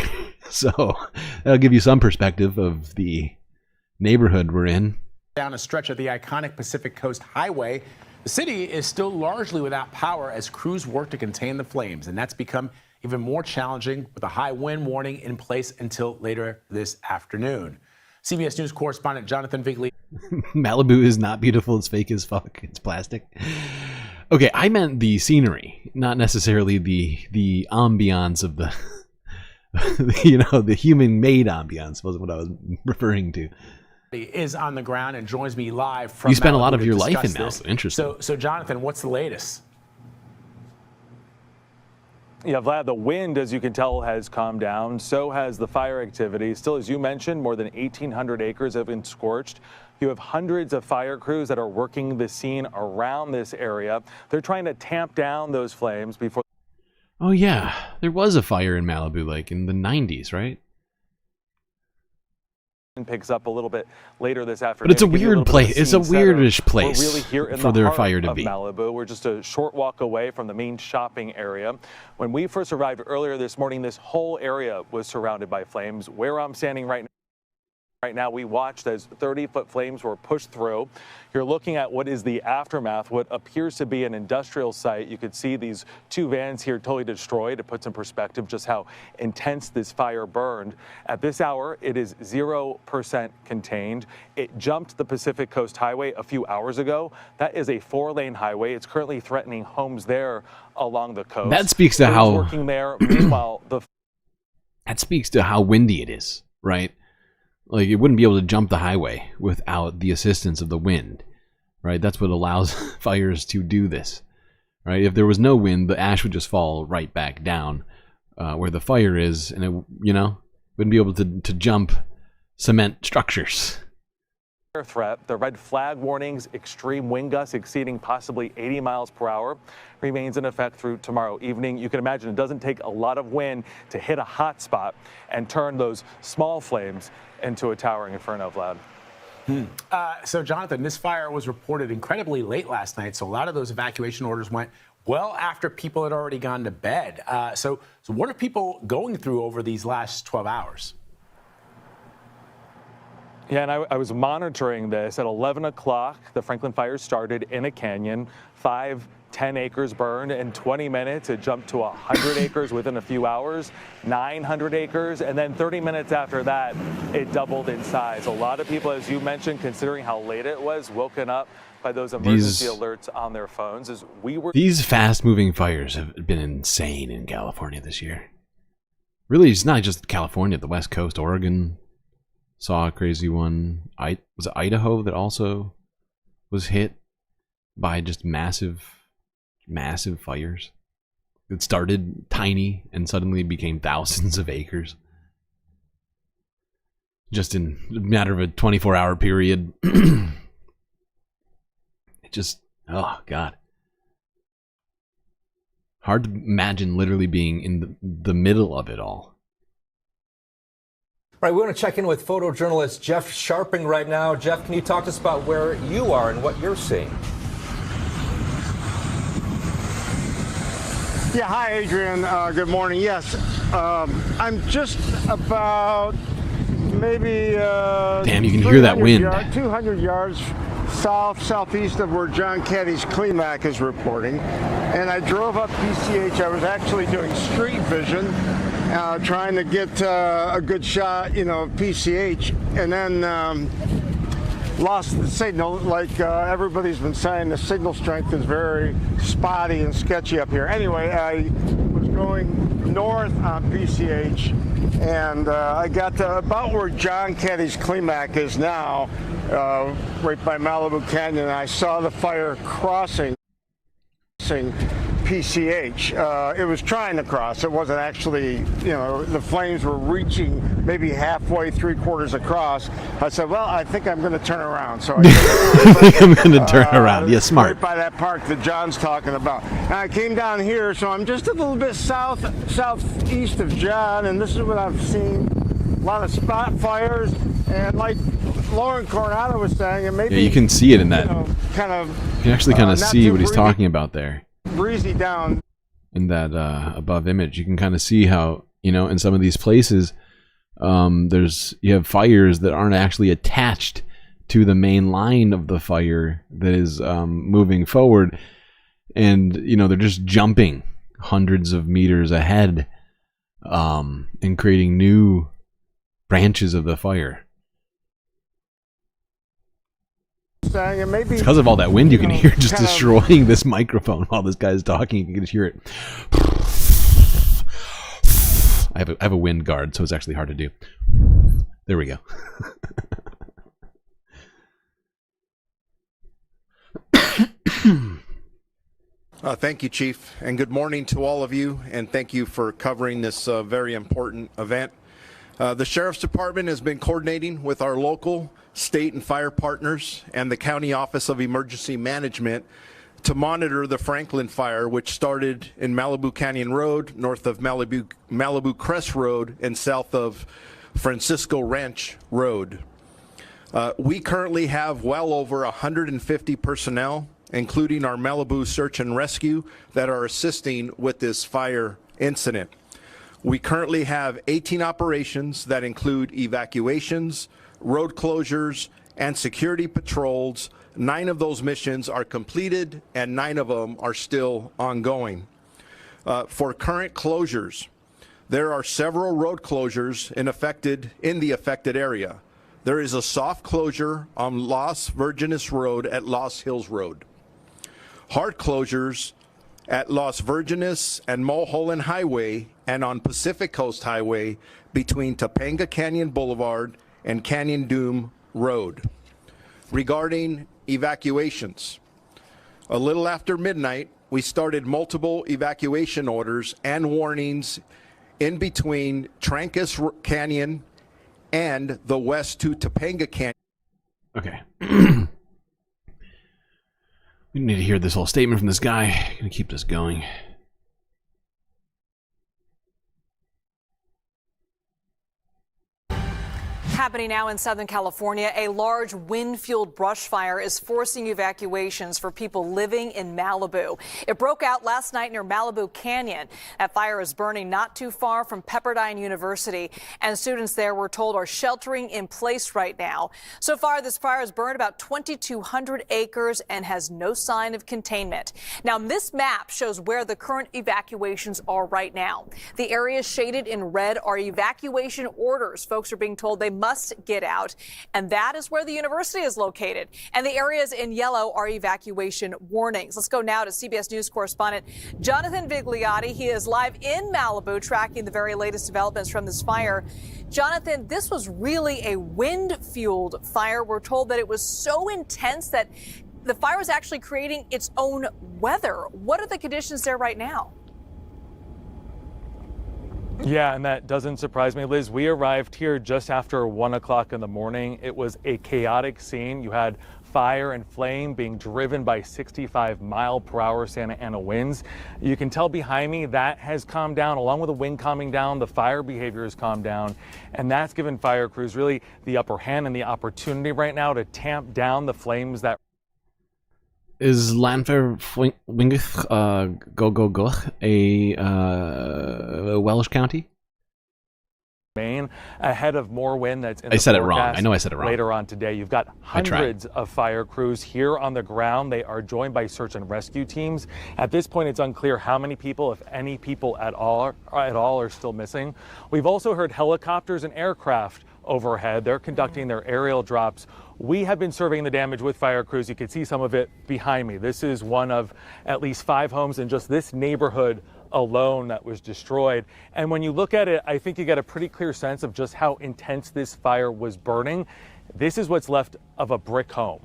So that'll give you some perspective of the neighborhood we're in. Down a stretch of the iconic Pacific Coast Highway, the city is still largely without power as crews work to contain the flames, and that's become even more challenging with a high wind warning in place until later this afternoon. CBS News correspondent Jonathan Vigley. Malibu is not beautiful. It's fake as fuck. It's plastic. Okay, I meant the scenery, not necessarily the ambiance of the, the human-made ambiance was what I was referring to. Is on the ground and joins me live from You spent Malibu a lot of your life in this. Malibu. Interesting. So Jonathan, what's the latest? Yeah, Vlad, the wind, as you can tell, has calmed down. So has the fire activity. Still, as you mentioned, more than 1,800 acres have been scorched. You have hundreds of fire crews that are working the scene around this area. They're trying to tamp down those flames before. Oh, yeah. There was a fire in Malibu, like in the 90s, right? Picks up a little bit later this afternoon. But it's a weird place. It's a weirdish place We're really here in for the their heart fire to of be. Malibu. We're just a short walk away from the main shopping area. When we first arrived earlier this morning, this whole area was surrounded by flames. Where I'm standing right now, we watched as 30-foot flames were pushed through. You're looking at what is the aftermath, what appears to be an industrial site. You could see these two vans here totally destroyed. To put some perspective just how intense this fire burned. At this hour, it is 0% contained. It jumped the Pacific Coast Highway a few hours ago. That is a 4-lane highway. It's currently threatening homes there along the coast. That speaks to Crews how working there. Meanwhile, that speaks to how windy it is, right? Like, it wouldn't be able to jump the highway without the assistance of the wind, right? That's what allows fires to do this, right? If there was no wind, the ash would just fall right back down where the fire is, and it, wouldn't be able to jump cement structures. Threat. The red flag warnings, extreme wind gusts exceeding possibly 80 miles per hour, remains in effect through tomorrow evening. You can imagine it doesn't take a lot of wind to hit a hot spot and turn those small flames into a towering inferno, Vlad. So Jonathan, this fire was reported incredibly late last night, so a lot of those evacuation orders went well after people had already gone to bed. So what are people going through over these last 12 hours? Yeah, and I was monitoring this at 11 o'clock. The Franklin fire started in a canyon. 10 acres burned in 20 minutes. It jumped to 100 acres within a few hours, 900 acres, and then 30 minutes after that, it doubled in size. A lot of people, as you mentioned, considering how late it was, woken up by those emergency alerts on their phones. As we were. These fast-moving fires have been insane in California this year. Really, it's not just California. The West Coast, Oregon saw a crazy one. Was it Idaho that also was hit by just massive fires? It started tiny and suddenly became thousands of acres. Just in a matter of a 24-hour period. It just, oh God. Hard to imagine literally being in the middle of it all. All right, we want to check in with photojournalist Jeff Sharping right now. Jeff, can you talk to us about where you are and what you're seeing? Yeah, hi, Adrian. Good morning. Yes, I'm just about maybe damn, you can hear that wind. 200 yards southeast of where John Caddy's CLEMAC is reporting. And I drove up PCH. I was actually doing street vision, trying to get a good shot, of PCH, and then lost the signal. Like everybody's been saying, the signal strength is very spotty and sketchy up here. Anyway, I was going north on PCH, and I got to about where John Caddy's CLEMAC is now, right by Malibu Canyon. And I saw the fire crossing PCH. It was trying to cross. It wasn't actually, the flames were reaching maybe halfway, 3/4 across. I said, well, I think I'm going to turn around. So I think I'm going to turn around. Yeah, smart. Right by that park that John's talking about. And I came down here, so I'm just a little bit southeast of John, and this is what I've seen. A lot of spot fires, and like Lauren Coronado was saying, and maybe yeah, you can see it in that. Kind of. You can actually kind of see what he's talking about there. Breezy down. In that above image, you can kind of see how, in some of these places, you have fires that aren't actually attached to the main line of the fire that is moving forward, and they're just jumping hundreds of meters ahead, and creating new branches of the fire. It's because of all that wind you can hear just destroying this microphone while this guy's talking. You can just hear it. I have a wind guard, so it's actually hard to do. There we go. Thank you, Chief, and good morning to all of you, and thank you for covering this very important event. The Sheriff's Department has been coordinating with our local, state, and fire partners and the County Office of Emergency Management to monitor the Franklin fire, which started in Malibu Canyon Road, north of Malibu Crest Road, and south of Francisco Ranch Road. We currently have well over 150 personnel, including our Malibu Search and Rescue, that are assisting with this fire incident. We currently have 18 operations that include evacuations, road closures, and security patrols. 9 of those missions are completed, and 9 of them are still ongoing. For current closures, there are several road closures in the affected area. There is a soft closure on Las Virgenes Road at Lost Hills Road. Hard closures at Las Virgenes and Mulholland Highway and on Pacific Coast Highway between Topanga Canyon Boulevard and Canyon Doom Road. Regarding evacuations, a little after midnight, we started multiple evacuation orders and warnings in between Trancas Canyon and the west to Topanga Canyon. Okay. We need to hear this whole statement from this guy. I'm gonna keep this going. Happening now in Southern California, a large wind-fueled brush fire is forcing evacuations for people living in Malibu. It broke out last night near Malibu Canyon. That fire is burning not too far from Pepperdine University, and students there, we're told, are sheltering in place right now. So far, this fire has burned about 2,200 acres and has no sign of containment. Now, this map shows where the current evacuations are right now. The areas shaded in red are evacuation orders. Folks are being told they must get out, and that is where the university is located. And the areas in yellow are evacuation warnings. Let's go now to CBS News correspondent Jonathan Vigliotti. He is live in Malibu tracking the very latest developments from this fire. Jonathan, this was really a wind-fueled fire. We're told that it was so intense that the fire was actually creating its own weather. What are the conditions there right now? Yeah, and that doesn't surprise me, Liz. We arrived here just after 1 o'clock in the morning. It was a chaotic scene. You had fire and flame being driven by 65-mile-per-hour Santa Ana winds. You can tell behind me that has calmed down. Along with the wind calming down, the fire behavior has calmed down, and that's given fire crews really the upper hand and the opportunity right now to tamp down the flames that... Is Llanfair Wingich a Welsh county? Maine, ahead of more wind that's in I the said it wrong. forecast I know I said it wrong. Later on today, you've got hundreds of fire crews here on the ground. They are joined by search and rescue teams. At this point, it's unclear how many people, if any people at all, are still missing. We've also heard helicopters and aircraft overhead. They're conducting their aerial drops. We have been surveying the damage with fire crews. You can see some of it behind me. This is one of at least 5 homes in just this neighborhood alone that was destroyed. And when you look at it, I think you get a pretty clear sense of just how intense this fire was burning. This is what's left of a brick home.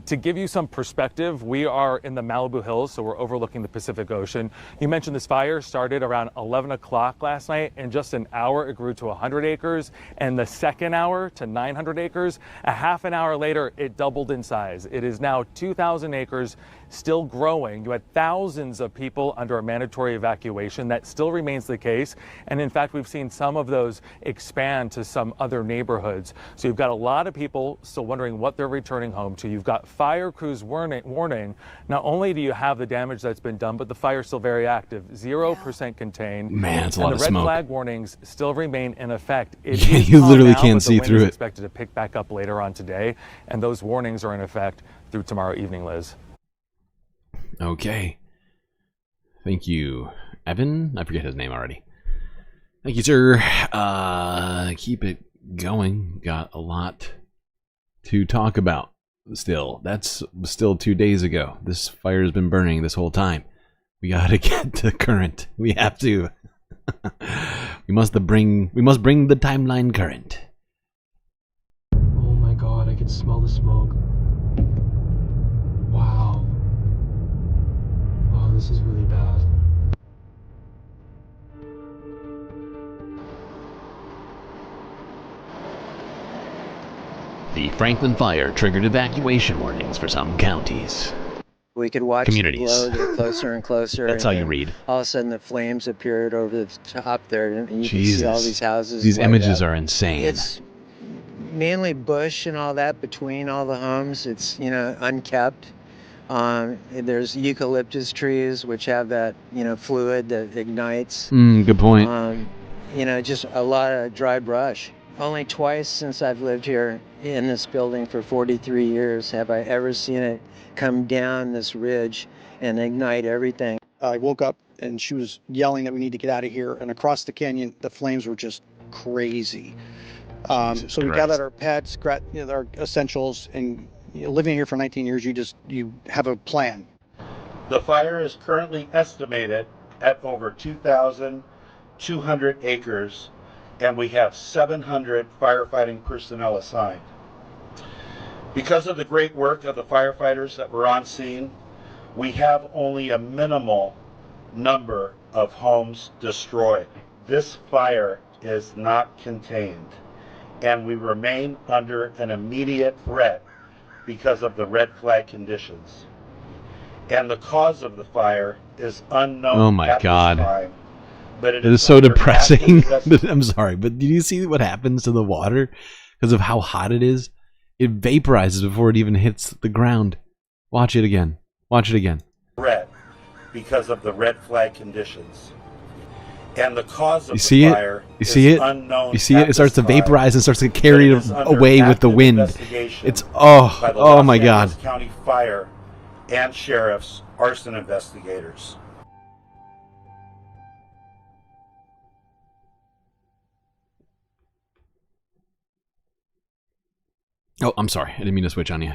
To give you some perspective, we are in the Malibu Hills, so we're overlooking the Pacific Ocean. You mentioned this fire started around 11 o'clock last night. In just an hour, it grew to 100 acres, and the second hour to 900 acres. A half an hour later, it doubled in size. It is now 2,000 acres, still growing. You had thousands of people under a mandatory evacuation. That still remains the case. And in fact, we've seen some of those expand to some other neighborhoods. So you've got a lot of people still wondering what they're returning home to. You've got fire crews warning. Not only do you have the damage that's been done, but the fire's still very active, 0% contained. Man, it's a lot of smoke. And the red smoke. flag warnings still remain in effect. Yeah, you literally can't see through it. It's expected to pick back up later on today, and those warnings are in effect through tomorrow evening, Liz. Okay. Thank you, Evan. I forget his name already. Thank you, sir. Keep it going. Got a lot to talk about still. That's still 2 days ago. This fire has been burning this whole time. We gotta get to current. We have to. we must bring the timeline current. Oh my god, I can smell the smoke. Wow. Oh, this is really bad. The Franklin fire triggered evacuation warnings for some counties. We could watch Communities. the glow get closer and closer. That's how you read. All of a sudden, the flames appeared over the top there, and you Jesus. can see all these houses. These light images up. are insane. It's mainly bush and all that between all the homes. It's, you know, unkept. There's eucalyptus trees which have that, you know, fluid that ignites. Good point. You know, just a lot of dry brush. Only twice since I've lived here in this building for 43 years have I ever seen it come down this ridge and ignite everything. I woke up and she was yelling that we need to get out of here, and across the canyon the flames were just crazy. So we gathered our pets, you know, our essentials, and you know, living here for 19 years, you have a plan. The fire is currently estimated at over 2,200 acres, and we have 700 firefighting personnel assigned. Because of the great work of the firefighters that were on scene, we have only a minimal number of homes destroyed. This fire is not contained, and we remain under an immediate threat because of the red flag conditions. And the cause of the fire is unknown. Oh my at God. this time, but It is so depressing. I'm sorry, but did you see what happens to the water because of how hot it is? It vaporizes before it even hits the ground. Watch it again. Watch it again. Threat because of the red flag conditions. And the cause of You see the it? fire You see is it? unknown. You see at it? It starts to this time, vaporize and starts to but carry it it is under away with the active wind. investigation It's by oh the oh Los my Angeles God. County Fire and Sheriff's arson investigators. Oh, I'm sorry. I didn't mean to switch on you.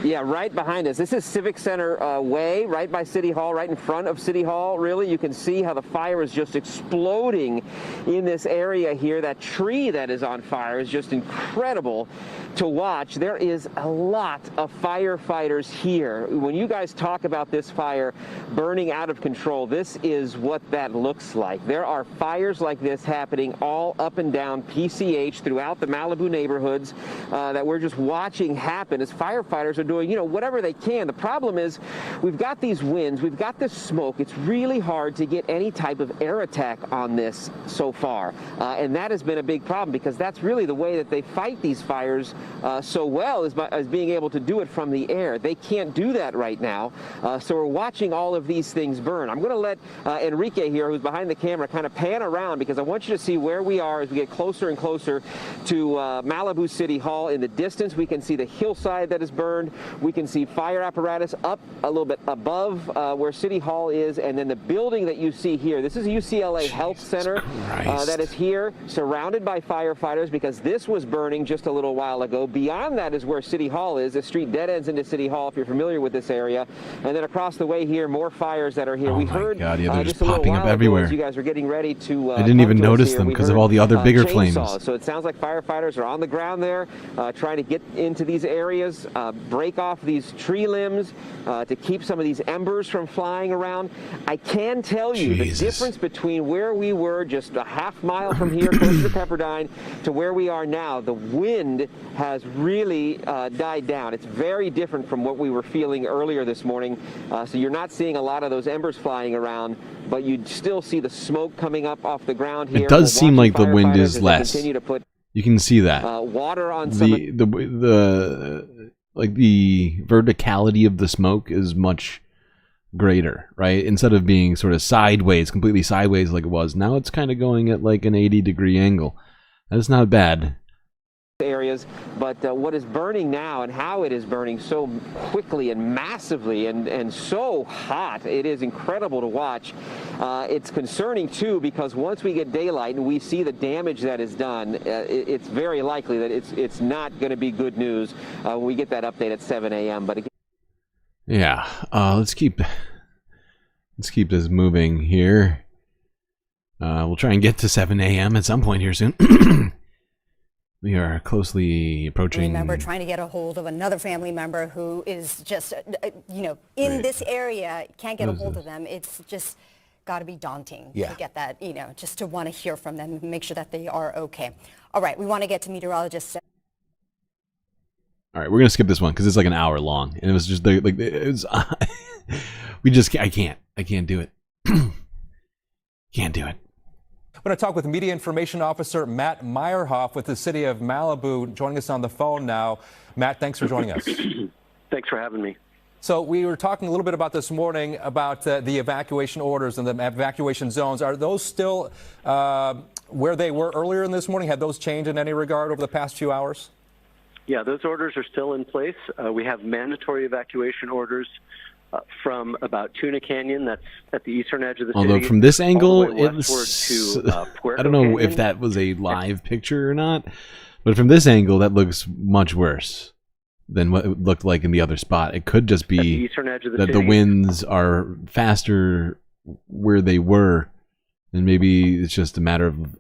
Yeah, right behind us. This is Civic Center Way, right by City Hall, right in front of City Hall. Really, you can see how the fire is just exploding in this area here. That tree that is on fire is just incredible to watch. There is a lot of firefighters here. When you guys talk about this fire burning out of control, this is what that looks like. There are fires like this happening all up and down PCH throughout the Malibu neighborhoods that we're just watching happen as firefighters are doing, you know, whatever they can. The problem is we've got these winds, we've got this smoke. It's really hard to get any type of air attack on this so far. And that has been a big problem because that's really the way that they fight these fires so well is being able to do it from the air. They can't do that right now. So we're watching all of these things burn. I'm going to let Enrique here, who's behind the camera, kind of pan around because I want you to see where we are as we get closer and closer to Malibu City Hall. In the distance, we can see the hillside that is burned. We can see fire apparatus up a little bit above where City Hall is, and then the building that you see here, this is UCLA Health Center that is here, surrounded by firefighters because this was burning just a little while ago. Beyond that is where City Hall is. The street dead ends into City Hall, if you're familiar with this area. And then across the way here, more fires that are here. Oh we my heard God, yeah, they're just just a little popping up while ago everywhere. as you guys were getting ready to I didn't even notice them because of all the other bigger flames. So it sounds like firefighters are on the ground there, trying to get into these areas, break off these tree limbs to keep some of these embers from flying around. I can tell you the difference between where we were just a half mile from here, close to Pepperdine, to where we are now. The wind has really died down. It's very different from what we were feeling earlier this morning. So you're not seeing a lot of those embers flying around, but you still see the smoke coming up off the ground here. It does seem like the wind is less. You can see that. Water on the verticality of the smoke is much greater, right? Instead of being sort of sideways, completely sideways like it was, now it's kind of going at like an 80-degree angle. That's not bad. Areas, but what is burning now and how it is burning so quickly and massively and so hot, it is incredible to watch. It's concerning too because once we get daylight and we see the damage that is done, it's very likely that it's not going to be good news when we get that update at 7 a.m. But again, yeah, let's keep this moving here. We'll try and get to 7 a.m. at some point here soon. We are closely approaching. Remember trying to get a hold of another family member who is just, in this area, can't get a hold of them. It's just got to be daunting to get that, just to want to hear from them and make sure that they are okay. All right, we want to get to meteorologist. All right, we're gonna skip this one because it's like an hour long, and it was just like it was. I can't do it. Can't do it. I'm going to talk with Media Information Officer Matt Meyerhoff with the city of Malibu, joining us on the phone now. Matt, thanks for joining us. Thanks for having me. So we were talking a little bit about this morning about the evacuation orders and the evacuation zones. Are those still where they were earlier in this morning? Had those changed in any regard over the past few hours? Yeah, those orders are still in place. We have mandatory evacuation orders from about Tuna Canyon, that's at the eastern edge of the city. Although from this angle, it's I don't know if that was a live picture or not, but from this angle, that looks much worse than what it looked like in the other spot. It could just be the eastern edge of the that city. The winds are faster where they were, and maybe it's just a matter of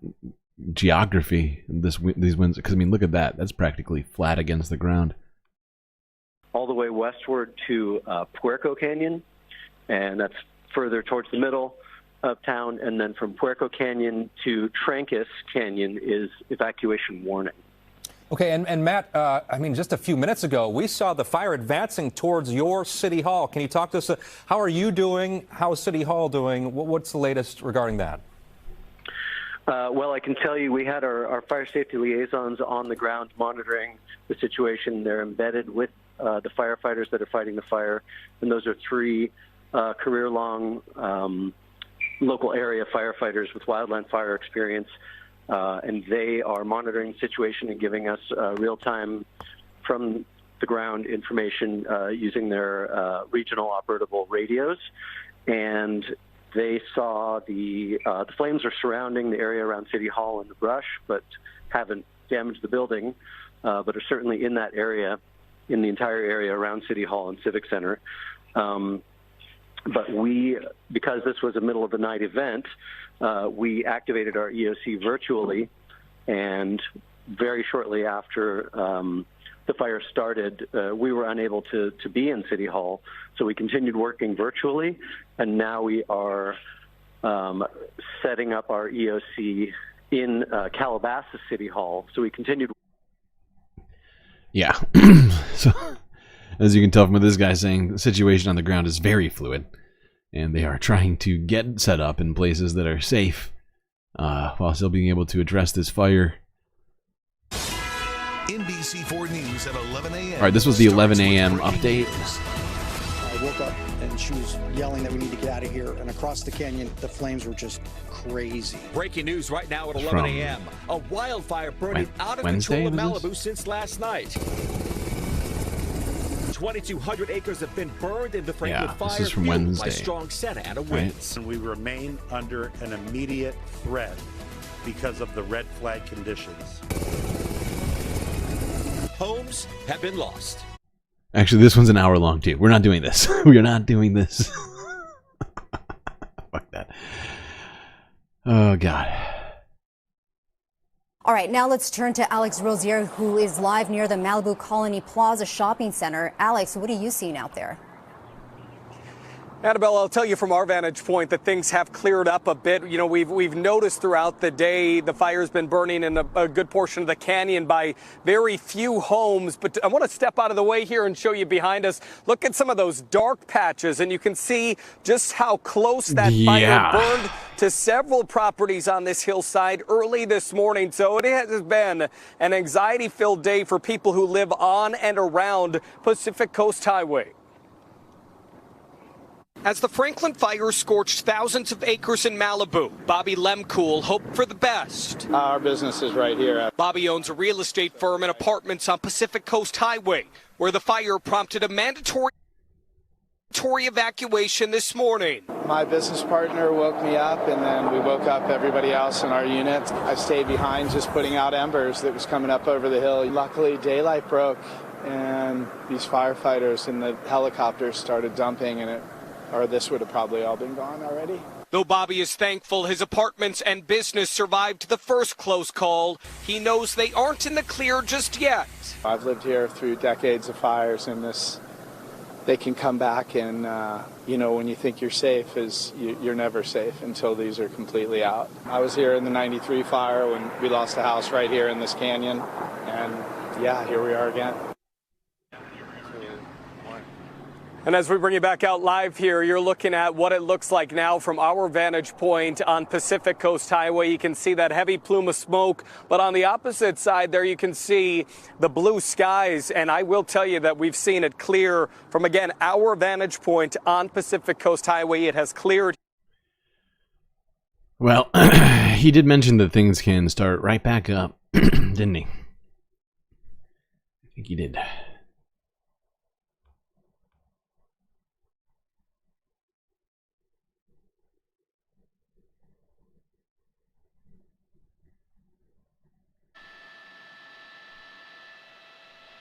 geography. These winds, because I mean, look at that. That's practically flat against the ground. All the way westward to Puerco Canyon, and that's further towards the middle of town. And then from Puerco Canyon to Trancas Canyon is evacuation warning. Okay, and Matt, I mean, just a few minutes ago, we saw the fire advancing towards your City Hall. Can you talk to us? How are you doing? How is City Hall doing? What's the latest regarding that? Well, I can tell you we had our fire safety liaisons on the ground monitoring the situation. They're embedded with the firefighters that are fighting the fire, and those are 3 career-long local area firefighters with wildland fire experience, and they are monitoring the situation and giving us real-time from the ground information using their regional operable radios. And they saw the flames are surrounding the area around City Hall and the brush, but haven't damaged the building, but are certainly in that area, in the entire area around City Hall and Civic Center. But because this was a middle of the night event, we activated our EOC virtually, and very shortly after the fire started, we were unable to be in City Hall, so we continued working virtually, and now we are setting up our EOC in Calabasas City Hall. So we continued. Yeah. So, as you can tell from what this guy's saying, the situation on the ground is very fluid, and they are trying to get set up in places that are safe while still being able to address this fire. NBC4 News at 11 a.m. All right, this was the 11 a.m. update. I woke up and she was yelling that we need to get out of here. And across the canyon, the flames were just crazy. Breaking news right now at 11 a.m. A wildfire burning out of Wednesday, control in Malibu since last night. 2,200 acres have been burned in the Franklin fire. This is from fueled Wednesday. by strong Santa Ana winds. And we remain under an immediate threat because of the red flag conditions. Homes have been lost. Actually, this one's an hour long too. We're not doing this. We are not doing this. Fuck that. Oh, God. All right, now let's turn to Alex Rosier, who is live near the Malibu Colony Plaza Shopping Center. Alex, what are you seeing out there? Annabelle, I'll tell you from our vantage point that things have cleared up a bit. You know, we've noticed throughout the day the fire's been burning in a good portion of the canyon by very few homes. But I want to step out of the way here and show you behind us. Look at some of those dark patches, and you can see just how close that fire burned to several properties on this hillside early this morning. So it has been an anxiety-filled day for people who live on and around Pacific Coast Highway. As the Franklin fire scorched thousands of acres in Malibu, Bobby Lemcool hoped for the best. Our business is right here. Bobby owns a real estate firm and apartments on Pacific Coast Highway, where the fire prompted a mandatory evacuation this morning. My business partner woke me up, and then we woke up everybody else in our unit. I stayed behind just putting out embers that was coming up over the hill. Luckily, daylight broke, and these firefighters and the helicopters started dumping, and this would have probably all been gone already. Though Bobby is thankful his apartments and business survived the first close call, he knows they aren't in the clear just yet. I've lived here through decades of fires, and they can come back, and when you think you're safe, you're never safe until these are completely out. I was here in the '93 fire when we lost a house right here in this canyon, and yeah, here we are again. And as we bring you back out live here, you're looking at what it looks like now from our vantage point on Pacific Coast Highway. You can see that heavy plume of smoke, but on the opposite side there you can see the blue skies. And I will tell you that we've seen it clear from, again, our vantage point on Pacific Coast Highway. It has cleared. Well, he did mention that things can start right back up, didn't he? I think he did.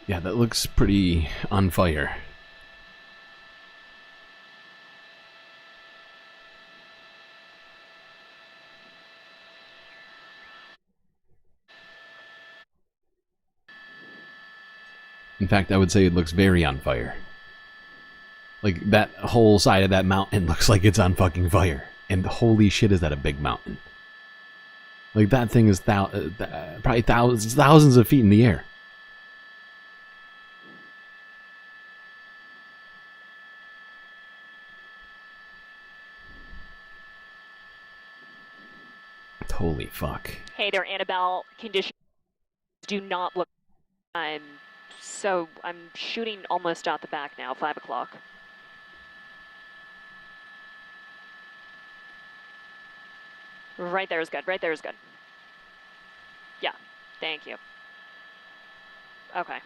Yeah, that looks pretty on fire. In fact, I would say it looks very on fire. Like, that whole side of that mountain looks like it's on fucking fire. And holy shit, is that a big mountain. Like, that thing is probably thousands of feet in the air. Holy fuck. Hey there, Annabelle. Conditions do not look... I'm shooting almost out the back now, 5 o'clock. Right there is good, right there is good. Yeah, thank you. Okay.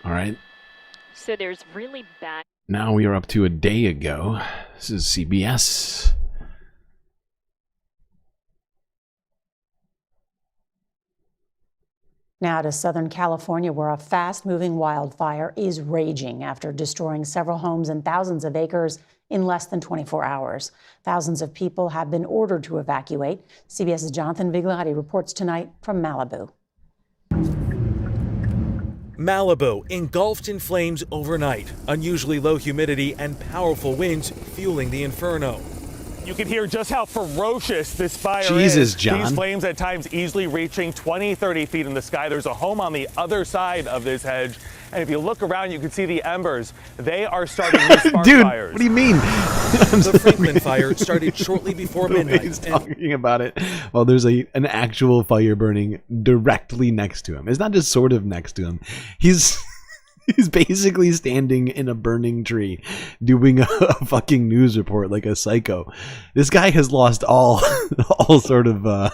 All right. So there's really bad... Now we are up to a day ago. This is CBS. Now to Southern California, where a fast-moving wildfire is raging after destroying several homes and thousands of acres in less than 24 hours. Thousands of people have been ordered to evacuate. CBS's Jonathan Vigliotti reports tonight from Malibu. Malibu engulfed in flames overnight. Unusually low humidity and powerful winds fueling the inferno. You can hear just how ferocious this fire is. John. These flames at times easily reaching 20, 30 feet in the sky. There's a home on the other side of this hedge. And if you look around, you can see the embers. They are starting to spark Dude, fires. What do you mean? The Franklin fire started shortly before midnight. He's talking about it while there's an actual fire burning directly next to him. It's not just sort of next to him. He's basically standing in a burning tree doing a fucking news report like a psycho. This guy has lost all sort of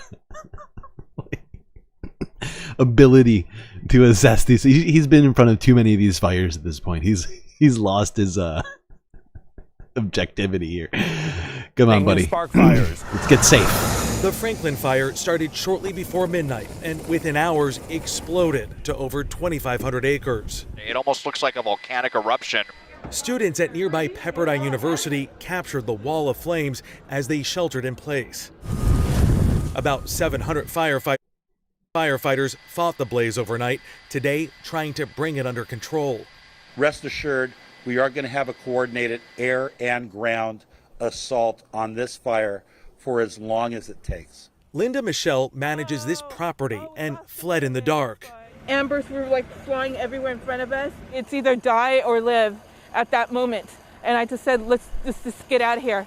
ability to assess these. He's been in front of too many of these fires at this point. He's lost his objectivity here. Come on, buddy. Spark fires. Let's get safe. The Franklin fire started shortly before midnight and within hours exploded to over 2,500 acres. It almost looks like a volcanic eruption. Students at nearby Pepperdine University captured the wall of flames as they sheltered in place. About 700 firefighters fought the blaze overnight, today trying to bring it under control. Rest assured, we are going to have a coordinated air and ground assault on this fire for as long as it takes. Linda Michelle manages this property and fled in the dark. Ambers were like flying everywhere in front of us. It's either die or live at that moment. And I just said, let's just get out of here.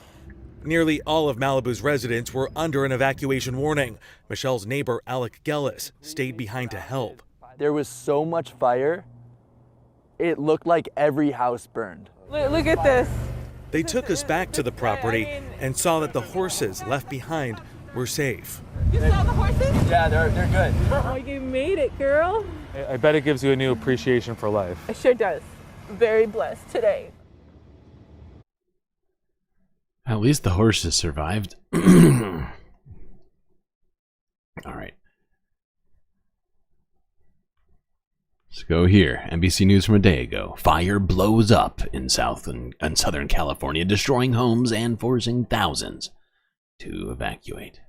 Nearly all of Malibu's residents were under an evacuation warning. Michelle's neighbor, Alec Gellis, stayed behind to help. There was so much fire, it looked like every house burned. Look at this. They took us back to the property and saw that the horses left behind were safe. You saw the horses? Yeah, they're good. Oh, you made it, girl. I bet it gives you a new appreciation for life. It sure does. Very blessed today. At least the horses survived. All right. Let's go here. NBC News from a day ago. Fire blows up in Southern California, destroying homes and forcing thousands to evacuate.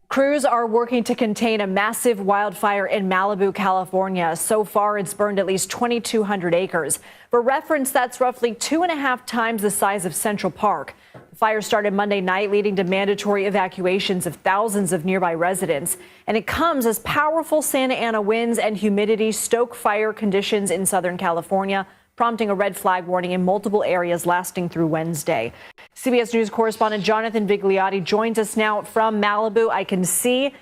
Crews are working to contain a massive wildfire in Malibu, California. So far, it's burned at least 2,200 acres. For reference, that's roughly 2.5 times the size of Central Park. The fire started Monday night, leading to mandatory evacuations of thousands of nearby residents. And it comes as powerful Santa Ana winds and humidity stoke fire conditions in Southern California, prompting a red flag warning in multiple areas lasting through Wednesday. CBS News correspondent Jonathan Vigliotti joins us now from Malibu. I can see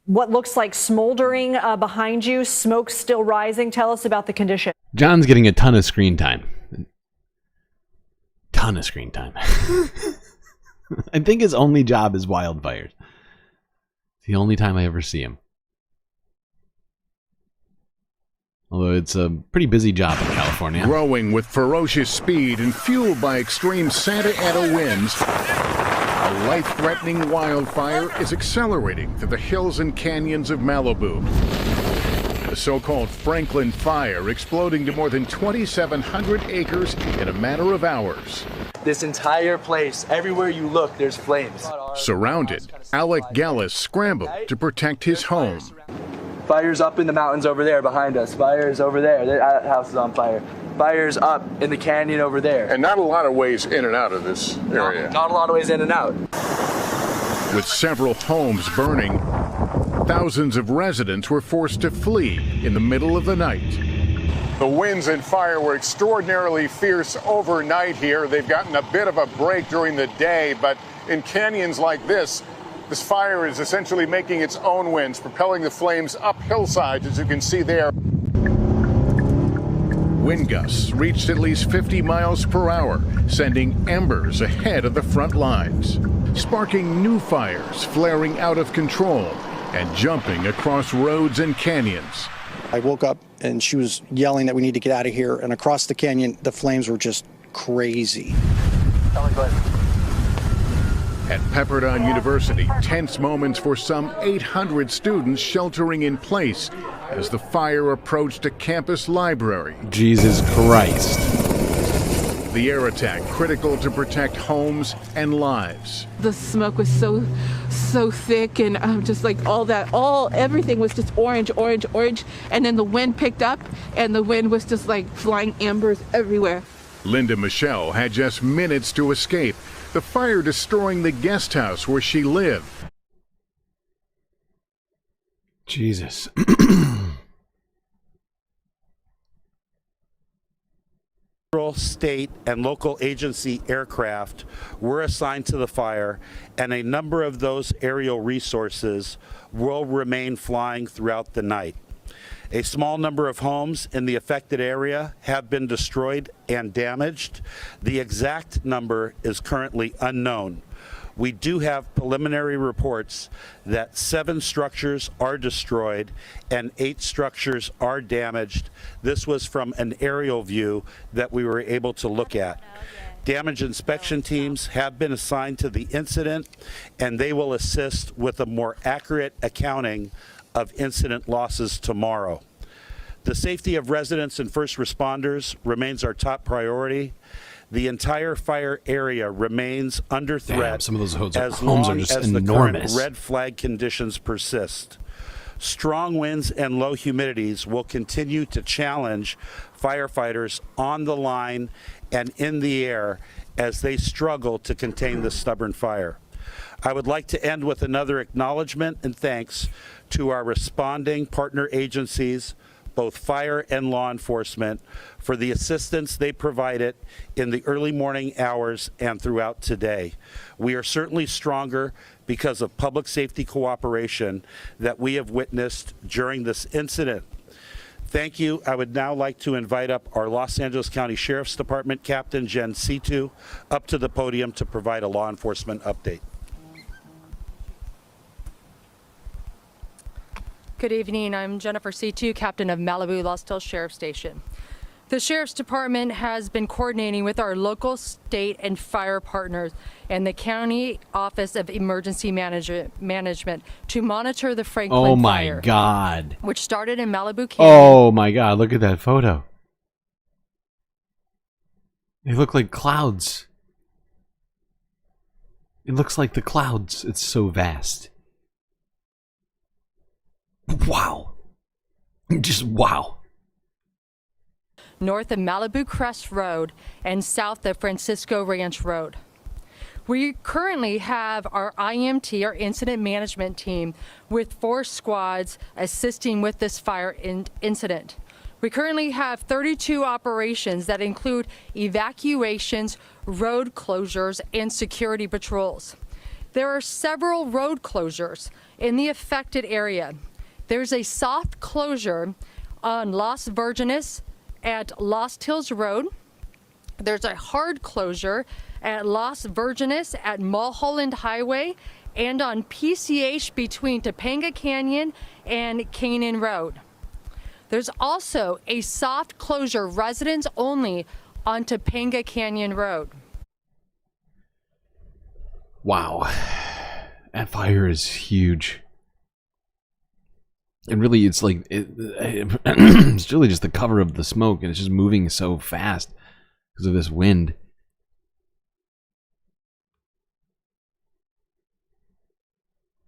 what looks like smoldering behind you, smoke still rising. Tell us about the condition. John's getting a ton of screen time. Ton of screen time. I think his only job is wildfires. It's the only time I ever see him. Although it's a pretty busy job in California. Growing with ferocious speed and fueled by extreme Santa Ana winds, a life-threatening wildfire is accelerating through the hills and canyons of Malibu. The so-called Franklin Fire exploding to more than 2,700 acres in a matter of hours. This entire place, everywhere you look, there's flames. Surrounded, Alec Gellis scrambled to protect his home. Fire's up in the mountains over there behind us. Fire's over there. That house is on fire. Fire's up in the canyon over there. And not a lot of ways in and out of this area. Not a lot of ways in and out. With several homes burning, thousands of residents were forced to flee in the middle of the night. The winds and fire were extraordinarily fierce overnight here. They've gotten a bit of a break during the day, but in canyons like this fire is essentially making its own winds, propelling the flames up hillsides, as you can see there. Wind gusts reached at least 50 miles per hour, sending embers ahead of the front lines, sparking new fires flaring out of control and jumping across roads and canyons. I woke up and she was yelling that we need to get out of here, and across the canyon, the flames were just crazy. At Pepperdine University, tense moments for some 800 students sheltering in place as the fire approached a campus library. Jesus Christ. The air attack critical to protect homes and lives. The smoke was so thick, and just like everything was just orange. And then the wind picked up, and the wind was just like flying embers everywhere. Linda Michelle had just minutes to escape, the fire destroying the guest house where she lived. Jesus. Federal, state, and local agency aircraft were assigned to the fire, and a number of those aerial resources will remain flying throughout the night. A small number of homes in the affected area have been destroyed and damaged. The exact number is currently unknown. We do have preliminary reports that 7 structures are destroyed and 8 structures are damaged. This was from an aerial view that we were able to look at. Damage inspection teams have been assigned to the incident, and they will assist with a more accurate accounting of incident losses tomorrow. The safety of residents and first responders remains our top priority. The entire fire area remains under threat. Some of those homes as are long just as the enormous. current red flag conditions persist. Strong winds and low humidities will continue to challenge firefighters on the line and in the air as they struggle to contain the stubborn fire. I would like to end with another acknowledgement and thanks to our responding partner agencies, both fire and law enforcement, for the assistance they provided in the early morning hours and throughout today. We are certainly stronger because of public safety cooperation that we have witnessed during this incident. Thank you. I would now like to invite up our Los Angeles County Sheriff's Department Captain Jen Situ up to the podium to provide a law enforcement update. Good evening. I'm Jennifer Situ, captain of Malibu Lost Hills Sheriff Station. The Sheriff's Department has been coordinating with our local, state, and fire partners and the County Office of Emergency Management to monitor the Franklin Fire. Oh my God. Which started in Malibu Canyon. Oh my God, look at that photo. They look like clouds. It looks like the clouds. It's so vast. Wow. Just wow. North of Malibu Crest Road and south of Francisco Ranch Road. We currently have our IMT, our incident management team, with 4 squads assisting with this fire incident. We currently have 32 operations that include evacuations, road closures, and security patrols. There are several road closures in the affected area. There's a soft closure on Las Virgenes at Lost Hills Road. There's a hard closure at Las Virgenes at Mulholland Highway and on PCH between Topanga Canyon and Canaan Road. There's also a soft closure, residents only, on Topanga Canyon Road. Wow. That fire is huge. And really, it's like, it's really just the cover of the smoke, and it's just moving so fast because of this wind.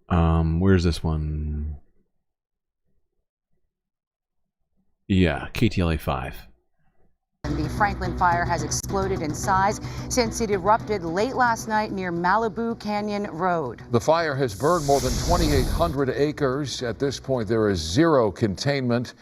Where's this one? Yeah, KTLA 5. The Franklin fire has exploded in size since it erupted late last night near Malibu Canyon Road. The fire has burned more than 2,800 acres. At this point, there is zero containment.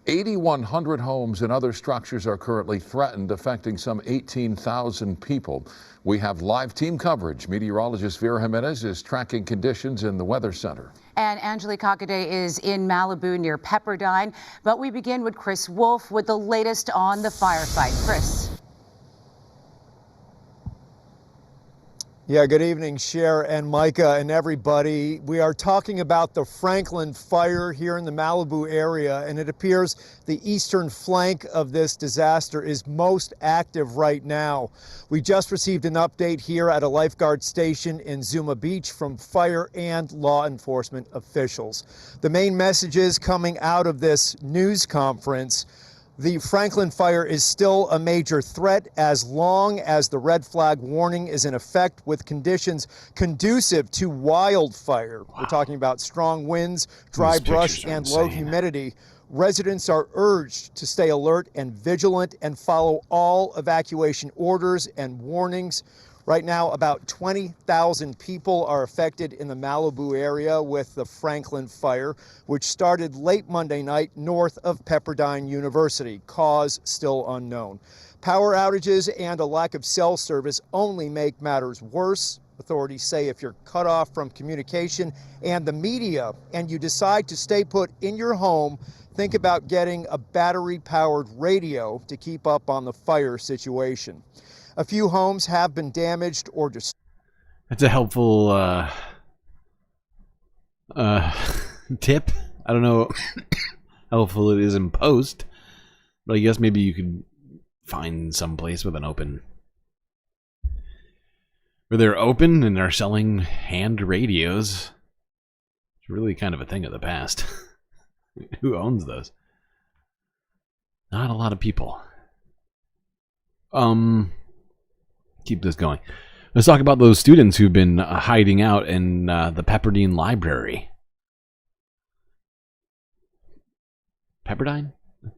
8,100 homes and other structures are currently threatened, affecting some 18,000 people. We have live team coverage. Meteorologist Vera Jimenez is tracking conditions in the Weather Center. And Angelique Hockaday is in Malibu near Pepperdine. But we begin with Chris Wolf with the latest on the firefight. Chris. Yeah, good evening, Cher and Micah and everybody. We are talking about the Franklin fire here in the Malibu area, and it appears the eastern flank of this disaster is most active right now. We just received an update here at a lifeguard station in Zuma Beach from fire and law enforcement officials. The main messages coming out of this news conference: the Franklin fire is still a major threat as long as the red flag warning is in effect, with conditions conducive to wildfire. Wow. We're talking about strong winds, dry brush, and low humidity. Residents are urged to stay alert and vigilant and follow all evacuation orders and warnings. Right now, about 20,000 people are affected in the Malibu area with the Franklin fire, which started late Monday night north of Pepperdine University. Cause still unknown. Power outages and a lack of cell service only make matters worse. Authorities say if you're cut off from communication and the media and you decide to stay put in your home, think about getting a battery-powered radio to keep up on the fire situation. A few homes have been damaged or destroyed. That's a helpful tip. I don't know how helpful it is in post, but I guess maybe you could find some place with an open, where they're open and are selling hand radios. It's really kind of a thing of the past. Who owns those? Not a lot of people. Keep this going. Let's talk about those students who've been hiding out in the Pepperdine Library. Pepperdine?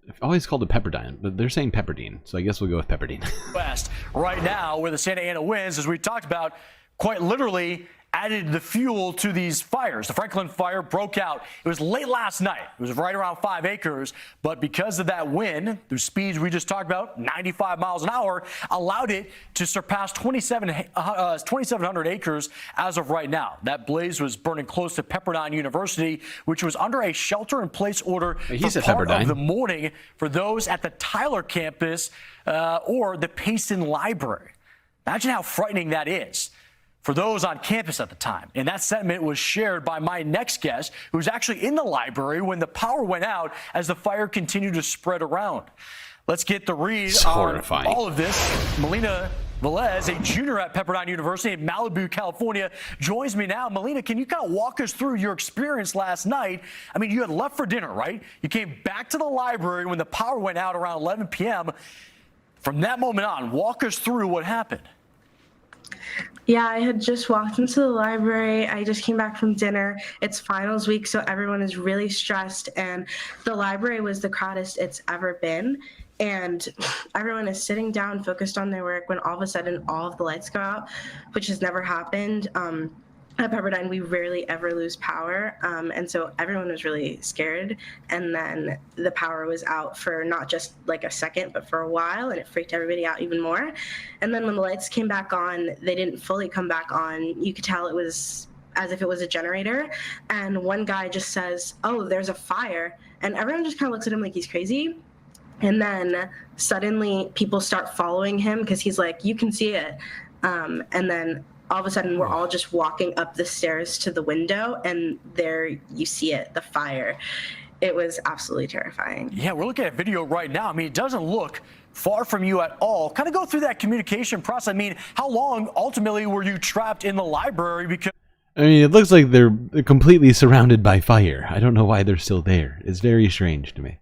I've always called it Pepperdine, but they're saying Pepperdine, so I guess we'll go with Pepperdine. West right now, where the Santa Ana winds, as we talked about, quite literally added the fuel to these fires. The Franklin fire broke out. It was late last night. It was right around 5 acres, but because of that wind, the speeds we just talked about, 95 miles an hour, allowed it to surpass 2,700 acres as of right now. That blaze was burning close to Pepperdine University, which was under a shelter-in-place order for part of the morning for those at the Tyler campus or the Payson Library. Imagine how frightening that is for those on campus at the time. And that sentiment was shared by my next guest, who was actually in the library when the power went out as the fire continued to spread around. Let's get the read on all of this. Melina Velez, a junior at Pepperdine University in Malibu, California, joins me now. Melina, can you kind of walk us through your experience last night? I mean, you had left for dinner, right? You came back to the library when the power went out around 11 p.m. From that moment on, walk us through what happened. Yeah, I had just walked into the library. I just came back from dinner. It's finals week, so everyone is really stressed, and the library was the crowdest it's ever been. And everyone is sitting down, focused on their work, when all of a sudden all of the lights go out, which has never happened. At Pepperdine, we rarely ever lose power, and so everyone was really scared. And then the power was out for not just like a second, but for a while, and it freaked everybody out even more. And then when the lights came back on, they didn't fully come back on. You could tell it was as if it was a generator. And one guy just says, "Oh, there's a fire," and everyone just kind of looks at him like he's crazy. And then suddenly people start following him because he's like, "You can see it," and then all of a sudden, we're all just walking up the stairs to the window, and there you see it, the fire. It was absolutely terrifying. Yeah, we're looking at video right now. I mean, it doesn't look far from you at all. Kind of go through that communication process. I mean, how long ultimately were you trapped in the library? Because I mean, it looks like they're completely surrounded by fire. I don't know why they're still there. It's very strange to me.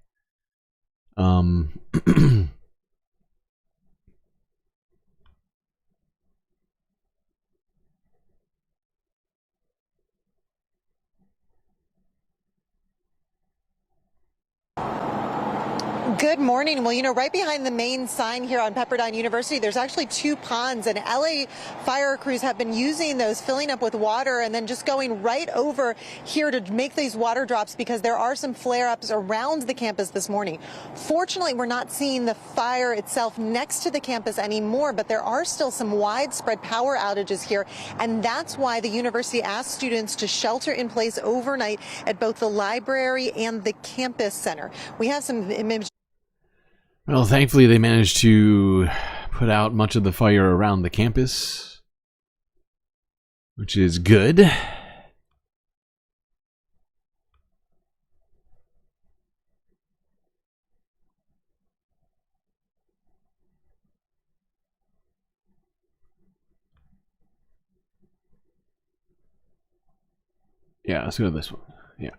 Good morning. Well, you know, right behind the main sign here on Pepperdine University, there's actually 2 ponds, and LA fire crews have been using those, filling up with water, and then just going right over here to make these water drops because there are some flare-ups around the campus this morning. Fortunately, we're not seeing the fire itself next to the campus anymore, but there are still some widespread power outages here, and that's why the university asked students to shelter in place overnight at both the library and the campus center. We have some images. Well, thankfully they managed to put out much of the fire around the campus, which is good. Yeah, let's go to this one. Yeah.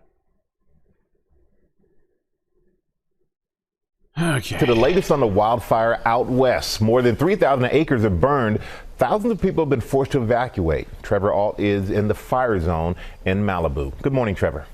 Okay. To the latest on the wildfire out west. More than 3,000 acres have burned. Thousands of people have been forced to evacuate. Trevor Alt is in the fire zone in Malibu. Good morning, Trevor.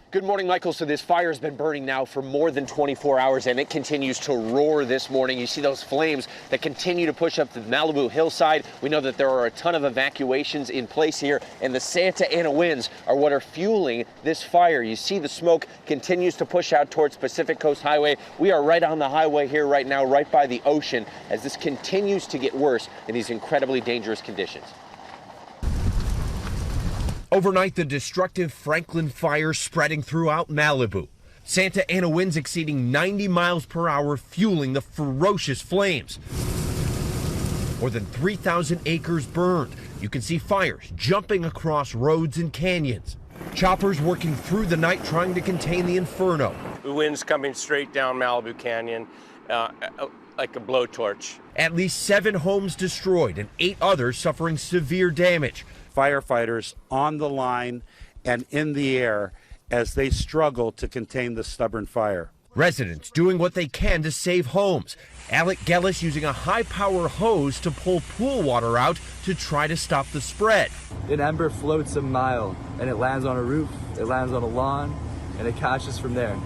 Good morning, Michael. So this fire has been burning now for more than 24 hours, and it continues to roar this morning. You see those flames that continue to push up the Malibu hillside. We know that there are a ton of evacuations in place here, and the Santa Ana winds are what are fueling this fire. You see the smoke continues to push out towards Pacific Coast Highway. We are right on the highway here right now, right by the ocean, as this continues to get worse in these incredibly dangerous conditions. Overnight, the destructive Franklin fire spreading throughout Malibu. Santa Ana winds exceeding 90 miles per hour, fueling the ferocious flames. More than 3,000 acres burned. You can see fires jumping across roads and canyons. Choppers working through the night trying to contain the inferno. The wind's coming straight down Malibu Canyon like a blowtorch. At least 7 homes destroyed and 8 others suffering severe damage. Firefighters on the line and in the air as they struggle to contain the stubborn fire. Residents doing what they can to save homes. Alec Gellis using a high-power hose to pull pool water out to try to stop the spread. An ember floats a mile, and it lands on a roof, it lands on a lawn, and it catches from there.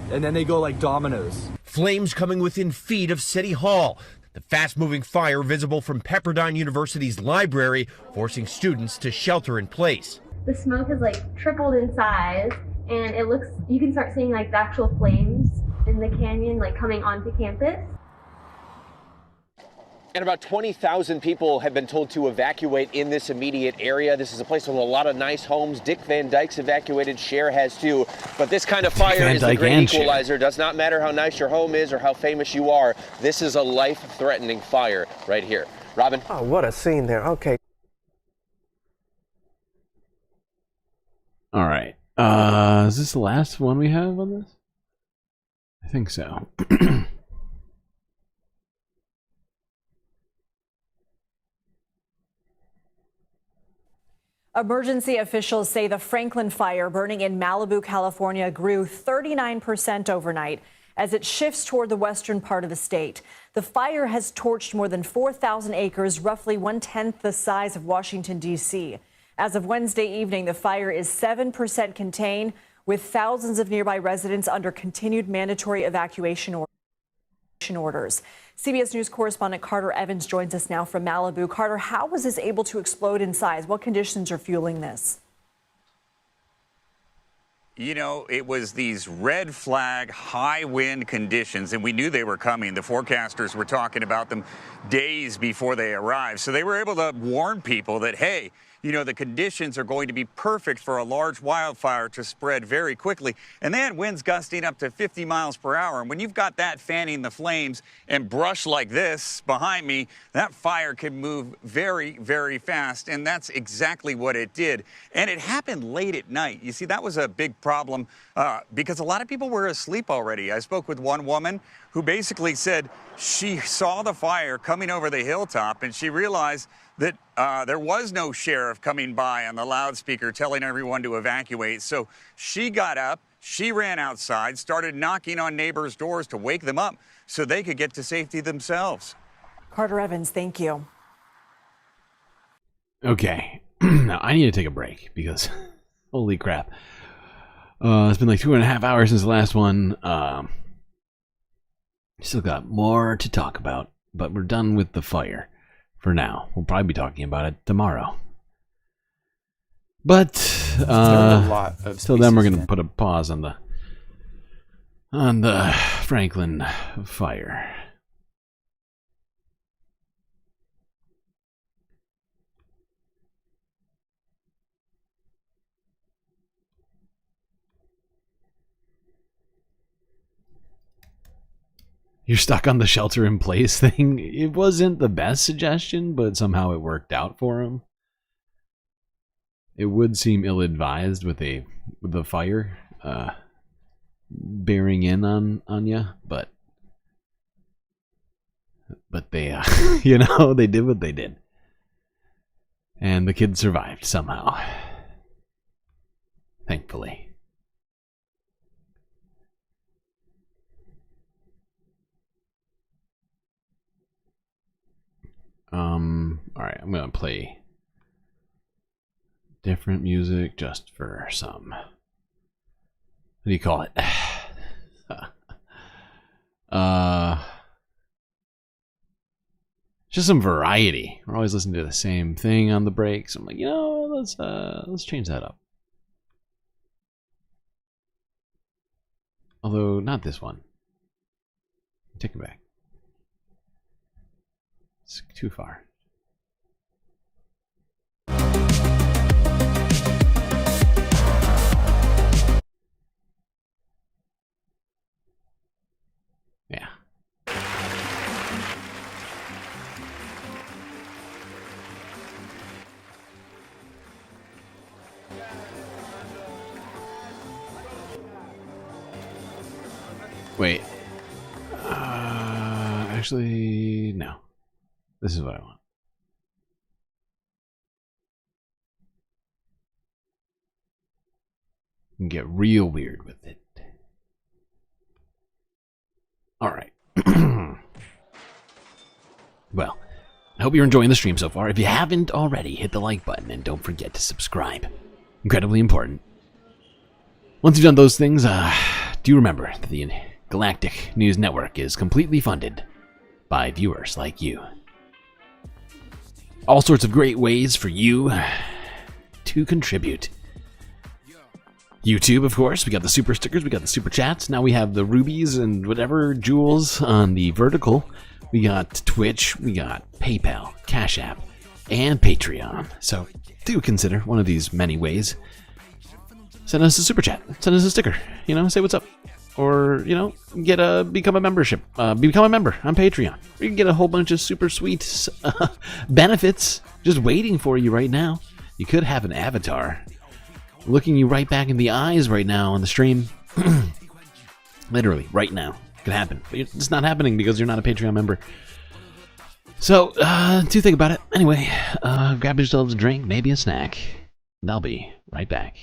And then they go like dominoes. Flames coming within feet of City Hall. The fast-moving fire visible from Pepperdine University's library, forcing students to shelter in place. The smoke has tripled in size, and it looks, you can start seeing the actual flames in the canyon coming onto campus. And about 20,000 people have been told to evacuate in this immediate area. This is a place with a lot of nice homes. Dick Van Dyke's evacuated, Cher has too. But this kind of fire is the great equalizer. Does not matter how nice your home is or how famous you are. This is a life-threatening fire right here. Robin? Oh, what a scene there. Okay. All right. Is this the last one we have on this? I think so. Emergency officials say the Franklin fire burning in Malibu, California grew 39% overnight as it shifts toward the western part of the state. The fire has torched more than 4,000 acres, roughly 1/10 the size of Washington, D.C. As of Wednesday evening, the fire is 7% contained, with thousands of nearby residents under continued mandatory evacuation orders. CBS News correspondent Carter Evans joins us now from Malibu. Carter, how was this able to explode in size? What conditions are fueling this? You know, it was these red flag high wind conditions, and we knew they were coming. The forecasters were talking about them days before they arrived. So they were able to warn people that, hey, you know, the conditions are going to be perfect for a large wildfire to spread very quickly. And they had winds gusting up to 50 miles per hour. And when you've got that fanning the flames and brush like this behind me, that fire can move very, very fast. And that's exactly what it did. And it happened late at night. You see, that was a big problem because a lot of people were asleep already. I spoke with one woman who basically said she saw the fire coming over the hilltop and she realized that there was no sheriff coming by on the loudspeaker telling everyone to evacuate. So she got up, she ran outside, started knocking on neighbors' doors to wake them up so they could get to safety themselves. Carter Evans, thank you. Okay, now I need to take a break because holy crap. It's been like 2.5 hours since the last one. Still got more to talk about, but we're done with the fire. For now, we'll probably be talking about it tomorrow. But still, then we're gonna put a pause on the Franklin fire. You're stuck on the shelter in place thing. It wasn't the best suggestion, but somehow it worked out for him. It would seem ill-advised with the fire bearing in on you, but they you know, they did what they did, and the kid survived somehow, thankfully. Alright, I'm gonna play different music just for some do you call it? Just some variety. We're always listening to the same thing on the breaks. I'm like, let's change that up. Although not this one. Take it back. It's too far. Yeah. Wait. Actually, no. This is what I want. And get real weird with it. All right. Well, I hope you're enjoying the stream so far. If you haven't already, hit the like button and don't forget to subscribe. Incredibly important. Once you've done those things, do remember that the Galactic News Network is completely funded by viewers like you. All sorts of great ways for you to contribute. YouTube, of course. We got the super stickers, we got the super chats. Now we have the rubies and whatever jewels on the vertical. We got Twitch, we got PayPal, Cash App, and Patreon. So do consider one of these many ways. Send us a super chat. Send us a sticker. Say what's up. Or, become a membership. Become a member on Patreon. You can get a whole bunch of super sweet benefits just waiting for you right now. You could have an avatar looking you right back in the eyes right now on the stream. Literally, right now. Could happen. But it's not happening because you're not a Patreon member. So, do think about it. Anyway, grab yourselves a drink, maybe a snack. And I'll be right back.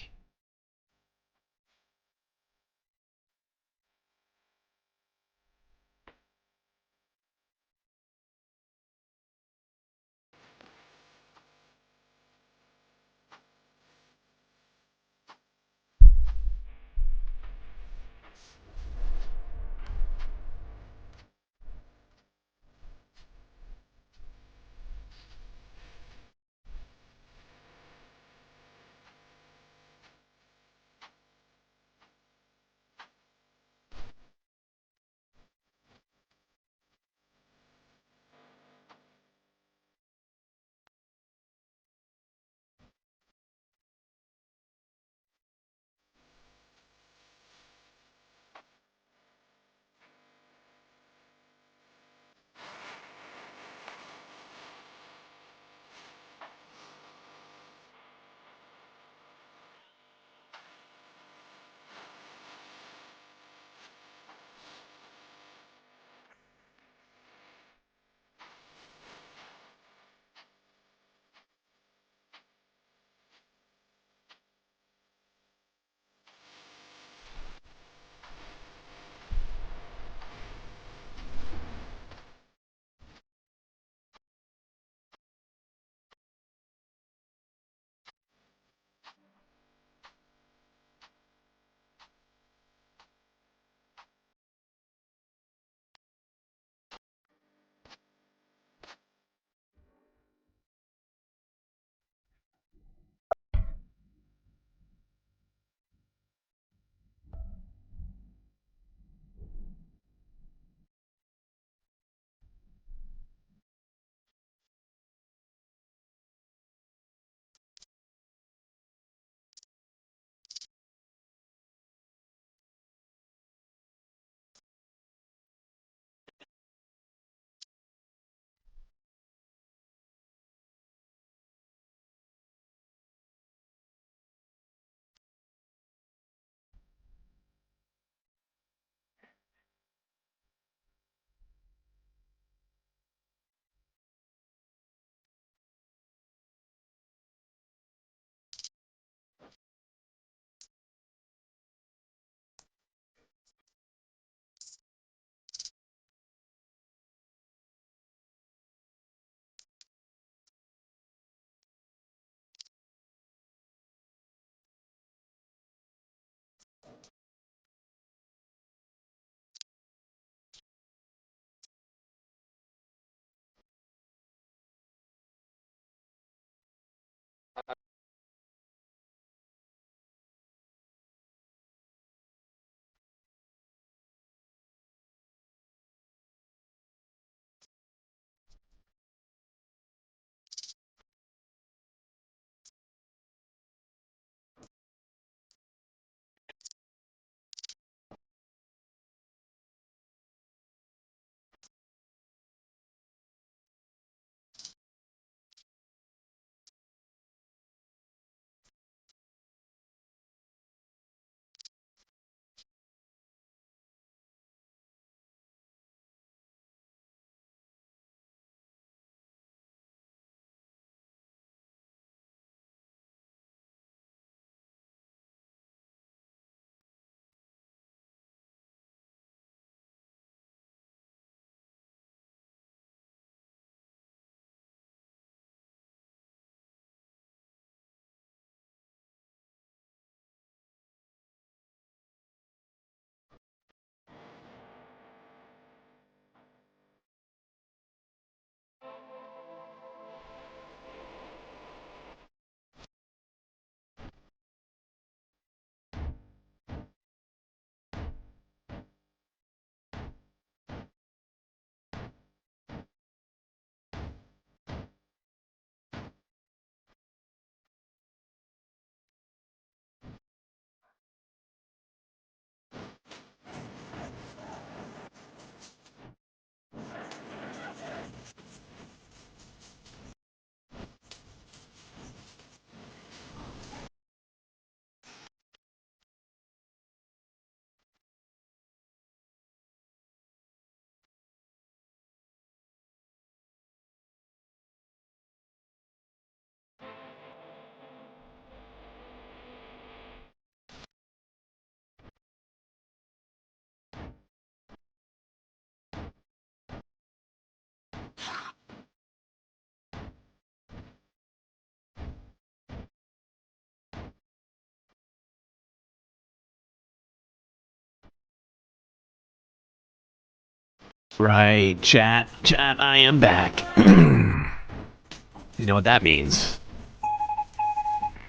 Right, chat, I am back. You know what that means.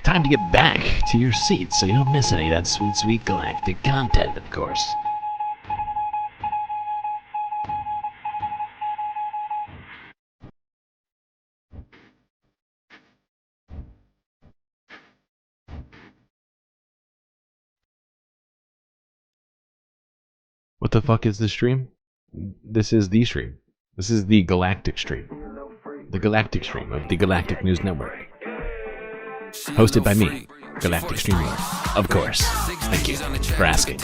Time to get back to your seats so you don't miss any of that sweet, sweet galactic content, of course. What the fuck is this stream? This is the stream. This is the Galactic Stream. The Galactic Stream of the Galactic News Network. Hosted by me, GalacticStreamLord. Of course. Thank you for asking.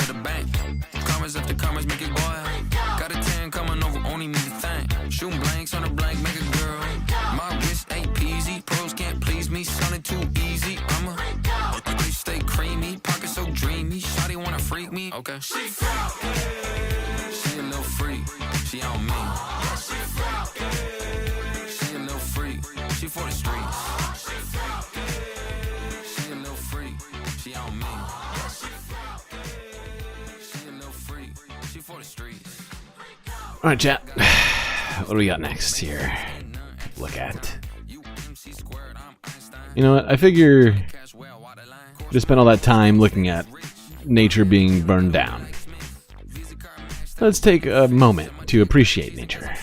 Shooting blanks on a blank, make a girl. My wrist ain't peasy. Pros can't please me. Sounding too easy. I stay creamy. Pocket so dreamy. Shawty wanna freak me. Okay. She a little freak. She on me. She a little freak. She for the streets. She a little freak. She on me. She a little freak. She for the streets. Alright, chat. What do we got next here? Look at. You know what? I figure just spend all that time looking at nature being burned down. Let's take a moment to appreciate nature.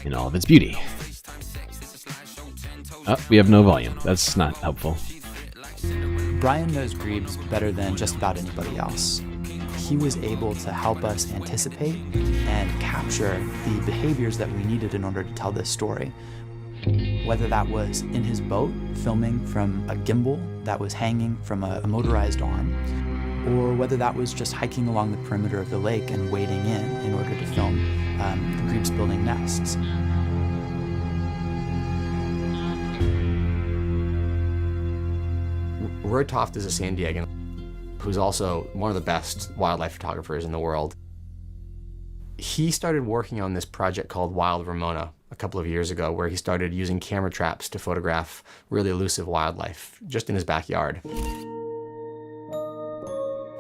In all of its beauty. Oh, we have no volume. That's not helpful. Brian knows grebes better than just about anybody else. He was able to help us anticipate and capture the behaviors that we needed in order to tell this story. Whether that was in his boat, filming from a gimbal that was hanging from a motorized arm, or whether that was just hiking along the perimeter of the lake and wading in order to film the grebes building nests. Roy Toft is a San Diegan who's also one of the best wildlife photographers in the world. He started working on this project called Wild Ramona a couple of years ago, where he started using camera traps to photograph really elusive wildlife just in his backyard.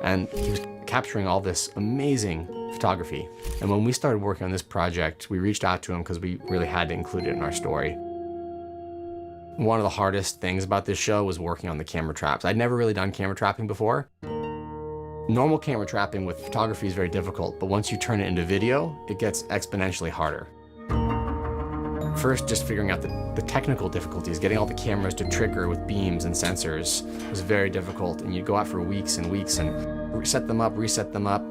And he was capturing all this amazing photography. And when we started working on this project, we reached out to him because we really had to include it in our story. One of the hardest things about this show was working on the camera traps. I'd never really done camera trapping before. Normal camera trapping with photography is very difficult, but once you turn it into video, it gets exponentially harder. First, just figuring out the technical difficulties, getting all the cameras to trigger with beams and sensors was very difficult, and you'd go out for weeks and weeks and set them up, reset them up.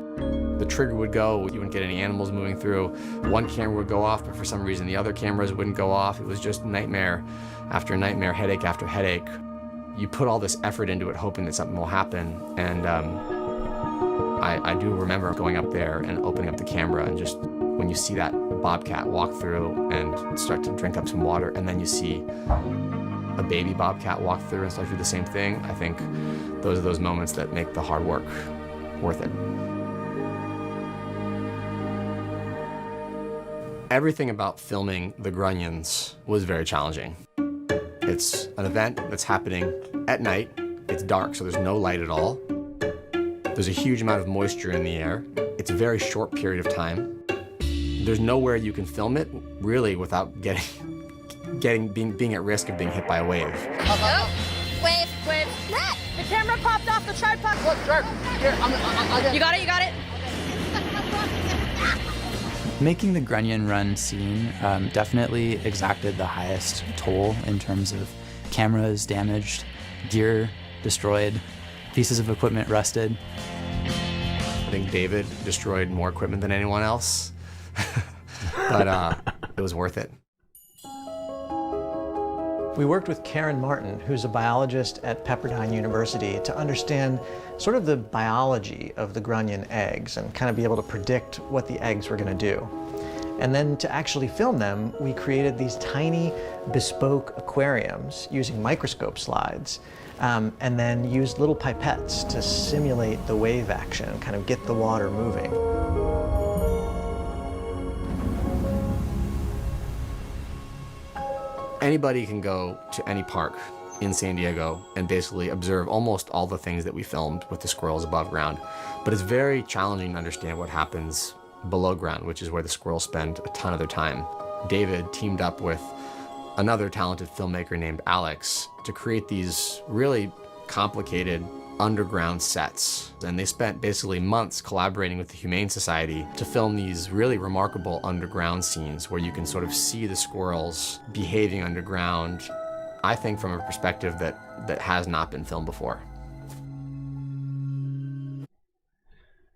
The trigger would go, you wouldn't get any animals moving through. One camera would go off, but for some reason the other cameras wouldn't go off. It was just nightmare after nightmare, headache after headache. You put all this effort into it hoping that something will happen, and I do remember going up there and opening up the camera, and just when you see that bobcat walk through and start to drink up some water, and then you see a baby bobcat walk through and start to do the same thing, I think those are those moments that make the hard work worth it. Everything about filming the Grunions was very challenging. It's an event that's happening at night. It's dark, so there's no light at all. There's a huge amount of moisture in the air. It's a very short period of time. There's nowhere you can film it, really, without being at risk of being hit by a wave. Oh, wave. The camera popped off the tripod. Look, Jerk. Here, I'll get it. You got it? Making the Grunion Run scene definitely exacted the highest toll in terms of cameras damaged, gear destroyed, pieces of equipment rusted. I think David destroyed more equipment than anyone else, but it was worth it. We worked with Karen Martin, who's a biologist at Pepperdine University, to understand sort of the biology of the Grunion eggs and kind of be able to predict what the eggs were going to do. And then to actually film them, we created these tiny bespoke aquariums using microscope slides, and then used little pipettes to simulate the wave action and kind of get the water moving. Anybody can go to any park in San Diego and basically observe almost all the things that we filmed with the squirrels above ground. But it's very challenging to understand what happens below ground, which is where the squirrels spend a ton of their time. David teamed up with another talented filmmaker named Alex to create these really complicated underground sets. And they spent basically months collaborating with the Humane Society to film these really remarkable underground scenes where you can sort of see the squirrels behaving underground, I think from a perspective that has not been filmed before.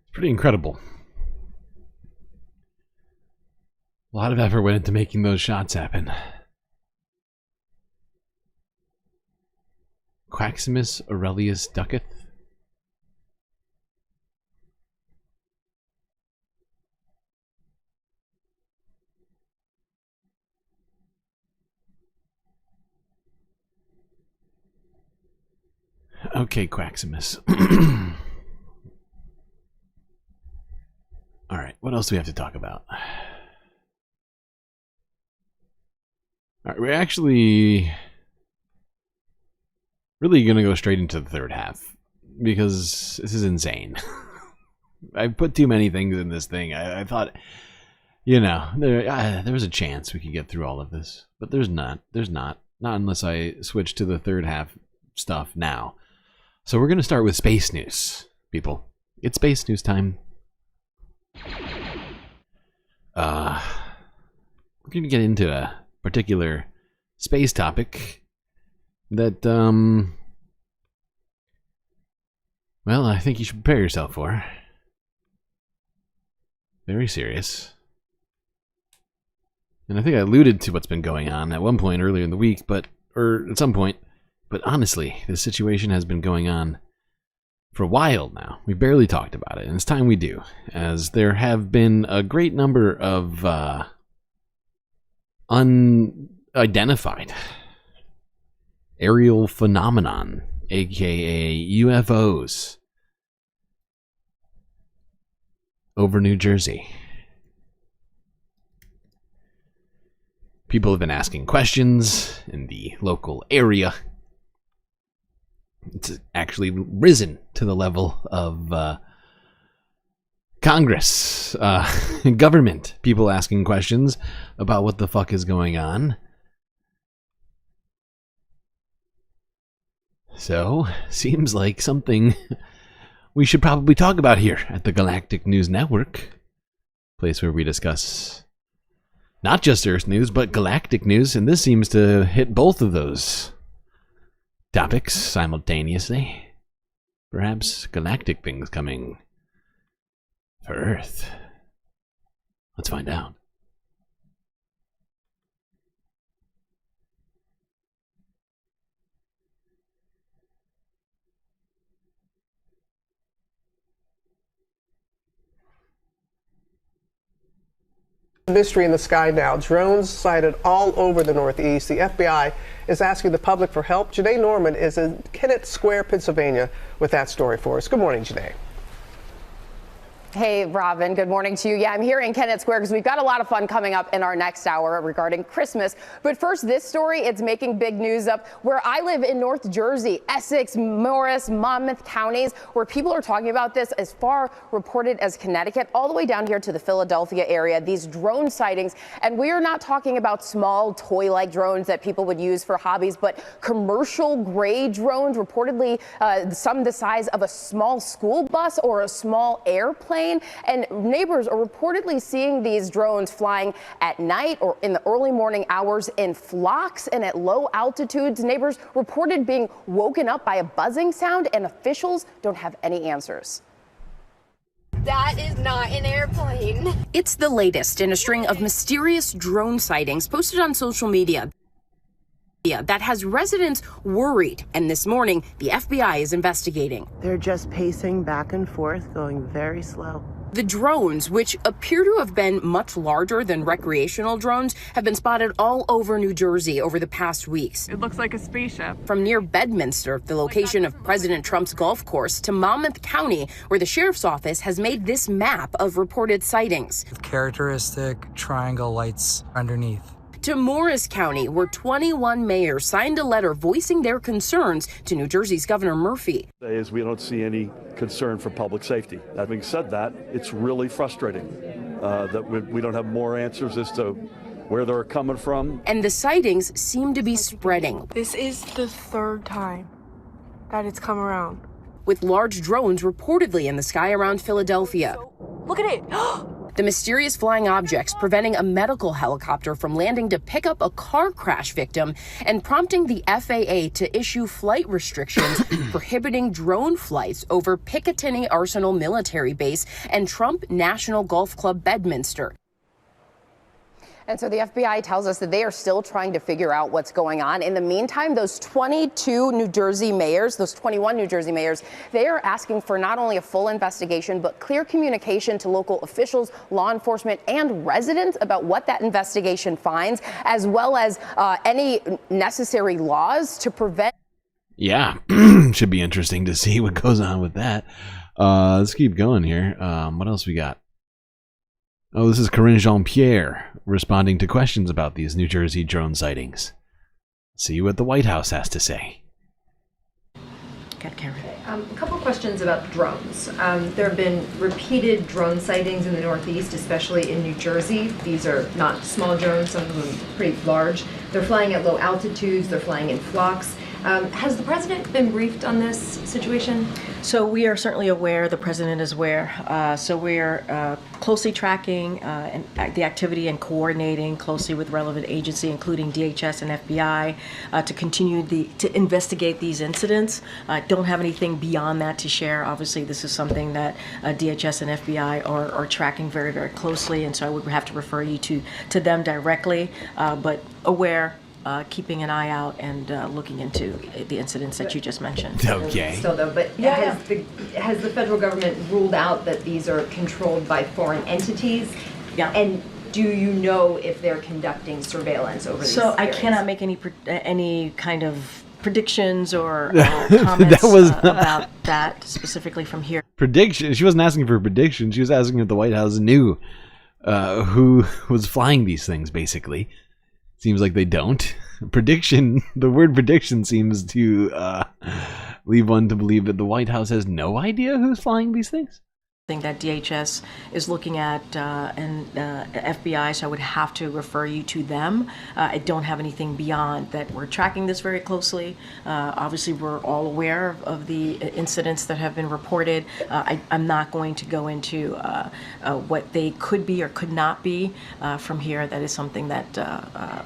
It's pretty incredible. A lot of effort went into making those shots happen. Quaximus Aurelius Ducketh. Okay, Quaximus. All right, what else do we have to talk about? All right, we're actually really going to go straight into the third half because this is insane. I put too many things in this thing. I thought, you know, there was a chance we could get through all of this, but there's not. There's not. Not unless I switch to the third half stuff now. So we're going to start with space news, people. It's space news time. We're going to get into a particular space topic that, well, I think you should prepare yourself for. Very serious. And I think I alluded to what's been going on at one point earlier in the week, or at some point, but honestly, this situation has been going on for a while now. We barely talked about it, and it's time we do, as there have been a great number of unidentified aerial phenomenon, aka UFOs, over New Jersey. People have been asking questions in the local area. It's actually risen to the level of Congress, government, people asking questions about what the fuck is going on. So, seems like something we should probably talk about here at the Galactic News Network, place where we discuss not just Earth news, but galactic news, and this seems to hit both of those topics simultaneously. Perhaps galactic things coming for Earth. Let's find out. Mystery in the sky now. Drones sighted all over the Northeast. The FBI is asking the public for help. Janae Norman is in Kennett Square, Pennsylvania, with that story for us. Good morning, Janae. Hey, Robin. Good morning to you. Yeah, I'm here in Kennett Square because we've got a lot of fun coming up in our next hour regarding Christmas. But first, this story, it's making big news up where I live in North Jersey, Essex, Morris, Monmouth counties, where people are talking about this as far reported as Connecticut, all the way down here to the Philadelphia area, these drone sightings. And we are not talking about small toy-like drones that people would use for hobbies, but commercial grade drones, reportedly some the size of a small school bus or a small airplane. And neighbors are reportedly seeing these drones flying at night or in the early morning hours in flocks and at low altitudes. Neighbors reported being woken up by a buzzing sound, and officials don't have any answers. That is not an airplane. It's the latest in a string of mysterious drone sightings posted on social media that has residents worried, and this morning the FBI is investigating. They're just pacing back and forth, going very slow. The drones, which appear to have been much larger than recreational drones, have been spotted all over New Jersey over the past weeks. It looks like a spaceship. From near Bedminster, the location of President Trump's golf course, to Monmouth County, where the sheriff's office has made this map of reported sightings. Characteristic triangle lights underneath. to Morris County, where 21 mayors signed a letter voicing their concerns to New Jersey's Governor Murphy. Is we don't see any concern for public safety. Having said that, it's really frustrating that we don't have more answers as to where they're coming from. And the sightings seem to be spreading. This is the third time that it's come around. With large drones reportedly in the sky around Philadelphia. Look at it. The mysterious flying objects preventing a medical helicopter from landing to pick up a car crash victim and prompting the FAA to issue flight restrictions prohibiting drone flights over Picatinny Arsenal Military Base and Trump National Golf Club Bedminster. And so the FBI tells us that they are still trying to figure out what's going on. In the meantime, those 21 New Jersey mayors, they are asking for not only a full investigation, but clear communication to local officials, law enforcement, and residents about what that investigation finds, as well as any necessary laws to prevent. Yeah, should be interesting to see what goes on with that. Let's keep going here. What else we got? Oh, this is Corinne Jean-Pierre responding to questions about these New Jersey drone sightings. See what the White House has to say. Got Karen. A couple of questions about drones. There have been repeated drone sightings in the Northeast, especially in New Jersey. These are not small drones, some of them pretty large. They're flying at low altitudes, they're flying in flocks. Has the president been briefed on this situation? So we are certainly aware, the president is aware. So we're closely tracking the activity and coordinating closely with relevant agency, including DHS and FBI, to continue to investigate these incidents. Don't have anything beyond that to share. Obviously, this is something that DHS and FBI are tracking very, very closely, and so I would have to refer you to them directly, but aware. Keeping an eye out and looking into the incidents that you just mentioned. Okay. Still though, but has the federal government ruled out that these are controlled by foreign entities? Yeah. And do you know if they're conducting surveillance over these areas? I cannot make any kind of predictions or comments about that specifically from here. Prediction? She wasn't asking for a prediction. She was asking if the White House knew who was flying these things, basically. Seems like they don't. Prediction, the word prediction seems to leave one to believe that the White House has no idea who's flying these things. That DHS is looking at and FBI, so I would have to refer you to them. I don't have anything beyond that. We're tracking this very closely. Obviously, we're all aware of the incidents that have been reported. I'm not going to go into what they could be or could not be from here. That is something that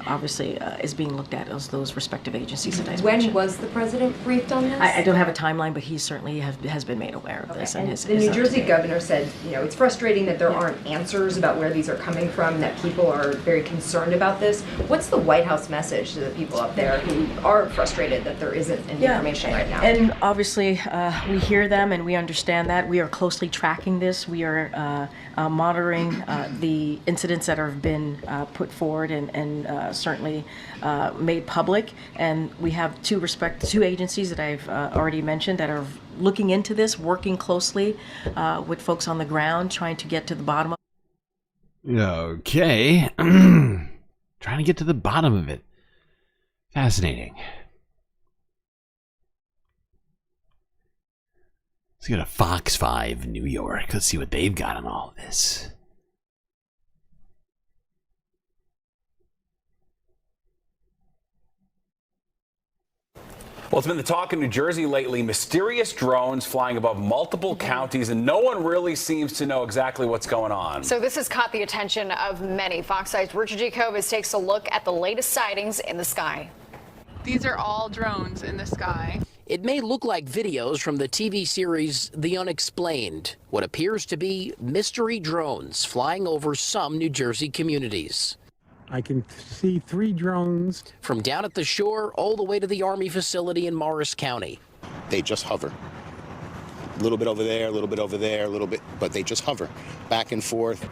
obviously is being looked at as those respective agencies that I mentioned. When was the president briefed on this? I don't have a timeline, but he certainly has been made aware of this. And his the New Jersey governor said, it's frustrating that there aren't answers about where these are coming from, that people are very concerned about this. What's the White House message to the people up there who are frustrated that there isn't any information right now? And obviously, we hear them and we understand that. We are closely tracking this. We are monitoring the incidents that have been put forward and certainly made public. And we have two agencies that I've already mentioned that are looking into this, working closely with folks on the ground, trying to get to the bottom of it. Okay. Trying to get to the bottom of it. Fascinating. Let's go to Fox 5 New York. Let's see what they've got on all of this. Well, it's been the talk in New Jersey lately. Mysterious drones flying above multiple counties, and no one really seems to know exactly what's going on. So this has caught the attention of many. Fox 5's Richard Jacobs takes a look at the latest sightings in the sky. These are all drones in the sky. It may look like videos from the TV series The Unexplained, what appears to be mystery drones flying over some New Jersey communities. I can see 3 drones. From down at the shore all the way to the Army facility in Morris County. They just hover. A little bit over there, a little bit over there, a little bit, but they just hover back and forth.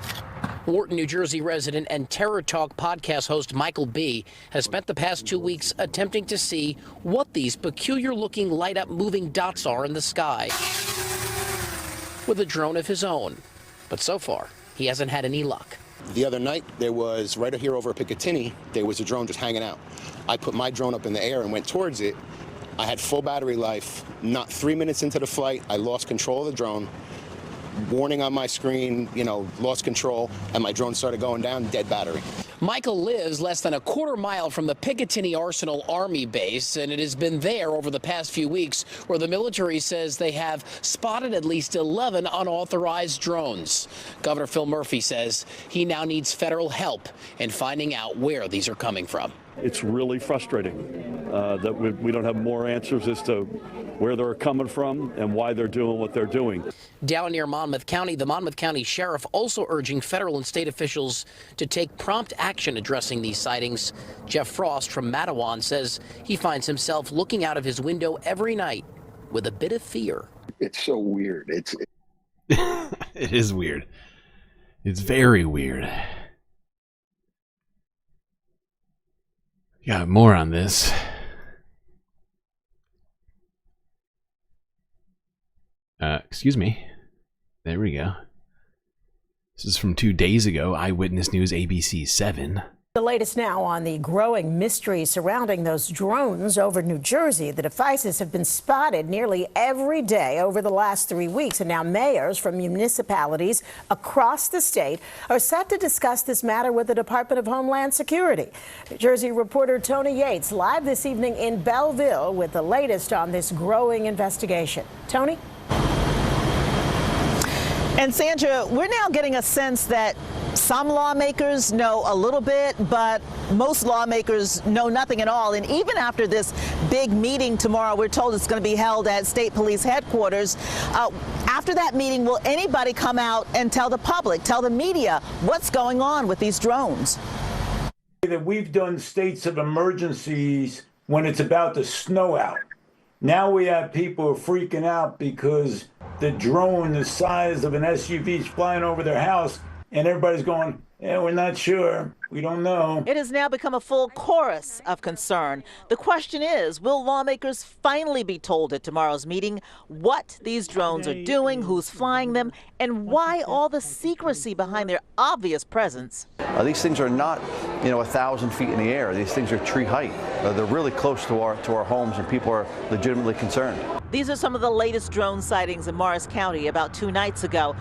Wharton, New Jersey resident and Terror Talk podcast host Michael B. has spent the past 2 weeks attempting to see what these peculiar-looking light-up moving dots are in the sky with a drone of his own. But so far, he hasn't had any luck. The other night, there was, right here over Picatinny, there was a drone just hanging out. I put my drone up in the air and went towards it. I had full battery life. Not 3 minutes into the flight, I lost control of the drone. Warning on my screen, lost control, and my drone started going down, dead battery. Michael lives less than a quarter mile from the Picatinny Arsenal Army base, and it has been there over the past few weeks where the military says they have spotted at least 11 unauthorized drones. Governor Phil Murphy says he now needs federal help in finding out where these are coming from. It's really frustrating that we don't have more answers as to where they're coming from and why they're doing what they're doing. Down near Monmouth County, the Monmouth County Sheriff also urging federal and state officials to take prompt action addressing these sightings. Jeff Frost from Matawan says he finds himself looking out of his window every night with a bit of fear. It's so weird. It is weird. It's very weird. Got more on this. Excuse me. There we go. This is from 2 days ago. Eyewitness News, ABC 7. The latest now on the growing mystery surrounding those drones over New Jersey. The devices have been spotted nearly every day over the last 3 weeks, and now mayors from municipalities across the state are set to discuss this matter with the Department of Homeland Security. New Jersey reporter Tony Yates live this evening in Belleville with the latest on this growing investigation. Tony? And Sandra, we're now getting a sense that some lawmakers know a little bit, but most lawmakers know nothing at all. And even after this big meeting tomorrow, we're told it's going to be held at State Police headquarters. After that meeting, will anybody come out and tell the public, tell the media what's going on with these drones? That we've done states of emergencies when it's about to snow out. Now we have people freaking out because the drone the size of an SUV is flying over their house, and everybody's going, yeah, we're not sure. We don't know. It has now become a full chorus of concern. The question is, will lawmakers finally be told at tomorrow's meeting what these drones are doing, who's flying them, and why all the secrecy behind their obvious presence? These things are not, 1,000 feet in the air. These things are tree height. They're really close to our homes, and people are legitimately concerned. These are some of the latest drone sightings in Morris County about 2 nights ago.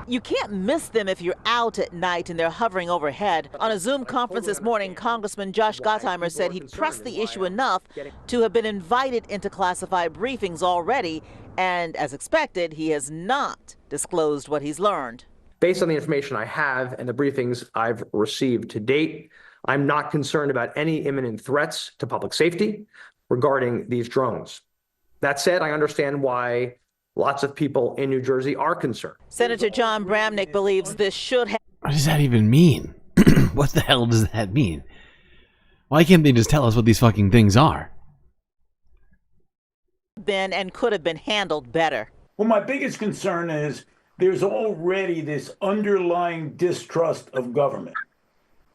You can't miss them if you're out at night and they're hovering overhead. On a Zoom conference this morning, Congressman Josh Gottheimer said he'd pressed the issue enough to have been invited into classified briefings already, and as expected, he has not disclosed what he's learned. Based on the information I have and the briefings I've received to date, I'm not concerned about any imminent threats to public safety regarding these drones. That said, I understand why lots of people in New Jersey are concerned. Senator John Bramnick believes this should have... What does that even mean? What the hell does that mean? Why can't they just tell us what these fucking things are? Been and could have been handled better. Well, my biggest concern is there's already this underlying distrust of government.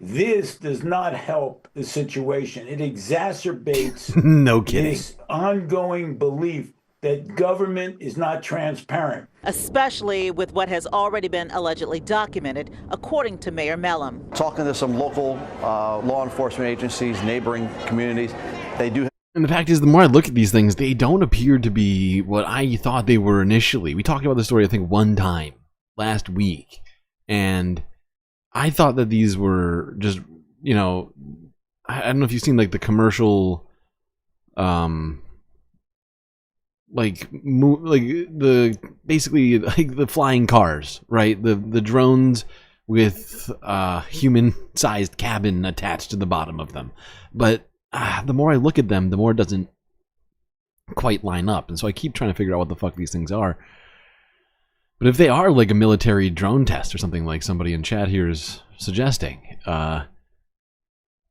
This does not help the situation. It exacerbates no kidding. This ongoing belief that government is not transparent. Especially with what has already been allegedly documented, according to Mayor Mellon. Talking to some local law enforcement agencies, neighboring communities, they do. And the fact is, the more I look at these things, they don't appear to be what I thought they were initially. We talked about the story, I think, one time last week. And I thought that these were just, I don't know if you've seen like the commercial, basically the flying cars, right? The drones with human-sized cabin attached to the bottom of them. But the more I look at them, the more it doesn't quite line up. And so I keep trying to figure out what the fuck these things are. But if they are like a military drone test or something like somebody in chat here is suggesting,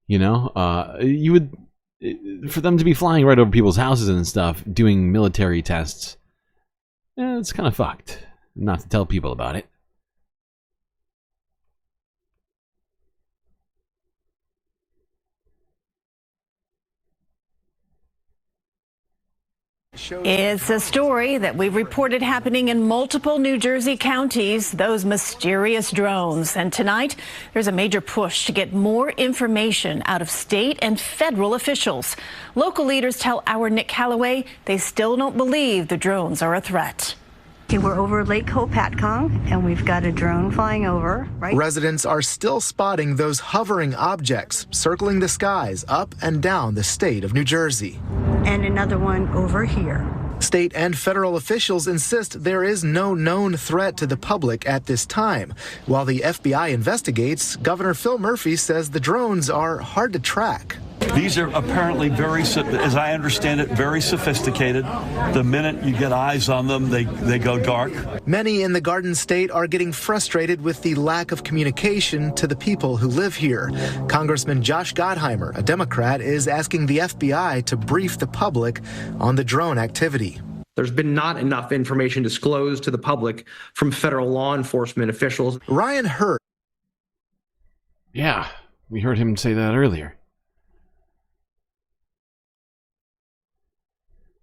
you would... For them to be flying right over people's houses and stuff, doing military tests, it's kind of fucked. Not to tell people about it. It's a story that we've reported happening in multiple New Jersey counties, those mysterious drones. And tonight, there's a major push to get more information out of state and federal officials. Local leaders tell our Nick Calloway they still don't believe the drones are a threat. Okay, we're over Lake Hopatcong, and we've got a drone flying over, right? Residents are still spotting those hovering objects circling the skies up and down the state of New Jersey. And another one over here. State and federal officials insist there is no known threat to the public at this time. While the FBI investigates, Governor Phil Murphy says the drones are hard to track. These are apparently very, as I understand it, very sophisticated. The minute you get eyes on them, they go dark. Many in the Garden State are getting frustrated with the lack of communication to the people who live here. Congressman Josh Gottheimer, a Democrat, is asking the FBI to brief the public on the drone activity. There's been not enough information disclosed to the public from federal law enforcement officials. Ryan Hurd. Yeah, we heard him say that earlier.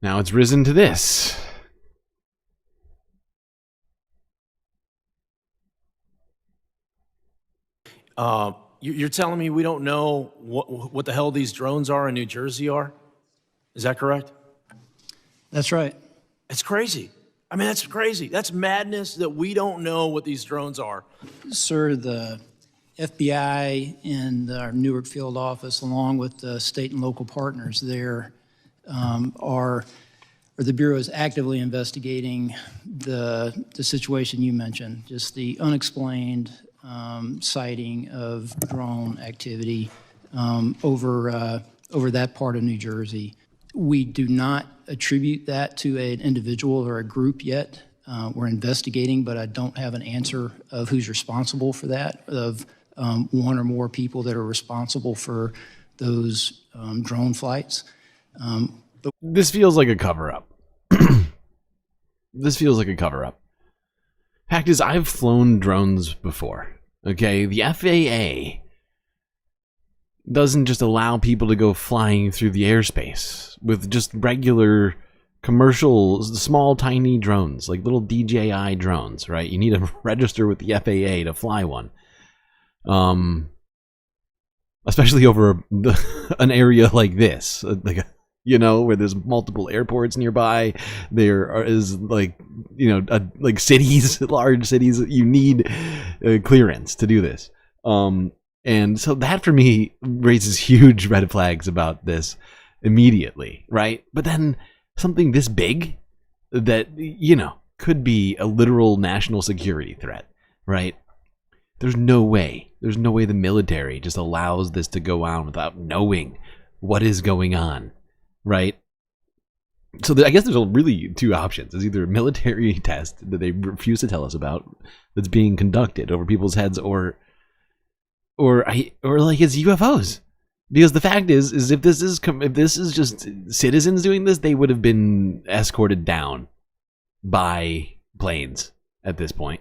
Now it's risen to this. You're telling me we don't know what the hell these drones are in New Jersey are? Is that correct? That's right. It's crazy. I mean, that's crazy. That's madness that we don't know what these drones are. Sir, the FBI and our Newark field office, along with the state and local partners there, the Bureau is actively investigating the situation you mentioned, just the unexplained sighting of drone activity over that part of New Jersey. We do not attribute that to an individual or a group yet. We're investigating, but I don't have an answer of who's responsible for that, of one or more people that are responsible for those drone flights. This feels like a cover-up. This feels like a cover-up. Fact is, I've flown drones before. Okay, the FAA doesn't just allow people to go flying through the airspace with just regular commercial, small, tiny drones, like little DJI drones, right? You need to register with the FAA to fly one. Especially over an area like this, where there's multiple airports nearby. There is like cities, large cities. You need clearance to do this. And so that for me raises huge red flags about this immediately, right? But then something this big that, could be a literal national security threat, right? There's no way the military just allows this to go on without knowing what is going on, right? So I guess there's really two options. There's either a military test that they refuse to tell us about that's being conducted over people's heads, or like it's UFOs. Because the fact is if this is just citizens doing this, they would have been escorted down by planes at this point.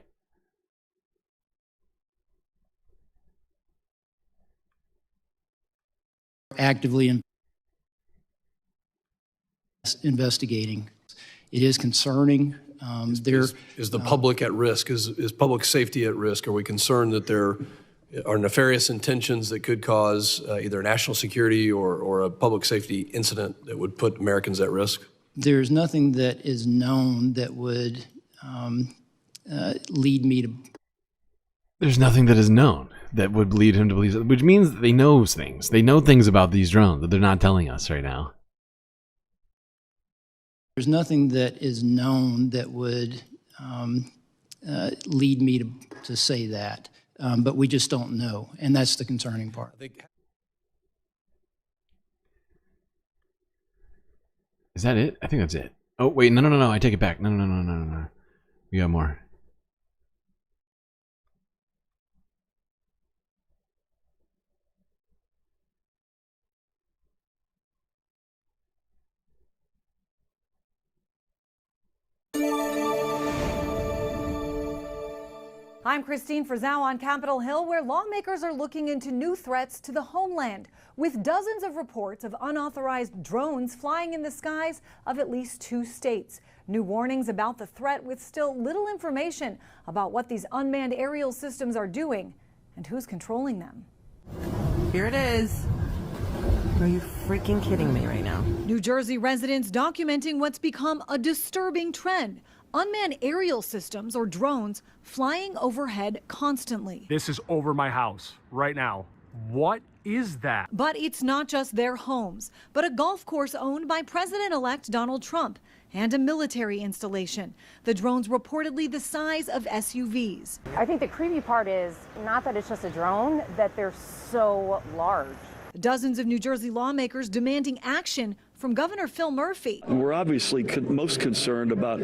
Actively investigating. It is concerning. Is the public at risk? Is public safety at risk? Are we concerned that there are nefarious intentions that could cause either national security or a public safety incident that would put Americans at risk? There's nothing that is known that would lead me to... There's nothing that is known that would lead him to believe that, which means that they know things. They know things about these drones that they're not telling us right now. There's nothing that is known that would lead me to say that, but we just don't know, and that's the concerning part. Is that it? I think that's it. Oh, wait, no, I take it back. No. We got more. I'm Christine Frizzau on Capitol Hill, where lawmakers are looking into new threats to the homeland, with dozens of reports of unauthorized drones flying in the skies of at least 2 states. New warnings about the threat, with still little information about what these unmanned aerial systems are doing and who's controlling them. Here it is. Are you freaking kidding me right now? New Jersey residents documenting what's become a disturbing trend. Unmanned aerial systems, or drones, flying overhead constantly. This is over my house right now. What is that? But it's not just their homes, but a golf course owned by President-elect Donald Trump and a military installation. The drones reportedly the size of SUVs. I think the creepy part is not that it's just a drone, that they're so large. Dozens of New Jersey lawmakers demanding action from Governor Phil Murphy. We're obviously most concerned about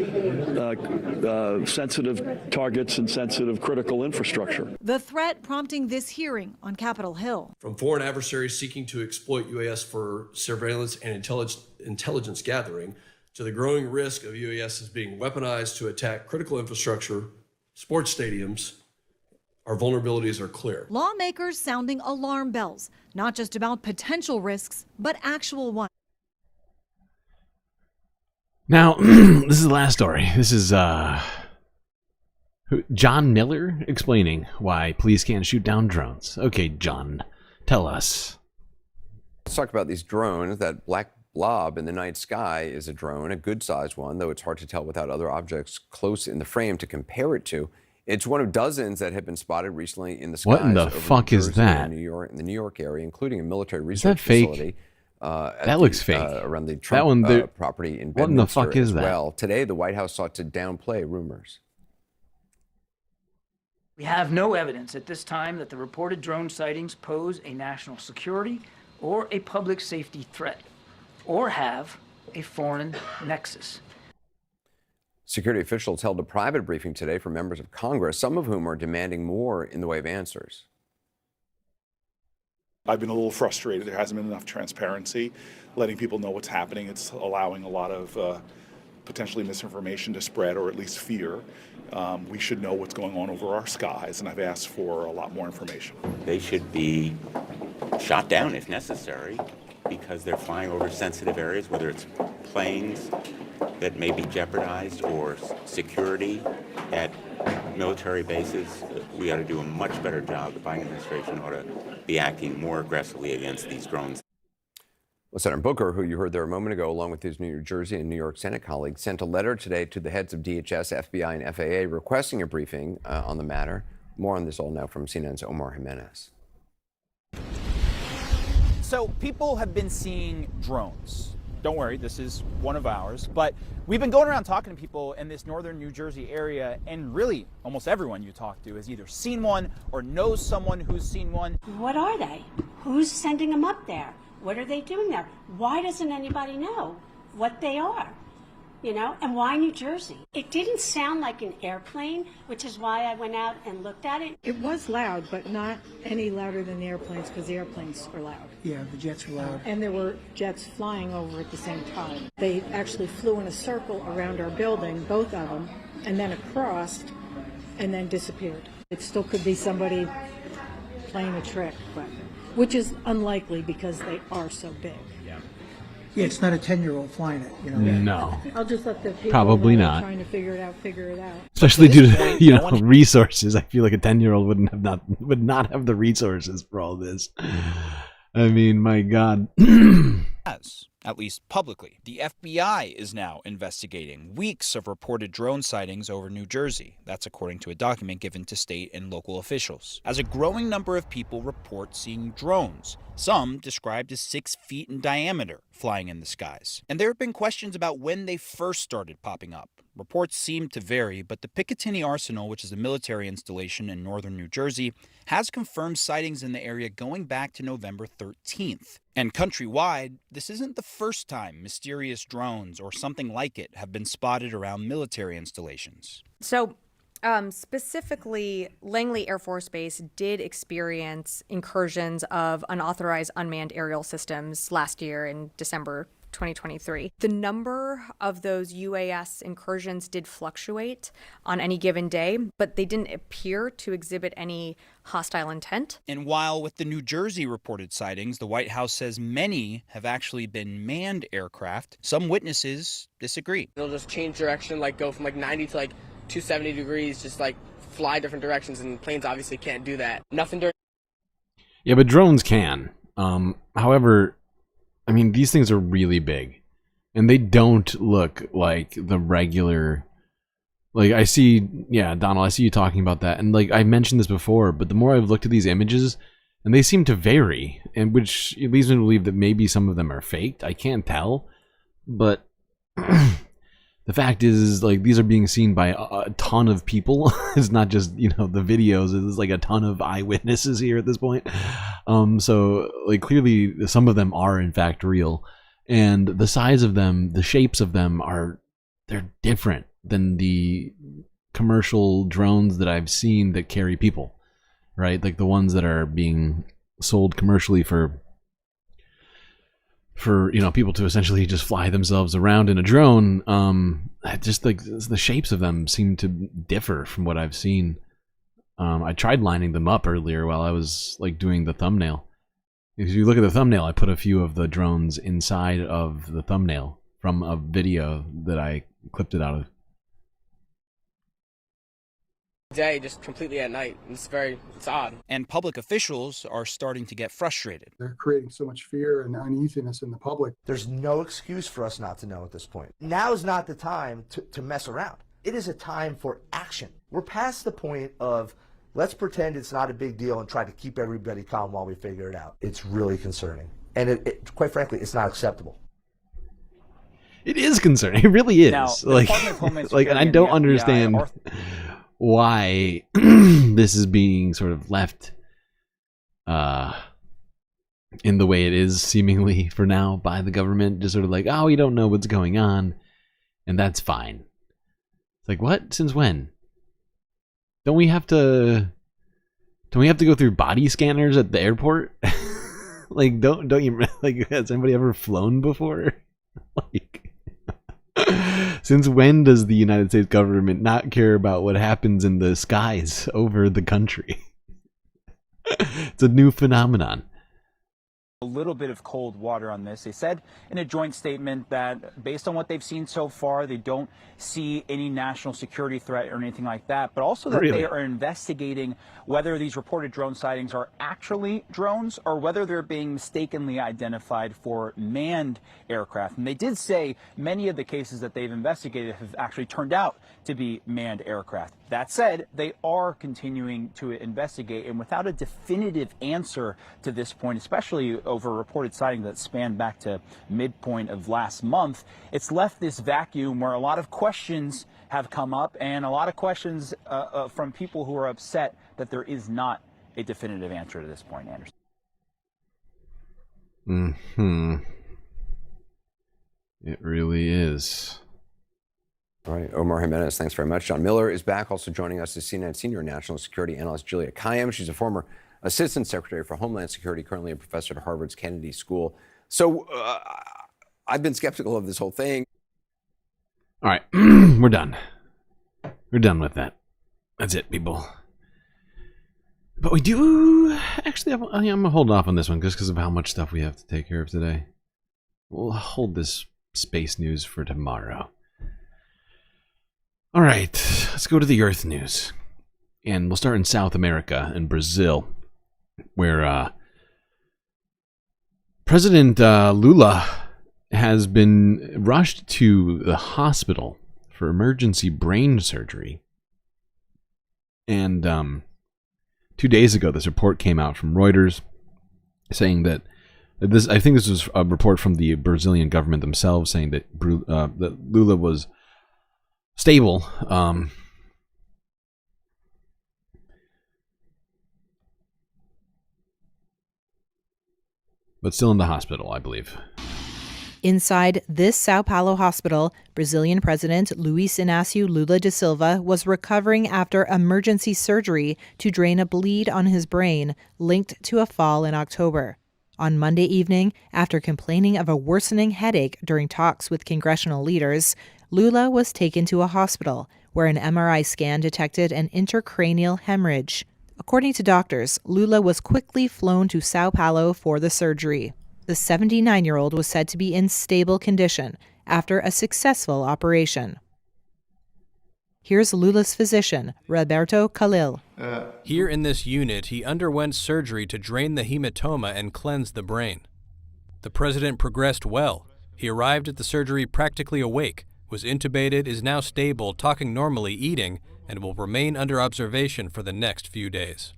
sensitive targets and sensitive critical infrastructure. The threat prompting this hearing on Capitol Hill. From foreign adversaries seeking to exploit UAS for surveillance and intelligence gathering, to the growing risk of UAS being weaponized to attack critical infrastructure, sports stadiums, our vulnerabilities are clear. Lawmakers sounding alarm bells, not just about potential risks, but actual ones. Now, this is the last story. This is John Miller explaining why police can't shoot down drones. Okay, John, tell us. Let's talk about these drones. That black blob in the night sky is a drone, a good-sized one, though it's hard to tell without other objects close in the frame to compare it to. It's one of dozens that have been spotted recently in the skies. What in the fuck is that? In the New York area, including a military research Is that fake? facility. That looks fake. Around the Trump property in Bedminster. What in the fuck is that? Well, today the White House sought to downplay rumors. We have no evidence at this time that the reported drone sightings pose a national security or a public safety threat, or have a foreign nexus. Security officials held a private briefing today for members of Congress, some of whom are demanding more in the way of answers. I've been a little frustrated. There hasn't been enough transparency, letting people know what's happening. It's allowing a lot of potentially misinformation to spread, or at least fear. We should know what's going on over our skies, and I've asked for a lot more information. They should be shot down if necessary, because they're flying over sensitive areas, whether it's planes that may be jeopardized or security at military bases. We ought to do a much better job. The Biden administration ought to be acting more aggressively against these drones. Well, Senator Booker, who you heard there a moment ago, along with his New Jersey and New York Senate colleagues, sent a letter today to the heads of DHS, FBI, and FAA requesting a briefing on the matter. More on this all now from CNN's Omar Jimenez. So people have been seeing drones. Don't worry, this is one of ours. But we've been going around talking to people in this northern New Jersey area, and really almost everyone you talk to has either seen one or knows someone who's seen one. What are they? Who's sending them up there? What are they doing there? Why doesn't anybody know what they are? You know, and why New Jersey? It didn't sound like an airplane, which is why I went out and looked at it. It was loud, but not any louder than the airplanes, because the airplanes are loud. Yeah, the jets are loud. And there were jets flying over at the same time. They actually flew in a circle around our building, both of them, and then across, and then disappeared. It still could be somebody playing a trick, but which is unlikely because they are so big. Yeah, it's not a 10-year-old flying it, you know. No. I'll just let the people Probably not. trying to figure it out. Especially due to resources. I feel like a 10-year-old would not have the resources for all this. I mean, my God. At least publicly. The FBI is now investigating weeks of reported drone sightings over New Jersey. That's according to a document given to state and local officials. As a growing number of people report seeing drones, some described as 6 feet in diameter, flying in the skies. And there have been questions about when they first started popping up. Reports seem to vary, but the Picatinny Arsenal, which is a military installation in northern New Jersey, has confirmed sightings in the area going back to November 13th. And countrywide, this isn't the first time mysterious drones or something like it have been spotted around military installations. So specifically, Langley Air Force Base did experience incursions of unauthorized unmanned aerial systems last year in December 2023. The number of those UAS incursions did fluctuate on any given day, but they didn't appear to exhibit any hostile intent. And while with the New Jersey reported sightings, the White House says many have actually been manned aircraft, some witnesses disagree. They'll just change direction, like go from like 90 to like 270 degrees, just like fly different directions, and planes obviously can't do that. Nothing during. Yeah, but drones can. However, I mean, these things are really big, and they don't look like the regular. Like, I see, yeah, Donald, I see you talking about that, and like I mentioned this before, but the more I've looked at these images, and they seem to vary, and which leads me to believe that maybe some of them are faked. I can't tell, but the fact is, like, these are being seen by a ton of people. It's not just, you know, the videos. It's like a ton of eyewitnesses here at this point. So, like, clearly some of them are in fact real, and the size of them, the shapes of them they're different than the commercial drones that I've seen that carry people, right? Like the ones that are being sold commercially for you know, people to essentially just fly themselves around in a drone. Just like the shapes of them seem to differ from what I've seen. I tried lining them up earlier while I was like doing the thumbnail. If you look at the thumbnail, I put a few of the drones inside of the thumbnail from a video that I clipped it out of. Day, just completely at night. It's odd. And public officials are starting to get frustrated. They're creating so much fear and uneasiness in the public. There's no excuse for us not to know at this point. Now is not the time to mess around. It is a time for action. We're past the point of let's pretend it's not a big deal and try to keep everybody calm while we figure it out. It's really concerning. And quite frankly, it's not acceptable. It is concerning. It really is. Now, like, and I don't understand why this is being sort of left in the way it is, seemingly for now, by the government. Just sort of like, oh, we don't know what's going on, and that's fine. It's like, what? Since when? Don't we have to go through body scanners at the airport? Like, don't you, like, has anybody ever flown before? Like, since when does the United States government not care about what happens in the skies over the country? It's a new phenomenon. A little bit of cold water on this. They said in a joint statement that based on what they've seen so far, they don't see any national security threat or anything like that, but also that they are investigating whether these reported drone sightings are actually drones or whether they're being mistakenly identified for manned aircraft. And they did say many of the cases that they've investigated have actually turned out to be manned aircraft. That said, they are continuing to investigate, and without a definitive answer to this point, especially over reported sightings that span back to midpoint of last month, it's left this vacuum where a lot of questions have come up, and a lot of questions from people who are upset that there is not a definitive answer to this point, Anderson. It really is. All right, Omar Jimenez, thanks very much. John Miller is back. Also joining us is CNN Senior National Security Analyst Julia Kayyem. She's a former Assistant Secretary for Homeland Security, currently a professor at Harvard's Kennedy School. So I've been skeptical of this whole thing. All right, we're done. We're done with that. That's it, people. But we do actually have, I'm going to hold off on this one just because of how much stuff we have to take care of today. We'll hold this space news for tomorrow. All right, let's go to the Earth news. And we'll start in South America, in Brazil, where President Lula has been rushed to the hospital for emergency brain surgery. And 2 days ago, this report came out from Reuters saying that I think this was a report from the Brazilian government themselves saying that that Lula was stable, but still in the hospital, I believe. Inside this Sao Paulo hospital, Brazilian President Luiz Inácio Lula da Silva was recovering after emergency surgery to drain a bleed on his brain linked to a fall in October. On Monday evening, after complaining of a worsening headache during talks with congressional leaders, Lula was taken to a hospital where an MRI scan detected an intracranial hemorrhage. According to doctors, Lula was quickly flown to Sao Paulo for the surgery. The 79-year-old was said to be in stable condition after a successful operation. Here's Lula's physician, Roberto Khalil. Here in this unit, he underwent surgery to drain the hematoma and cleanse the brain. The president progressed well. He arrived at the surgery practically awake, was intubated, is now stable, talking normally, eating, and will remain under observation for the next few days.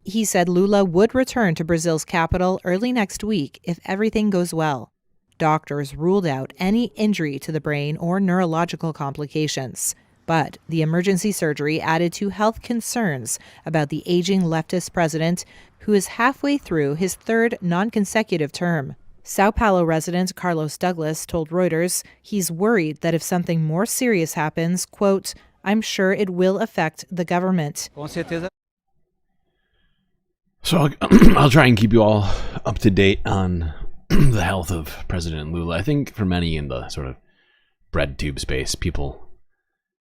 He said Lula would return to Brazil's capital early next week if everything goes well. Doctors ruled out any injury to the brain or neurological complications. But the emergency surgery added to health concerns about the aging leftist president, who is halfway through his third non-consecutive term. Sao Paulo resident Carlos Douglas told Reuters he's worried that if something more serious happens, quote, "I'm sure it will affect the government." So I'll try and keep you all up to date on the health of President Lula. I think for many in the sort of bread tube space, people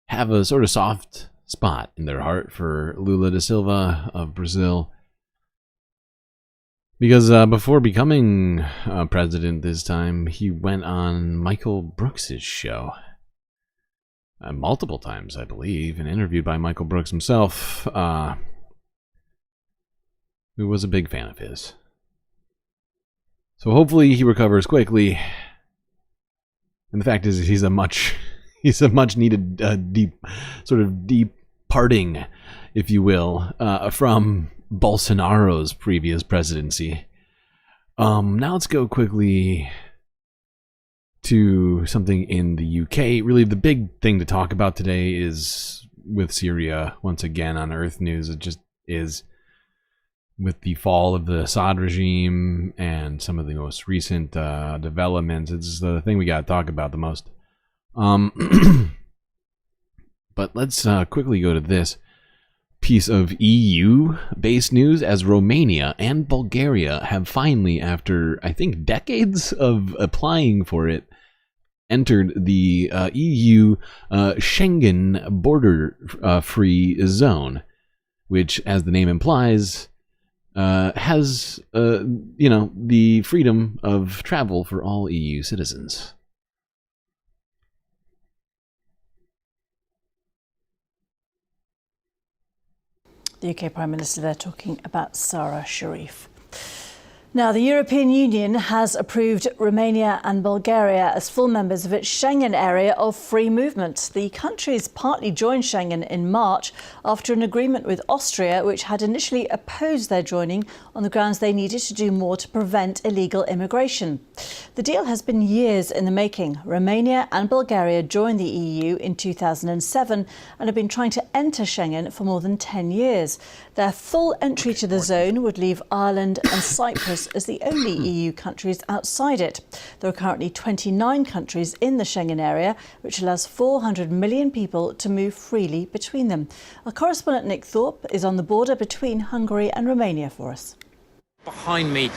have a sort of soft spot in their heart for Lula da Silva of Brazil. Because before becoming president this time, he went on Michael Brooks's show. Multiple times, I believe, and interviewed by Michael Brooks himself, who was a big fan of his. So hopefully he recovers quickly. And the fact is, he's a much needed deep parting, if you will, from Bolsonaro's previous presidency. Now let's go quickly to something in the UK. Really, the big thing to talk about today is with Syria once again on Earth News. It just is. With the fall of the Assad regime and some of the most recent developments, it's the thing we got to talk about the most. But let's quickly go to this piece of EU-based news, as Romania and Bulgaria have finally, after I think decades of applying for it, entered the EU Schengen border-free zone, which, as the name implies, has, the freedom of travel for all EU citizens. The UK Prime Minister there talking about Sarah Sharif. Now, the European Union has approved Romania and Bulgaria as full members of its Schengen area of free movement. The countries partly joined Schengen in March after an agreement with Austria, which had initially opposed their joining on the grounds they needed to do more to prevent illegal immigration. The deal has been years in the making. Romania and Bulgaria joined the EU in 2007 and have been trying to enter Schengen for more than 10 years. Their full entry to the zone would leave Ireland and Cyprus as the only EU countries outside it. There are currently 29 countries in the Schengen area, which allows 400 million people to move freely between them. Our correspondent Nick Thorpe is on the border between Hungary and Romania for us. Behind me,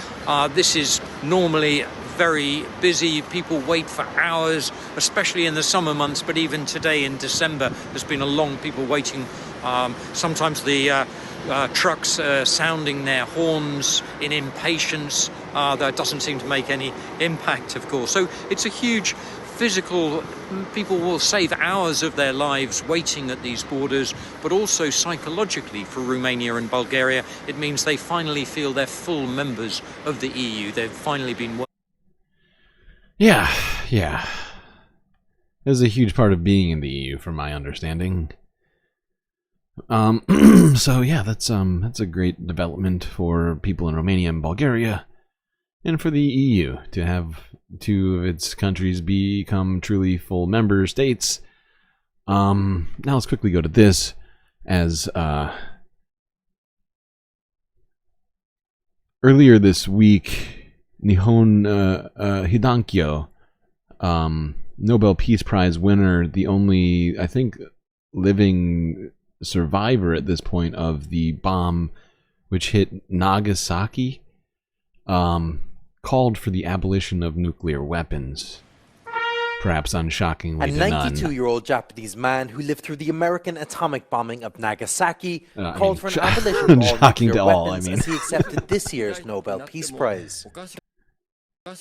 this is normally very busy. People wait for hours, especially in the summer months, but even today in December, there's been a long people waiting. Sometimes the trucks sounding their horns in impatience. That doesn't seem to make any impact, of course. So it's a huge physical, people will save hours of their lives waiting at these borders, but also psychologically for Romania and Bulgaria, it means they finally feel they're full members of the EU. They've finally been... Yeah. This is a huge part of being in the EU, from my understanding. So yeah, that's a great development for people in Romania and Bulgaria, and for the EU to have two of its countries become truly full member states. Now let's quickly go to this, as earlier this week, Nihon Hidankyo, Nobel Peace Prize winner, the only, I think, living survivor at this point of the bomb which hit Nagasaki, called for the abolition of nuclear weapons. Perhaps unshockingly A to none. 92-year-old Japanese man who lived through the American atomic bombing of Nagasaki called for an abolition of all shocking nuclear to all, weapons I mean. as he accepted this year's Nobel Peace Prize.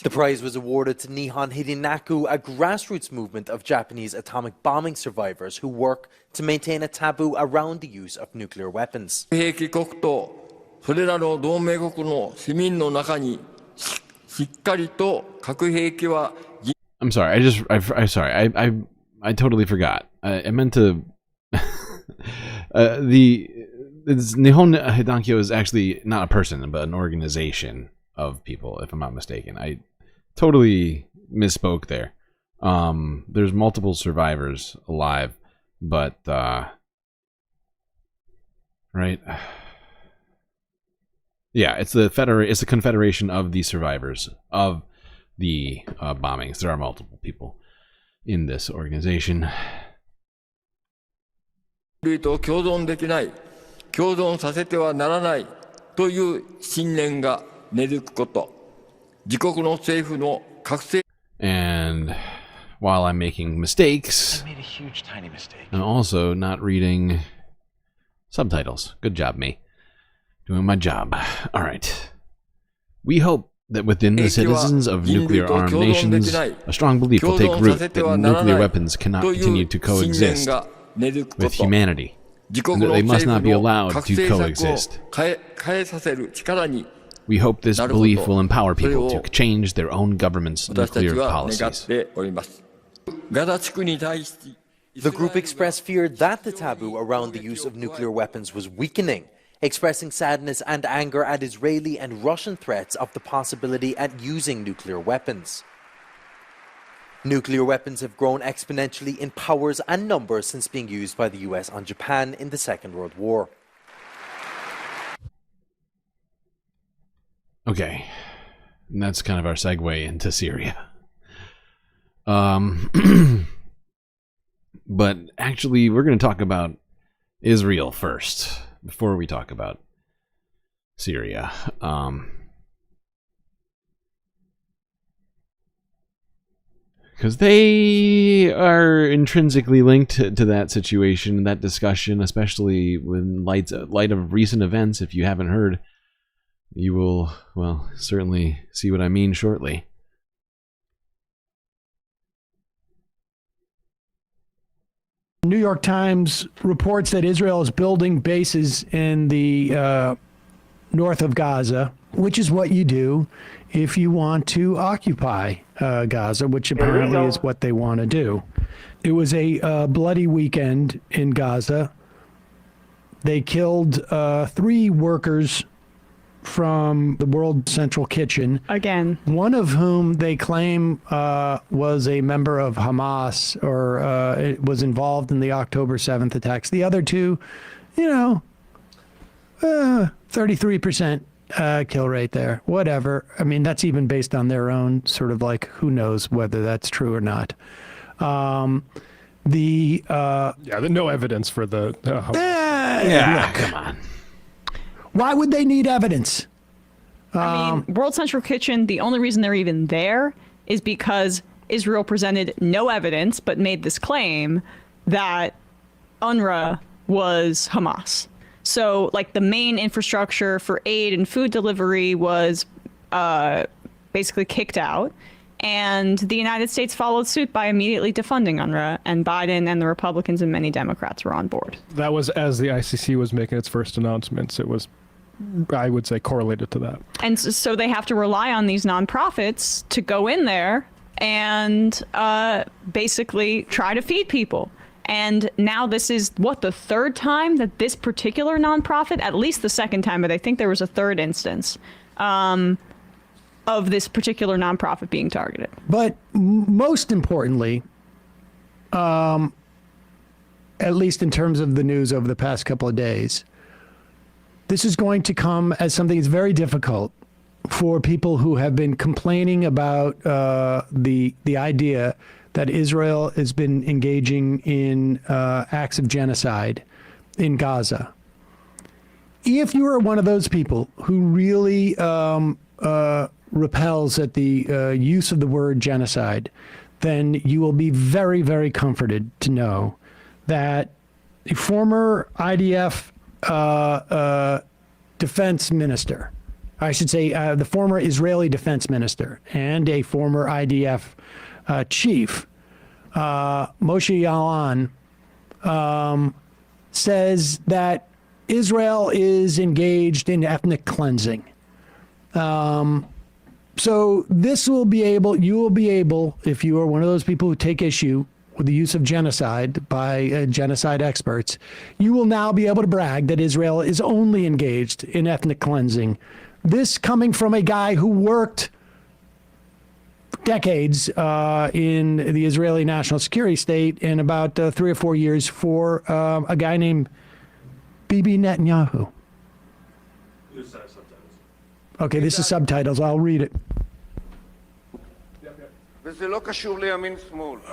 The prize was awarded to Nihon Hidinaku, a grassroots movement of Japanese atomic bombing survivors who work to maintain a taboo around the use of nuclear weapons. 兵器国とそれらの同盟国の市民の中にしっかりと核兵器は I'm sorry. I totally forgot. I meant to. Nihon Hidankyo is actually not a person, but an organization of people, if I'm not mistaken. I totally misspoke there. There's multiple survivors alive, but right. Yeah, it's the Confederation of the Survivors of the bombings. There are multiple people in this organization. 人類と共存できない、共存させてはならないという信念が根付くこと、自国の政府の覚醒。 And while I'm making mistakes, I made a huge, tiny mistake. I'm also not reading subtitles. Good job, me. Doing my job. All right. We hope that within the citizens of nuclear-armed nations, a strong belief will take root that nuclear weapons cannot continue to coexist with humanity, and that they must not be allowed to coexist. We hope this belief will empower people to change their own government's nuclear policies. The group expressed fear that the taboo around the use of nuclear weapons was weakening, expressing sadness and anger at Israeli and Russian threats of the possibility at using nuclear weapons. Nuclear weapons have grown exponentially in powers and numbers since being used by the US on Japan in the Second World War. Okay, and that's kind of our segue into Syria. But actually, we're going to talk about Israel first, before we talk about Syria. Because they are intrinsically linked to that situation, that discussion, especially in light of recent events. If you haven't heard, you will, well, certainly see what I mean shortly. New York Times reports that Israel is building bases in the north of Gaza, which is what you do if you want to occupy Gaza, which apparently is what they want to do. It was a bloody weekend in Gaza. They killed 3 workers from the World Central Kitchen. Again. One of whom they claim was a member of Hamas or it was involved in the October 7th attacks. The other 2, 33% kill rate there. Whatever. I mean, that's even based on their own sort of like, who knows whether that's true or not. There's no evidence for the... Come on. Why would they need evidence? I mean, World Central Kitchen, the only reason they're even there is because Israel presented no evidence but made this claim that UNRWA was Hamas. So, like, the main infrastructure for aid and food delivery was basically kicked out. And the United States followed suit by immediately defunding UNRWA, and Biden and the Republicans and many Democrats were on board. That was as the ICC was making its first announcements. It was, I would say, correlated to that. And so they have to rely on these nonprofits to go in there and basically try to feed people. And now this is, the third time that this particular nonprofit, at least the second time, but I think there was a third instance, of this particular nonprofit being targeted. But most importantly, at least in terms of the news over the past couple of days, this is going to come as something that's very difficult for people who have been complaining about the idea that Israel has been engaging in acts of genocide in Gaza. if you are one of those people who really repels at the use of the word genocide, then you will be very, very comforted to know that the former IDF defense minister, I should say the former Israeli defense minister and a former IDF chief, Moshe Ya'alon, says that Israel is engaged in ethnic cleansing. So this will be able, you will be able, if you are one of those people who take issue with the use of genocide by genocide experts, you will now be able to brag that Israel is only engaged in ethnic cleansing. This coming from a guy who worked decades in the Israeli National Security State and about 3 or 4 years for a guy named Bibi Netanyahu. Okay, this is subtitles. I'll read it.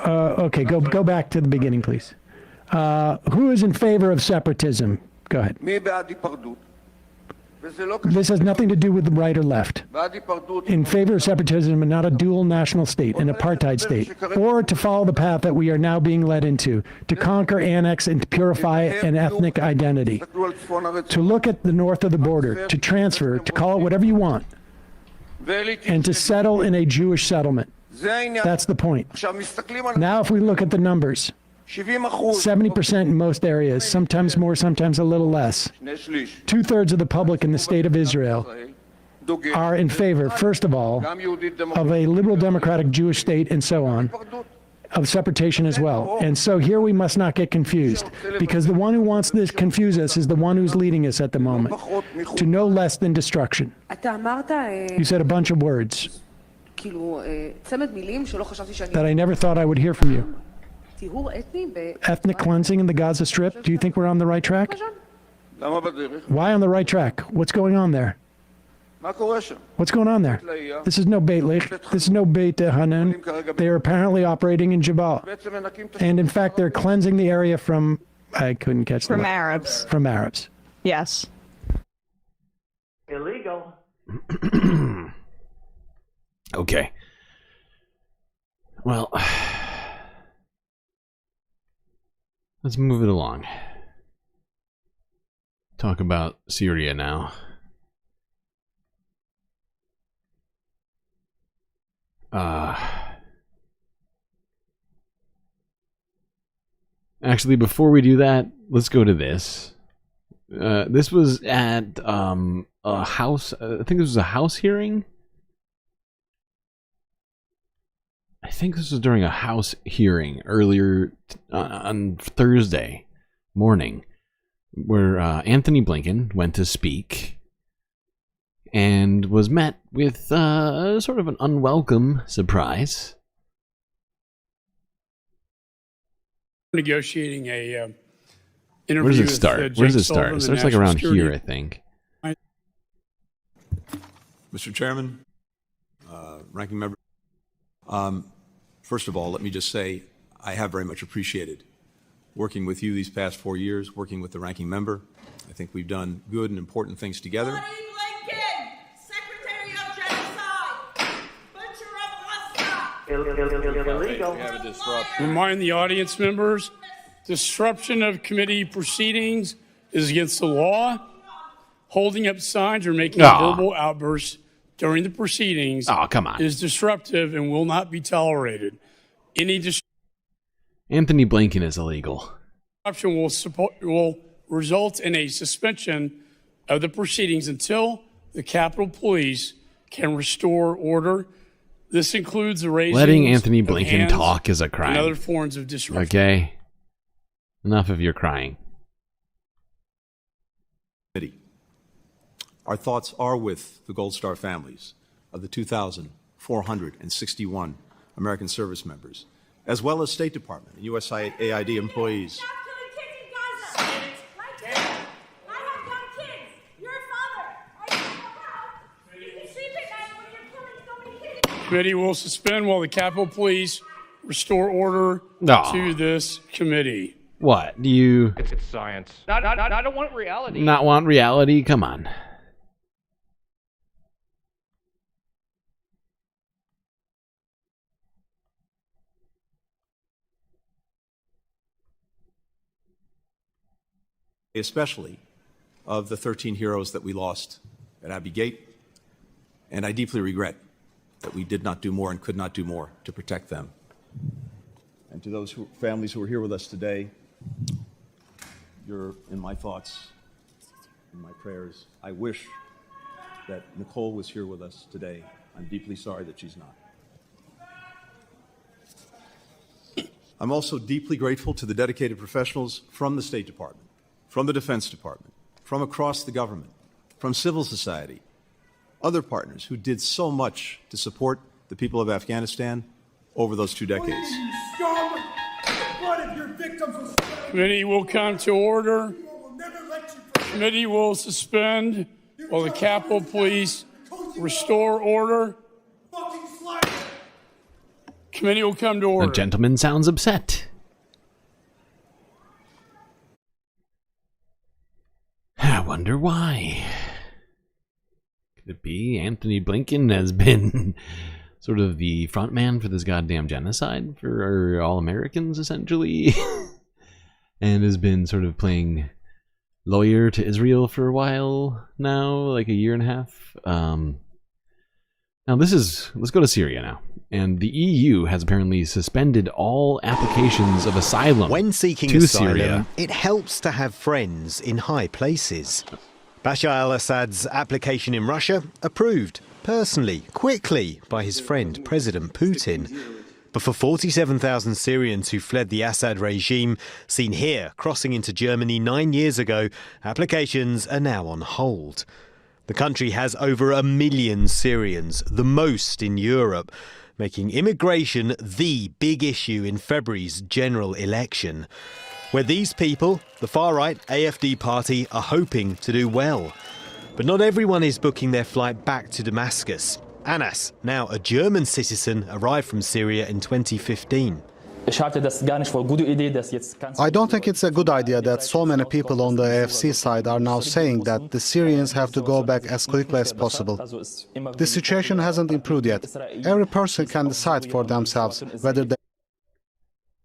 Okay, go back to the beginning, please. Who is in favor of separatism? Go ahead. This has nothing to do with the right or left. In favor of separatism and not a dual national state, an apartheid state, or to follow the path that we are now being led into, to conquer, annex, and to purify an ethnic identity, to look at the north of the border, to transfer, to call it whatever you want, and to settle in a Jewish settlement. That's the point. Now, if we look at the numbers, 70% in most areas, sometimes more, sometimes a little less. 2/3 of the public in the state of Israel are in favor, first of all, of a liberal democratic Jewish state and so on, of separation as well. And so here we must not get confused, because the one who wants to confuse us is the one who's leading us at the moment to no less than destruction. You said a bunch of words that I never thought I would hear from you. Ethnic cleansing in the Gaza Strip. Do you think we're on the right track? Why on the right track? What's going on there? What's going on there? This is no Beit Lech. This is no Beit Hanun. They are apparently operating in Jabal. And in fact, they're cleansing the area from, I couldn't catch the From word. Arabs. From Arabs. Yes. Illegal. Okay. Well, let's move it along. Talk about Syria now. Actually, before we do that, let's go to this. This was at a house. I think this was a house hearing. I think this was during a House hearing earlier on Thursday morning, where Anthony Blinken went to speak and was met with sort of an unwelcome surprise. Negotiating a interview. Where does it start? Where does it start? It starts like around here, I think. Mr. Chairman, Ranking Member. First of all, let me just say I have very much appreciated working with you these past 4 years, working with the Ranking Member. I think we've done good and important things together. Illegal. Remind the audience members, disruption of committee proceedings is against the law. Holding up signs or making verbal outbursts during the proceedings is disruptive and will not be tolerated. Any Anthony Blinken is illegal. disruption will result in a suspension of the proceedings until the Capitol Police can restore order. This includes the raising Letting Anthony of Blinken hands talk is a and crime. other forms of disruption. Okay? Enough of your crying. Our thoughts are with the Gold Star families of the 2,461 American service members, as well as State Department and USAID employees. Committee will suspend while the Capitol Police restore order No. to this committee. What? Do you It's science. I don't want reality. not want reality? Come on. Especially of the 13 heroes that we lost at Abbey Gate, and I deeply regret that we did not do more and could not do more to protect them. And to those families who are here with us today, you're in my thoughts, in my prayers. I wish that Nicole was here with us today. I'm deeply sorry that she's not. I'm also deeply grateful to the dedicated professionals from the State Department, from the Defense Department, from across the government, from civil society, other partners who did so much to support the people of Afghanistan over those 2 decades. Committee will come to order. Committee will suspend while the Capitol Police restore order. Committee will come to order. The gentleman sounds upset. I wonder why. Could it be Anthony Blinken has been sort of the front man for this goddamn genocide for all Americans, essentially? And has been sort of playing lawyer to Israel for a while now, like a year and a half. Now let's go to Syria now. And the EU has apparently suspended all applications of asylum when seeking to asylum, Syria. It helps to have friends in high places. Bashar al-Assad's application in Russia approved, personally, quickly, by his friend President Putin. But for 47,000 Syrians who fled the Assad regime, seen here crossing into Germany 9 years ago, applications are now on hold. The country has over 1 million Syrians, the most in Europe, making immigration the big issue in February's general election, where these people, the far-right AfD party, are hoping to do well. But not everyone is booking their flight back to Damascus. Anas, now a German citizen, arrived from Syria in 2015. I don't think it's a good idea that so many people on the AFC side are now saying that the Syrians have to go back as quickly as possible. The situation hasn't improved yet. Every person can decide for themselves whether they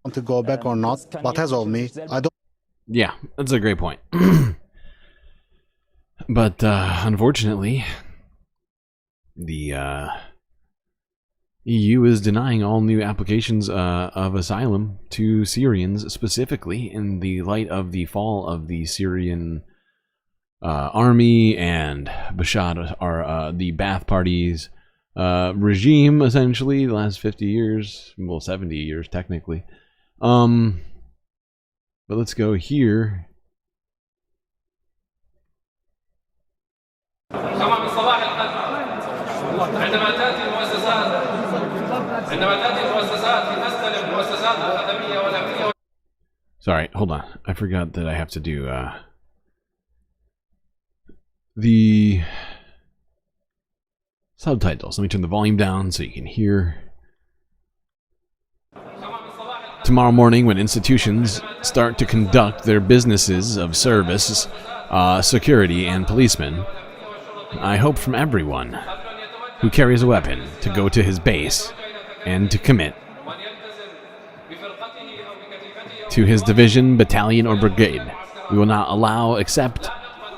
want to go back or not, but as of me, I don't. Yeah, that's a great point. But unfortunately, the EU is denying all new applications of asylum to Syrians, specifically in the light of the fall of the Syrian army and Bashar, the Ba'ath Party's regime, essentially, the last 50 years, well, 70 years, technically. But let's go here. Sorry, hold on. I forgot that I have to do the subtitles. Let me turn the volume down so you can hear. Tomorrow morning, when institutions start to conduct their businesses of service, security, and policemen, I hope from everyone who carries a weapon to go to his base and to commit to his division, battalion, or brigade. We will not allow except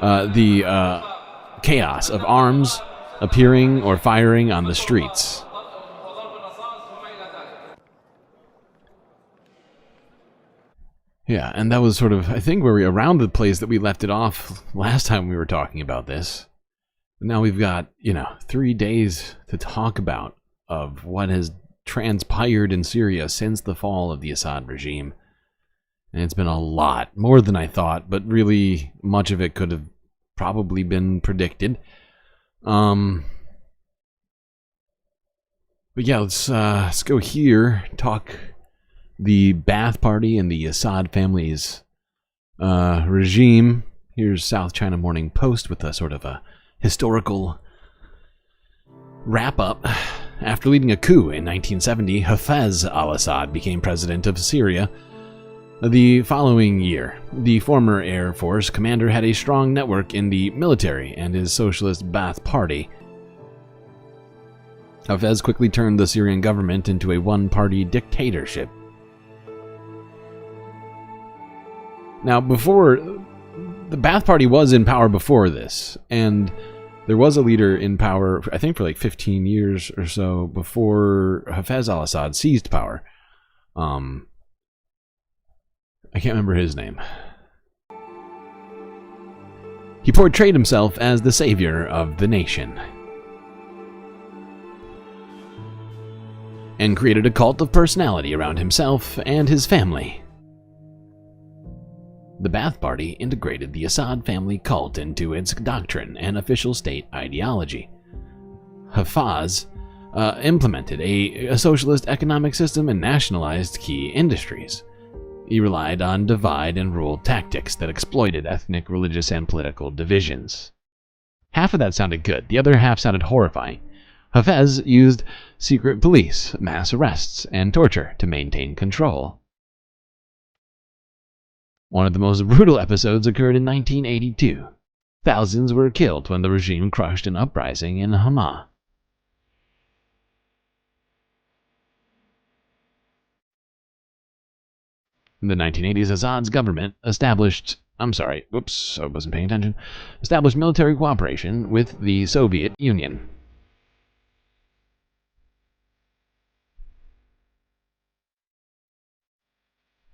the chaos of arms appearing or firing on the streets. Yeah, and that was sort of, I think, where we around the place that we left it off last time we were talking about this. But now we've got, 3 days to talk about of what has transpired in Syria since the fall of the Assad regime. And it's been a lot, more than I thought, but really much of it could have probably been predicted. But yeah, let's go here, talk the Ba'ath Party and the Assad family's regime. Here's South China Morning Post with a sort of a historical wrap-up. After leading a coup in 1970, Hafez al-Assad became president of Syria The following year, the former Air Force commander had a strong network in the military and his socialist Ba'ath Party. Hafez quickly turned the Syrian government into a one-party dictatorship. Now, the Ba'ath Party was in power before this, and there was a leader in power, I think, for like 15 years or so before Hafez al-Assad seized power. I can't remember his name. He portrayed himself as the savior of the nation and created a cult of personality around himself and his family. The Ba'ath Party integrated the Assad family cult into its doctrine and official state ideology. Hafez implemented a socialist economic system and nationalized key industries. He relied on divide and rule tactics that exploited ethnic, religious, and political divisions. Half of that sounded good, the other half sounded horrifying. Hafez used secret police, mass arrests, and torture to maintain control. One of the most brutal episodes occurred in 1982. Thousands were killed when the regime crushed an uprising in Hama. In the 1980s, Assad's government established military cooperation with the Soviet Union.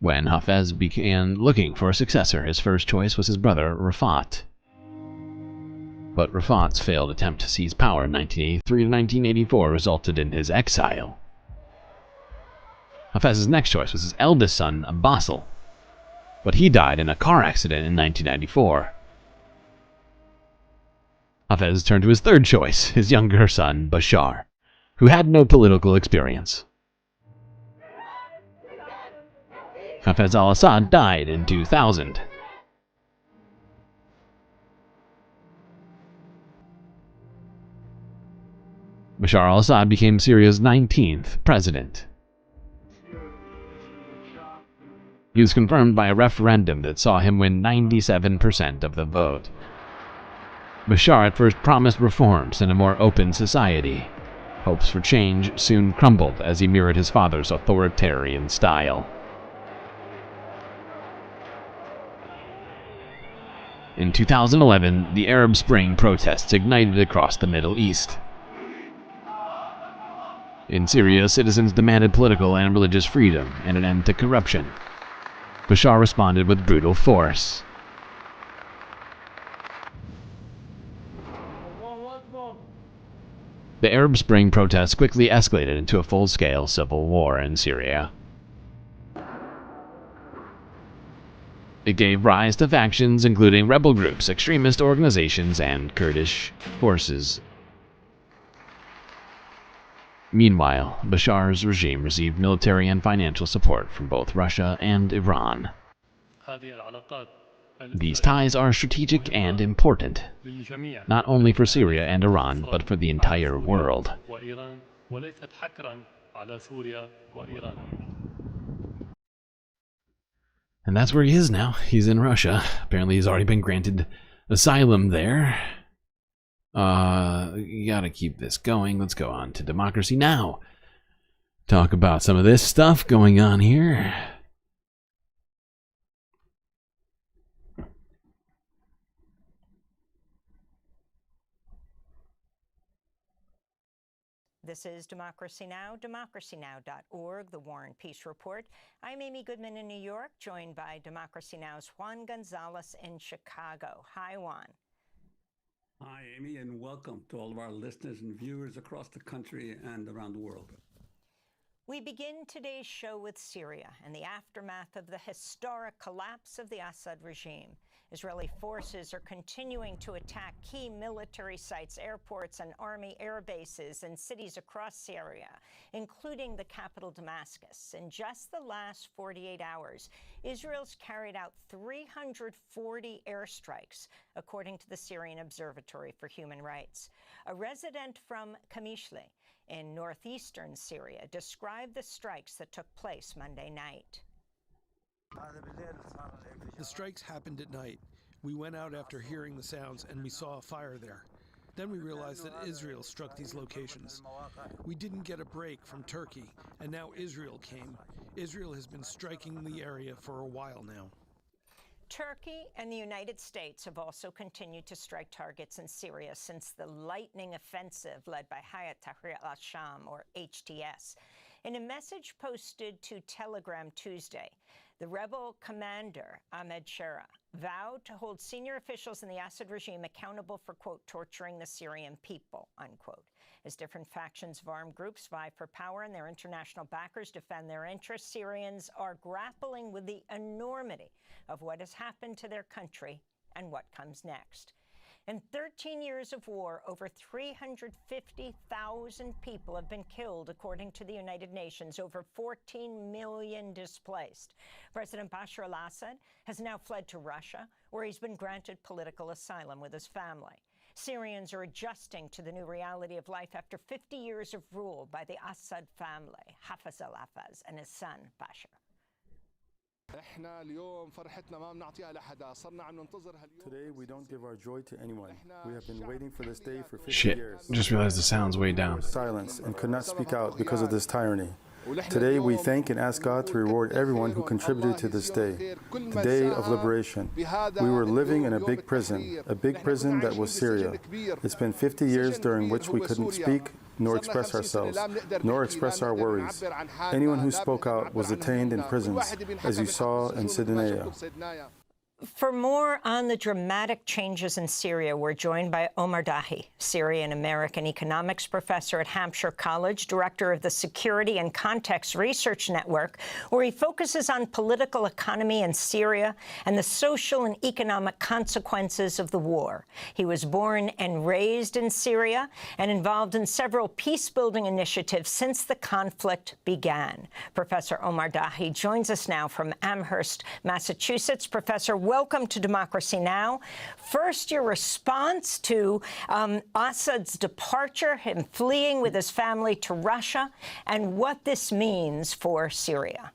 When Hafez began looking for a successor, his first choice was his brother, Rafat. But Rafat's failed attempt to seize power in 1983 to 1984 resulted in his exile. Hafez's next choice was his eldest son, Basil, but he died in a car accident in 1994. Hafez turned to his third choice, his younger son, Bashar, who had no political experience. Hafez al-Assad died in 2000. Bashar al-Assad became Syria's 19th president. He was confirmed by a referendum that saw him win 97% of the vote. Bashar at first promised reforms and a more open society. Hopes for change soon crumbled as he mirrored his father's authoritarian style. In 2011, the Arab Spring protests ignited across the Middle East. In Syria, citizens demanded political and religious freedom and an end to corruption. Bashar responded with brutal force. The Arab Spring protests quickly escalated into a full-scale civil war in Syria. It gave rise to factions including rebel groups, extremist organizations, and Kurdish forces. Meanwhile, Bashar's regime received military and financial support from both Russia and Iran. These ties are strategic and important, not only for Syria and Iran, but for the entire world. And that's where he is now. He's in Russia. Apparently he's already been granted asylum there. You gotta keep this going. Let's go on to Democracy Now! Talk about some of this stuff going on here. This is Democracy Now!, democracynow.org, the War and Peace Report. I'm Amy Goodman in New York, joined by Democracy Now!'s Juan Gonzalez in Chicago. Hi, Juan. Hi, Amy, and welcome to all of our listeners and viewers across the country and around the world. We begin today's show with Syria and the aftermath of the historic collapse of the Assad regime. Israeli forces are continuing to attack key military sites, airports, and army air bases in cities across Syria, including the capital Damascus. In just the last 48 hours, Israel's carried out 340 airstrikes, according to the Syrian Observatory for Human Rights. A resident from Qamishli in northeastern Syria described the strikes that took place Monday night. The strikes happened at night. We went out after hearing the sounds and we saw a fire there. Then we realized that Israel struck these locations. We didn't get a break from Turkey, and now Israel came. Israel has been striking the area for a while now. Turkey and the United States have also continued to strike targets in Syria since the lightning offensive led by Hayat Tahrir al-Sham, or HTS. In a message posted to Telegram Tuesday, the rebel commander, Ahmed Shara, vowed to hold senior officials in the Assad regime accountable for, quote, torturing the Syrian people, unquote. As different factions of armed groups vie for power and their international backers defend their interests, Syrians are grappling with the enormity of what has happened to their country and what comes next. In 13 years of war, over 350,000 people have been killed, according to the United Nations, over 14 million displaced. President Bashar al-Assad has now fled to Russia, where he's been granted political asylum with his family. Syrians are adjusting to the new reality of life after 50 years of rule by the Assad family, Hafez al-Assad and his son, Bashar. Today we don't give our joy to anyone. We have been waiting for this day for 50 Shit, years. just realized the sound's way down. Silence and could not speak out because of this tyranny. Today we thank and ask God to reward everyone who contributed to this day, the day of liberation. We were living in a big prison that was Syria. It's been 50 years during which we couldn't speak, nor express ourselves, nor express our worries. Anyone who spoke out was detained in prisons, as you saw in Sidonaya. For more on the dramatic changes in Syria, we're joined by Omar Dahi, Syrian-American economics professor at Hampshire College, director of the Security and Context Research Network, where he focuses on political economy in Syria and the social and economic consequences of the war. He was born and raised in Syria and involved in several peace-building initiatives since the conflict began. Professor Omar Dahi joins us now from Amherst, Massachusetts. Professor, welcome to Democracy Now! First, your response to Assad's departure, him fleeing with his family to Russia, and what this means for Syria.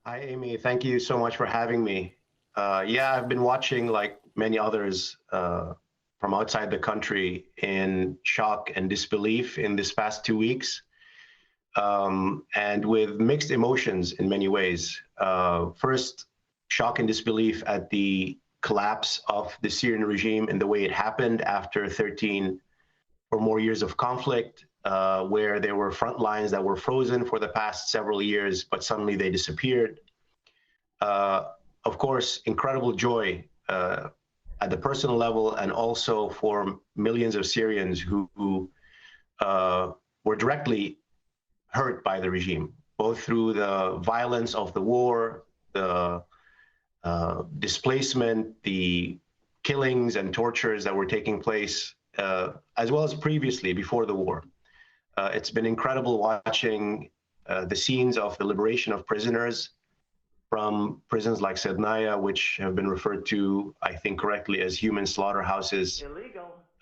Hi, Amy. Thank you so much for having me. Yeah, I've been watching, like many others from outside the country, in shock and disbelief in this past 2 weeks, and with mixed emotions in many ways. First, shock and disbelief at the collapse of the Syrian regime and the way it happened after 13 or more years of conflict, where there were front lines that were frozen for the past several years, but suddenly they disappeared. Of course, incredible joy at the personal level, and also for millions of Syrians who were directly hurt by the regime, both through the violence of the war, the displacement, the killings and tortures that were taking place, as well as previously, before the war. It's been incredible watching the scenes of the liberation of prisoners from prisons like Sednaya, which have been referred to, I think correctly, as human slaughterhouses.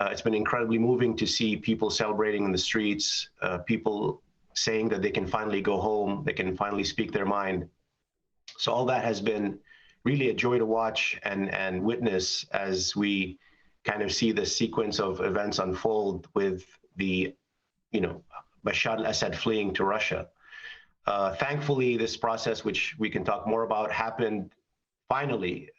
It's been incredibly moving to see people celebrating in the streets, people saying that they can finally go home, they can finally speak their mind. So all that has been really a joy to watch and witness as we kind of see the sequence of events unfold with the, Bashar al-Assad fleeing to Russia. Thankfully, this process, which we can talk more about, happened finally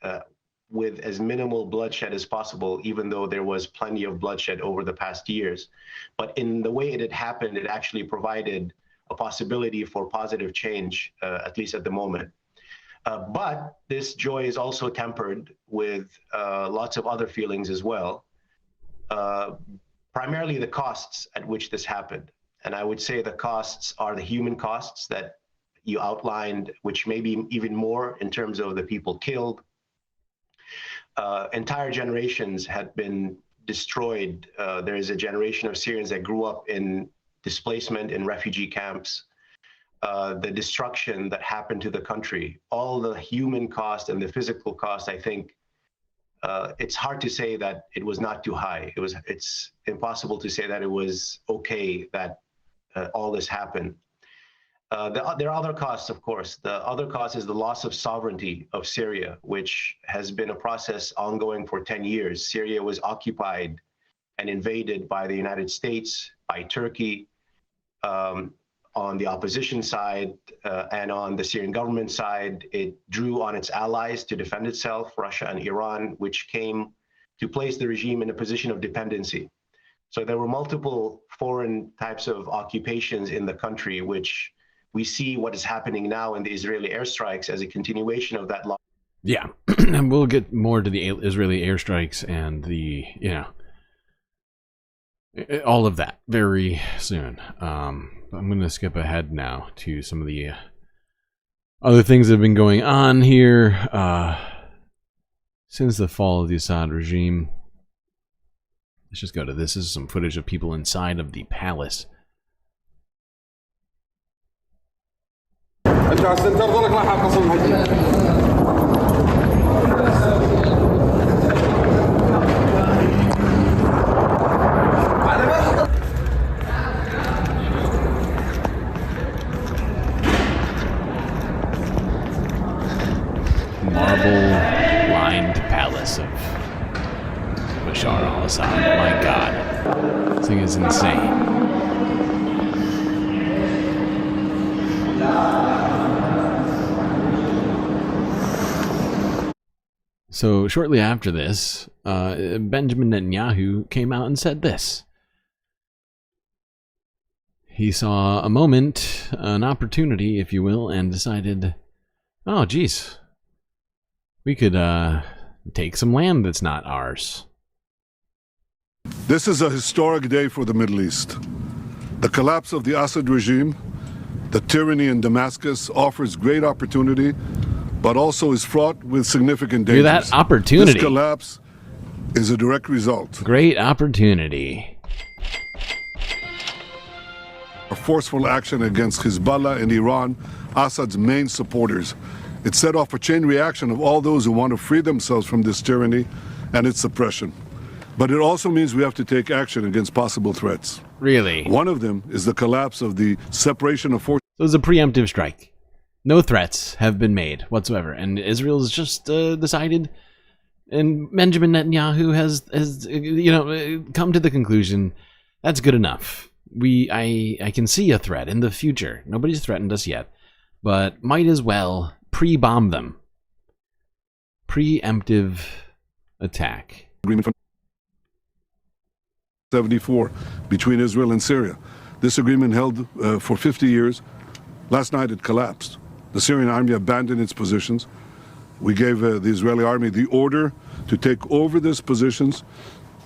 with as minimal bloodshed as possible, even though there was plenty of bloodshed over the past years. But in the way it had happened, it actually provided a possibility for positive change, at least at the moment. But this joy is also tempered with lots of other feelings as well, primarily the costs at which this happened. And I would say the costs are the human costs that you outlined, which may be even more in terms of the people killed. Entire generations had been destroyed. There is a generation of Syrians that grew up in displacement in refugee camps. The destruction that happened to the country, all the human cost and the physical cost, I think it's hard to say that it was not too high. It's impossible to say that it was okay that all this happened. There are other costs, of course. The other cost is the loss of sovereignty of Syria, which has been a process ongoing for 10 years. Syria was occupied and invaded by the United States, by Turkey, on the opposition side, and on the Syrian government side. It drew on its allies to defend itself, Russia and Iran, which came to place the regime in a position of dependency. So there were multiple foreign types of occupations in the country, which we see what is happening now in the Israeli airstrikes as a continuation of that law. Yeah, and we'll get more to the Israeli airstrikes and the, all of that very soon. I'm going to skip ahead now to some of the other things that have been going on here since the fall of the Assad regime. Let's just go to this. This is some footage of people inside of the palace. Marble-lined palace of Bashar al-Assad. My God, this thing is insane. So shortly after this, Benjamin Netanyahu came out and said this. He saw a moment, an opportunity, if you will, and decided, oh, geez, we could take some land that's not ours. This is a historic day for the Middle East. The collapse of the Assad regime, the tyranny in Damascus, offers great opportunity, but also is fraught with significant dangers. That opportunity. This collapse is a direct result. Great opportunity. A forceful action against Hezbollah and Iran, Assad's main supporters. It set off a chain reaction of all those who want to free themselves from this tyranny and its suppression. But it also means we have to take action against possible threats. Really? One of them is the collapse of the separation of forces. So it was a preemptive strike. No threats have been made whatsoever, and Israel's just decided, and Benjamin Netanyahu has come to the conclusion that's good enough. I can see a threat in the future. Nobody's threatened us yet, but might as well pre-bomb them. Preemptive attack. Agreement from 1974 between Israel and Syria. This agreement held for 50 years. Last night it collapsed. The Syrian army abandoned its positions. We gave the Israeli army the order to take over these positions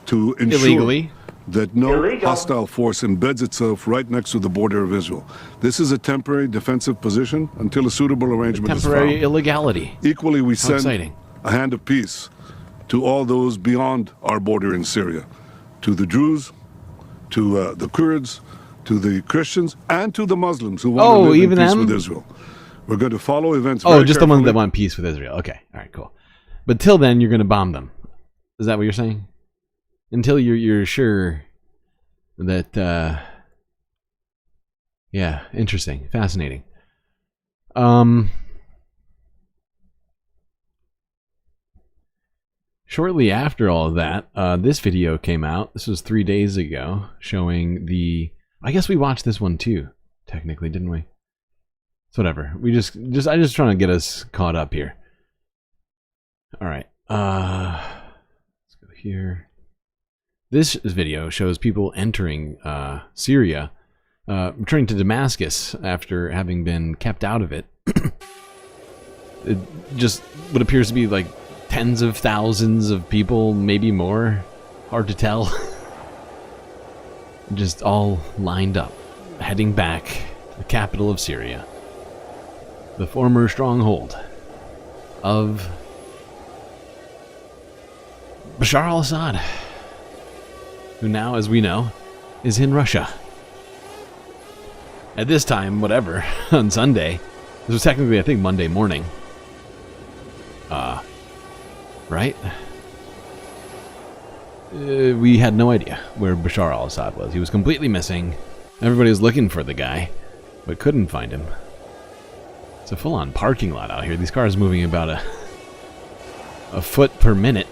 to ensure illegally that no hostile force embeds itself right next to the border of Israel. This is a temporary defensive position until a suitable arrangement is found. Temporary illegality. Equally, we send a hand of peace to all those beyond our border in Syria, to the Druze, to the Kurds, to the Christians, and to the Muslims who want to live in peace with Israel. We're going to follow events very just carefully. The ones that want peace with Israel. Okay, all right, cool. But till then, you're going to bomb them. Is that what you're saying? Until you're sure that, yeah, interesting, fascinating. Shortly after all of that, this video came out. This was 3 days ago, showing the. I guess we watched this one too, technically, didn't we? It's whatever. I just trying to get us caught up here. All right. Let's go here. This video shows people entering Syria, returning to Damascus after having been kept out of it. It just what appears to be like tens of thousands of people, maybe more. Hard to tell. Just all lined up, heading back to the capital of Syria. The former stronghold of Bashar al-Assad, who now, as we know, is in Russia. At this time, whatever, on Sunday, this was technically, I think, Monday morning. Right? We had no idea where Bashar al-Assad was. He was completely missing. Everybody was looking for the guy. but couldn't find him. It's a full-on parking lot out here. These cars moving about a foot per minute.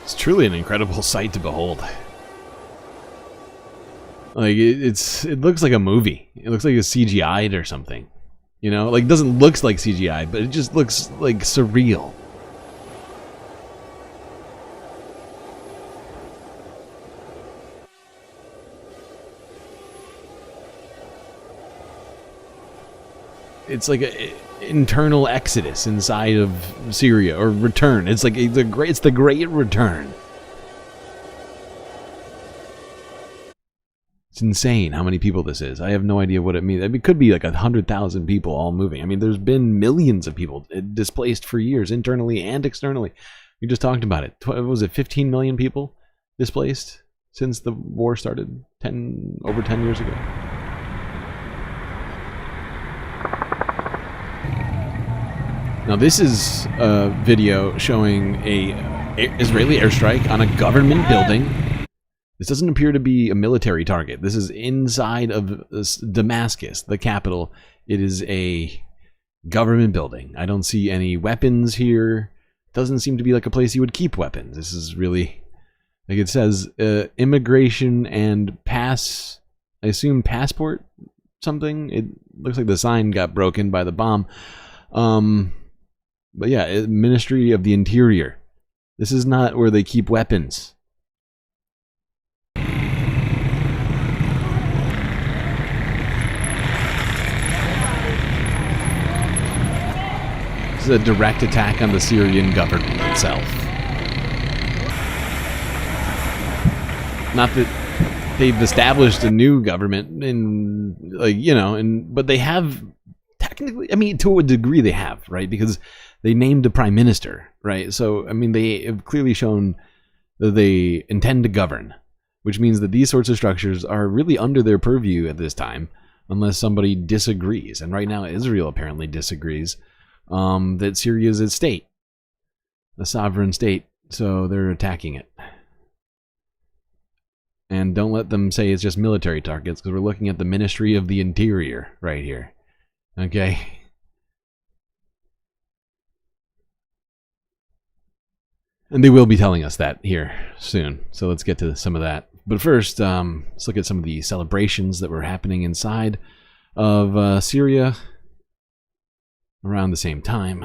It's truly an incredible sight to behold. Like it looks like a movie. It looks like it's CGI'd or something. You know, like it doesn't look like CGI, but it just looks like surreal. It's like an internal exodus inside of Syria, or return. It's like it's the great return. It's insane how many people this is. I have no idea what it means. I mean, it could be like 100,000 people all moving. I mean, there's been millions of people displaced for years, internally and externally. We just talked about it. What was it, 15 million people displaced since the war started over 10 years ago? Now this is a video showing a Israeli airstrike on a government building. This doesn't appear to be a military target. This is inside of Damascus, the capital. It is a government building. I don't see any weapons here. Doesn't seem to be like a place you would keep weapons. This is really, like it says, immigration and I assume passport something. It looks like the sign got broken by the bomb. But yeah, Ministry of the Interior. This is not where they keep weapons. This is a direct attack on the Syrian government itself. Not that they've established a new government but they have technically, I mean, to a degree they have, right? Because they named a prime minister, right? So, I mean, they have clearly shown that they intend to govern, which means that these sorts of structures are really under their purview at this time, unless somebody disagrees. And right now, Israel apparently disagrees that Syria is a state, a sovereign state, so they're attacking it. And don't let them say it's just military targets, because we're looking at the Ministry of the Interior right here. Okay. And they will be telling us that here soon. So let's get to some of that. But first, let's look at some of the celebrations that were happening inside of Syria around the same time.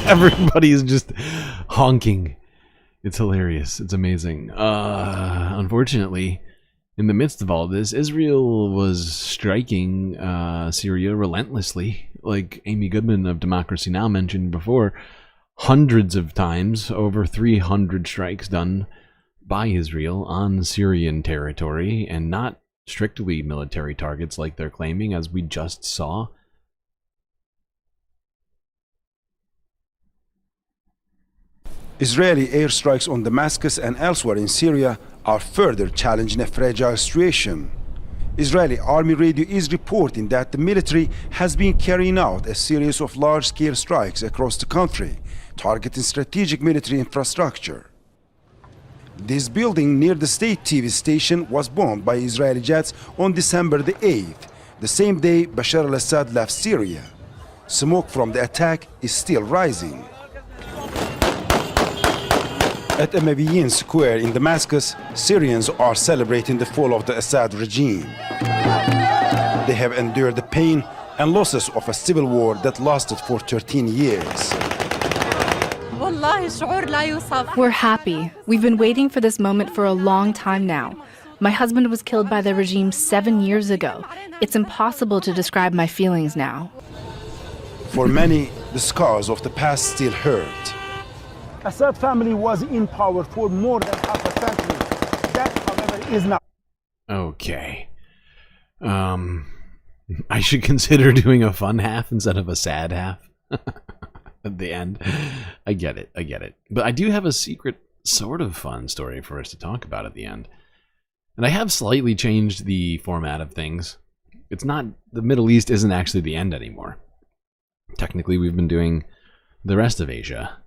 Everybody is just honking. It's hilarious. It's amazing. Unfortunately, in the midst of all this, Israel was striking Syria relentlessly, like Amy Goodman of Democracy Now! Mentioned before. Hundreds of times, over 300 strikes done by Israel on Syrian territory, and not strictly military targets like they're claiming, as we just saw. Israeli airstrikes on Damascus and elsewhere in Syria are further challenging a fragile situation. Israeli army radio is reporting that the military has been carrying out a series of large-scale strikes across the country, targeting strategic military infrastructure. This building near the state TV station was bombed by Israeli jets on December the 8th, the same day Bashar al-Assad left Syria. Smoke from the attack is still rising. At Evacuation Square in Damascus, Syrians are celebrating the fall of the Assad regime. They have endured the pain and losses of a civil war that lasted for 13 years. We're happy. We've been waiting for this moment for a long time now. My husband was killed by the regime 7 years ago. It's impossible to describe my feelings now. For many, the scars of the past still hurt. Assad family was in power for more than half a century. That, however, is not. Okay. I should consider doing a fun half instead of a sad half at the end. I get it. But I do have a secret sort of fun story for us to talk about at the end. And I have slightly changed the format of things. It's not, the Middle East isn't actually the end anymore. Technically, we've been doing the rest of Asia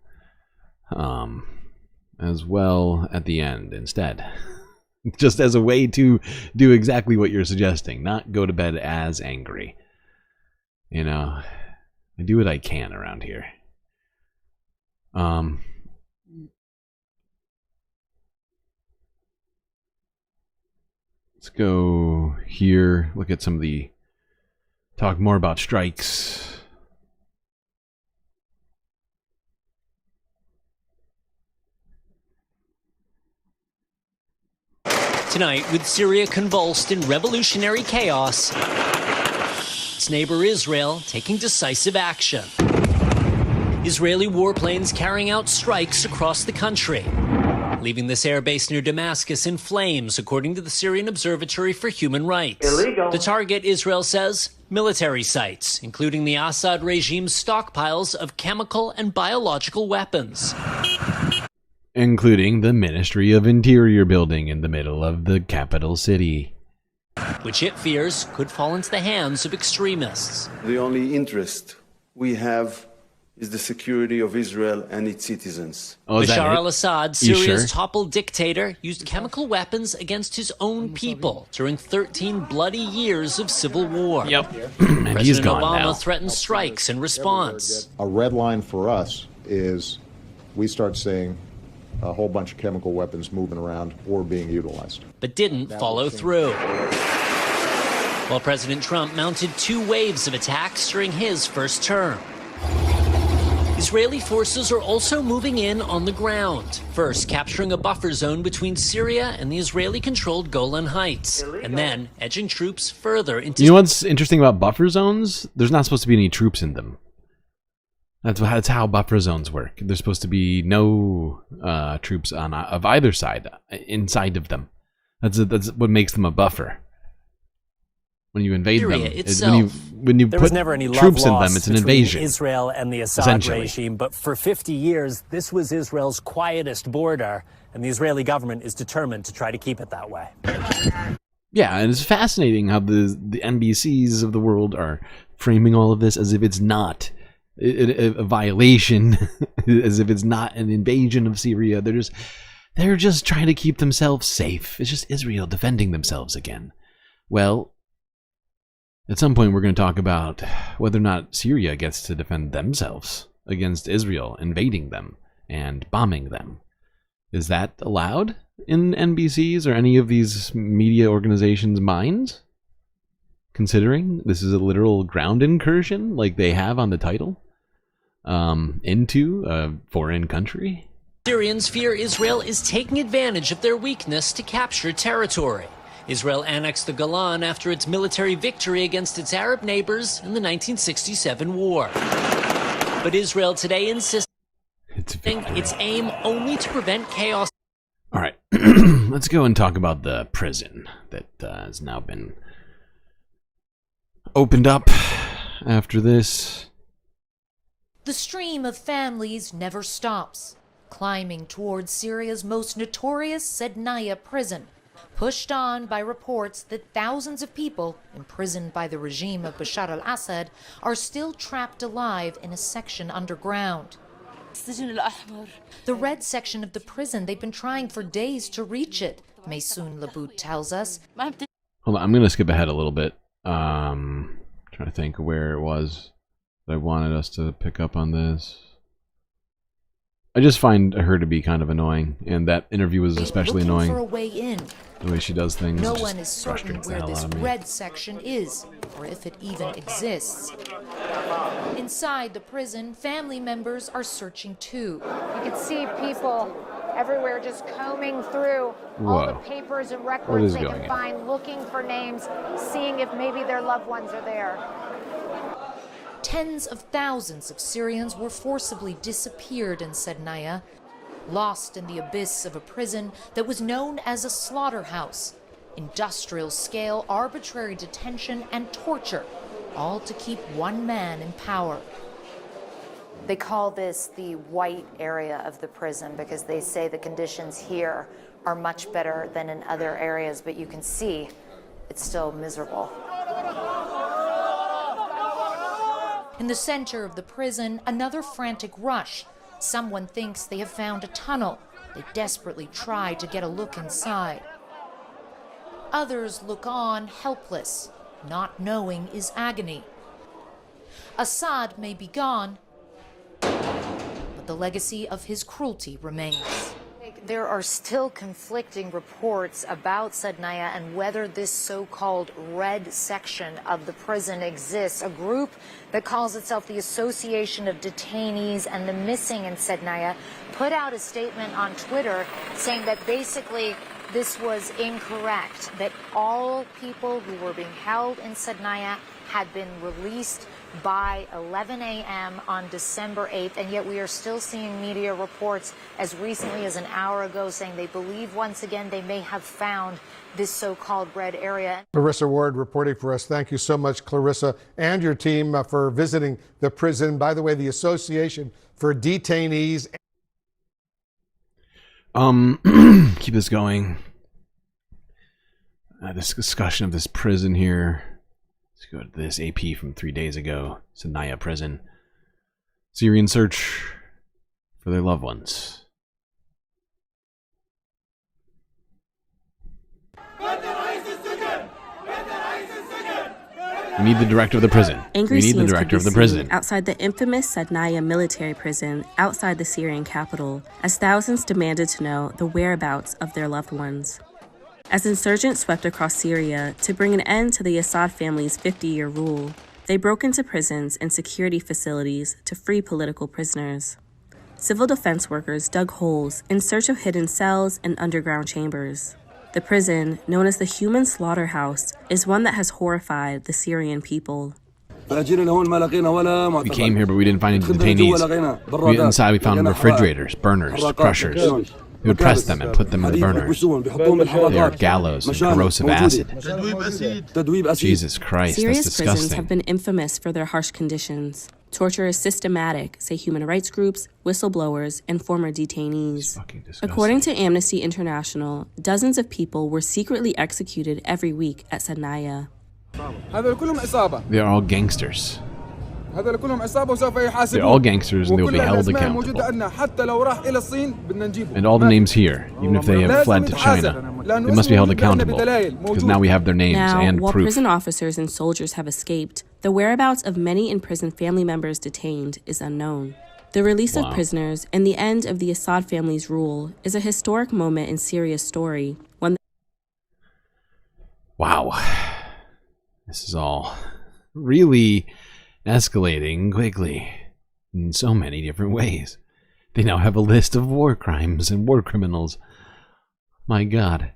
as well at the end instead. Just as a way to do exactly what you're suggesting, not go to bed as angry. You know, I do what I can around here. Let's go here, look at some of the, talk more about strikes. Tonight, with Syria convulsed in revolutionary chaos, its neighbor Israel taking decisive action. Israeli warplanes carrying out strikes across the country, leaving this airbase near Damascus in flames, according to the Syrian Observatory for Human Rights. Illegal. The target, Israel says, military sites, including the Assad regime's stockpiles of chemical and biological weapons. Including the Ministry of Interior building in the middle of the capital city, which it fears could fall into the hands of extremists. The only interest we have is the security of Israel and its citizens. Bashar al-Assad, Syria's toppled dictator, used chemical weapons against his own people during 13 bloody years of civil war. Yep. President he's gone Obama now. threatened strikes in response. A red line for us is we start seeing a whole bunch of chemical weapons moving around or being utilized. But didn't follow through. While President Trump mounted 2 waves of attacks during his first term. Israeli forces are also moving in on the ground, first capturing a buffer zone between Syria and the Israeli-controlled Golan Heights, and then edging troops further into... You know what's interesting about buffer zones? There's not supposed to be any troops in them. That's how buffer zones work. There's supposed to be no troops of either side inside of them. That's what makes them a buffer. When you invade them, when you put troops in them, it's an invasion. Israel and the Assad regime, but for 50 years, this was Israel's quietest border, and the Israeli government is determined to try to keep it that way. Yeah, and it's fascinating how the NBCs of the world are framing all of this as if it's not a violation, as if it's not an invasion of Syria. They're just trying to keep themselves safe. It's just Israel defending themselves again. Well, at some point we're going to talk about whether or not Syria gets to defend themselves against Israel invading them and bombing them. Is that allowed in NBC's or any of these media organizations' minds? Considering this is a literal ground incursion like they have on the title into a foreign country? Syrians fear Israel is taking advantage of their weakness to capture territory. Israel annexed the Golan after its military victory against its Arab neighbors in the 1967 war. But Israel today insists its aim only to prevent chaos. All right, let's go and talk about the prison that has now been opened up after this. The stream of families never stops. climbing towards Syria's most notorious Sednaya prison, pushed on by reports that thousands of people imprisoned by the regime of Bashar al-Assad are still trapped alive in a section underground. The red section of the prison, they've been trying for days to reach it, Maysoon Labout tells us. Hold on, I'm going to skip ahead a little bit. Trying to think where it was that I wanted us to pick up on this. I just find her to be kind of annoying, and that interview was especially annoying. For a way in. The way she does things. No one is certain where this out of me. red section is, or if it even exists. Inside the prison, family members are searching too. You can see people everywhere just combing through all the papers and records they can find, looking for names, seeing if maybe their loved ones are there. Tens of thousands of Syrians were forcibly disappeared in Sednaya, lost in the abyss of a prison that was known as a slaughterhouse. Industrial-scale arbitrary detention and torture, all to keep one man in power. They call this the white area of the prison because they say the conditions here are much better than in other areas, but you can see it's still miserable. In the center of the prison, another frantic rush. Someone thinks they have found a tunnel. They desperately try to get a look inside. Others look on, helpless. Not knowing is agony. Assad may be gone, but the legacy of his cruelty remains. There are still conflicting reports about Sednaya and whether this so-called red section of the prison exists. A group that calls itself the Association of Detainees and the Missing in Sednaya put out a statement on Twitter saying that basically this was incorrect, that all people who were being held in Sednaya had been released by 11 a.m. on December 8th, and yet we are still seeing media reports as recently as an hour ago saying they believe once again they may have found this so-called red area. Clarissa Ward reporting for us. Thank you so much, Clarissa, and your team for visiting the prison. By the way, the Association for Detainees. Keep this going. This discussion of this prison here. Let's go to this AP from 3 days ago. Sednaya prison. Syrian search for their loved ones. We need the director of the prison. Angry we need the scenes director could be of the prison. seen outside the infamous Sednaya military prison outside the Syrian capital, as thousands demanded to know the whereabouts of their loved ones. As insurgents swept across Syria to bring an end to the Assad family's 50-year rule, they broke into prisons and security facilities to free political prisoners. Civil defense workers dug holes in search of hidden cells and underground chambers. The prison, known as the human slaughterhouse, is one that has horrified the Syrian people. We came here, but we didn't find any detainees. Inside, we found refrigerators, burners, crushers. We would press them and put them in the burner. They are gallows and corrosive acid. Jesus Christ, Syria's that's prisons disgusting. have been infamous for their harsh conditions. Torture is systematic, say human rights groups, whistleblowers, and former detainees. According to Amnesty International, dozens of people were secretly executed every week at Sednaya. They are all gangsters. They're all gangsters and they will be held accountable. And all the names here, even if they have fled to China, they must be held accountable, because now we have their names and while proof. prison officers and soldiers have escaped, the whereabouts of many imprisoned family members detained is unknown. The release of prisoners and the end of the Assad family's rule is a historic moment in Syria's story. Wow. This is all really escalating quickly in so many different ways. They now have a list of war crimes and war criminals. My God.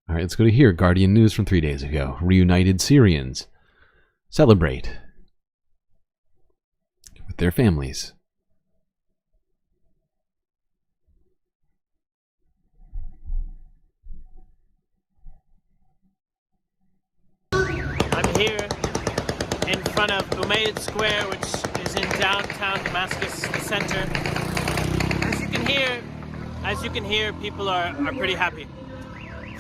All right, let's go to here. Guardian News from 3 days ago. Reunited Syrians celebrate with their families. I'm here in front of Umayyad Square, which is in downtown Damascus, the center. As you as you can hear, people are pretty happy.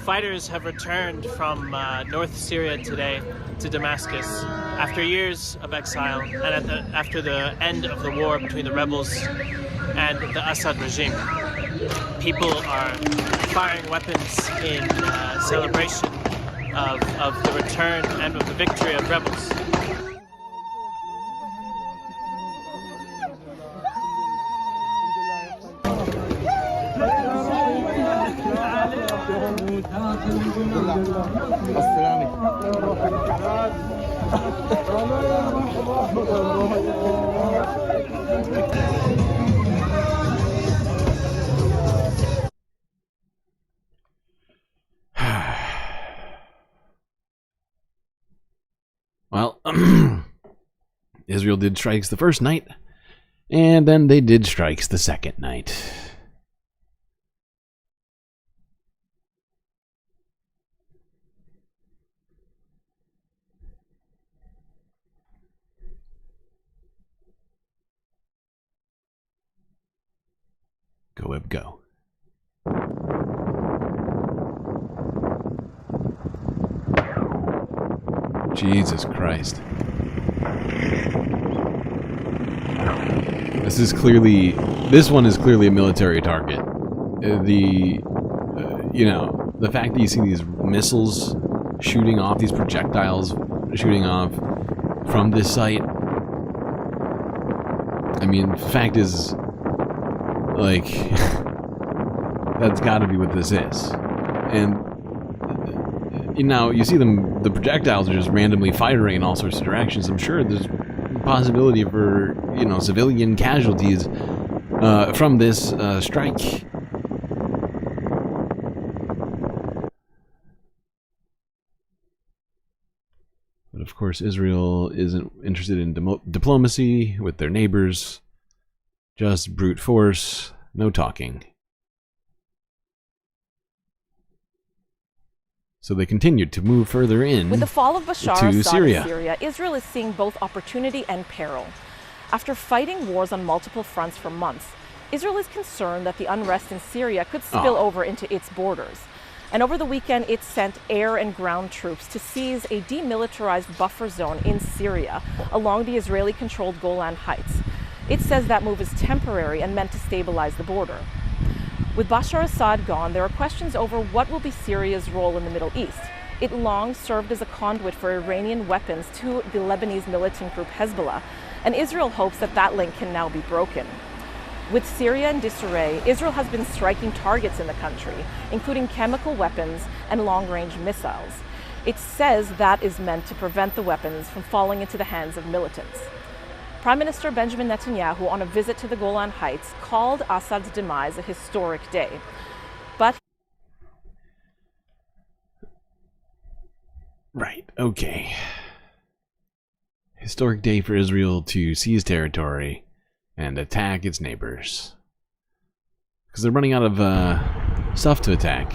Fighters have returned from North Syria today to Damascus after years of exile and after the end of the war between the rebels and the Assad regime. People are firing weapons in celebration of the return and of the victory of rebels. Well, Israel did strikes the first night, and then they did strikes the second night. Go Web Go. Jesus Christ. This one is clearly a military target. The fact that you see these missiles shooting off, these projectiles shooting off from this site. I mean, the fact is, like, that's got to be what this is. And you see the projectiles are just randomly firing in all sorts of directions. I'm sure there's possibility for, civilian casualties from this strike. But of course, Israel isn't interested in diplomacy with their neighbors. Just brute force, no talking. So they continued to move further in. With the fall of Bashar to Assad Syria. in Syria, Israel is seeing both opportunity and peril. After fighting wars on multiple fronts for months, Israel is concerned that the unrest in Syria could spill over into its borders. And over the weekend, it sent air and ground troops to seize a demilitarized buffer zone in Syria along the Israeli-controlled Golan Heights. It says that move is temporary and meant to stabilize the border. With Bashar Assad gone, there are questions over what will be Syria's role in the Middle East. It long served as a conduit for Iranian weapons to the Lebanese militant group Hezbollah, and Israel hopes that that link can now be broken. With Syria in disarray, Israel has been striking targets in the country, including chemical weapons and long-range missiles. It says that is meant to prevent the weapons from falling into the hands of militants. Prime Minister Benjamin Netanyahu, on a visit to the Golan Heights, called Assad's demise a historic day. But right, okay. Historic day for Israel to seize territory and attack its neighbors. Because they're running out of stuff to attack.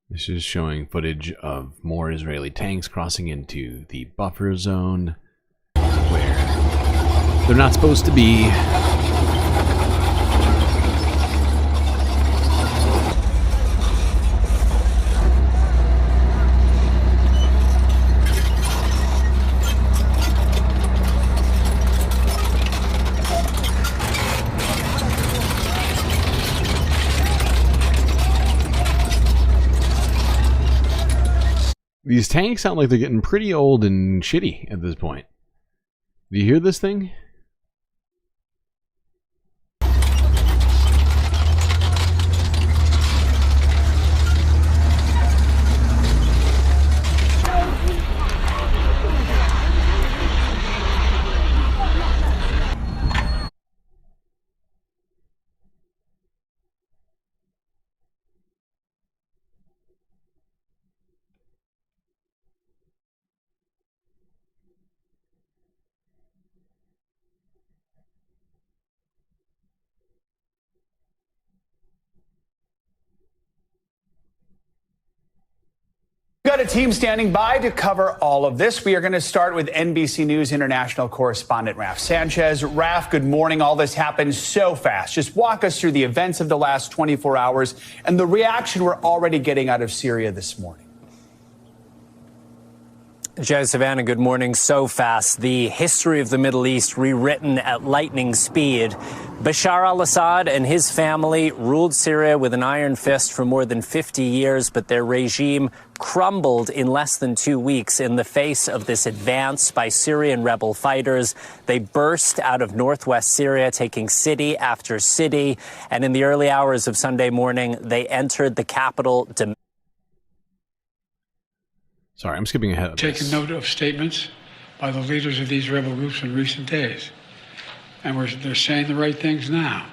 This is showing footage of more Israeli tanks crossing into the buffer zone where they're not supposed to be. These tanks sound like they're getting pretty old and shitty at this point. Do you hear this thing? Got a team standing by to cover all of this. We are going to start with NBC News international correspondent Raf Sanchez. Raf, good morning. All this happened so fast. Just walk us through the events of the last 24 hours and the reaction we're already getting out of Syria this morning. Jay, Savannah, good morning. So fast. The history of the Middle East rewritten at lightning speed. Bashar al-Assad and his family ruled Syria with an iron fist for more than 50 years, but their regime crumbled in less than 2 weeks in the face of this advance by Syrian rebel fighters. They burst out of northwest Syria, taking city after city, and in the early hours of Sunday morning, they entered the capital, Damascus. Sorry, I'm skipping ahead. Taken note of statements by the leaders of these rebel groups in recent days. And they're saying the right things now.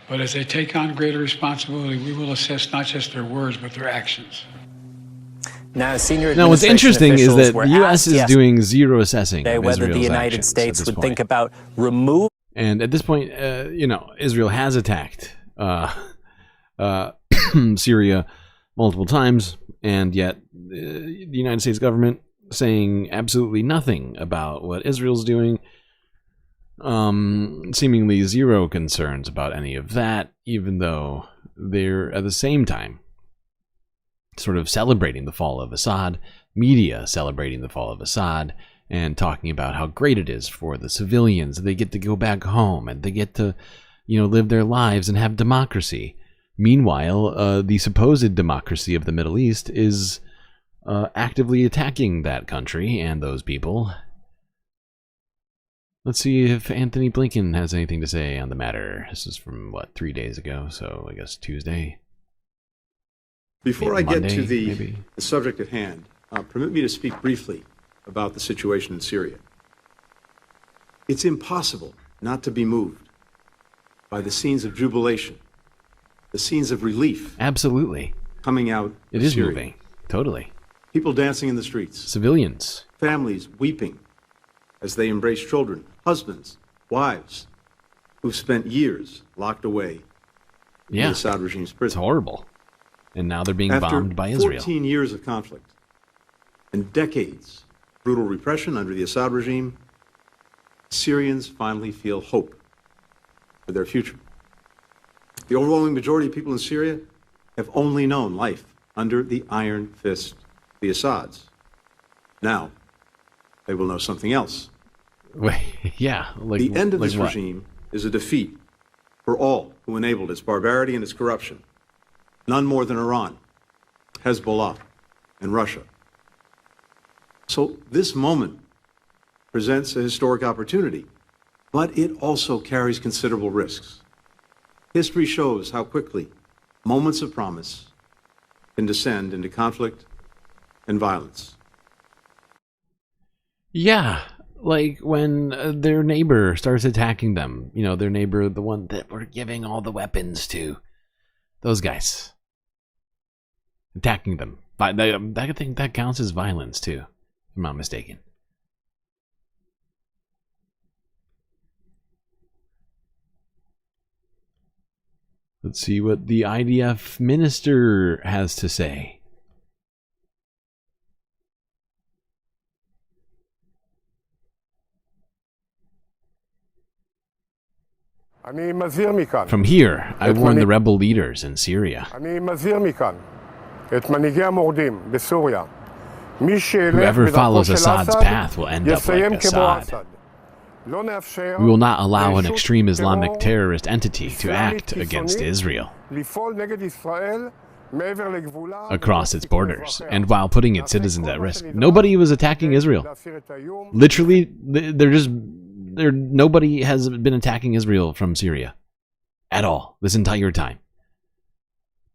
But as they take on greater responsibility, we will assess not just their words, but their actions. Now, what's interesting is that the U.S. is doing zero assessing of whether the Israel's United actions States at this would point. think about removing. And at this point, Israel has attacked Syria multiple times, and yet the United States government saying absolutely nothing about what Israel's doing. Seemingly zero concerns about any of that, even though they're at the same time sort of celebrating the fall of Assad, media celebrating the fall of Assad, and talking about how great it is for the civilians. They get to go back home and they get to, live their lives and have democracy. Meanwhile, the supposed democracy of the Middle East is actively attacking that country and those people. Let's see if Anthony Blinken has anything to say on the matter. This is from, 3 days ago, so I guess Tuesday. Before Maybe I get Monday, to the maybe. subject at hand, permit me to speak briefly about the situation in Syria. It's impossible not to be moved by the scenes of jubilation, the scenes of relief. Absolutely. Coming out It of is Syria. moving. Totally. People dancing in the streets. Civilians. Families weeping as they embrace children, husbands, wives, who've spent years locked away in the Assad regime's prison. It's horrible. And now they're being After bombed by Israel. 14 years of conflict and decades of brutal repression under the Assad regime, Syrians finally feel hope for their future. The overwhelming majority of people in Syria have only known life under the iron fist of the Assads. Now, they will know something else. Wait, yeah. The end of like this what? regime is a defeat for all who enabled its barbarity and its corruption. None more than Iran, Hezbollah, and Russia. So this moment presents a historic opportunity, but it also carries considerable risks. History shows how quickly moments of promise can descend into conflict and violence. Yeah, like when their neighbor starts attacking them. Their neighbor, the one that we're giving all the weapons to. Those guys. Attacking them. I think that counts as violence, too. If I'm not mistaken. Let's see what the IDF minister has to say. From here, I warn the rebel leaders in Syria. Whoever follows Assad's path will end up like Assad. We will not allow an extreme Islamic terrorist entity to act against Israel across its borders and while putting its citizens at risk. Nobody was attacking Israel. Literally, nobody has been attacking Israel from Syria at all this entire time.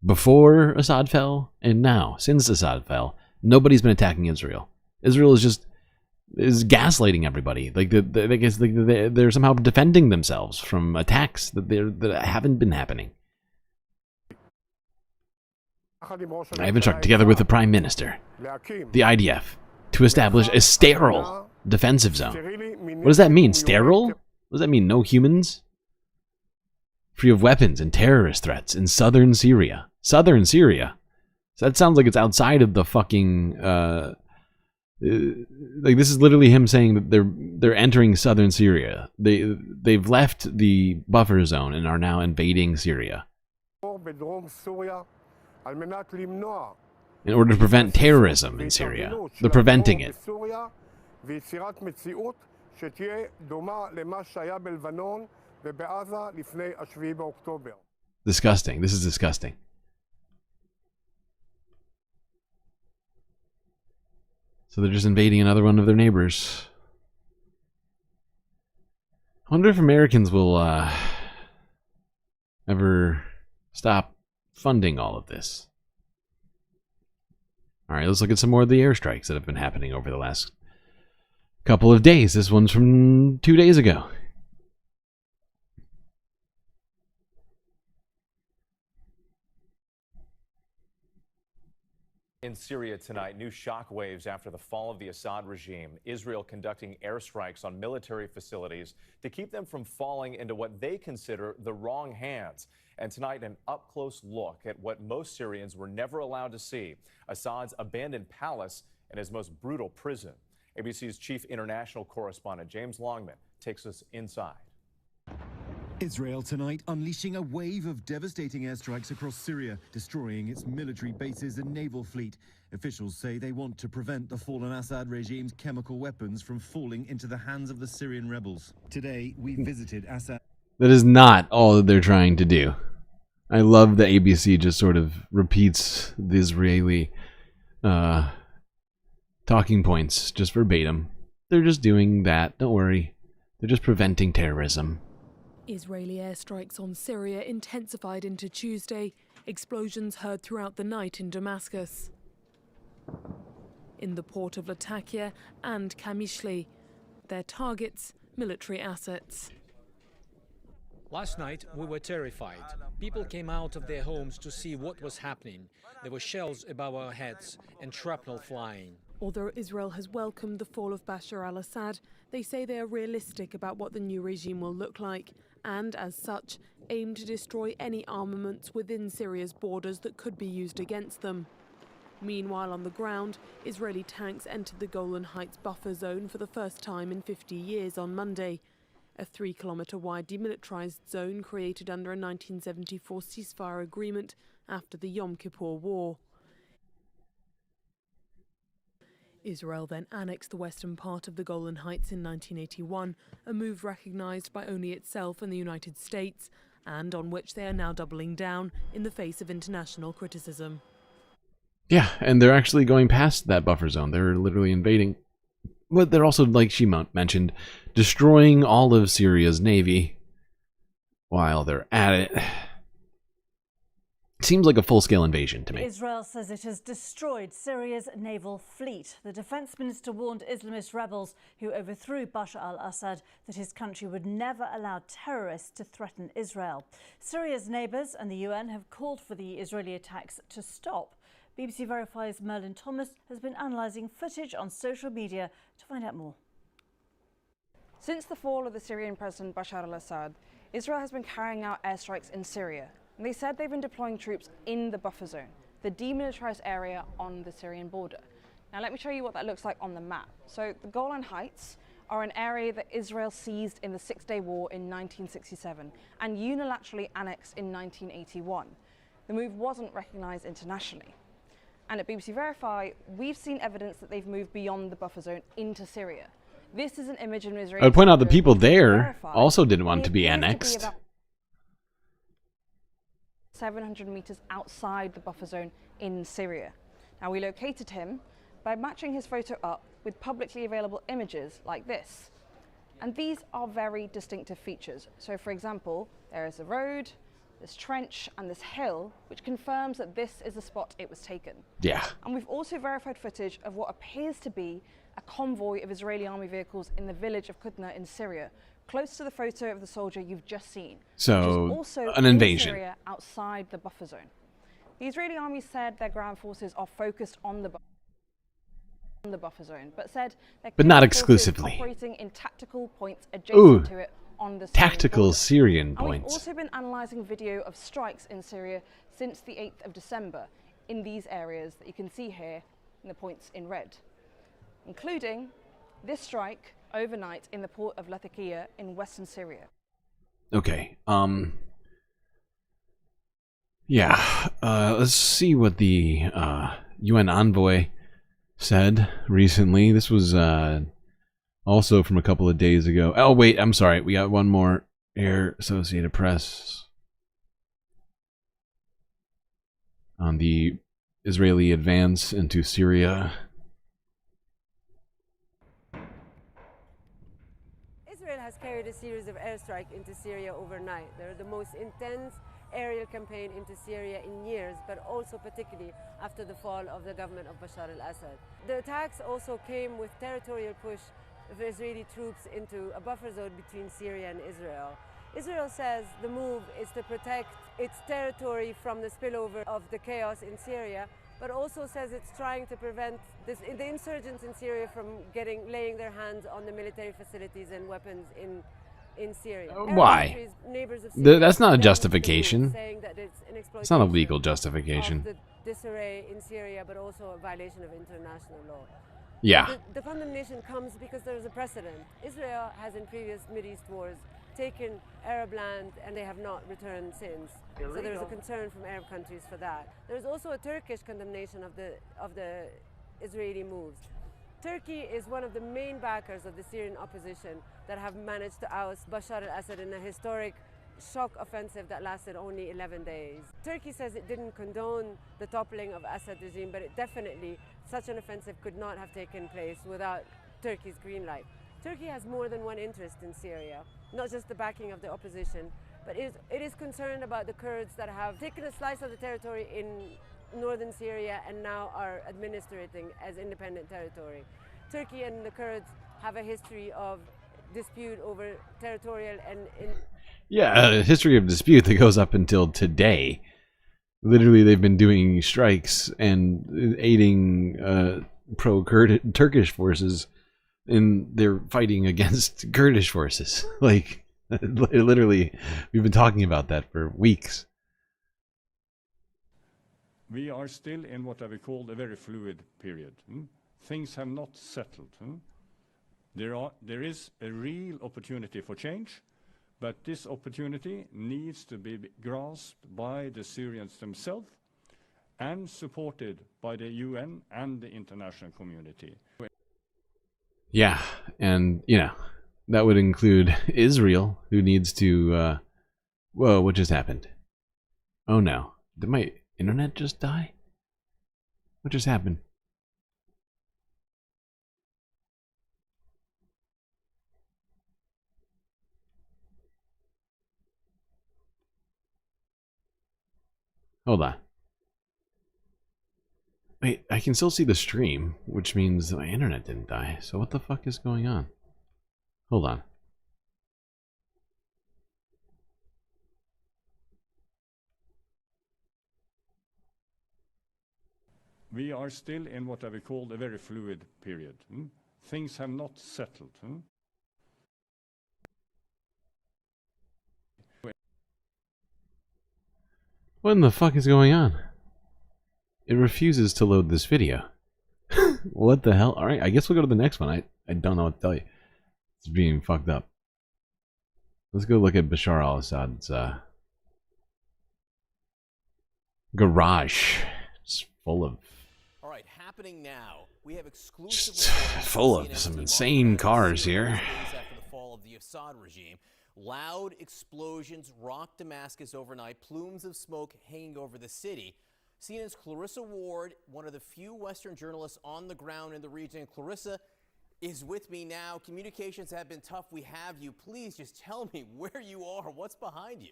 Before Assad fell and now, since Assad fell, nobody's been attacking Israel. Israel is gaslighting everybody. They're somehow defending themselves from attacks that haven't been happening. I have instructed, together with the Prime Minister, the IDF, to establish a sterile defensive zone. What does that mean? Sterile? What does that mean? No humans? Free of weapons and terrorist threats in southern Syria. Southern Syria. So that sounds like it's outside of the fucking like this is literally him saying that they're entering southern Syria. They've left the buffer zone and are now invading Syria in order to prevent terrorism in Syria. They're preventing it. Disgusting. This is disgusting. So they're just invading another one of their neighbors. I wonder if Americans will ever stop funding all of this. Alright, let's look at some more of the airstrikes that have been happening over the last couple of days. This one's from 2 days ago. In Syria tonight, new shockwaves after the fall of the Assad regime. Israel conducting airstrikes on military facilities to keep them from falling into what they consider the wrong hands. And tonight, an up-close look at what most Syrians were never allowed to see: Assad's abandoned palace and his most brutal prison. ABC's chief international correspondent James Longman takes us inside. Israel tonight unleashing a wave of devastating airstrikes across Syria, destroying its military bases and naval fleet. Officials say they want to prevent the fallen Assad regime's chemical weapons from falling into the hands of the Syrian rebels. Today, we visited Assad. That is not all that they're trying to do. I love that ABC just sort of repeats the Israeli talking points just verbatim. They're just doing that. Don't worry. They're just preventing terrorism. Israeli airstrikes on Syria intensified into Tuesday. Explosions heard throughout the night in Damascus, in the port of Latakia and Kamishli. Their targets, military assets. Last night, we were terrified. People came out of their homes to see what was happening. There were shells above our heads and shrapnel flying. Although Israel has welcomed the fall of Bashar al-Assad, they say they are realistic about what the new regime will look like, and as such, aim to destroy any armaments within Syria's borders that could be used against them. Meanwhile, on the ground, Israeli tanks entered the Golan Heights buffer zone for the first time in 50 years on Monday, a 3-kilometre-wide demilitarized zone created under a 1974 ceasefire agreement after the Yom Kippur War. Israel then annexed the western part of the Golan Heights in 1981, a move recognized by only itself and the United States, and on which they are now doubling down in the face of international criticism. Yeah, and they're actually going past that buffer zone. They're literally invading. But they're also, like she mentioned, destroying all of Syria's navy while they're at it. Seems like a full-scale invasion to me. Israel says it has destroyed Syria's naval fleet. The defense minister warned Islamist rebels who overthrew Bashar al-Assad that his country would never allow terrorists to threaten Israel. Syria's neighbours and the UN have called for the Israeli attacks to stop. BBC Verify's Merlin Thomas has been analysing footage on social media to find out more. Since the fall of the Syrian President Bashar al-Assad, Israel has been carrying out airstrikes in Syria. And they said they've been deploying troops in the buffer zone, the demilitarized area on the Syrian border. Now let me show you what that looks like on the map. So the Golan Heights are an area that Israel seized in the Six-Day War in 1967 and unilaterally annexed in 1981. The move wasn't recognized internationally. And at BBC Verify, we've seen evidence that they've moved beyond the buffer zone into Syria. This is an image of an Israeli. I would point out the people there also didn't want to be annexed. 700 meters outside the buffer zone in Syria. Now we located him by matching his photo up with publicly available images like this. And these are very distinctive features. So for example, there is a road, this trench and this hill, which confirms that this is the spot it was taken. Yeah. And we've also verified footage of what appears to be a convoy of Israeli army vehicles in the village of Qudna in Syria, close to the photo of the soldier you've just seen. So, which is also an invasion. In Syria, outside the buffer zone. The Israeli army said their ground forces are focused on the buffer zone, but said but not exclusively. Operating in tactical points adjacent to it on the tactical border. Syrian And points. we've also been analysing video of strikes in Syria since the 8th of December. in these areas that you can see here in the points in red, including this strike overnight in the port of Latakia in western Syria. Okay. Yeah. Let's see what the UN envoy said recently. This was also from a couple of days ago. Oh wait, I'm sorry. We got one more here. Associated Press on the Israeli advance into Syria. Israel has carried a series of airstrikes into Syria overnight. They're the most intense aerial campaign into Syria in years, but also particularly after the fall of the government of Bashar al-Assad. The attacks also came with territorial push of Israeli troops into a buffer zone between Syria and Israel. Israel says the move is to protect its territory from the spillover of the chaos in Syria, but also says it's trying to prevent the insurgents in Syria from laying their hands on the military facilities and weapons in Syria. Why? That's not a justification. It's not a legal justification. The disarray in Syria, but also a violation of international law. Yeah. The condemnation comes because there is a precedent. Israel has in previous Mideast wars taken Arab land and they have not returned since. So there is a concern from Arab countries for that. There is also a Turkish condemnation of the Israeli moves. Turkey is one of the main backers of the Syrian opposition that have managed to oust Bashar al-Assad in a historic shock offensive that lasted only 11 days. Turkey says it didn't condone the toppling of Assad regime, but it definitely, such an offensive could not have taken place without Turkey's green light. Turkey has more than one interest in Syria, not just the backing of the opposition, but it is concerned about the Kurds that have taken a slice of the territory in northern Syria and now are administrating as independent territory. Turkey and the Kurds have a history of dispute over territorial and... Yeah, a history of dispute that goes up until today. Literally, they've been doing strikes and aiding pro-Turkish forces in their fighting against Kurdish forces. Like, literally, we've been talking about that for weeks. We are still in what I would call a very fluid period. Things have not settled. There is a real opportunity for change, but this opportunity needs to be grasped by the Syrians themselves and supported by the UN and the international community. Yeah, and, you know, that would include Israel, who needs to... whoa, what just happened? Oh no, did my internet just die? What just happened? Hold on. Wait, I can still see the stream, which means my internet didn't die. So what the fuck is going on? Hold on. We are still in what I would call a very fluid period. Things have not settled. What in the fuck is going on? It refuses to load this video. What the hell? Alright, I guess we'll go to the next one. I don't know what to tell you. It's being fucked up. Let's go look at Bashar al-Assad's garage. It's full of... Alright, happening now. We have exclusive full of some insane cars here. After the fall of the Assad regime. Loud explosions rocked Damascus overnight, plumes of smoke hanging over the city. CNN's Clarissa Ward, one of the few Western journalists on the ground in the region. Clarissa is with me now. Communications have been tough. We have you. Please just tell me where you are. What's behind you?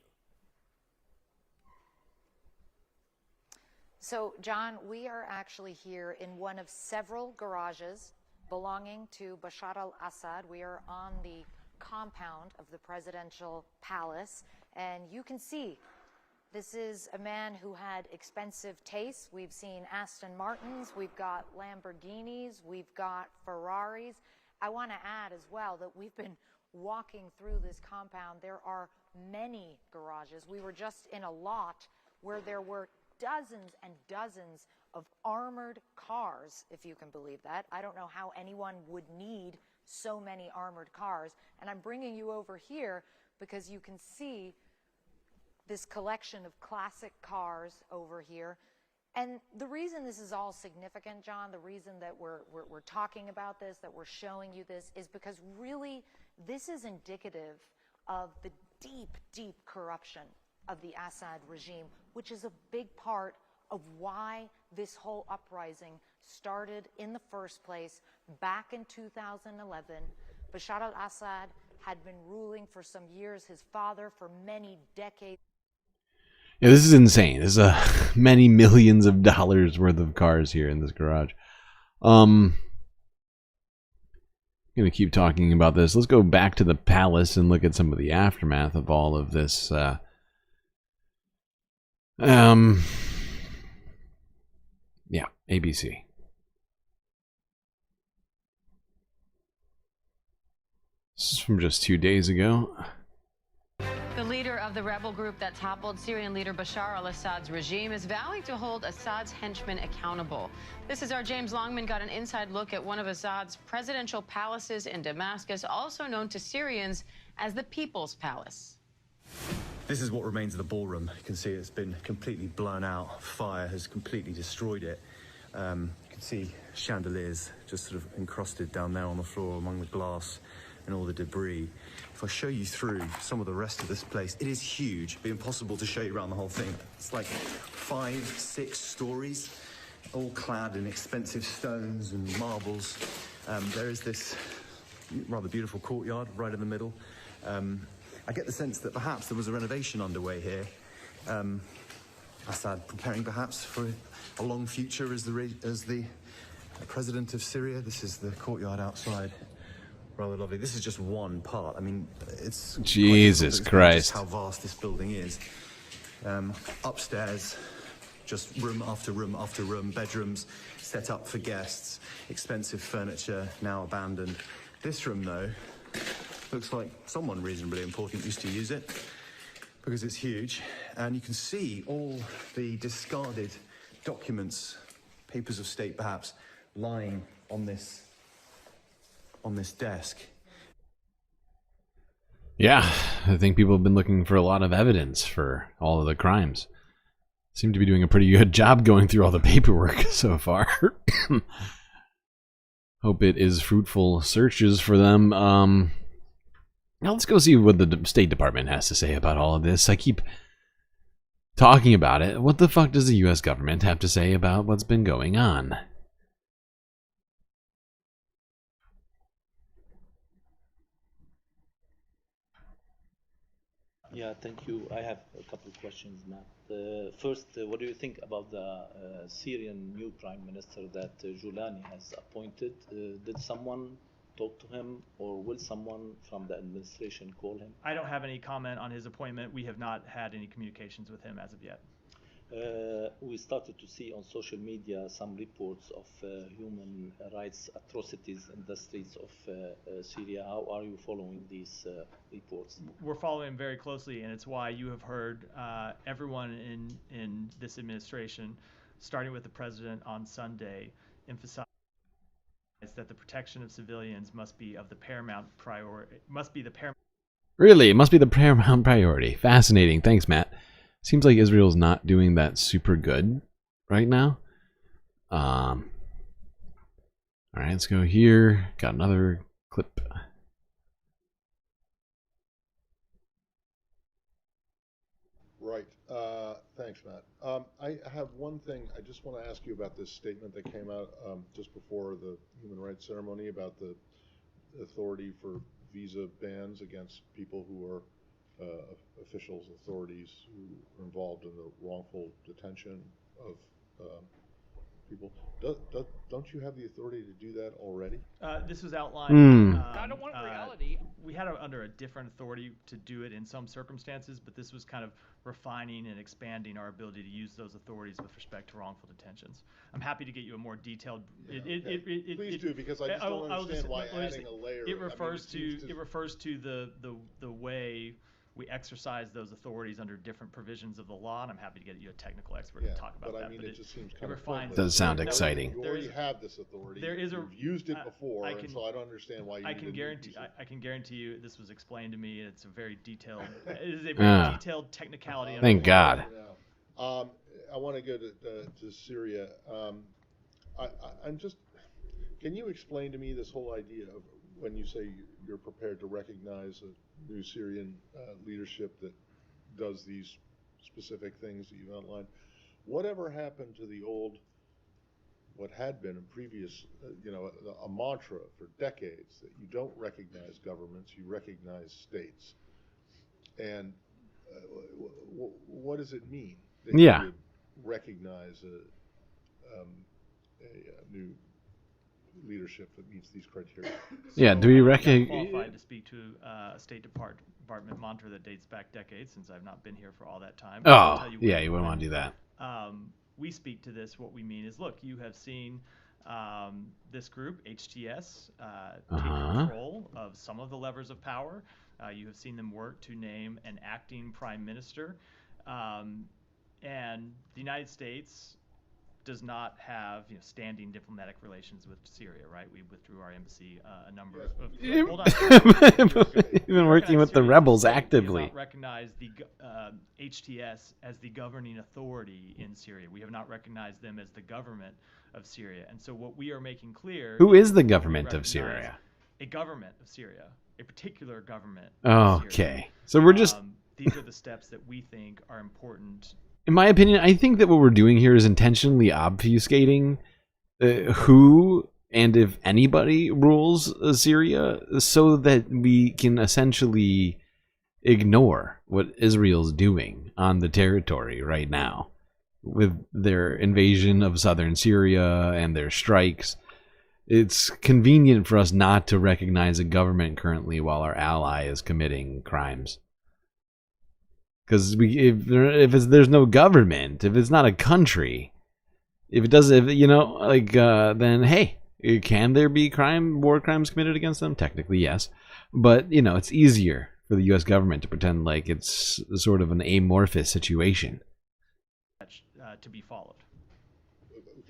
So, John, we are actually here in one of several garages belonging to Bashar al-Assad. We are on the compound of the presidential palace, and you can see this is a man who had expensive tastes. We've seen Aston Martins, we've got Lamborghinis, we've got Ferraris. I want to add as well that we've been walking through this compound. There are many garages. We were just in a lot where there were dozens and dozens of armored cars, if you can believe that. I don't know how anyone would need so many armored cars. And I'm bringing you over here because you can see this collection of classic cars over here. And the reason this is all significant, John, the reason that we're talking about this, that we're showing you this, is because really this is indicative of the deep, deep corruption of the Assad regime, which is a big part of why this whole uprising started in the first place back in 2011. Bashar al-Assad had been ruling for some years, his father for many decades. Yeah, this is insane. There's many millions of dollars worth of cars here in this garage. I'm gonna keep talking about this. Let's go back to the palace and look at some of the aftermath of all of this. Yeah, ABC. This is from just 2 days ago. The leader of the rebel group that toppled Syrian leader Bashar al-Assad's regime is vowing to hold Assad's henchmen accountable. This is our James Longman got an inside look at one of Assad's presidential palaces in Damascus, also known to Syrians as the People's Palace. This is what remains of the ballroom. You can see it's been completely blown out. Fire has completely destroyed it. You can see chandeliers just sort of encrusted down there on the floor among the glass and all the debris. If I show you through some of the rest of this place, it is huge. It'd be impossible to show you around the whole thing. It's like 5, 6 stories, all clad in expensive stones and marbles. There is this rather beautiful courtyard right in the middle. I get the sense that perhaps there was a renovation underway here. Assad preparing perhaps for a long future as the president of Syria. This is the courtyard outside. Rather lovely. This is just one part. I mean, it's Jesus Christ. Just how vast this building is. Upstairs, just room after room after room, bedrooms set up for guests, expensive furniture now abandoned. This room, though, looks like someone reasonably important used to use it because it's huge, and you can see all the discarded documents, papers of state perhaps, lying on this desk. Yeah, I think people have been looking for a lot of evidence for all of the crimes. Seem to be doing a pretty good job going through all the paperwork so far. Hope it is fruitful searches for them. Now let's go see what the State Department has to say about all of this. I keep talking about it. What the fuck does the US government have to say about what's been going on? Yeah, thank you. I have a couple of questions, Matt. First, what do you think about the Syrian new prime minister that Julani has appointed? Did someone talk to him, or will someone from the administration call him? I don't have any comment on his appointment. We have not had any communications with him as of yet. We started to see on social media some reports of human rights atrocities in the streets of Syria. How are you following these reports? We're following very closely, and it's why you have heard everyone in this administration, starting with the president on Sunday, emphasize that the protection of civilians must be of the paramount priority. Really, it must be the paramount priority. Fascinating. Thanks, Matt. Seems like Israel's not doing that super good right now. All right, let's go here. Got another clip. Right. Thanks, Matt. I have one thing. I just want to ask you about this statement that came out just before the human rights ceremony about the authority for visa bans against people who are officials, authorities who are involved in the wrongful detention of people. Don't you have the authority to do that already? This was outlined. Reality. We had under a different authority to do it in some circumstances, but this was kind of refining and expanding our ability to use those authorities with respect to wrongful detentions. I'm happy to get you a more detailed. Please do, because I just don't understand why adding a layer. It refers to the way We exercise those authorities under different provisions of the law, and I'm happy to get you a technical expert to talk about but that. I mean, it just seems kind of refines. Does sound exciting. You already have this authority. There is You've used it before, and so I don't understand why you. I can guarantee you this was explained to me. It's a very detailed. It is a very detailed technicality. Thank God. I want to go to Syria. I'm just. Can you explain to me this whole idea of when you say you're prepared to recognize a new Syrian leadership that does these specific things that you outlined? Whatever happened to the old, what had been a previous, a mantra for decades that you don't recognize governments, you recognize states. And what does it mean that you would recognize a new leadership that meets these criteria? Yeah, do we recognize? I'm qualified to speak to a State Department mantra that dates back decades, since I've not been here for all that time. Oh, yeah, you wouldn't want to do that. We speak to this. What we mean is, look, you have seen this group, HTS, take control of some of the levers of power. You have seen them work to name an acting prime minister. And the United States does not have standing diplomatic relations with Syria, right? We withdrew our embassy a number of. Hold on. You've been working with the rebels actively. We have not recognized the HTS as the governing authority in Syria. We have not recognized them as the government of Syria. And so what we are making clear. Who is the government of Syria? A government of Syria, a particular government. Okay, so we're just. These are the steps that we think are important. In my opinion, I think that what we're doing here is intentionally obfuscating who and if anybody rules Syria so that we can essentially ignore what Israel's doing on the territory right now with their invasion of southern Syria and their strikes. It's convenient for us not to recognize a government currently while our ally is committing crimes. Because there's no government, if it's not a country, then hey, can there be war crimes committed against them? Technically, yes. But, it's easier for the U.S. government to pretend like it's sort of an amorphous situation. To be followed.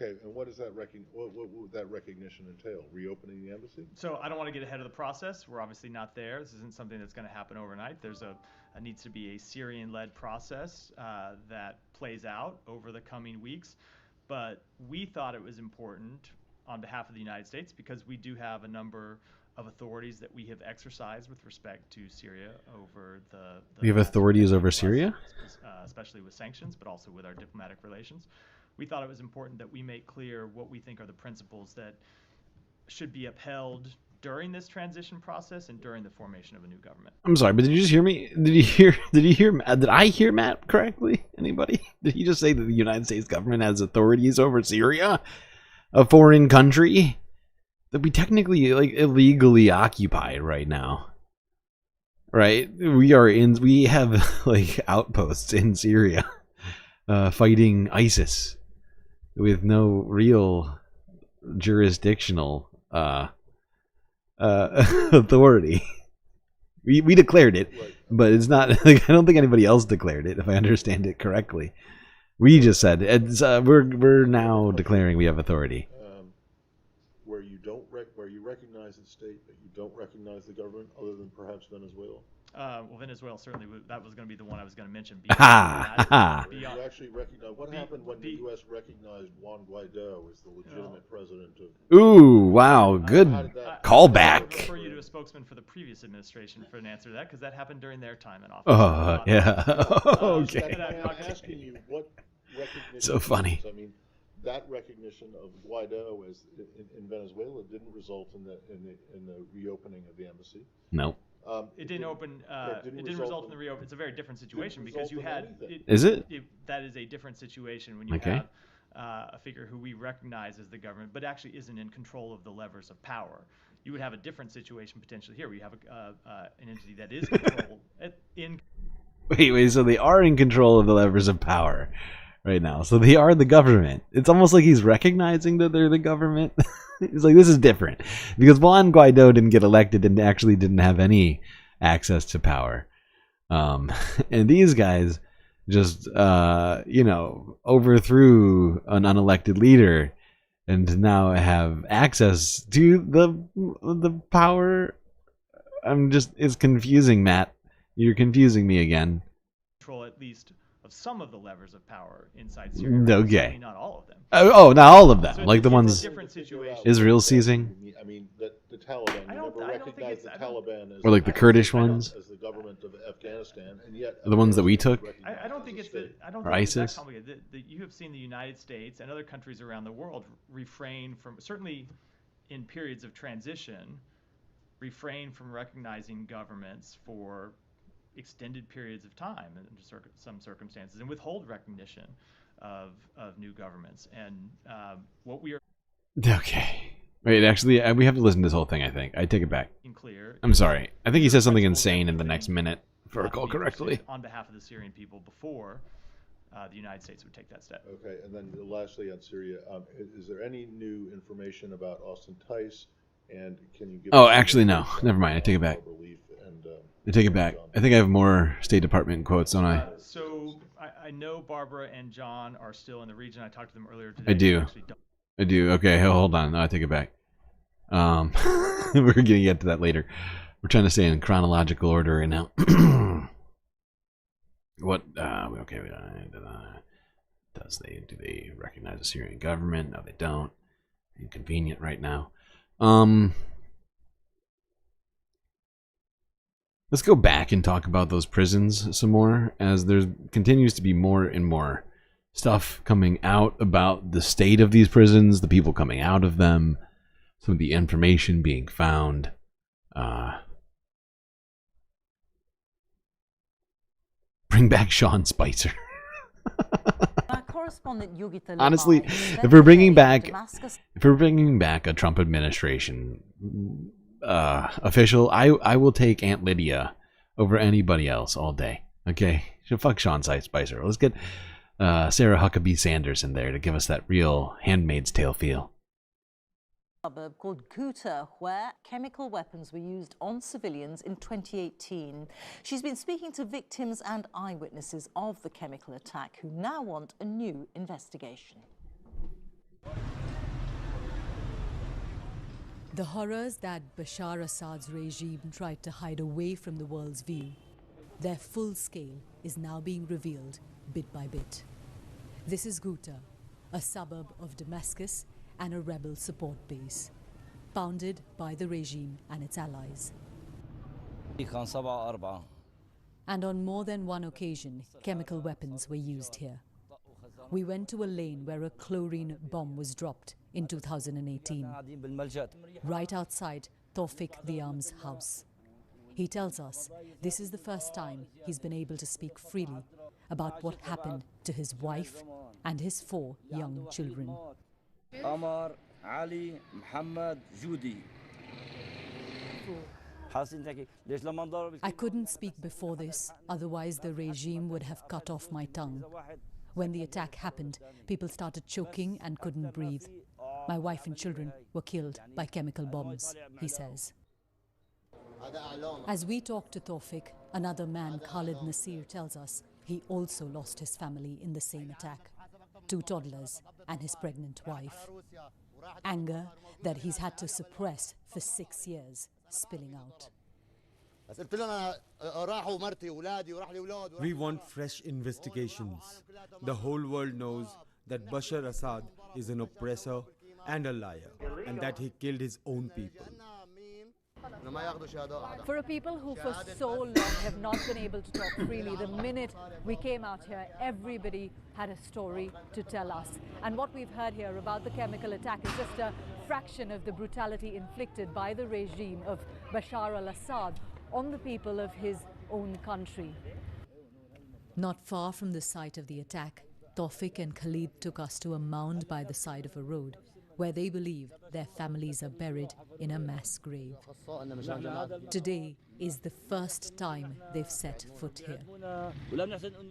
Okay, and what does that what would that recognition entail? Reopening the embassy? So I don't want to get ahead of the process. We're obviously not there. This isn't something that's going to happen overnight. There's needs to be a Syrian-led process that plays out over the coming weeks. But we thought it was important on behalf of the United States because we do have a number of authorities that we have exercised with respect to Syria over the we have authorities over Syria? Especially with sanctions, but also with our diplomatic relations. We thought it was important that we make clear what we think are the principles that should be upheld during this transition process and during the formation of a new government. I'm sorry, but did you just hear me? Did I hear Matt correctly? Anybody? Did he just say that the United States government has authorities over Syria? A foreign country that we technically illegally occupy right now. Right? We have outposts in Syria fighting ISIS with no real jurisdictional authority. We declared it, but it's not. I don't think anybody else declared it, if I understand it correctly. We just said it's. We're now declaring we have authority. Where you recognize the state, but you don't recognize the government, other than perhaps Venezuela. Well, Venezuela certainly. That was going to be the one I was going to mention. You actually recognize what happened when the U.S. recognized Juan Guaido as the legitimate president of. Ooh, wow, good callback. I would refer you to a spokesman for the previous administration for an answer to that, because that happened during their time in office. Okay. I'm asking you what recognition. So funny. I mean, that recognition of Guaido as in Venezuela didn't result in the reopening of the embassy. No. It didn't open. It didn't result in the reopening. It's a very different situation because you had. Is it? That is a different situation when you have a figure who we recognize as the government, but actually isn't in control of the levers of power. You would have a different situation potentially here, where you have an entity that is controlled in. Wait. So they are in control of the levers of power right now. So they are the government. It's almost like he's recognizing that they're the government. He's like, this is different because Juan Guaido didn't get elected and actually didn't have any access to power. And these guys just, overthrew an unelected leader and now have access to the power. It's confusing, Matt. You're confusing me again. Control at least of some of the levers of power inside Syria. Okay. Certainly not all of them. Oh, not all of them. So like the it's ones different situations. Israel's seizing? I mean, the Taliban, you never recognized the Taliban as Or like the Kurdish ones? as the government of Afghanistan, and yet The ones that we took? I don't think it's that. I don't Or think it's that ISIS? complicated. You have seen the United States and other countries around the world refrain from, certainly in periods of transition, refrain from recognizing governments for extended periods of time in some circumstances, and withhold recognition of new governments. And what we are Okay. Wait, actually, we have to listen to this whole thing, I think. I take it back. clear. I'm sorry. I think he says something insane in the next minute, if I recall correctly. On behalf of the Syrian people before the United States would take that step. Okay, and then lastly on Syria, is there any new information about Austin Tice, and can you give Oh, us actually, any no. information Never mind. I take it back. about belief and, I take it back. I think I have more State Department quotes, don't I? So I know Barbara and John are still in the region. I talked to them earlier today. I do. I do. Okay, hold on. No, I take it back. We're going to get to that later. We're trying to stay in chronological order right now. What? Okay. Do they recognize the Syrian government? No, they don't. Inconvenient right now. Let's go back and talk about those prisons some more, as there continues to be more and more stuff coming out about the state of these prisons, the people coming out of them, some of the information being found. Bring back Sean Spicer. Honestly, if we're bringing back a Trump administration official, I will take Aunt Lydia over anybody else all day. Okay, so fuck Sean Spicer. Let's get Sarah Huckabee Sanders in there to give us that real Handmaid's Tale feel. Suburb called Ghouta, where chemical weapons were used on civilians in 2018. She's been speaking to victims and eyewitnesses of the chemical attack who now want a new investigation. The horrors that Bashar Assad's regime tried to hide away from the world's view, their full scale is now being revealed bit by bit. This is Ghouta, a suburb of Damascus and a rebel support base, founded by the regime and its allies. And on more than one occasion, chemical weapons were used here. We went to a lane where a chlorine bomb was dropped in 2018, right outside Tawfiq Diam's house. He tells us this is the first time he's been able to speak freely about what happened to his wife and his 4 young children. Amar, Ali, Muhammad, Judy. I couldn't speak before this, otherwise the regime would have cut off my tongue. When the attack happened, people started choking and couldn't breathe. My wife and children were killed by chemical bombs, he says. As we talk to Tawfiq, another man, Khalid Nasir, tells us he also lost his family in the same attack. 2 toddlers and his pregnant wife. Anger that he's had to suppress for 6 years, spilling out. We want fresh investigations. The whole world knows that Bashar Assad is an oppressor and a liar, and that he killed his own people. For a people who for so long have not been able to talk freely, the minute we came out here, everybody had a story to tell us. And what we've heard here about the chemical attack is just a fraction of the brutality inflicted by the regime of Bashar al-Assad on the people of his own country. Not far from the site of the attack, Tawfiq and Khalid took us to a mound by the side of a road, where they believe their families are buried in a mass grave. Today is the first time they've set foot here.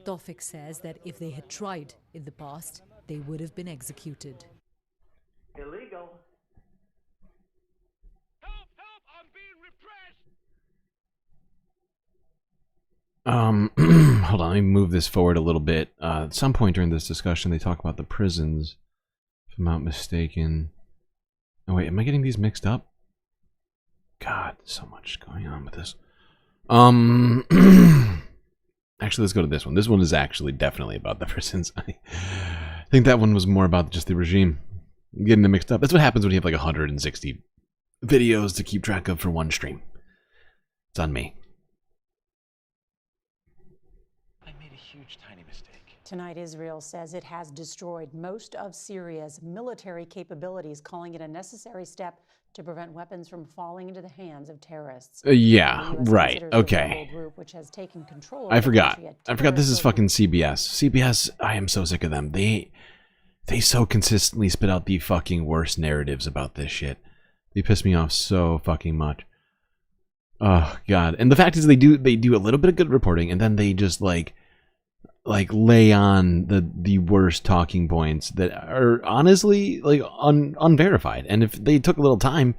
Tawfiq says that if they had tried in the past, they would have been executed. Illegal. Hold on, let me move this forward a little bit. At some point during this discussion, they talk about the prisons, if I'm not mistaken. Oh wait, am I getting these mixed up? God, so much going on with this. Actually, let's go to this one. This one is actually definitely about the prisons. I think that one was more about just the regime. I'm getting them mixed up. That's what happens when you have like 160 videos to keep track of for one stream. It's on me. I made a huge, tiny mistake. Tonight, Israel says it has destroyed most of Syria's military capabilities, calling it a necessary step to prevent weapons from falling into the hands of terrorists. Yeah, right. Okay. Group, which has taken control I forgot. This is fucking CBS. CBS, I am so sick of them. They so consistently spit out the fucking worst narratives about this shit. They piss me off so fucking much. Oh god. And the fact is they do a little bit of good reporting and then they just like lay on the worst talking points that are honestly like unverified. And if they took a little time,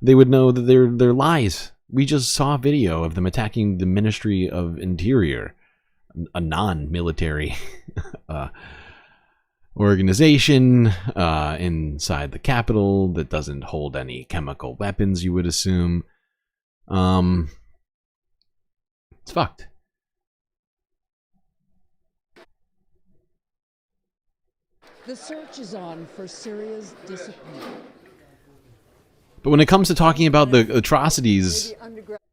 they would know that they're lies. We just saw a video of them attacking the Ministry of Interior, a non-military organization inside the capital that doesn't hold any chemical weapons, you would assume. It's fucked. The search is on for Syria's disappearance. But when it comes to talking about the atrocities,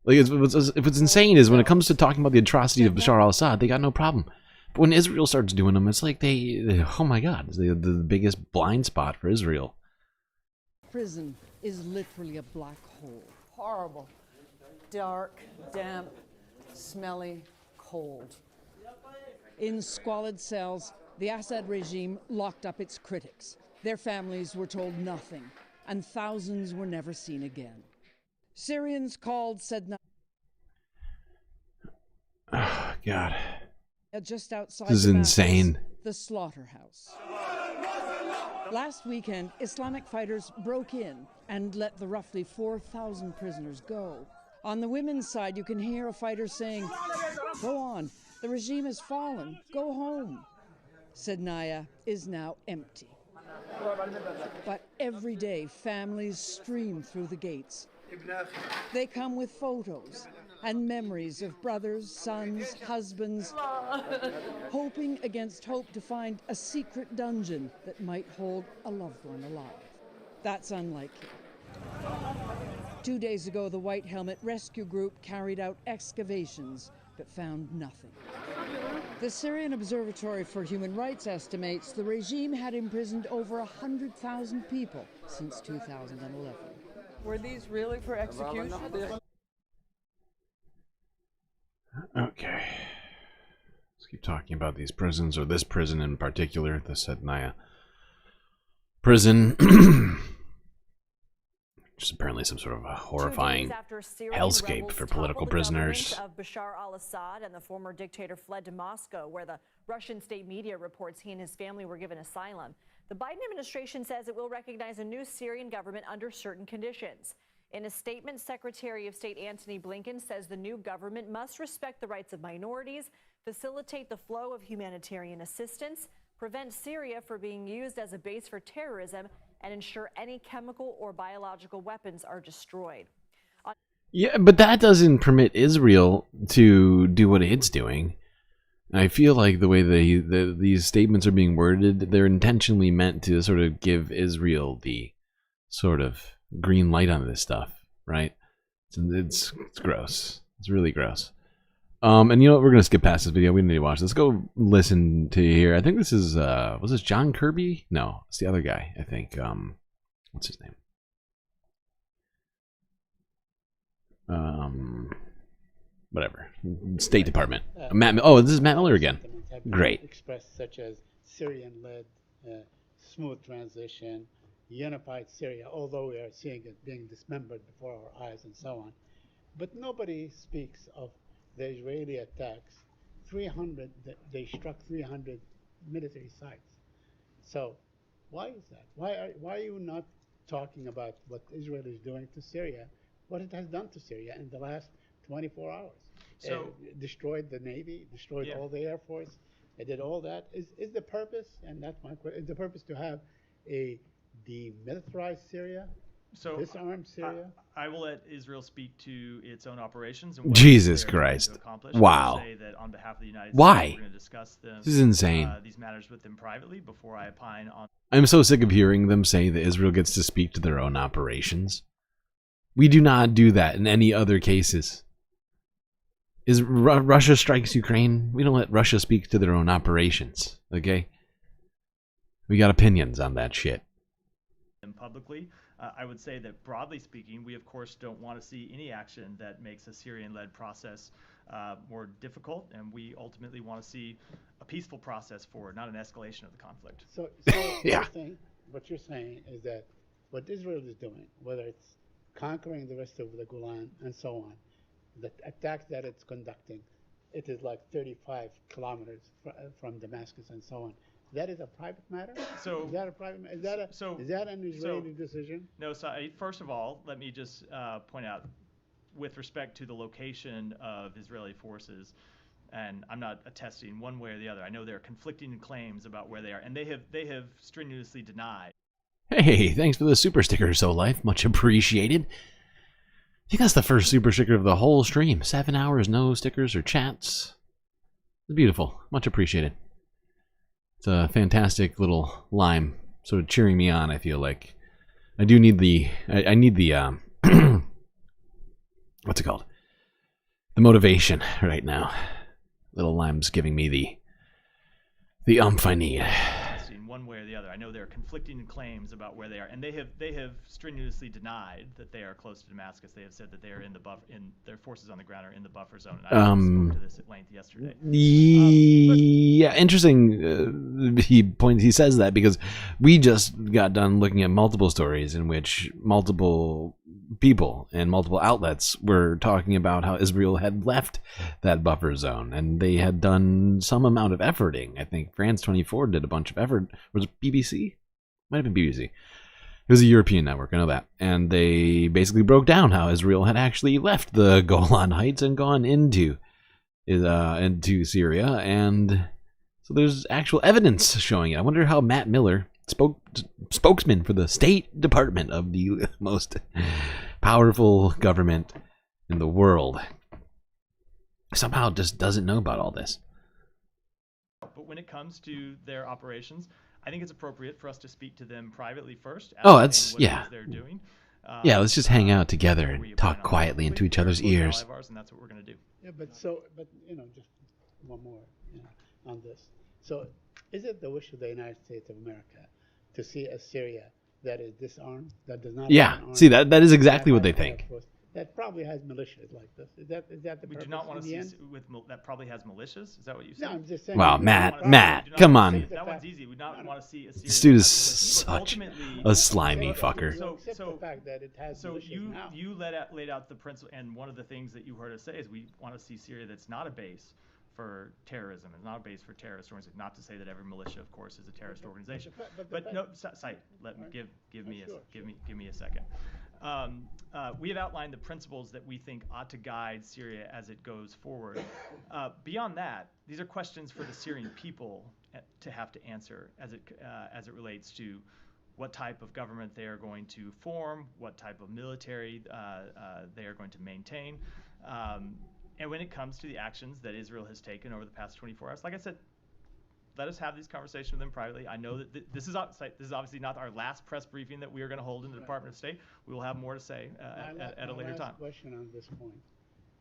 like what's insane is when it comes to talking about the atrocities of Bashar al-Assad, they got no problem. But when Israel starts doing them, it's like they oh my god, it's the biggest blind spot for Israel. Prison is literally a black hole. Horrible. Dark, damp, smelly, cold. In squalid cells, the Assad regime locked up its critics. Their families were told nothing, and thousands were never seen again. Syrians called Sedna. Oh, God. Just outside this is Damascus, insane. The slaughterhouse. Last weekend, Islamic fighters broke in and let the roughly 4,000 prisoners go. On the women's side, you can hear a fighter saying, "Go on, the regime has fallen, go home." Sednaya is now empty. But every day, families stream through the gates. They come with photos and memories of brothers, sons, husbands, hoping against hope to find a secret dungeon that might hold a loved one alive. That's unlikely. 2 days ago, the White Helmet Rescue Group carried out excavations but found nothing. The Syrian Observatory for Human Rights estimates the regime had imprisoned over 100,000 people since 2011. Were these really for execution? Okay. Let's keep talking about these prisons, or this prison in particular, the Sednaya prison. Which is apparently some sort of a horrifying hellscape for political prisoners. Of Bashar al-Assad and the former dictator fled to Moscow, where the Russian state media reports he and his family were given asylum. The Biden administration says it will recognize a new Syrian government under certain conditions. In a statement, Secretary of State Antony Blinken says the new government must respect the rights of minorities, facilitate the flow of humanitarian assistance, prevent Syria from being used as a base for terrorism, and ensure any chemical or biological weapons are destroyed. Yeah, but that doesn't permit Israel to do what it's doing. I feel like the way these statements are being worded, they're intentionally meant to sort of give Israel the sort of green light on this stuff, right? It's gross. It's really gross. And you know what? We're going to skip past this video. We don't need to watch this. Let's go listen to here. I think this is, was this John Kirby? No, it's the other guy, I think. What's his name? Whatever. State Department. This is Matt Miller again. Great. Expressed such as Syrian-led smooth transition, unified Syria, although we are seeing it being dismembered before our eyes and so on. But nobody speaks of the Israeli attacks. 300, they struck 300 military sites. So why is that? Why are you not talking about what Israel is doing to Syria, what it has done to Syria in the last 24 hours? destroyed the Navy, destroyed all the Air Force. They did all that. Is the purpose, and that's my question, is the purpose to have a demilitarized Syria? So disarmed Syria? I will let Israel speak to its own operations. And Jesus Christ. Wow. Say that on behalf of the United Why? States, we're going to discuss them, This is insane. These matters with them privately before I opine on. I'm so sick of hearing them say that Israel gets to speak to their own operations. We do not do that in any other cases. Russia strikes Ukraine, we don't let Russia speak to their own operations, okay? We got opinions on that shit. Them publicly. I would say that broadly speaking, we of course don't want to see any action that makes a Syrian-led process more difficult, and we ultimately want to see a peaceful process forward, not an escalation of the conflict. So yeah. What you're saying is that what Israel is doing, whether it's conquering the rest of the Golan and so on, the attacks that it's conducting, it is like 35 kilometers from Damascus and so on. That is a private matter? So is that a private matter? Is that an Israeli decision? No, so first of all, let me just point out, with respect to the location of Israeli forces, and I'm not attesting one way or the other. I know there are conflicting claims about where they are, and they have strenuously denied. Hey, thanks for the super sticker, So Life. Much appreciated. I think that's the first super sticker of the whole stream. 7 hours, no stickers or chats. Beautiful. Much appreciated. It's a fantastic little lime, sort of cheering me on, I feel like. I do need the... I need the... what's it called? The motivation right now. Little lime's giving me the I need. One way or the other. I know there are conflicting claims about where they are, and they have strenuously denied that they are close to Damascus. They have said that they are in their forces on the ground are in the buffer zone. And I spoke to this at length yesterday. Yeah, interesting. He says that because we just got done looking at multiple stories in which multiple people and multiple outlets were talking about how Israel had left that buffer zone, and they had done some amount of efforting. I think France 24 did a bunch of effort. Was it BBC? Might have been BBC. It was a European network, I know that. And they basically broke down how Israel had actually left the Golan Heights and gone into Syria, and so there's actual evidence showing it. I wonder how Matt Miller, spokesman for the State Department of the most powerful government in the world, somehow just doesn't know about all this. But when it comes to their operations, I think it's appropriate for us to speak to them privately first. Oh, that's they're doing. Yeah, let's just hang out together and talk quietly into each other's ears. And that's what we're going to do. Yeah, but just one more on this. So, is it the wish of the United States of America to see a Syria that is disarmed, that does not? Yeah, see that is exactly what they think. That probably has militias like this. Is that the purpose? We do not want to see that probably has militias. Is that what you said? No, I'm just saying. Wow, Matt, come on. That one's easy. We do not want to see a Syria. This dude is such a slimy fucker. So you laid out the principle, and one of the things that you heard us say is we want to see Syria that's not a base for terrorism. It's not a base for terrorist organizations. Not to say that every militia, of course, is a terrorist organization. But no, Said, let me give me a second. We have outlined the principles that we think ought to guide Syria as it goes forward. Beyond that, these are questions for the Syrian people to have to answer as it relates to what type of government they are going to form, what type of military they are going to maintain. And when it comes to the actions that Israel has taken over the past 24 hours, like I said, let us have these conversations with them privately. I know that this is obviously not our last press briefing that we are going to hold in the Department of State. We will have more to say at a later time. Last question on this point.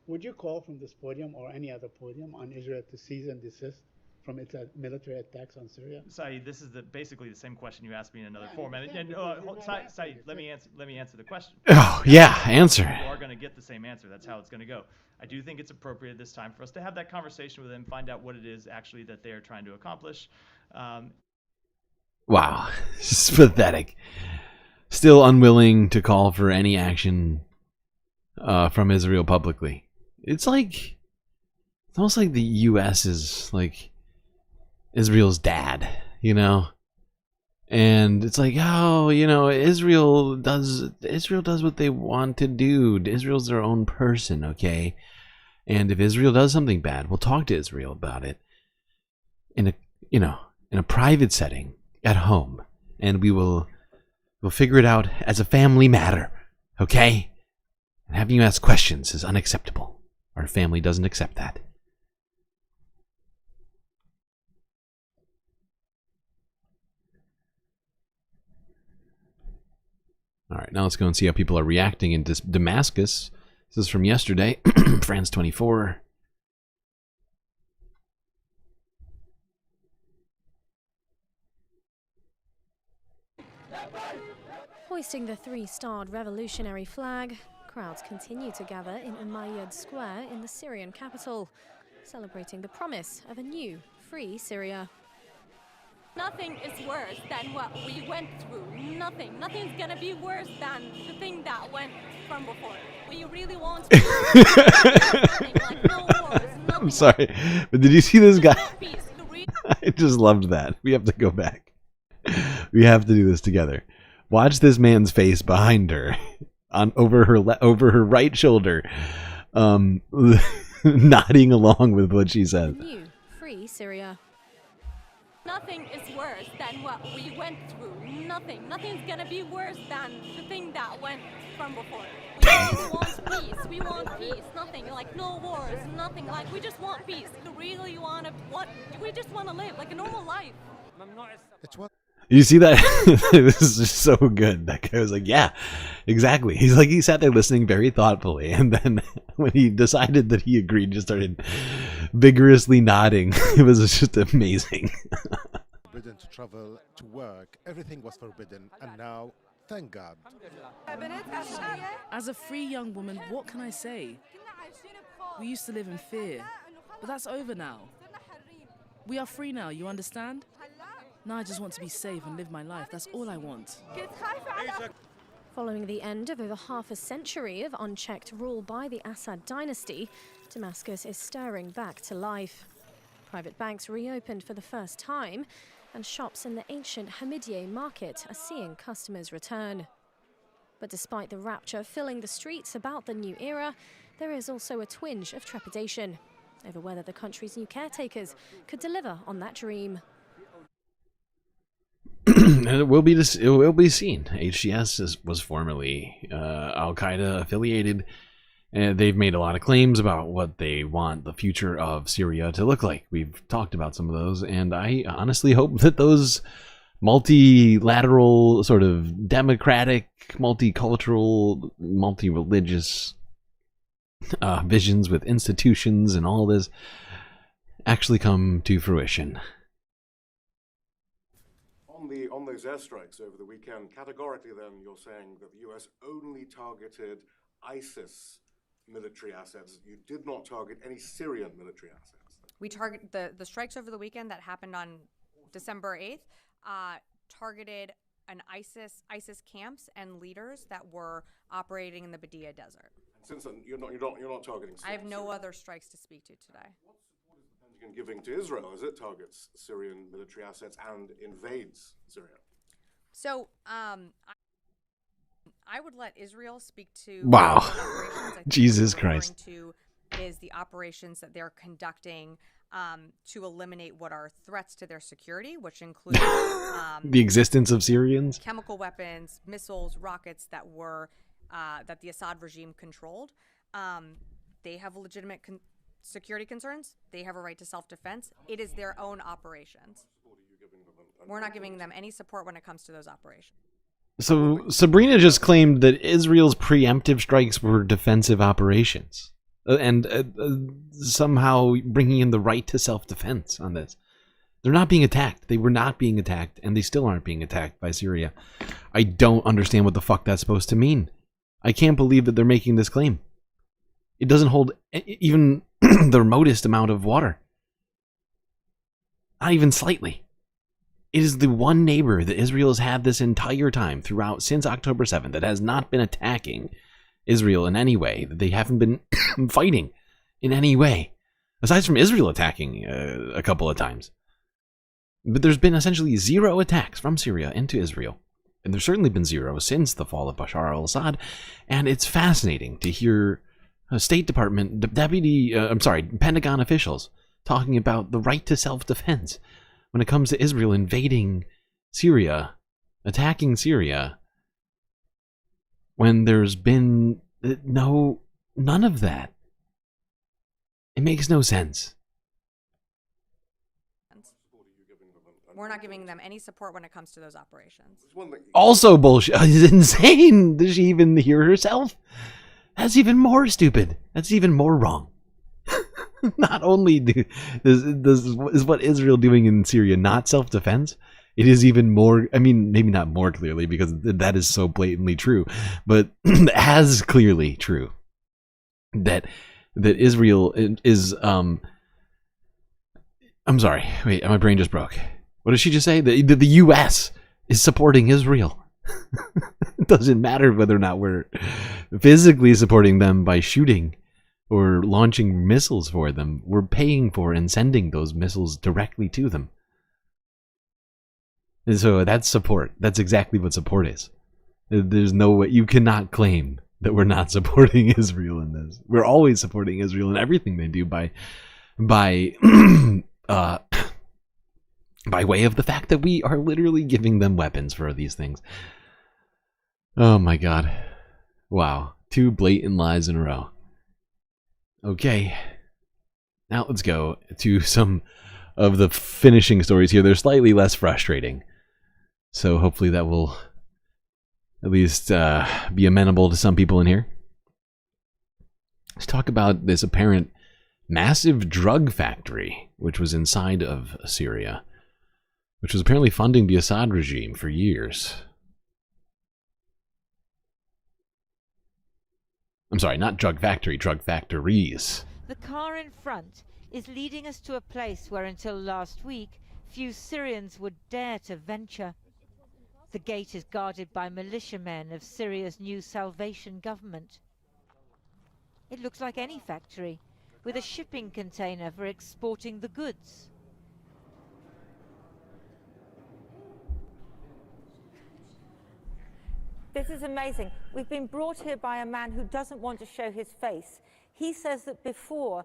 Would you call from this podium or any other podium on Israel to cease and desist from its military attacks on Syria? Saeed, this is basically the same question you asked me in another form. Saeed, let me answer the question. Oh, yeah, answer. You are going to get the same answer. That's how it's going to go. I do think it's appropriate this time for us to have that conversation with them, find out what it is actually that they are trying to accomplish. Wow, this is pathetic. Still unwilling to call for any action from Israel publicly. It's almost like the U.S. is like Israel's dad, you know? And it's like, oh, you know, Israel does what they want to do. Israel's their own person, okay? And if Israel does something bad, we'll talk to Israel about it in a private setting at home, and we'll figure it out as a family matter, okay? And having you ask questions is unacceptable. Our family doesn't accept that. All right, now let's go and see how people are reacting in Damascus. This is from yesterday, France 24. Hoisting the three-starred revolutionary flag, crowds continue to gather in Umayyad Square in the Syrian capital, celebrating the promise of a new, free Syria. Nothing is worse than what we went through. Nothing. Nothing's gonna be worse than the thing that went from before. We really want to like no wars, I'm sorry, but did you see this guy? I just loved that. We have to go back. We have to do this together. Watch this man's face behind her, over her right shoulder, nodding along with what she said. New, free Syria. Nothing is worse than what we went through. Nothing. Nothing's gonna be worse than the thing that went from before. We really want peace. We want peace. Nothing like no wars. Nothing like we just want peace. We really we just want to live like a normal life. You see that? This is just so good. That guy was like, yeah, exactly. He sat there listening very thoughtfully, and then when he decided that he agreed, just started vigorously nodding. It was just amazing. Forbidden to travel, to work, everything was forbidden, and now, thank God. As a free young woman, what can I say? We used to live in fear, but that's over now. We are free now, you understand? Now I just want to be safe and live my life. That's all I want. Following the end of over half a century of unchecked rule by the Assad dynasty, Damascus is stirring back to life. Private banks reopened for the first time, and shops in the ancient Hamidiye market are seeing customers return. But despite the rapture filling the streets about the new era, there is also a twinge of trepidation over whether the country's new caretakers could deliver on that dream. And it will be seen. HTS was formerly Al-Qaeda affiliated, and they've made a lot of claims about what they want the future of Syria to look like. We've talked about some of those, and I honestly hope that those multilateral, sort of democratic, multicultural, multi-religious visions with institutions and all this actually come to fruition. On those airstrikes over the weekend, categorically then you're saying that the US only targeted ISIS military assets. You did not target any Syrian military assets. We target the strikes over the weekend that happened on December 8th, targeted an ISIS camps and leaders that were operating in the Badia Desert. And since then, you're not targeting Syria. I have no other strikes to speak to today. Giving to Israel as it targets Syrian military assets and invades Syria. So I would let Israel speak to wow. Operations. Jesus Christ. Is the operations that they're conducting to eliminate what are threats to their security, which include the existence of Syrians, chemical weapons, missiles, rockets that were that the Assad regime controlled. They have legitimate security concerns. They have a right to self-defense. It is their own operations. We're not giving them any support when it comes to those operations. So Sabrina just claimed that Israel's preemptive strikes were defensive operations, and somehow bringing in the right to self-defense on this. They're not being attacked. They were not being attacked, and they still aren't being attacked by Syria. I don't understand what the fuck that's supposed to mean. I can't believe that they're making this claim. It doesn't hold even the remotest amount of water. Not even slightly. It is the one neighbor that Israel has had this entire time throughout, since October 7th, that has not been attacking Israel in any way. That they haven't been fighting in any way. Aside from Israel attacking a couple of times. But there's been essentially 0 attacks from Syria into Israel. And there's certainly been 0 since the fall of Bashar al-Assad. And it's fascinating to hear State Department, Pentagon officials talking about the right to self-defense when it comes to Israel invading Syria, attacking Syria, when there's been none of that. It makes no sense. We're not giving them any support when it comes to those operations. Also bullshit. It's insane. Does she even hear herself? That's even more stupid. That's even more wrong. Not only is what Israel doing in Syria not self-defense, it is even more, I mean, maybe not more clearly because that is so blatantly true, but as clearly true that Israel is, I'm sorry, wait, my brain just broke. What did she just say? The U.S. is supporting Israel. It doesn't matter whether or not we're physically supporting them by shooting or launching missiles for them. We're paying for and sending those missiles directly to them. And so that's support. That's exactly what support is. There's no way, you cannot claim that we're not supporting Israel in this. We're always supporting Israel in everything they do by way of the fact that we are literally giving them weapons for these things. Oh my god. Wow. 2 blatant lies in a row. Okay. Now let's go to some of the finishing stories here. They're slightly less frustrating. So hopefully that will at least be amenable to some people in here. Let's talk about this apparent massive drug factory, which was inside of Syria, which was apparently funding the Assad regime for years. I'm sorry, not drug factory, drug factories. The car in front is leading us to a place where until last week, few Syrians would dare to venture. The gate is guarded by militiamen of Syria's new Salvation government. It looks like any factory, with a shipping container for exporting the goods. This is amazing. We've been brought here by a man who doesn't want to show his face. He says that before,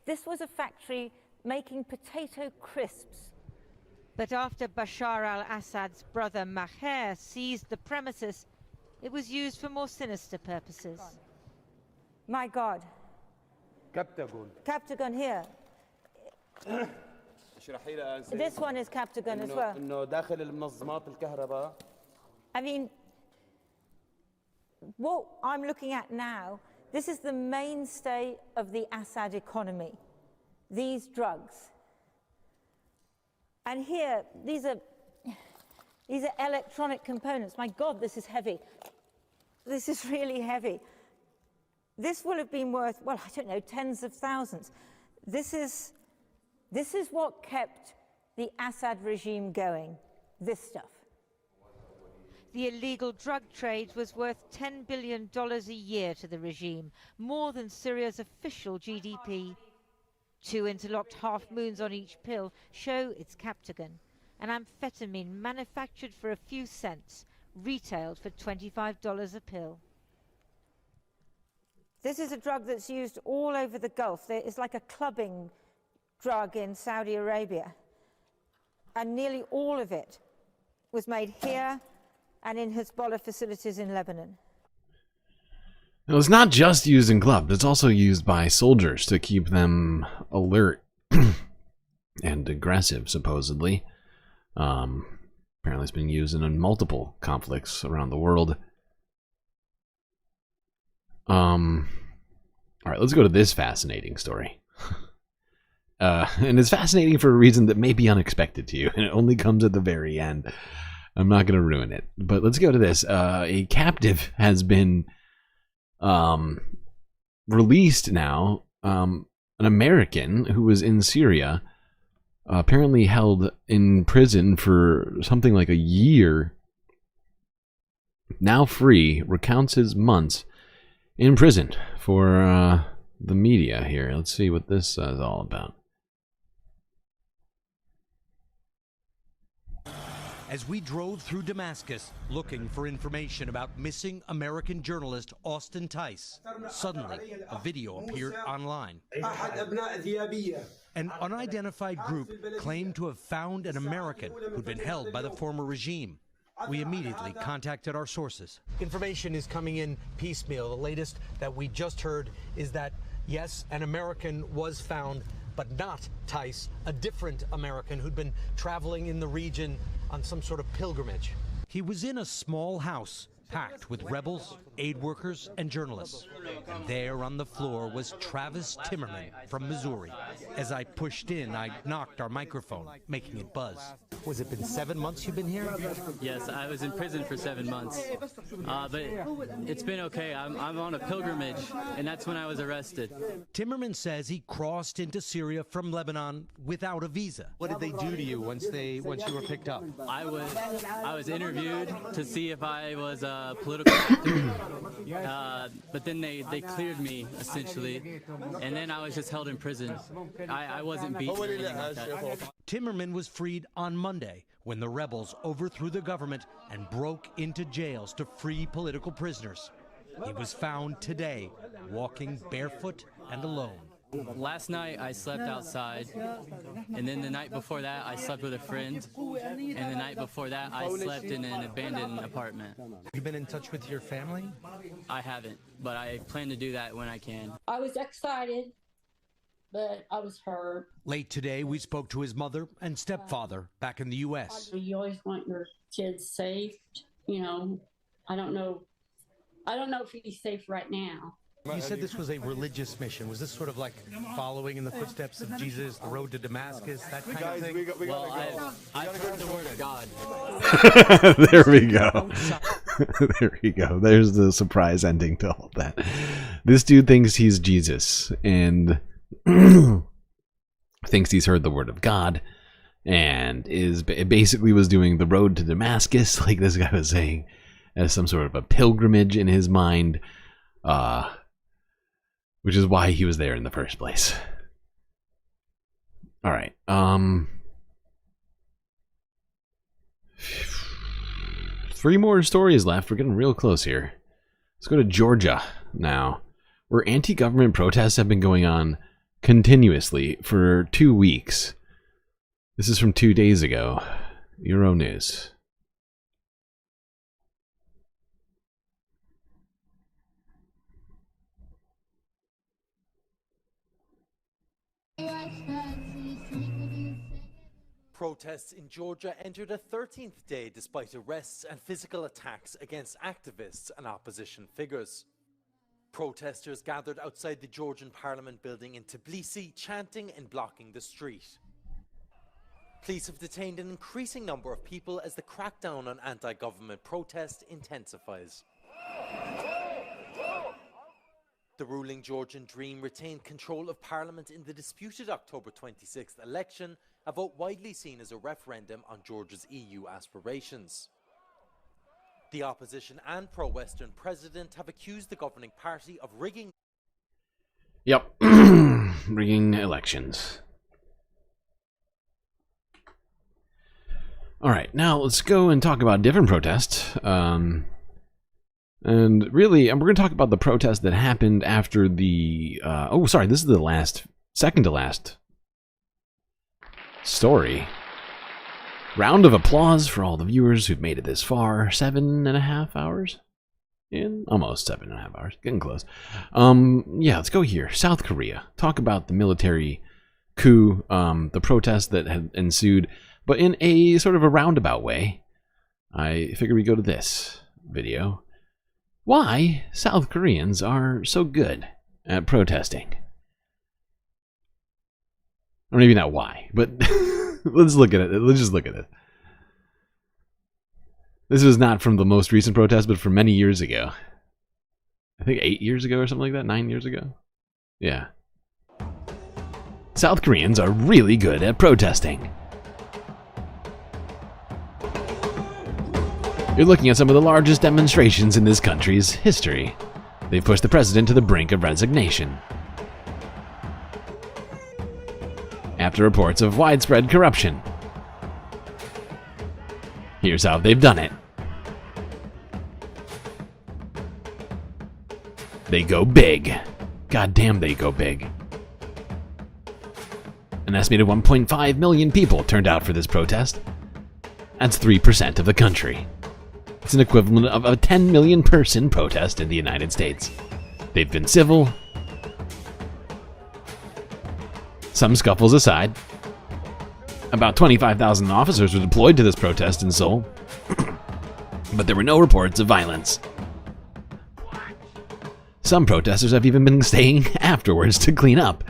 this was a factory making potato crisps. But after Bashar al-Assad's brother Maher seized the premises, it was used for more sinister purposes. My God. Captagon here. This one is Captagon as well. I mean, what I'm looking at now, this is the mainstay of the Assad economy, these drugs. And here, these are electronic components. My God, this is heavy. This is really heavy. This will have been worth, well, I don't know, tens of thousands. This is what kept the Assad regime going, this stuff. The illegal drug trade was worth $10 billion a year to the regime, more than Syria's official GDP. 2 interlocked half moons on each pill show it's Captagon, an amphetamine manufactured for a few cents, retailed for $25 a pill. This is a drug that's used all over the Gulf. It's like a clubbing drug in Saudi Arabia. And nearly all of it was made here and in Hezbollah facilities in Lebanon. Now, it's not just used in clubs, it's also used by soldiers to keep them alert and aggressive, supposedly. Apparently it's been used in multiple conflicts around the world. Alright, let's go to this fascinating story. And it's fascinating for a reason that may be unexpected to you, and it only comes at the very end. I'm not going to ruin it. But let's go to this. A captive has been released now. An American who was in Syria, apparently held in prison for something like a year, now free, recounts his months in prison for the media here. Let's see what this is all about. as we drove through Damascus looking for information about missing American journalist Austin Tice. Suddenly, a video appeared online. An unidentified group claimed to have found an American who'd been held by the former regime. We immediately contacted our sources. Information is coming in piecemeal. The latest that we just heard is that, yes, an American was found, but not Tice, a different American who'd been traveling in the region on some sort of pilgrimage. He was in a small house packed with rebels, aid workers, and journalists. And there on the floor was Travis Timmerman from Missouri. As I pushed in, I knocked our microphone, making it buzz. Was it been 7 months you've been here? Yes, I was in prison for 7 months. But it's been okay. I'm on a pilgrimage, and that's when I was arrested. Timmerman says he crossed into Syria from Lebanon without a visa. What did they do to you once you were picked up? I was interviewed to see if I was a political actor, but then they cleared me, essentially, and then I was just held in prison. I wasn't beaten or anything like that. Timmerman was freed on Monday when the rebels overthrew the government and broke into jails to free political prisoners. He was found today, walking barefoot and alone. Last night I slept outside, and then the night before that I slept with a friend, and the night before that I slept in an abandoned apartment. Have you been in touch with your family? I haven't, but I plan to do that when I can. I was excited, but I was hurt. Late today, we spoke to his mother and stepfather back in the U.S. You always want your kids safe. You know, I don't know if he's safe right now. You said this was a religious mission. Was this sort of like following in the footsteps of Jesus, the road to Damascus, that kind of thing? Well, I've heard the word of God. There we go. There we go. There's the surprise ending to all that. This dude thinks he's Jesus and thinks he's heard the word of God and basically was doing the road to Damascus, like this guy was saying, as some sort of a pilgrimage in his mind. Which is why he was there in the first place. All right. 3 more stories left. We're getting real close here. Let's go to Georgia now, where anti-government protests have been going on continuously for 2 weeks. This is from 2 days ago. Euro News. Protests in Georgia entered a 13th day despite arrests and physical attacks against activists and opposition figures. Protesters gathered outside the Georgian Parliament building in Tbilisi, chanting and blocking the street. Police have detained an increasing number of people as the crackdown on anti-government protest intensifies. The ruling Georgian Dream retained control of parliament in the disputed October 26th election, a vote widely seen as a referendum on Georgia's EU aspirations. The opposition and pro-Western president have accused the governing party of rigging. Yep, rigging elections. All right, now let's go and talk about different protests. And really, we're going to talk about the protest that happened after the... this is the second to last story. Round of applause for all the viewers who've made it this far. 7.5 hours? Almost 7.5 hours. Getting close. Yeah, let's go here. South Korea. Talk about the military coup, the protest that had ensued, but in a sort of a roundabout way. I figured we'd go to this video. Why South Koreans are so good at protesting. Or maybe not why, but let's look at it. Let's just look at it. This was not from the most recent protest, but from many years ago. I think 8 years ago or something like that, 9 years ago. Yeah. South Koreans are really good at protesting. You're looking at some of the largest demonstrations in this country's history. They've pushed the president to the brink of resignation. After reports of widespread corruption. Here's how they've done it. They go big. God damn, they go big. An estimated 1.5 million people turned out for this protest. That's 3% of the country. It's an equivalent of a 10 million person protest in the United States. They've been civil. Some scuffles aside. About 25,000 officers were deployed to this protest in Seoul. But there were no reports of violence. Some protesters have even been staying afterwards to clean up.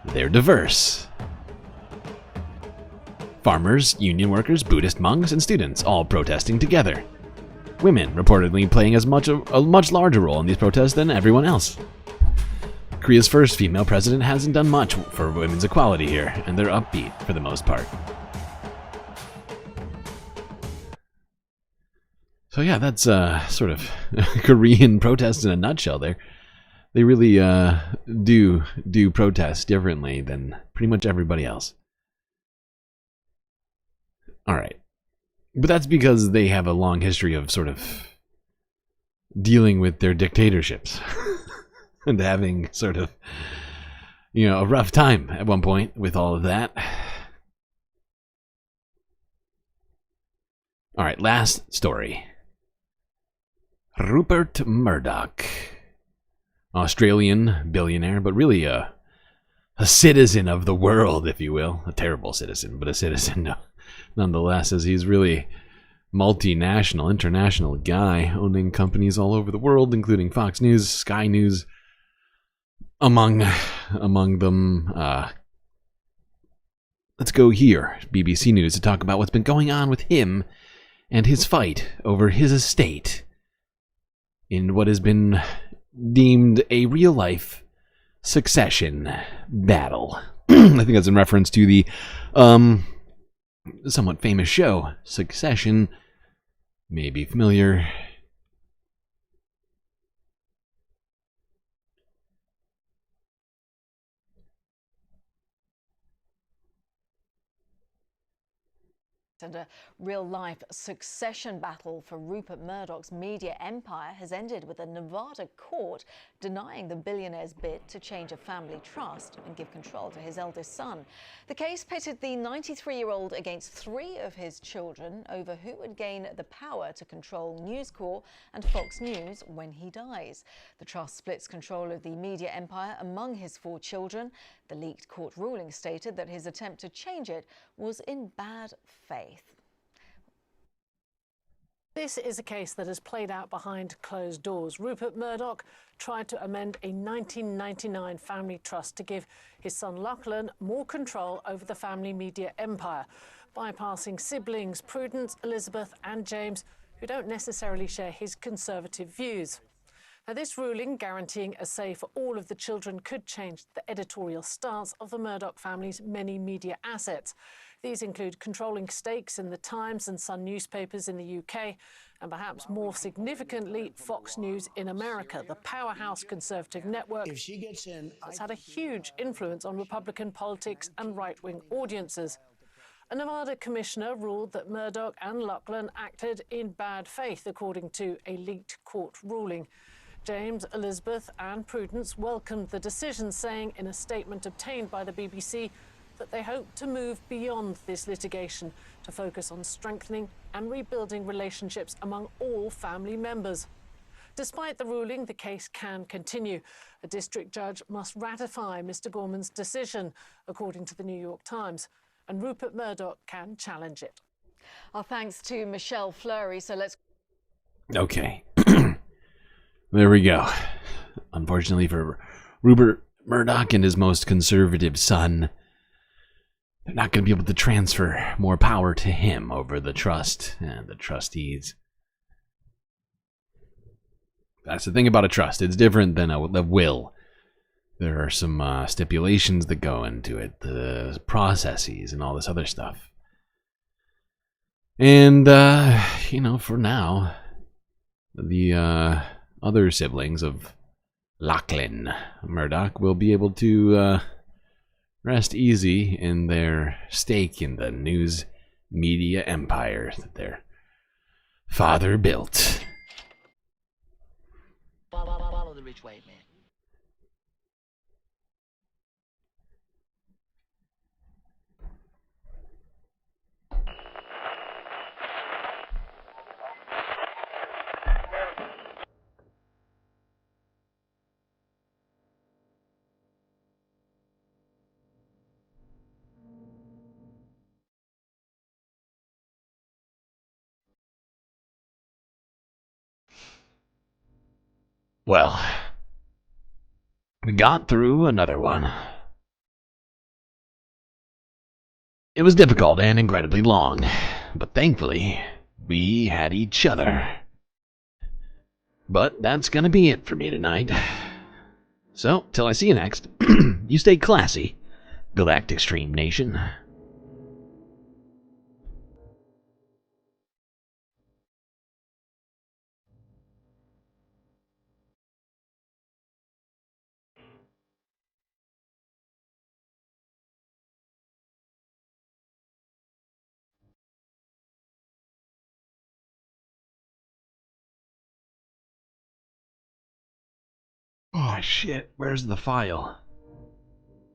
They're diverse. Farmers, union workers, Buddhist monks, and students all protesting together. Women reportedly playing a much larger role in these protests than everyone else. Korea's first female president hasn't done much for women's equality here, and they're upbeat for the most part. So yeah, that's sort of Korean protests in a nutshell there. They really do protest differently than pretty much everybody else. Alright. But that's because they have a long history of sort of dealing with their dictatorships. And having sort of, you know, a rough time at one point with all of that. Alright, last story. Rupert Murdoch. Australian billionaire, but really a citizen of the world, if you will. A terrible citizen, but a citizen nonetheless, as he's really multinational, international guy, owning companies all over the world, including Fox News, Sky News, among them. Let's go here, BBC News, to talk about what's been going on with him and his fight over his estate in what has been deemed a real-life succession battle. I think that's in reference to the somewhat famous show, Succession. May be familiar. And a real-life succession battle for Rupert Murdoch's media empire has ended with a Nevada court denying the billionaire's bid to change a family trust and give control to his eldest son. The case pitted the 93-year-old against 3 of his children over who would gain the power to control News Corp and Fox News when he dies. The trust splits control of the media empire among his 4 children. The leaked court ruling stated that his attempt to change it was in bad faith. This is a case that has played out behind closed doors. Rupert Murdoch tried to amend a 1999 family trust to give his son Lachlan more control over the family media empire, bypassing siblings Prudence, Elizabeth and James, who don't necessarily share his conservative views. Now, this ruling, guaranteeing a say for all of the children, could change the editorial stance of the Murdoch family's many media assets. These include controlling stakes in the Times and Sun newspapers in the UK, and perhaps more significantly, Fox News in America, the powerhouse conservative network that's had a huge influence on Republican politics and right-wing audiences. A Nevada commissioner ruled that Murdoch and Lachlan acted in bad faith, according to a leaked court ruling. James, Elizabeth and Prudence welcomed the decision, saying in a statement obtained by the BBC that they hope to move beyond this litigation to focus on strengthening and rebuilding relationships among all family members. Despite the ruling, the case can continue. A district judge must ratify Mr. Gorman's decision, according to the New York Times, and Rupert Murdoch can challenge it. Our thanks to Michelle Fleury. So let's... Okay. There we go. Unfortunately for Rupert Murdoch and his most conservative son, they're not going to be able to transfer more power to him over the trust and the trustees. That's the thing about a trust. It's different than a will. There are some stipulations that go into it, the processes and all this other stuff. And, you know, for now, the other siblings of Lachlan Murdoch will be able to rest easy in their stake in the news media empire that their father built. Follow the rich white man. Well, we got through another one. It was difficult and incredibly long, but thankfully, we had each other. But that's gonna be it for me tonight. So, till I see you next, you stay classy, Galactic Stream Nation. Oh shit, where's the file?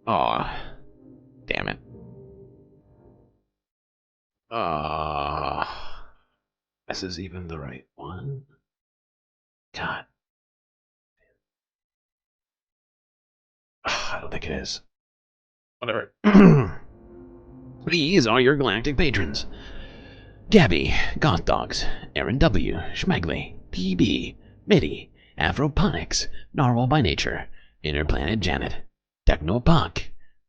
Aw, damn it. This is even the right one? God. I don't think it is. Whatever. These are your galactic patrons. Gabby, Goth Dogs, Aaron W, Schmegley, PB, Mitty, Afroponics, Narwhal by Nature, Interplanet Janet, Techno Puck,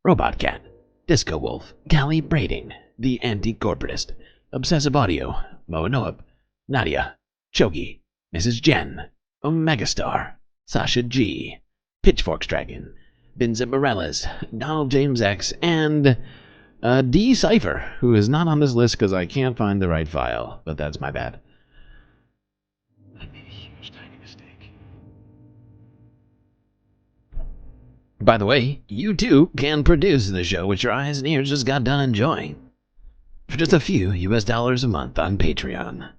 Robot Cat, Disco Wolf, Callie Braiding, The Anti-Corporatist, Obsessive Audio, Moanoab, Nadia, Chogi, Mrs. Jen, Omegastar, Sasha G, Pitchforks Dragon, Vincent Morales, Donald James X, and D Cypher, who is not on this list because I can't find the right file, but that's my bad. I made a huge tiny mistake. By the way, you too can produce the show which your eyes and ears just got done enjoying for just a few US dollars a month on Patreon.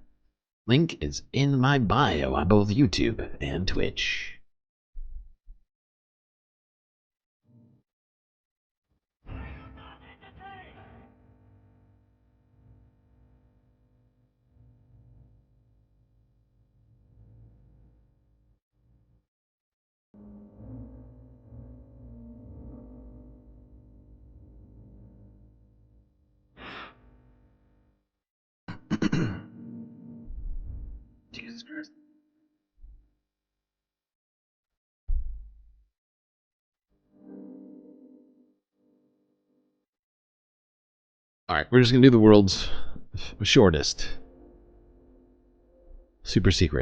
Link is in my bio on both YouTube and Twitch. Jesus Christ. Alright, we're just gonna do the world's shortest super secret